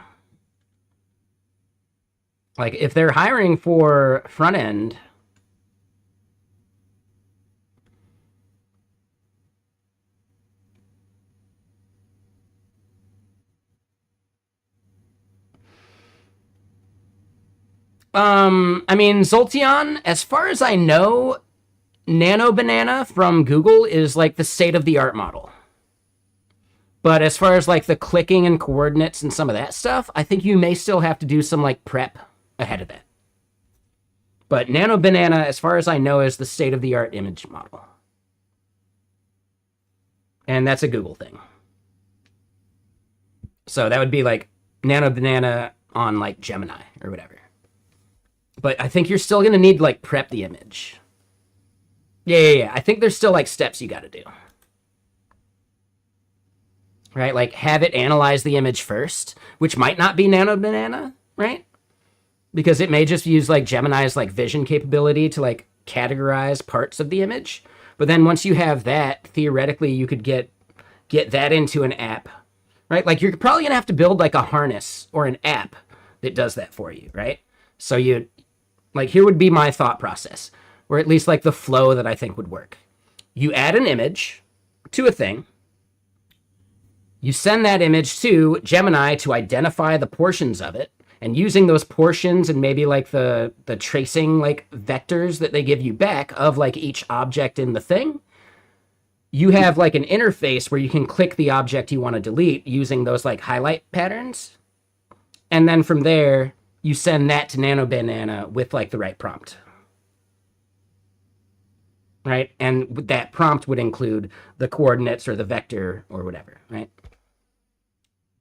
Like, if they're hiring for front end, I mean, Zolteon, as far as I know, Nano Banana from Google is like the state of the art model. But as far as like the clicking and coordinates and some of that stuff, I think you may still have to do some like prep ahead of that. But Nano Banana, as far as I know, is the state of the art image model. And that's a Google thing. So that would be like Nano Banana on like Gemini or whatever. But I think you're still going to need to like prep the image. Yeah. I think there's still like steps you got to do. Right? Like have it analyze the image first, which might not be Nano Banana, right? Because it may just use like Gemini's like vision capability to like categorize parts of the image. But then once you have that, theoretically you could get that into an app, right? Like you're probably gonna have to build like a harness or an app that does that for you, right? So you like here would be my thought process, or at least like the flow that I think would work. You add an image to a thing. You send that image to Gemini to identify the portions of it, and using those portions and maybe like the tracing like vectors that they give you back of like each object in the thing, you have like an interface where you can click the object you want to delete using those like highlight patterns. And then from there, you send that to NanoBanana with like the right prompt. Right? And that prompt would include the coordinates or the vector or whatever, right?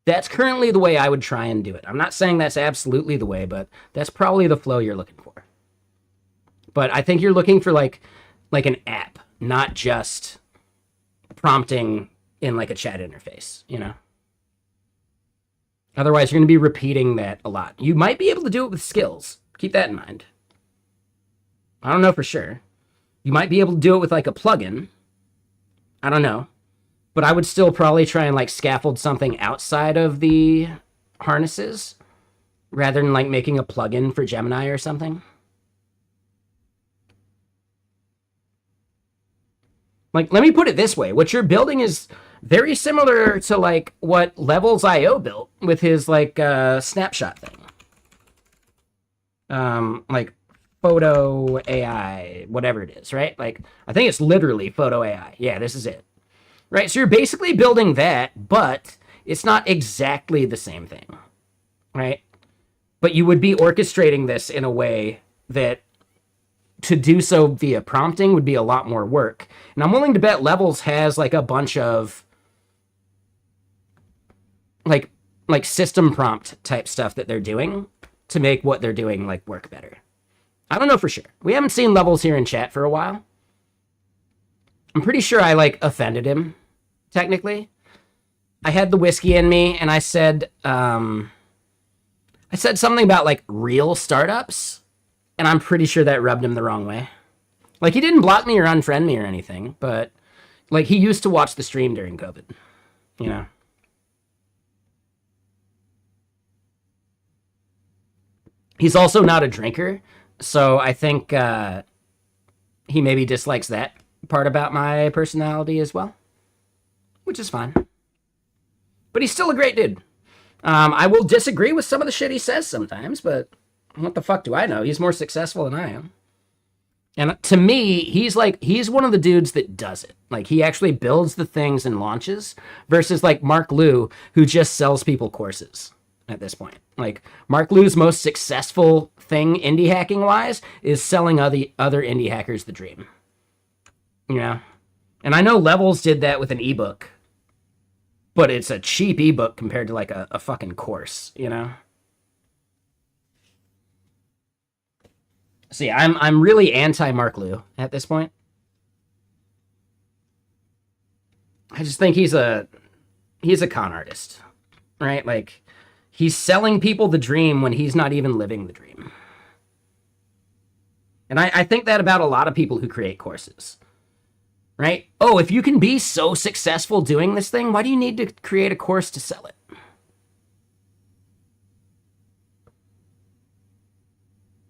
That's currently the way I would try and do it. I'm not saying that's absolutely the way, but that's probably the flow you're looking for. But I think you're looking for like an app, not just prompting in like a chat interface, you know? Otherwise, you're going to be repeating that a lot. You might be able to do it with skills. Keep that in mind. I don't know for sure. You might be able to do it with like a plugin. I don't know. But I would still probably try and like scaffold something outside of the harnesses rather than like making a plugin for Gemini or something. Like, let me put it this way. What you're building is very similar to like what Levels.io built with his like snapshot thing. Like photo AI, whatever it is, right? Like, I think it's literally photo AI. Yeah, this is it. Right, so you're basically building that, but it's not exactly the same thing, right? But you would be orchestrating this in a way that to do so via prompting would be a lot more work. And I'm willing to bet Levels has like a bunch of like system prompt type stuff that they're doing to make what they're doing like work better. I don't know for sure. We haven't seen Levels here in chat for a while. I'm pretty sure I like offended him, technically. I had the whiskey in me and I said something about like real startups, and I'm pretty sure that rubbed him the wrong way. Like, he didn't block me or unfriend me or anything, but like, he used to watch the stream during COVID, you know? He's also not a drinker, so I think he maybe dislikes that part about my personality as well, which is fine. But he's still a great dude. I will disagree with some of the shit he says sometimes, but what the fuck do I know? He's more successful than I am. And to me, he's one of the dudes that does it. Like, he actually builds the things and launches versus like Mark Liu, who just sells people courses at this point. Like, Mark Liu's most successful thing indie hacking wise is selling other indie hackers the dream. You know? And I know Levels did that with an ebook, but it's a cheap ebook compared to like a fucking course, you know? See, I'm really anti Mark Liu at this point. I just think he's a con artist, right? Like, he's selling people the dream when he's not even living the dream. And I think that about a lot of people who create courses, right? Oh, if you can be so successful doing this thing, why do you need to create a course to sell it?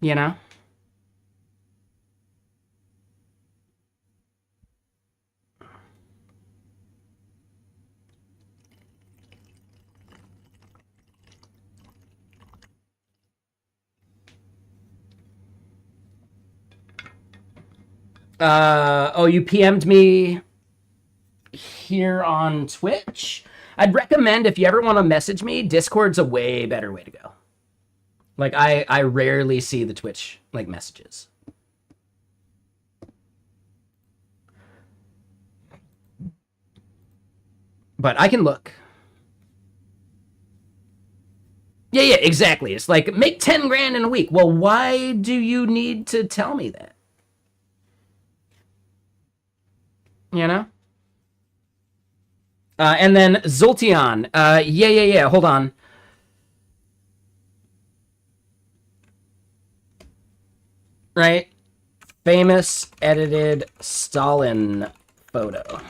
You know? Oh, you PM'd me here on Twitch? I'd recommend, if you ever want to message me, Discord's a way better way to go. Like, I rarely see the Twitch, like, messages. But I can look. Yeah, exactly. It's like, make 10 grand in a week. Well, why do you need to tell me that? You know? And then Zultion. Yeah. Hold on. Right? Famous edited Stalin photo.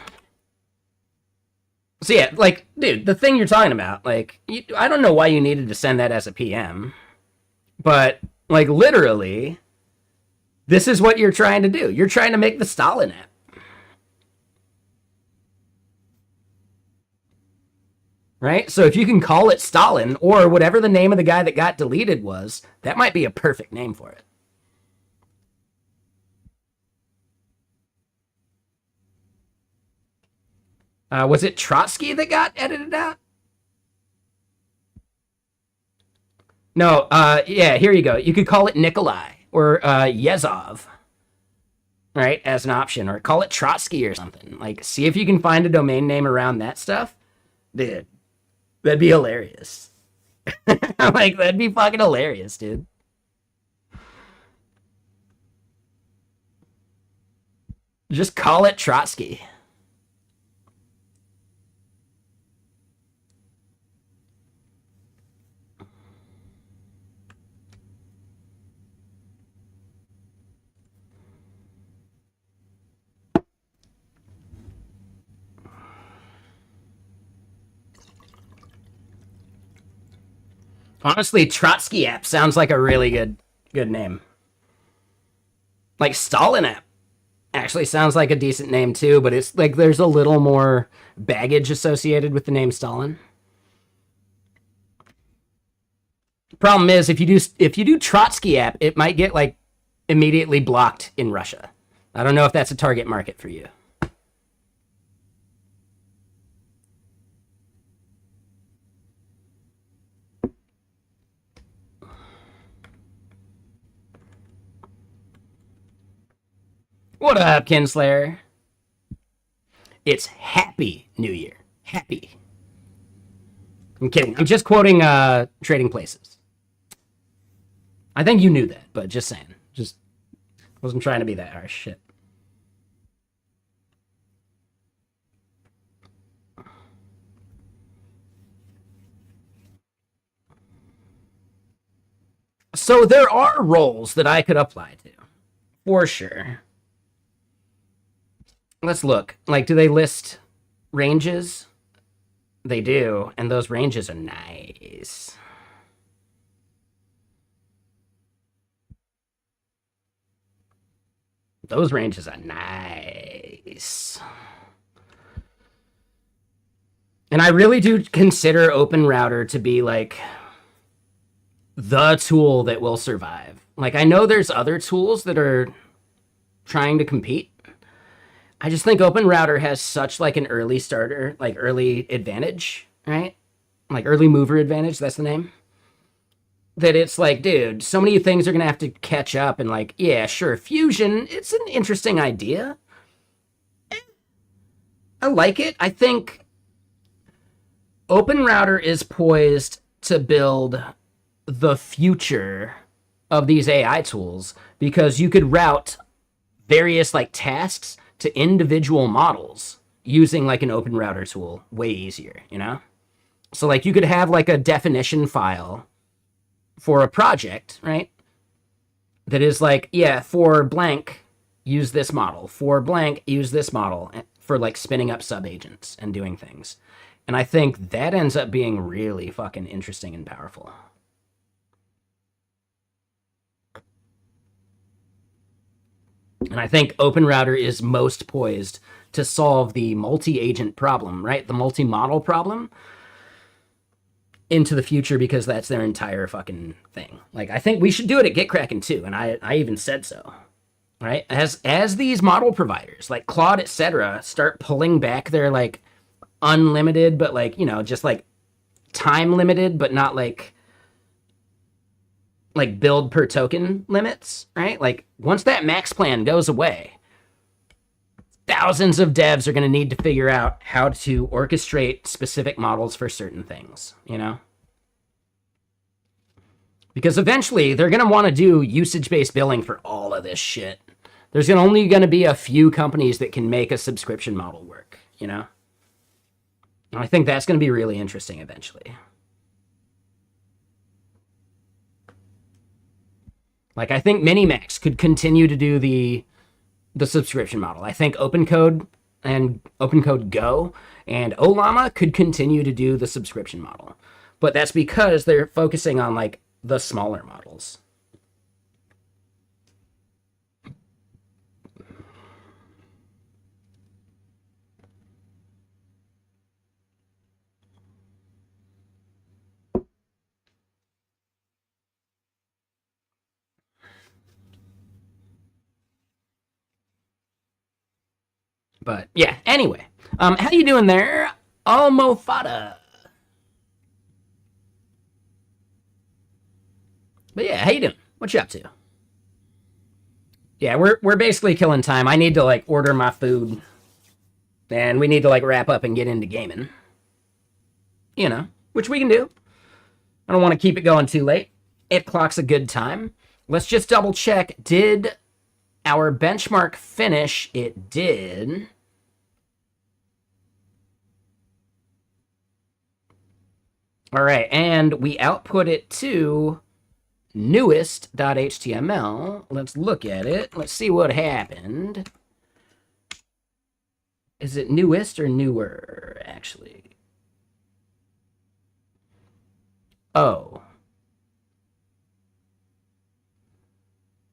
So yeah, like, dude, the thing you're talking about, like, I don't know why you needed to send that as a PM, but, like, literally, this is what you're trying to do. You're trying to make the Stalin app. right? So if you can call it Stalin or whatever the name of the guy that got deleted was, that might be a perfect name for it. Was it Trotsky that got edited out? No, yeah, here you go. You could call it Nikolai or Yezov, right, as an option, or call it Trotsky or something. Like, see if you can find a domain name around that stuff. Dude, that'd be hilarious. Like, that'd be fucking hilarious, dude. Just call it Trotsky. Honestly, Trotsky app sounds like a really good name. Like Stalin app actually sounds like a decent name too, but it's like there's a little more baggage associated with the name Stalin. Problem is, if you do Trotsky app, it might get like immediately blocked in Russia. I don't know if that's a target market for you. What up, Kinslayer? It's Happy New Year. Happy. I'm kidding. I'm just quoting Trading Places. I think you knew that, but just saying. Just wasn't trying to be that harsh. Shit. So there are roles that I could apply to, for sure. Let's look. Like, do they list ranges? They do, and those ranges are nice. Those ranges are nice. And I really do consider OpenRouter to be like the tool that will survive. Like, I know there's other tools that are trying to compete. I just think OpenRouter has such like an early starter, like early advantage, right? Like early mover advantage, that's the name. That it's like, dude, so many things are going to have to catch up. And like, yeah, sure, Fusion, it's an interesting idea. I like it. I think OpenRouter is poised to build the future of these AI tools because you could route various like tasks to individual models using like an OpenRouter tool way easier, you know? So like you could have like a definition file for a project, right? That is like, yeah, for blank, use this model. For blank, use this model for like spinning up subagents and doing things. And I think that ends up being really fucking interesting and powerful. And I think OpenRouter is most poised to solve the multi-agent problem, right? The multi-model problem into the future because that's their entire fucking thing. Like, I think we should do it at GitKraken too, and I even said so, right? As these model providers, like Claude, etc., start pulling back their, like, unlimited, but, like, you know, just, like, time-limited, but not, like build per token limits, right? Like, once that max plan goes away, thousands of devs are going to need to figure out how to orchestrate specific models for certain things, you know? Because eventually they're going to want to do usage-based billing for all of this shit. There's only going to be a few companies that can make a subscription model work, you know? And I think that's going to be really interesting eventually. Like, I think Minimax could continue to do the subscription model. I think OpenCode and OpenCode Go and Olama could continue to do the subscription model. But that's because they're focusing on, like, the smaller models. But yeah, anyway. How you doing there, Almofada? But yeah, how you doing? What you up to? Yeah, we're basically killing time. I need to like order my food, and we need to like wrap up and get into gaming. You know, which we can do. I don't want to keep it going too late. 8 o'clock's a good time. Let's just double check. Did our benchmark finish? It did. All right, and we output it to newest.html. Let's look at it. Let's see what happened. Is it newest or newer, actually? Oh.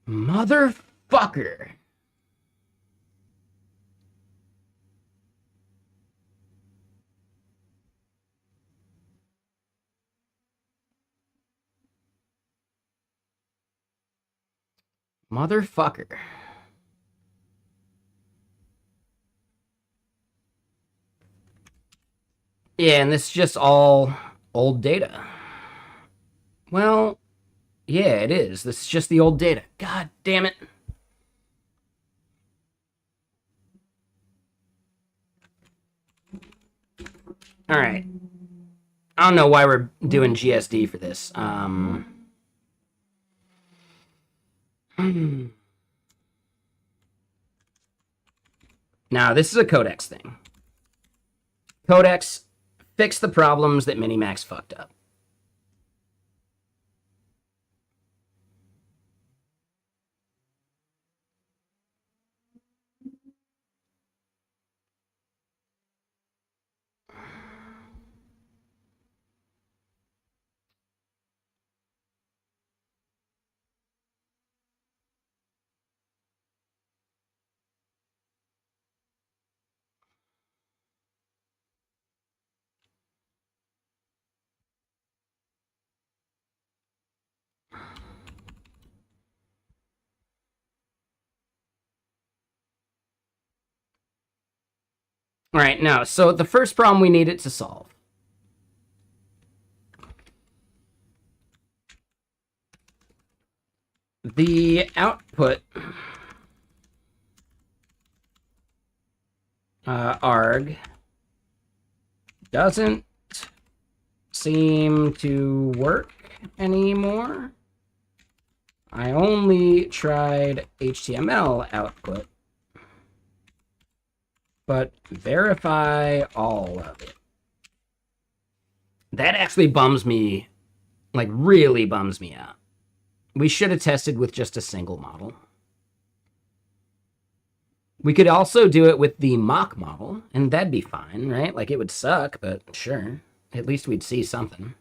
Motherfucker. Motherfucker. Yeah, and this is just all old data. Well, yeah, it is. This is just the old data. God damn it. All right. I don't know why we're doing GSD for this. Now, this is a codex thing. Codex, fix the problems that Minimax fucked up. All right, now, so the first problem we needed to solve. The output arg doesn't seem to work anymore. I only tried HTML output, but verify all of it. That actually bums me, like really bums me out. We should have tested with just a single model. We could also do it with the mock model, and that'd be fine, right? Like it would suck, but sure. At least we'd see something.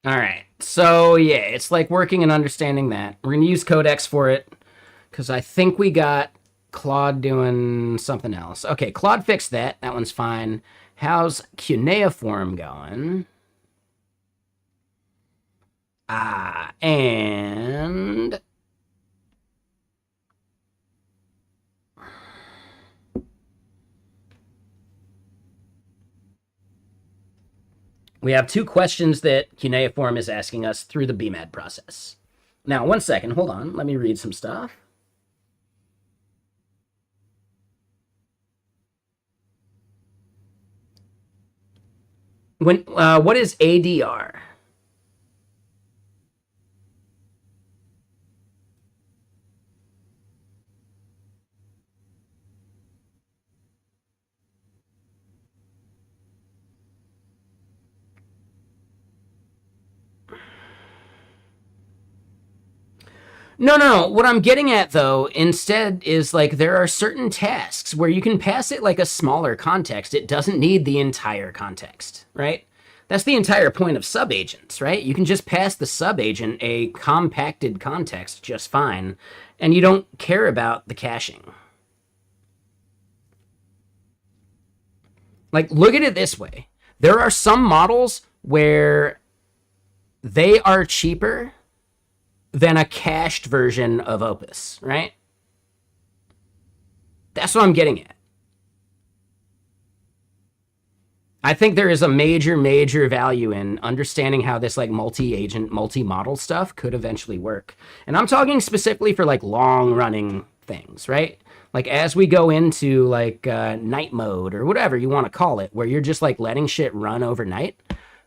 All right. So, yeah, it's like working and understanding that. We're going to use Codex for it because I think we got Claude doing something else. Okay, Claude fixed that. That one's fine. How's cuneiform going? And we have 2 questions that cuneiform is asking us through the BMAD process. Now, 1 second. Hold on. Let me read some stuff. What is ADR? No. What I'm getting at, though, instead is like there are certain tasks where you can pass it like a smaller context. It doesn't need the entire context, right? That's the entire point of subagents, right? You can just pass the subagent a compacted context just fine, and you don't care about the caching. Like, look at it this way. There are some models where they are cheaper than a cached version of Opus, right? That's what I'm getting at. I think there is a major value in understanding how this like multi-agent, multi-model stuff could eventually work. And I'm talking specifically for like long-running things, right? Like as we go into like night mode or whatever you want to call it, where you're just like letting shit run overnight,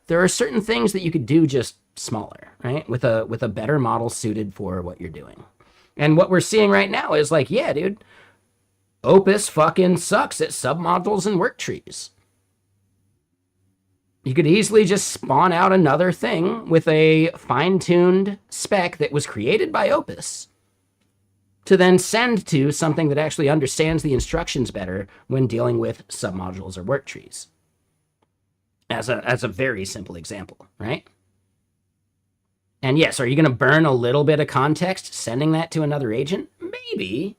there are certain things that you could do just smaller, right? With a better model suited for what you're doing. And what we're seeing right now is like, yeah, dude, Opus fucking sucks at submodules and work trees. You could easily just spawn out another thing with a fine-tuned spec that was created by Opus to then send to something that actually understands the instructions better when dealing with submodules or work trees. As a very simple example, right? And yes, are you going to burn a little bit of context sending that to another agent? Maybe.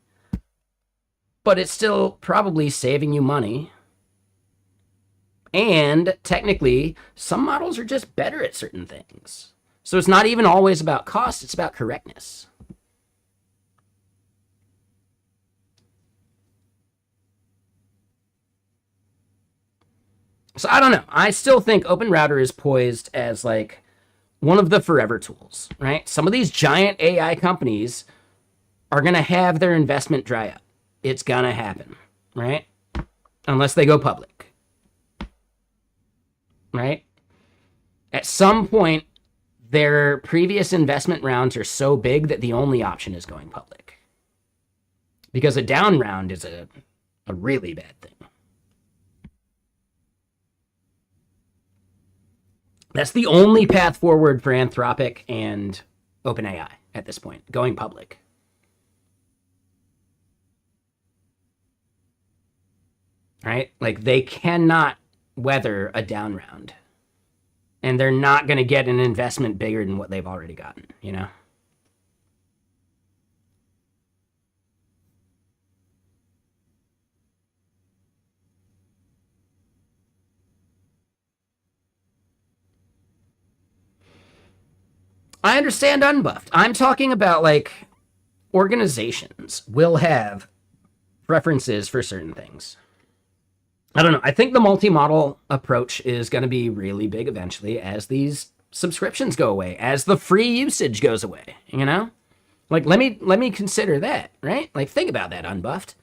But it's still probably saving you money. And technically, some models are just better at certain things. So it's not even always about cost, it's about correctness. So I don't know. I still think OpenRouter is poised as like one of the forever tools, right? Some of these giant AI companies are going to have their investment dry up. It's going to happen, right? Unless they go public, right? At some point, their previous investment rounds are so big that the only option is going public. Because a down round is a really bad thing. That's the only path forward for Anthropic and OpenAI at this point, going public. Right? Like, they cannot weather a down round. And they're not going to get an investment bigger than what they've already gotten, you know? I understand unbuffed. I'm talking about, like, organizations will have preferences for certain things. I don't know. I think the multi-model approach is going to be really big eventually as these subscriptions go away, as the free usage goes away, you know? Like, let me consider that, right? Like, think about that, unbuffed.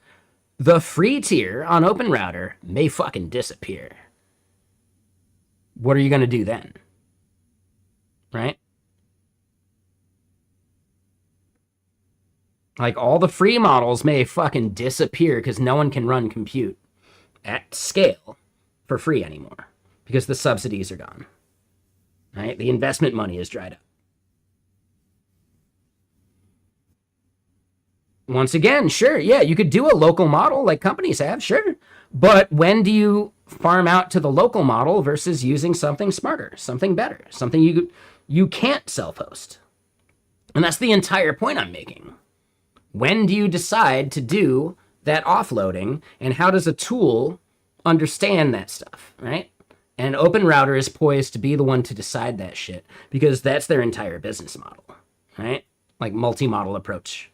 The free tier on OpenRouter may fucking disappear. What are you going to do then? Right? Like, all the free models may fucking disappear because no one can run compute at scale for free anymore because the subsidies are gone. Right? The investment money is dried up. Once again, sure, yeah, you could do a local model like companies have, sure. But when do you farm out to the local model versus using something smarter, something better, something you can't self-host? And that's the entire point I'm making. When do you decide to do that offloading, and how does a tool understand that stuff, right? And OpenRouter is poised to be the one to decide that shit because that's their entire business model, right? Like multi-model approach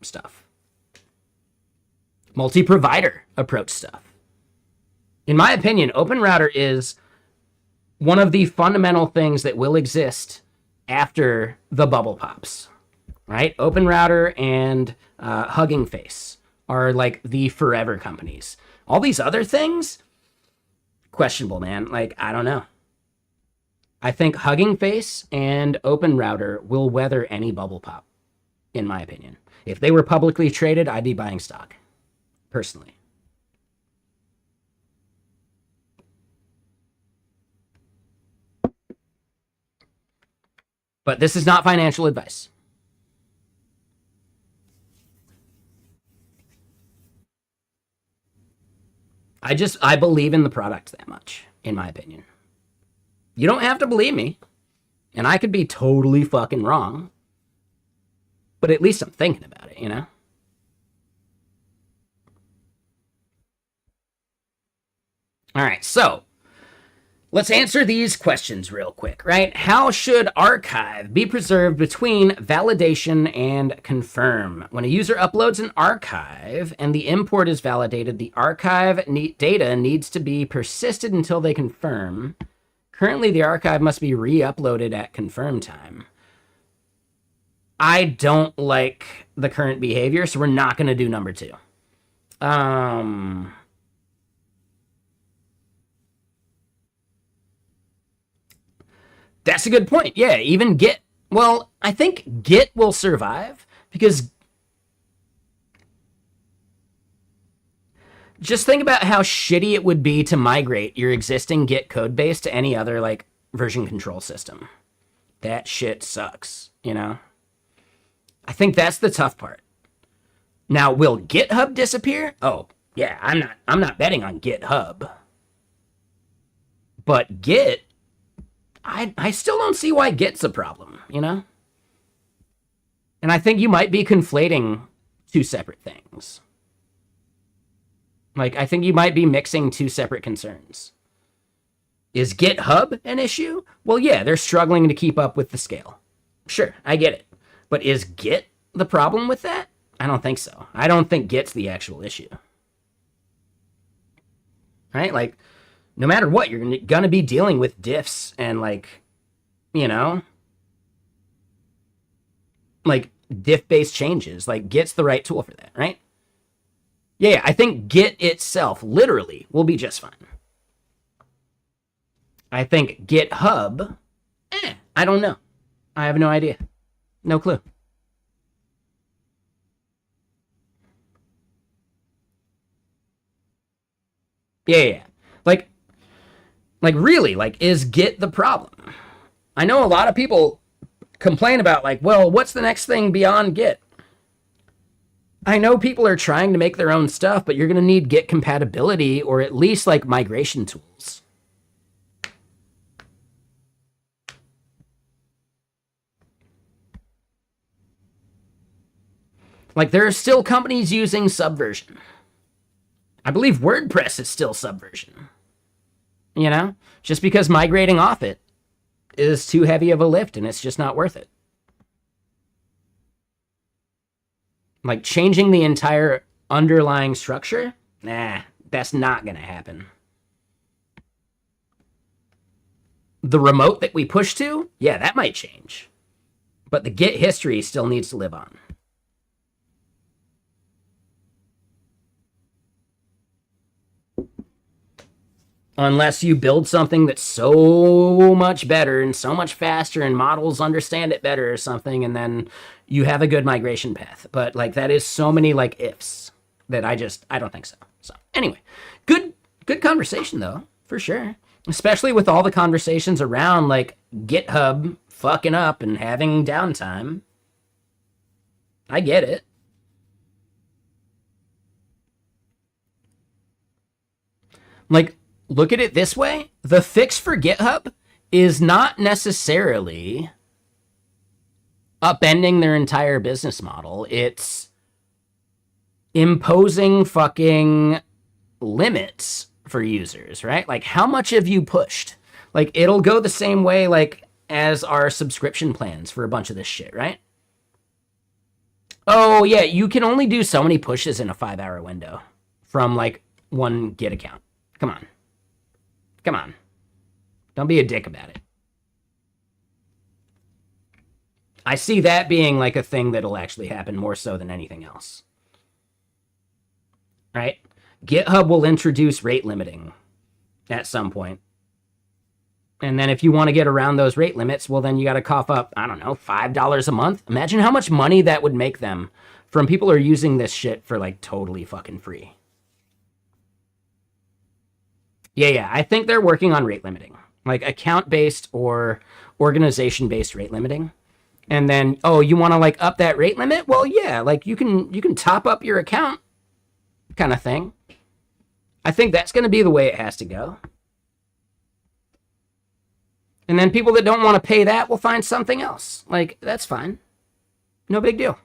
stuff. Multi-provider approach stuff. In my opinion, OpenRouter is one of the fundamental things that will exist after the bubble pops, right? OpenRouter and Hugging Face are like the forever companies. All these other things, questionable, man. Like, I don't know. I think Hugging Face and OpenRouter will weather any bubble pop, in my opinion. If they were publicly traded, I'd be buying stock, personally. But this is not financial advice. I believe in the product that much, in my opinion. You don't have to believe me, and I could be totally fucking wrong, but at least I'm thinking about it, you know? All right, so let's answer these questions real quick, right? How should archive be preserved between validation and confirm? When a user uploads an archive and the import is validated, the archive data needs to be persisted until they confirm. Currently, the archive must be re-uploaded at confirm time. I don't like the current behavior, so we're not going to do number 2. That's a good point. Yeah, even Git. Well, I think Git will survive because just think about how shitty it would be to migrate your existing Git code base to any other like version control system. That shit sucks, you know? I think that's the tough part. Now, will GitHub disappear? Oh, yeah, I'm not betting on GitHub. But Git, I still don't see why Git's a problem, you know? And I think you might be conflating 2 separate things. Like, I think you might be mixing 2 separate concerns. Is GitHub an issue? Well, yeah, they're struggling to keep up with the scale. Sure, I get it. But is Git the problem with that? I don't think so. I don't think Git's the actual issue. Right? Like, no matter what, you're gonna be dealing with diffs and, like, you know, like, diff-based changes. Like, Git's the right tool for that, right? Yeah, I think Git itself, literally, will be just fine. I think GitHub, I don't know. I have no idea. No clue. Yeah. Like really, like, is Git the problem? I know a lot of people complain about, like, well, what's the next thing beyond Git? I know people are trying to make their own stuff, but you're going to need Git compatibility or at least, like, migration tools. Like, there are still companies using Subversion. I believe WordPress is still Subversion. You know? Just because migrating off it is too heavy of a lift and it's just not worth it. Like, changing the entire underlying structure? Nah, that's not going to happen. The remote that we push to? Yeah, that might change. But the Git history still needs to live on. Unless you build something that's so much better and so much faster and models understand it better or something, and then you have a good migration path. But, like, that is so many, like, ifs that I don't think so. So, anyway, good conversation, though, for sure. Especially with all the conversations around, like, GitHub fucking up and having downtime. I get it. Like, look at it this way. The fix for GitHub is not necessarily upending their entire business model. It's imposing fucking limits for users, right? Like, how much have you pushed? Like, it'll go the same way, like, as our subscription plans for a bunch of this shit, right? Oh, yeah, you can only do so many pushes in a 5-hour window from, like, one Git account. Come on. Come on. Don't be a dick about it. I see that being like a thing that'll actually happen more so than anything else. Right? GitHub will introduce rate limiting at some point. And then if you want to get around those rate limits, well, then you got to cough up, I don't know, $5 a month. Imagine how much money that would make them from people who are using this shit for, like, totally fucking free. Yeah, I think they're working on rate limiting, like account-based or organization-based rate limiting. And then, oh, you want to, like, up that rate limit? Well, yeah, like, you can top up your account kind of thing. I think that's going to be the way it has to go. And then people that don't want to pay that will find something else. Like, that's fine. No big deal.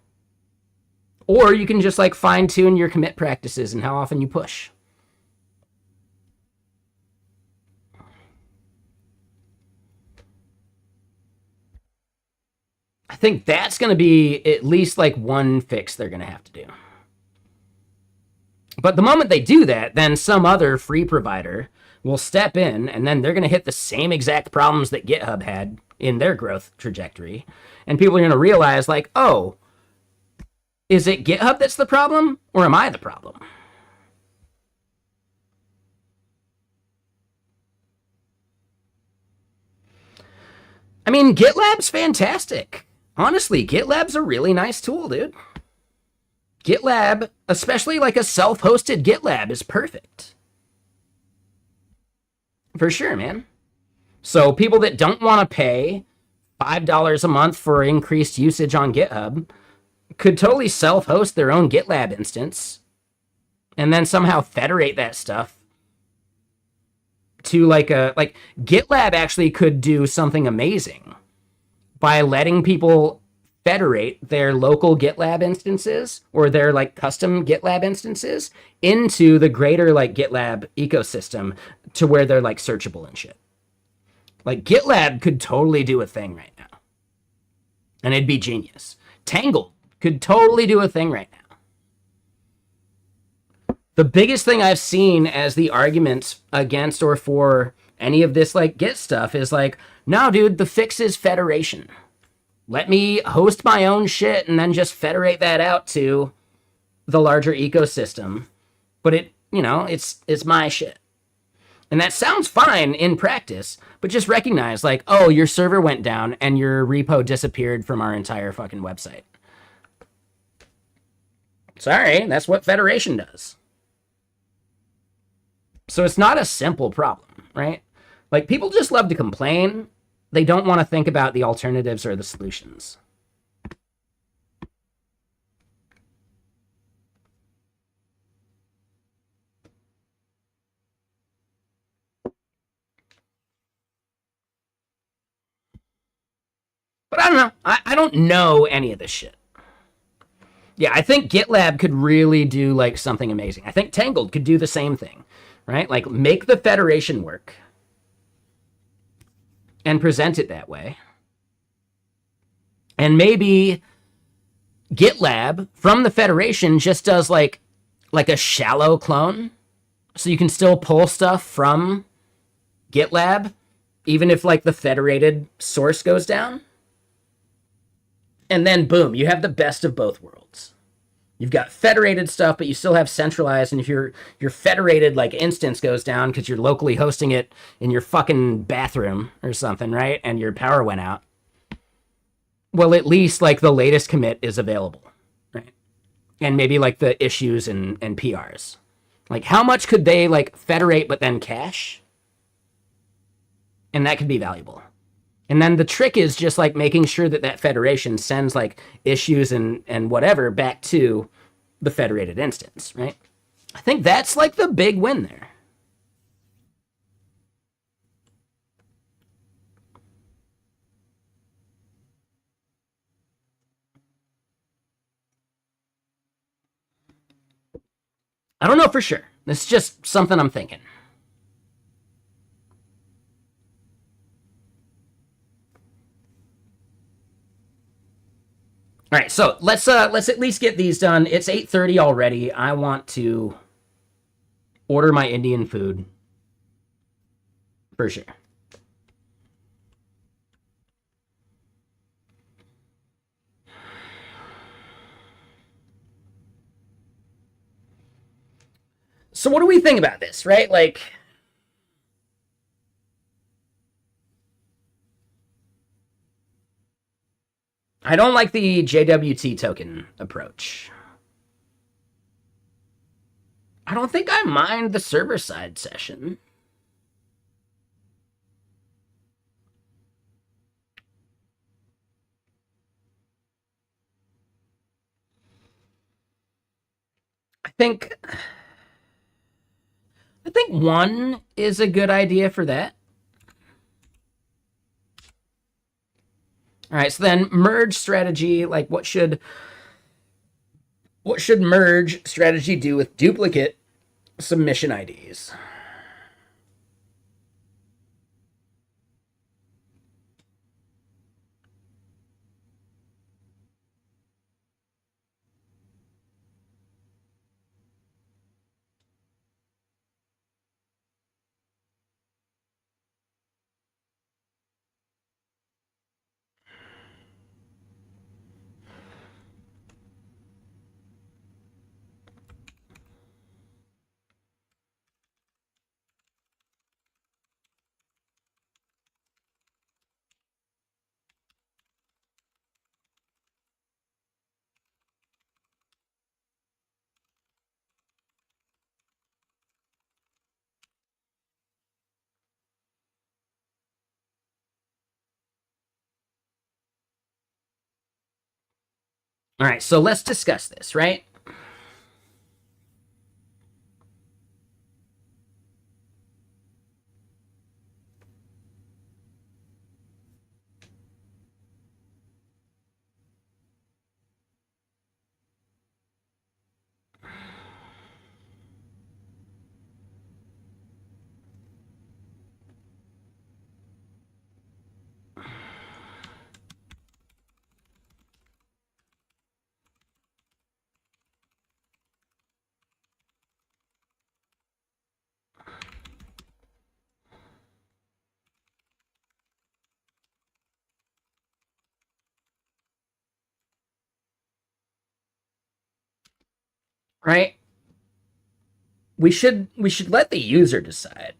Or you can just like fine tune your commit practices and how often you push. I think that's going to be at least like one fix they're going to have to do. But the moment they do that, then some other free provider will step in, and then they're going to hit the same exact problems that GitHub had in their growth trajectory. And people are going to realize, like, oh, is it GitHub that's the problem, or am I the problem? I mean, GitLab's fantastic. Honestly, GitLab's a really nice tool, dude. GitLab, especially like a self-hosted GitLab, is perfect. For sure, man. So people that don't want to pay $5 a month for increased usage on GitHub could totally self-host their own GitLab instance and then somehow federate that stuff to like GitLab actually could do something amazing by letting people federate their local GitLab instances or their like custom GitLab instances into the greater like GitLab ecosystem to where they're like searchable and shit. Like GitLab could totally do a thing right now. And it'd be genius. Tangled could totally do a thing right now. The biggest thing I've seen as the argument against or for any of this like Git stuff is like, no, dude, the fix is federation. Let me host my own shit and then just federate that out to the larger ecosystem. But it, you know, it's my shit. And that sounds fine in practice, but just recognize like, oh, your server went down and your repo disappeared from our entire fucking website. Sorry, that's what federation does. So it's not a simple problem, right? Like people just love to complain. They don't want to think about the alternatives or the solutions. But I don't know. I don't know any of this shit. Yeah, I think GitLab could really do like something amazing. I think Tangled could do the same thing, right? Like make the federation work and present it that way. And maybe GitLab from the federation just does like a shallow clone. So you can still pull stuff from GitLab, even if like the federated source goes down. And then boom, you have the best of both worlds. You've got federated stuff, but you still have centralized. And if your federated like instance goes down because you're locally hosting it in your fucking bathroom or something, right? And your power went out. Well, at least like the latest commit is available, right? And maybe like the issues and PRs. Like how much could they like federate but then cache? And that could be valuable. And then the trick is just like making sure that that federation sends like issues and whatever back to the federated instance, right? I think that's like the big win there. I don't know for sure. This is just something I'm thinking. All right, so let's at least get these done. It's 8:30 already. I want to order my Indian food for sure. So what do we think about this, right? Like I don't like the JWT token approach. I don't think I mind the server-side session. I think I think 1 is a good idea for that. All right, so then merge strategy, like what should merge strategy do with duplicate submission IDs? All right, so let's discuss this, right? Right? We should let the user decide.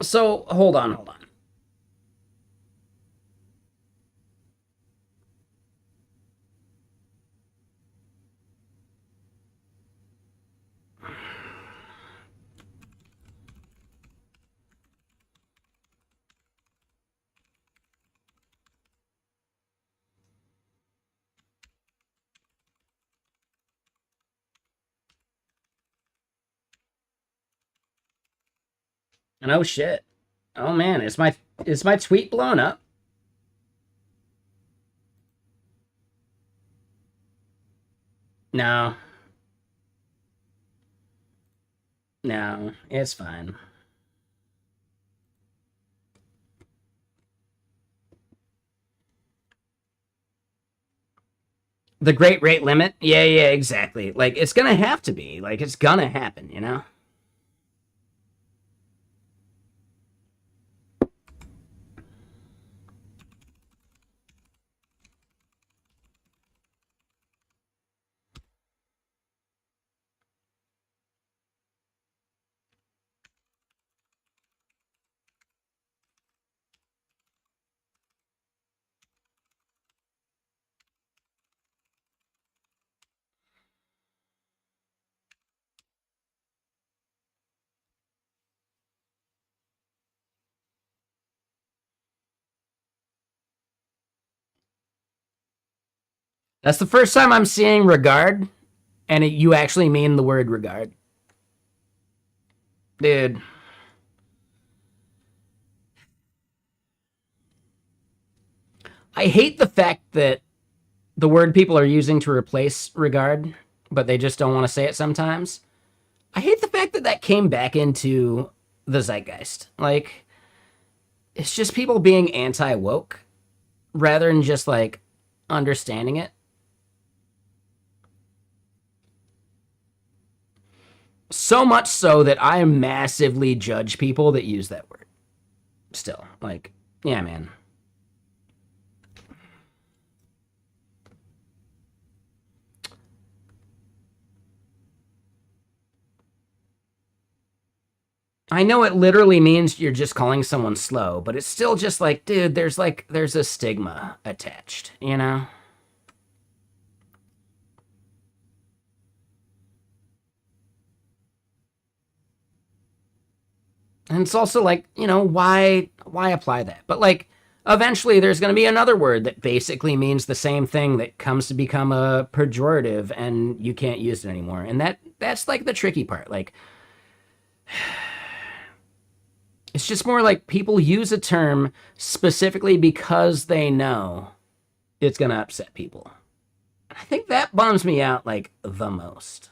So hold on. And oh shit. Oh man, is my tweet blown up? No. No, it's fine. The great rate limit? Yeah, yeah, exactly. Like it's gonna have to be. Like it's gonna happen, you know? That's the first time I'm seeing regard, and you actually mean the word regard. Dude. I hate the fact that the word people are using to replace regard, but they just don't want to say it sometimes. I hate the fact that that came back into the zeitgeist. Like, it's just people being anti woke rather than just like understanding it. So much so that I massively judge people that use that word. Still, like, yeah, man. I know it literally means you're just calling someone slow, but it's still just like, dude, there's a stigma attached, you know? And it's also like, you know, why apply that? But like eventually there's going to be another word that basically means the same thing that comes to become a pejorative and you can't use it anymore. And that's like the tricky part. Like it's just more like people use a term specifically because they know it's going to upset people. I think that bums me out like the most.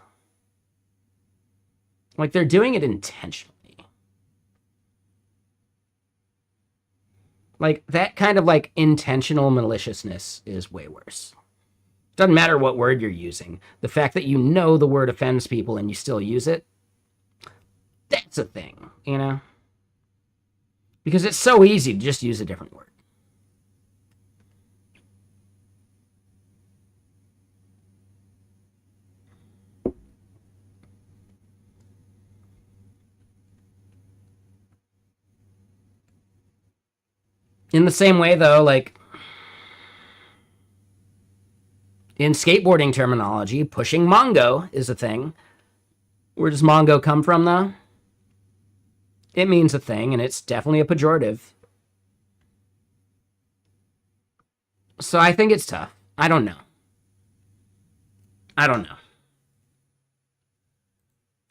Like they're doing it intentionally. Like that kind of like intentional maliciousness is way worse. Doesn't matter what word you're using. The fact that you know the word offends people and you still use it, that's a thing, you know? Because it's so easy to just use a different word. In the same way, though, like in skateboarding terminology, pushing Mongo is a thing. Where does Mongo come from, though? It means a thing, and it's definitely a pejorative. So I think it's tough. I don't know. I don't know.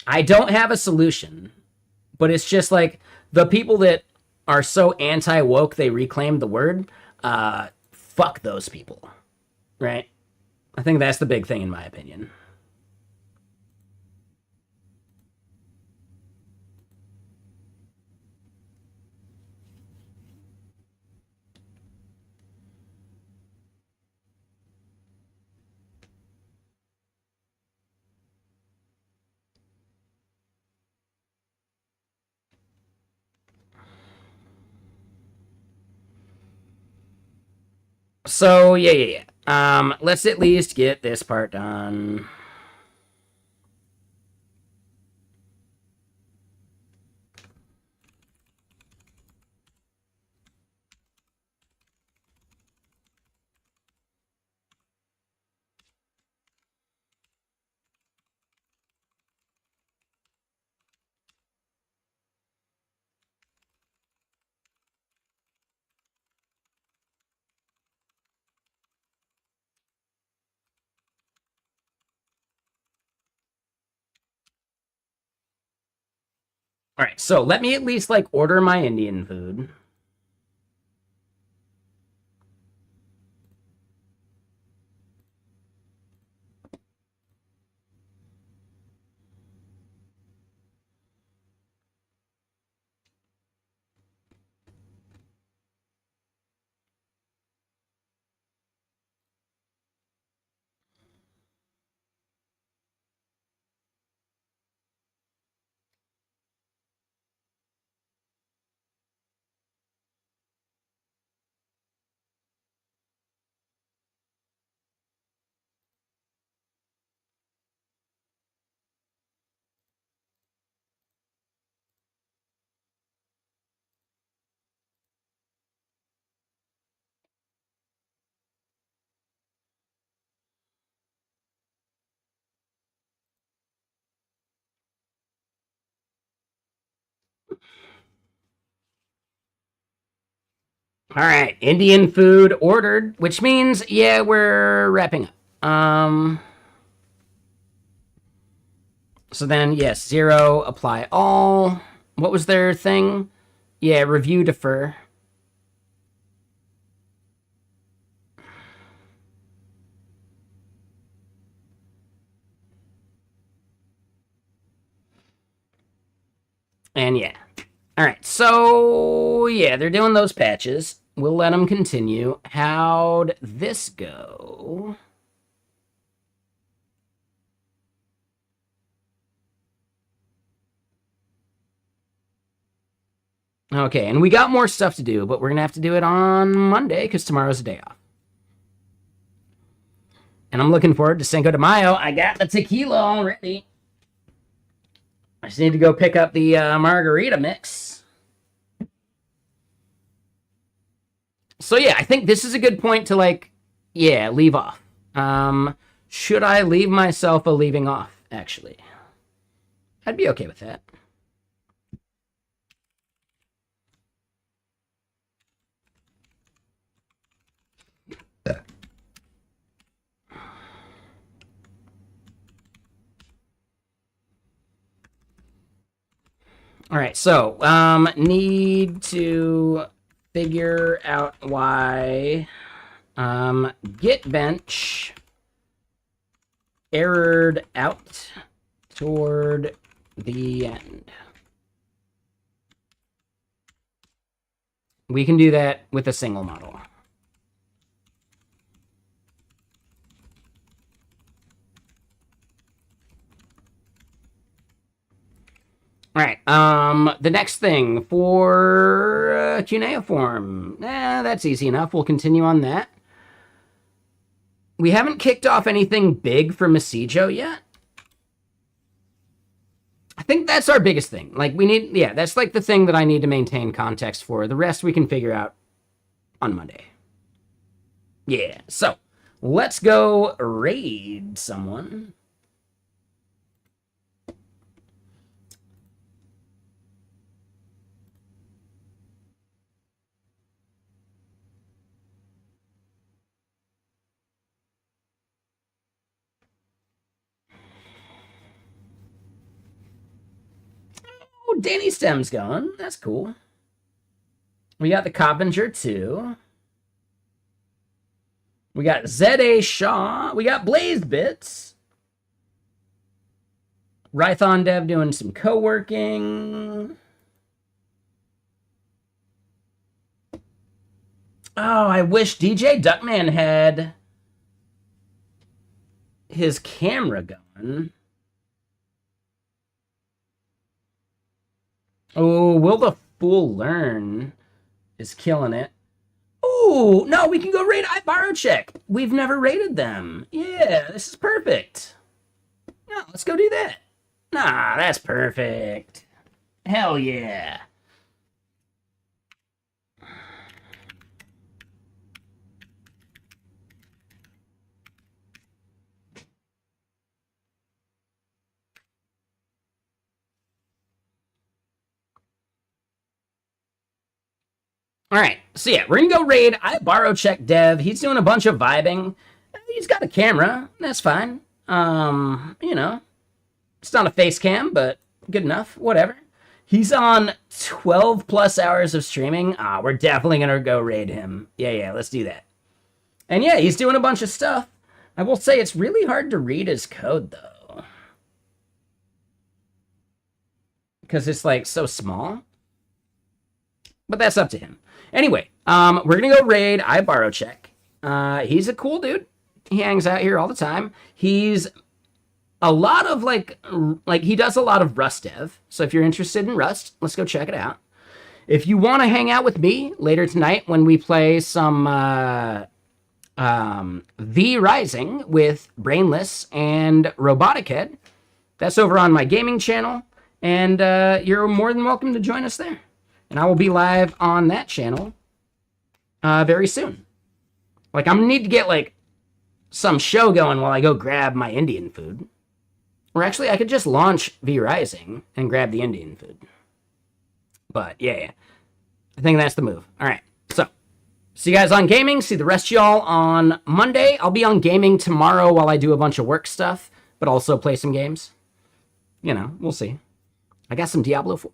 I don't have a solution, but it's just like the people that are so anti-woke they reclaim the word, fuck those people, right? I think that's the big thing in my opinion. So yeah. Let's at least get this part done. All right, so let me at least like order my Indian food. All right, Indian food ordered, which means yeah, we're wrapping up. So then yes, 0, apply all. What was their thing? Yeah, review, defer. And yeah. All right, so yeah, they're doing those patches. We'll let them continue. How'd this go? Okay, and we got more stuff to do, but we're going to have to do it on Monday because tomorrow's a day off. And I'm looking forward to Cinco de Mayo. I got the tequila already. I just need to go pick up the margarita mix. So yeah, I think this is a good point to like, yeah, leave off. Should I leave myself a leaving off, actually? I'd be okay with that. All right, so need to figure out why GitBench errored out toward the end. We can do that with a single model. All right, the next thing for cuneiform, that's easy enough. We'll continue on that. We haven't kicked off anything big for Masijo yet. I think that's our biggest thing. Like, we need, yeah, that's like the thing that I need to maintain context for. The rest we can figure out on Monday. Yeah, so let's go raid someone. Oh, Danny Stem's going. That's cool. We got the Coppinger too. We got Z.A. Shaw. We got Blazed Bits. Rython Dev doing some co-working. Oh, I wish DJ Duckman had his camera going. Oh, Will the Fool Learn is killing it. Oh, no, we can go raid iBorrowCheck. We've never raided them. Yeah, this is perfect. No, let's go do that. Nah, that's perfect. Hell yeah. All right, so yeah, we're gonna go raid iBorrowCheck Dev. He's doing a bunch of vibing. He's got a camera. That's fine. You know, it's not a face cam, but good enough. Whatever. He's on 12 plus hours of streaming. We're definitely gonna go raid him. Yeah, let's do that. And yeah, he's doing a bunch of stuff. I will say it's really hard to read his code though, because it's like so small. But that's up to him. Anyway, we're gonna go raid iBorrowCheck. He's a cool dude. He hangs out here all the time. He's a lot of like he does a lot of Rust dev. So if you're interested in Rust, let's go check it out. If you want to hang out with me later tonight when we play some V Rising with Brainless and Robotic Head, that's over on my gaming channel, and you're more than welcome to join us there. And I will be live on that channel very soon. Like, I'm gonna need to get like some show going while I go grab my Indian food. Or actually, I could just launch V Rising and grab the Indian food. But yeah, I think that's the move. All right, so see you guys on gaming. See the rest of y'all on Monday. I'll be on gaming tomorrow while I do a bunch of work stuff, but also play some games. You know, we'll see. I got some Diablo 4.